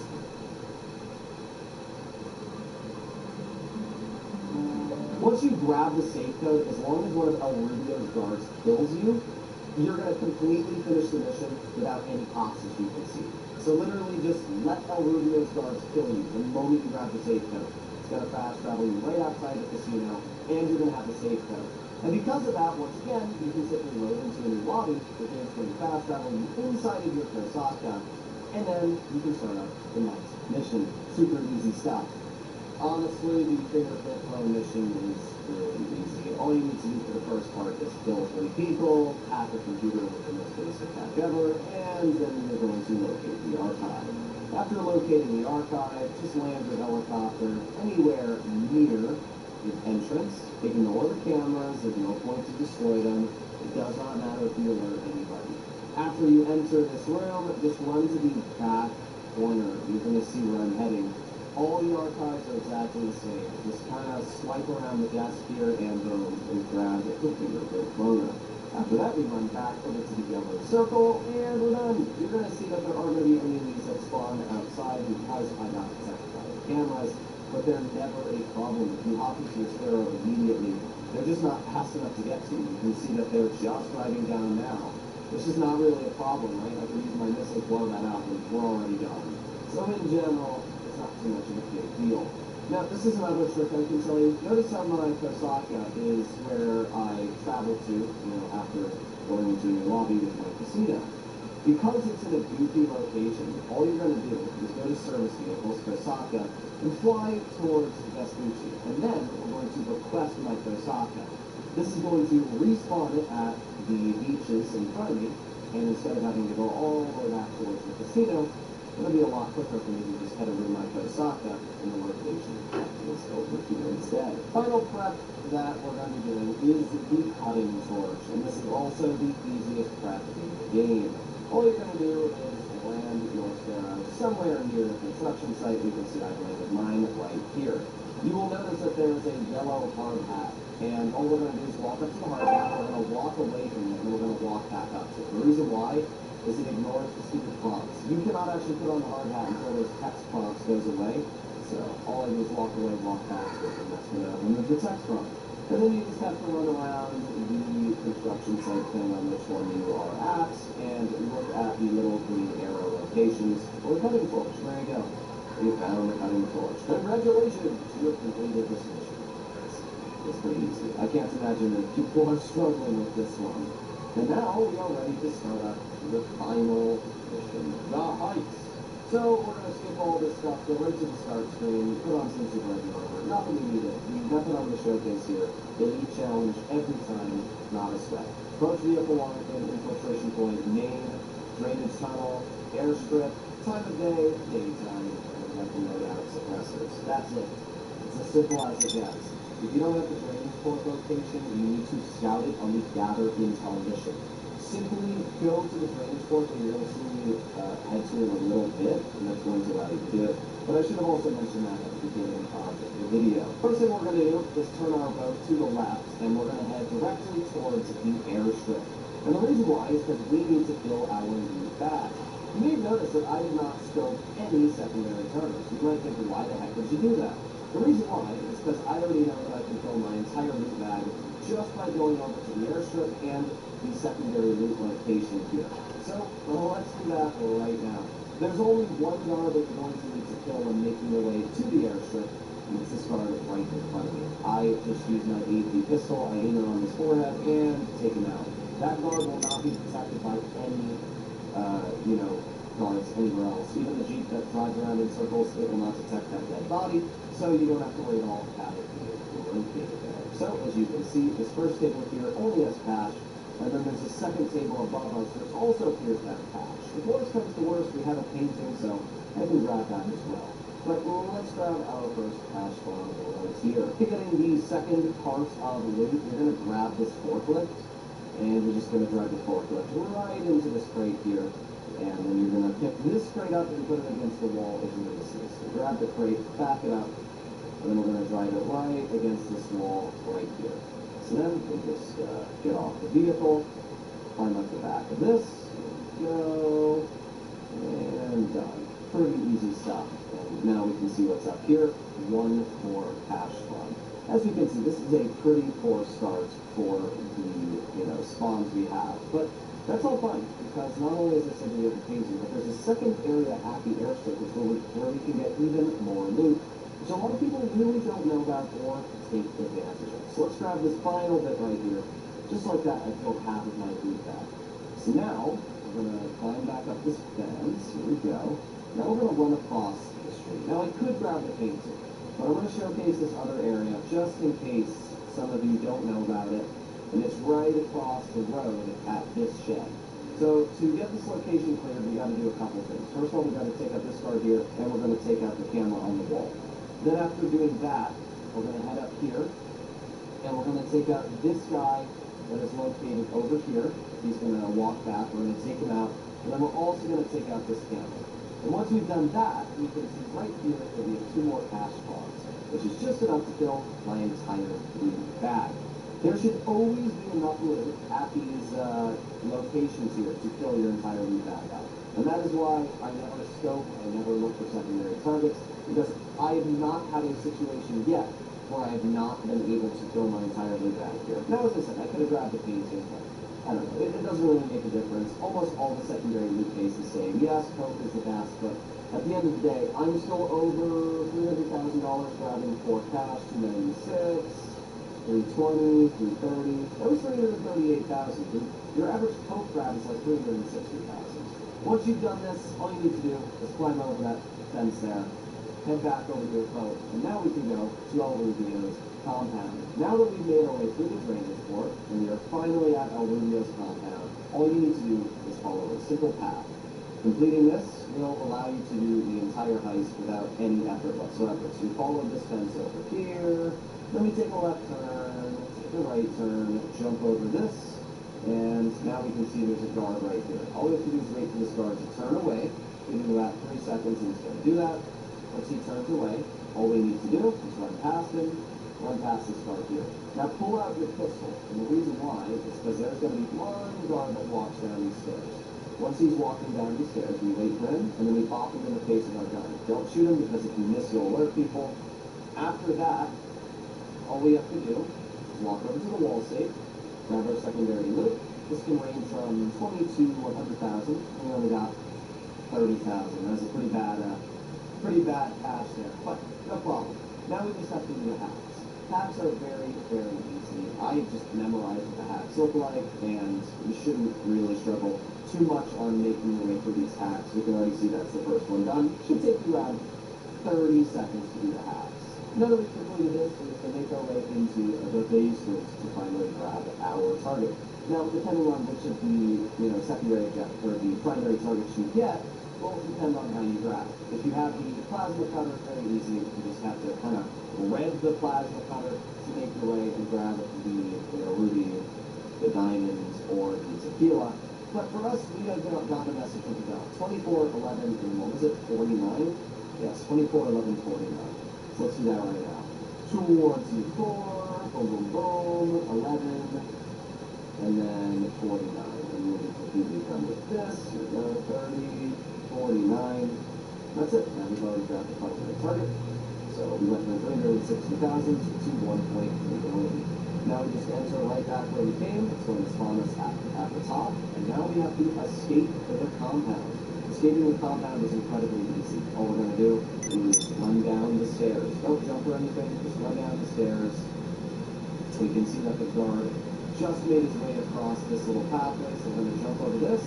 Once you grab the safe code, as long as one of El Rubio's guards kills you, you're going to completely finish the mission without any cops as you can see. So literally just let El Rubio's guards kill you the moment you grab the safe code. It's going to fast travel you right outside the casino, and you're going to have the safe code. And because of that, once again, you can simply load into a new lobby, the game's going to fast travel you inside of your Kosaka, and then you can start up the next mission. Super easy stuff. Honestly, the fingerprint clone mission is really easy. All you need to do for the first part is kill 3 people, hack a computer with the most basic hack ever, and then you're going to locate the archive. After locating the archive, just land your helicopter anywhere near the entrance. Ignore the cameras, there's no point to destroy them. It does not matter if you alert anybody. After you enter this room, just run to the back corner. You're going to see where I'm heading. All the archives are exactly the same. Just kind of swipe around the desk here and boom, and grab the fingerprint cloner. After that, we run back over to the yellow circle, and we're done. You're going to see that there are going to be enemies that spawn outside because I got detected by the cameras, but they're never a problem. If you hop into your Sparrow immediately, they're just not fast enough to get to you. You can see that they're just driving down now. Which is not really a problem, right? I can use my missiles, blow that out, and we're already done. So in general, it's not too much of a big deal. Now, this is another trick I can tell you. Notice how my Kosaka is where I travel to, after going into a new lobby with my casino. Because it's in a goofy location, all you're going to do is go to Service Vehicles, Kosaka, and fly towards Vespucci. And then we're going to request my Kosaka. This is going to respawn it at the beaches in front of me, and instead of having to go all the way back towards the casino, it'll be a lot quicker for me to just head over to my Kosaka in the location that is over here instead. Final prep that we're going to be doing is the cutting torch, and this is also the easiest prep in the game. All you're going to do is land your Sparrow somewhere near the construction site. You can see I've landed mine right here. You will notice that there is a yellow hard hat, and all we're going to do is walk up to the hard hat, we're going to walk away from it, and we're going to walk back up to it. The reason why is it ignores the stupid prompts. You cannot actually put on the hard hat until those text prompts goes away. So all I do is walk away, walk backwards, and that's going to remove the text prompt. And then you just have to run around the construction site depending on which one you are at and look at the little green arrow locations or the cutting torch. There you go. You found the cutting torch. Congratulations! You have completed this mission. It's pretty easy. I can't imagine that people are struggling with this one. And now we are ready to start up the final mission, the heights. So we're going to skip all this stuff, go right to the start screen, put on some super armor. Nothing to need it. The weapon on the showcase here, elite challenge every time, not a sweat. Approach vehicle Washington, infiltration point, main, drainage tunnel, airstrip, time of day, daytime, and weapon loadout suppressors. That's it. It's as simple as it gets. If you don't have the drainage port location, you need to scout it on the gather intel mission. Simply go to the drainage port that you're going to see me head to in a little bit, and that's going to allow you to do it. But I should have also mentioned that at the beginning of the video. First thing we're going to do is turn our boat to the left, and we're going to head directly towards the airstrip. And the reason why is because we need to fill our new bag. You may have noticed that I did not scope any secondary targets. You might think, why the heck would you do that? The reason why is because I already know that I can fill my entire loot bag just by going over to the airstrip and the secondary loot location here. So, let's do that right now. There's only one guard that you're going to need to kill when making your way to the airstrip, and it's this guard right in front of me. I just use my AV pistol, I aim it on his forehead, and take him out. That guard will not be protected by any, guards anywhere else. Even the Jeep that drives around in circles, it will not detect that dead body, so you don't have to worry at all about it being located there. So, as you can see, this first table here only has cash, and then there's a second table above us which also appears to have cash. If worst comes to worst, we have a painting, so I can grab that as well. But let's grab our first cash bomb right here. Getting the second part of loot, you're going to grab this forklift, and we're just going to drive the forklift right into this crate here. And then you're going to pick this crate up and put it against the wall as you're going to see. So grab the crate, back it up, and then we're going to drive it right against this wall right here. So then we just get off the vehicle, climb up the back of this, there we go, and done. Pretty easy stuff. And now we can see what's up here. One more cash fund. As you can see, this is a pretty poor start for the spawns we have. But that's all fine, because not only is this a video painting, but there's a second area at the airstrip where we can get even more loot, which a lot of people really don't know about or take advantage of. So let's grab this final bit right here. Just like that, I filled half of my loot bag. So now, we're going to climb back up this fence. Here we go. Now we're going to run across the street. Now I could grab the painting, but I'm going to showcase this other area just in case some of you don't know about it. And it's right across the road at this shed. So to get this location cleared, we got to do a couple things. First of all, we got to take out this guard here, and we're going to take out the camera on the wall. Then after doing that, we're going to head up here, and we're going to take out this guy that is located over here. He's going to walk back. We're going to take him out, and then we're also going to take out this camera. And once we've done that, we can see right here that we have 2 more cash bombs, which is just enough to fill my entire loot bag. There should always be enough loot at these locations here to fill your entire loot bag out. And that is why I never scope, I never look for secondary targets, because I have not had a situation yet where I have not been able to fill my entire loot bag here. Now, as I said, I could have grabbed the painting, but I don't know, it doesn't really make a difference. Almost all the secondary loot pays the same. Yes, coke is the best, but at the end of the day, I'm still over $300,000 grabbing for cash, 296. 320, 330, that was 338,000. Your average coke grab is like 360,000. Once you've done this, all you need to do is climb over that fence there, head back over to your boat, and now we can go to El Rubio's compound. Now that we've made our way through the drainage port, and we are finally at El Rubio's compound, all you need to do is follow a simple path. Completing this will allow you to do the entire heist without any effort whatsoever. So you follow this fence over here, then we take a left turn, take a right turn, jump over this, and now we can see there's a guard right here. All we have to do is wait for this guard to turn away. Give him about 3 seconds and he's going to do that. Once he turns away, all we need to do is run past him, run past this guard here. Now pull out your pistol, and the reason why is because there's going to be one guard that walks down these stairs. Once he's walking down the stairs, we wait for him, and then we pop him in the face with our gun. Don't shoot him, because if you miss, you'll alert people. After that, all we have to do is walk over to the wall safe, grab our secondary loot. This can range from 20 to 100,000. We only got 30,000. That's a pretty bad patch there, but no problem. Now we just have to do the hacks. Hacks are very, very easy. I just memorized what the hacks look like, and you shouldn't really struggle too much on making your way through these hacks. You can already see that's the first one done. Should take you around 30 seconds to do the hacks. Now that we've completed this, we're going to make our way into the basement to finally grab our target. Now, depending on which of the secondary objective or the primary targets you get, will depend on how you grab. If you have the plasma cutter, very easy. You just have to kind of rev the plasma cutter to make your way and grab the ruby, the diamonds, or the tequila. But for us, we have got a message from the gun. 2411 and what was it? 49? Yes, 2411 49. So let's do that right now. 2 1 2 4, boom boom boom, 11, and then 49. And we'll be completely done with this. Here we go, 30, 49. That's it. Now we've already got the primary target. So we went from 360,000 to 1.3 million. Now we just enter right back where we came. It's going to spawn us at the top. And now we have to escape the compound. Escaping the compound is incredibly easy. All we're going to do is run down the stairs. Don't jump or anything. Just run down the stairs. We can see that the guard just made his way across this little pathway. So we're going to jump over this.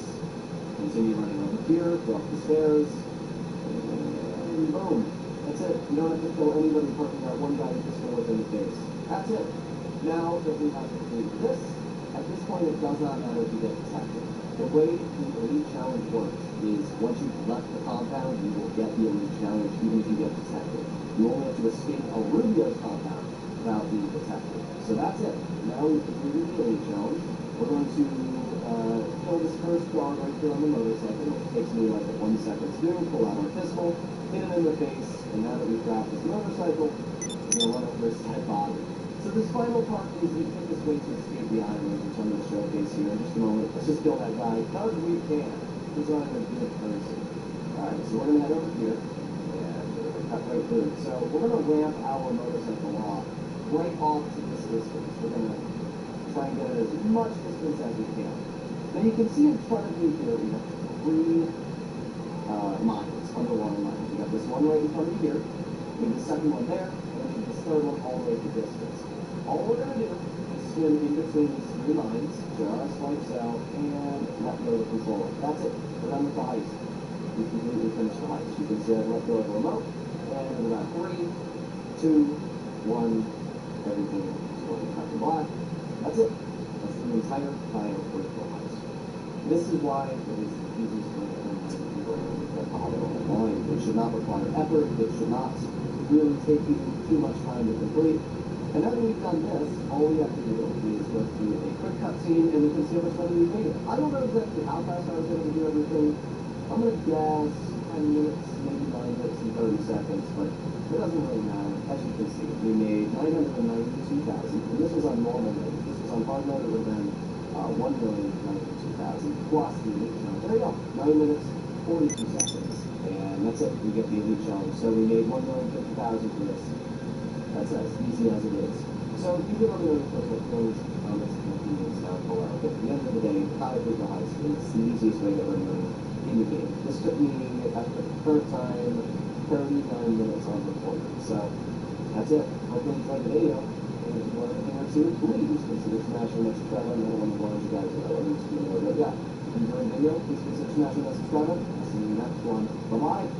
Continue running over here. Go up the stairs. And boom. That's it. You don't have to kill anybody parking that one guy with pistol within the face. That's it. Now that we have completed this, at this point it does not matter if you get detected. The way the Elite Challenge works is once you've left the compound, you will get the Elite Challenge even if you get detected. You only have to escape El Rubio's compound without being detected. So that's it. Now we've completed the Elite Challenge. We're going to kill this first guard right here on the motorcycle. It takes me like 1 second to do. Pull out our pistol, hit him in the face, and now that we've grabbed this motorcycle, we're going to run over his dead body. So this final part is the quickest way to escape the island, which I'm going to showcase here in just a moment. Let's just kill that guy because we can. He's not a good person. Alright, so we're going to head over here, and we're going to cut right through. So we're going to ramp our motorcycle off, right off to this distance. We're going to try and get it as much distance as we can. Now you can see in front of me here, we have 3 mines, underwater mines. We have this one right in front of you here, we have the second one there, and then we have this third one all the way to distance. All we're going to do is swim in between these 3 lines, just like so, and let go of the controller. That's it. We're done with the heist. We completely finished the heist. You can see I let go of the remote, and in about 3, 2, 1, everything is going to cut to black. That's it. That's the entire final vertical heist. This is why it is the easiest way to earn money in the online. It should not require effort. It should not really take you too much time to complete. And now that we've done this, all we have to do is go through a quick cutscene and we can see how much money we've made. I don't know exactly how fast I was able to do everything. I'm going to guess 10 minutes, maybe 9 minutes and 30 seconds, but it doesn't really matter. As you can see, we made 992,000, and this was on normal mode. If this was on hard mode, it would have been 1,092,000 plus the Elite Challenge. There you go, 9 minutes, 42 seconds, and that's it. We get the Elite Challenge. So we made 1,050,000 for this. That's as easy as it is. So you can let me know your personal feelings, comments, and opinions down below. But at the end of the day, Kyle Freaker Heist is the easiest way to earn money in the game. This took me, at the current time, 39 minutes on recording. So that's it. Hopefully you enjoyed the video. And if you want anything or two, please consider smashing that subscribe button. I don't want to blind you guys with that. If you enjoyed the video, please consider smashing that subscribe button. I'll see you in the next one. Bye-bye.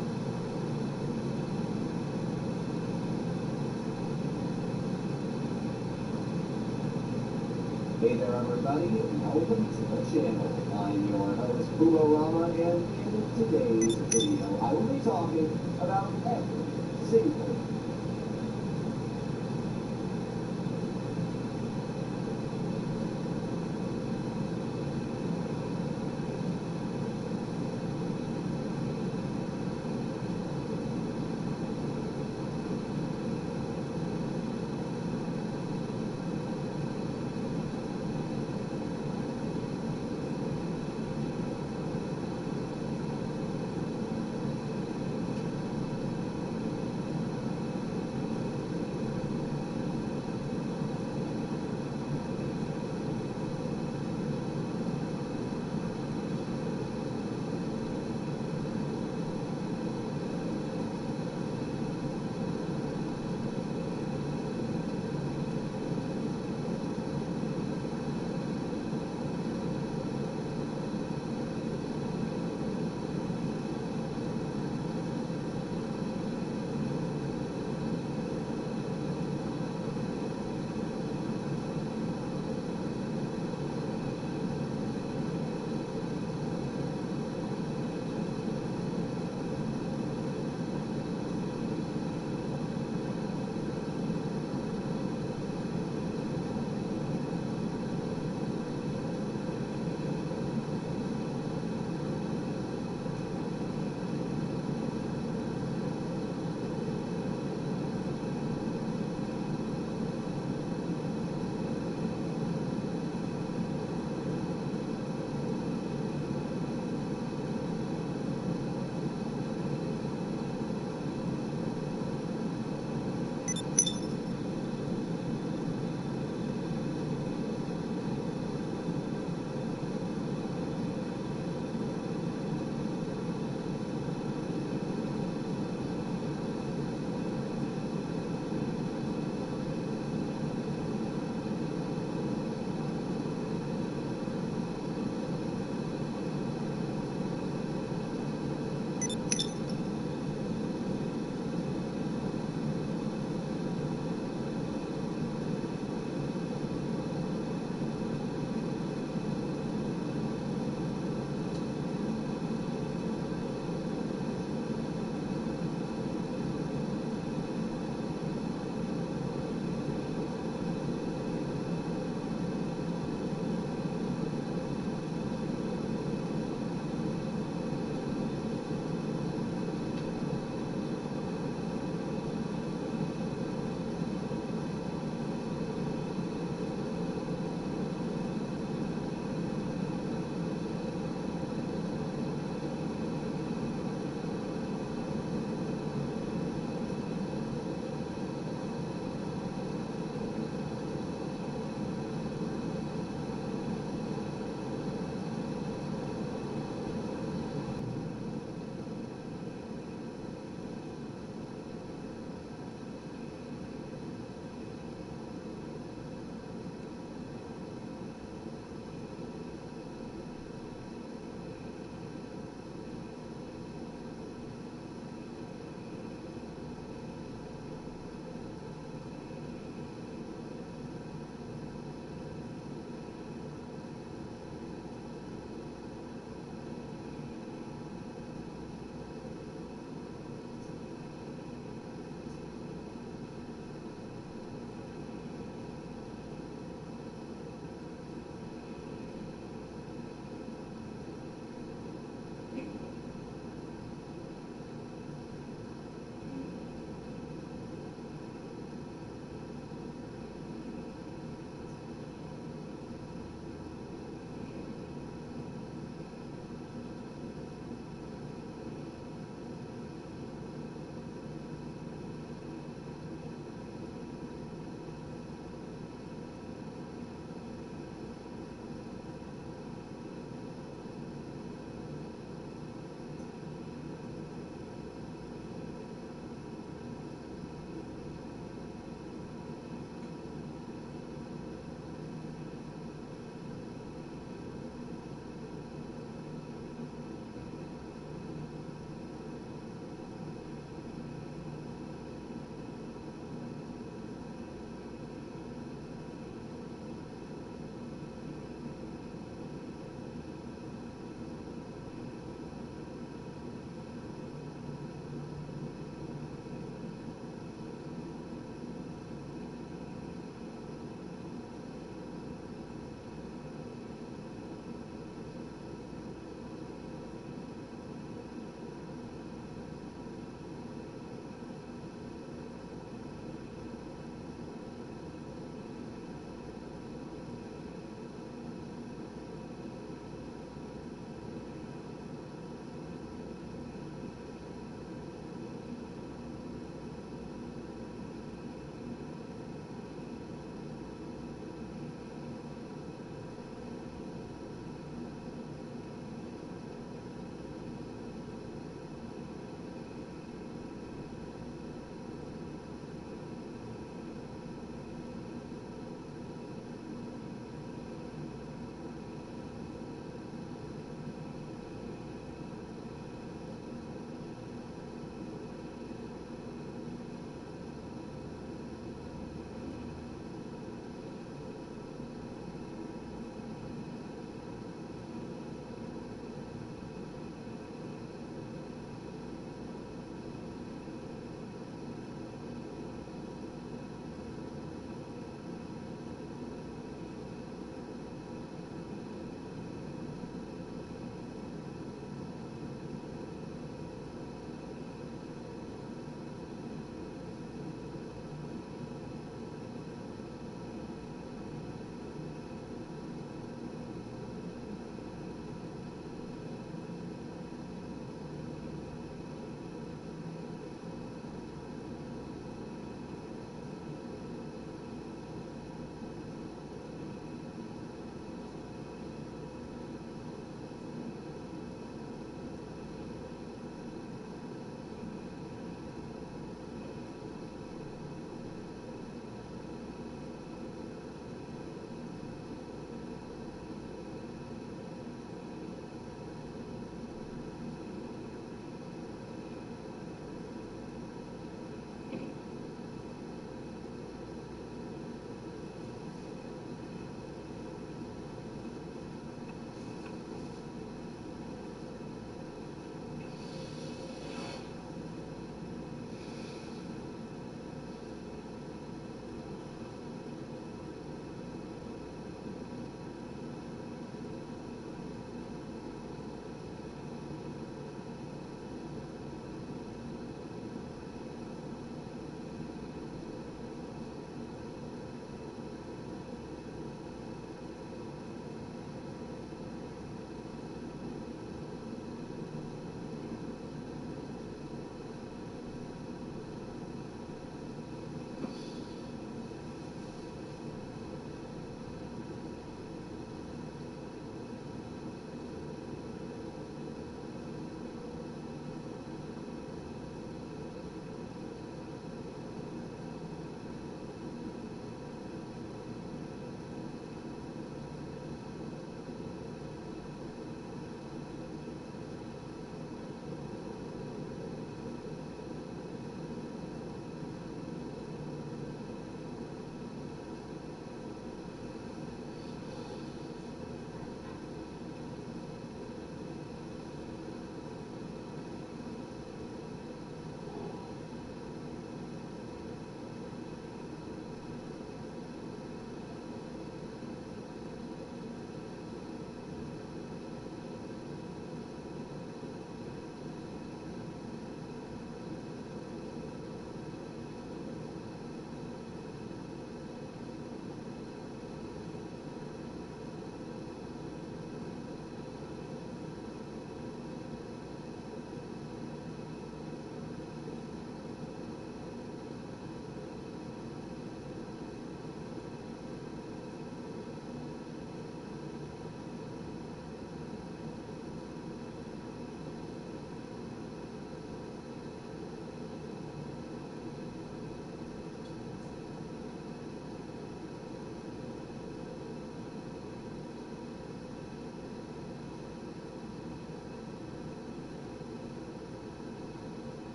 Hey there everybody, welcome to the channel. I'm your host, Rama, and in today's video, I will be talking about every single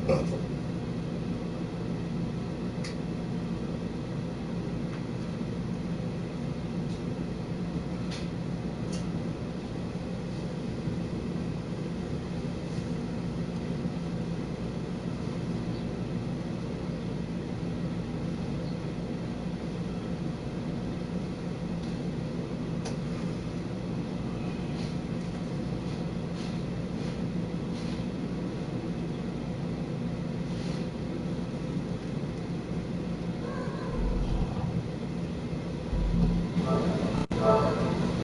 nothing.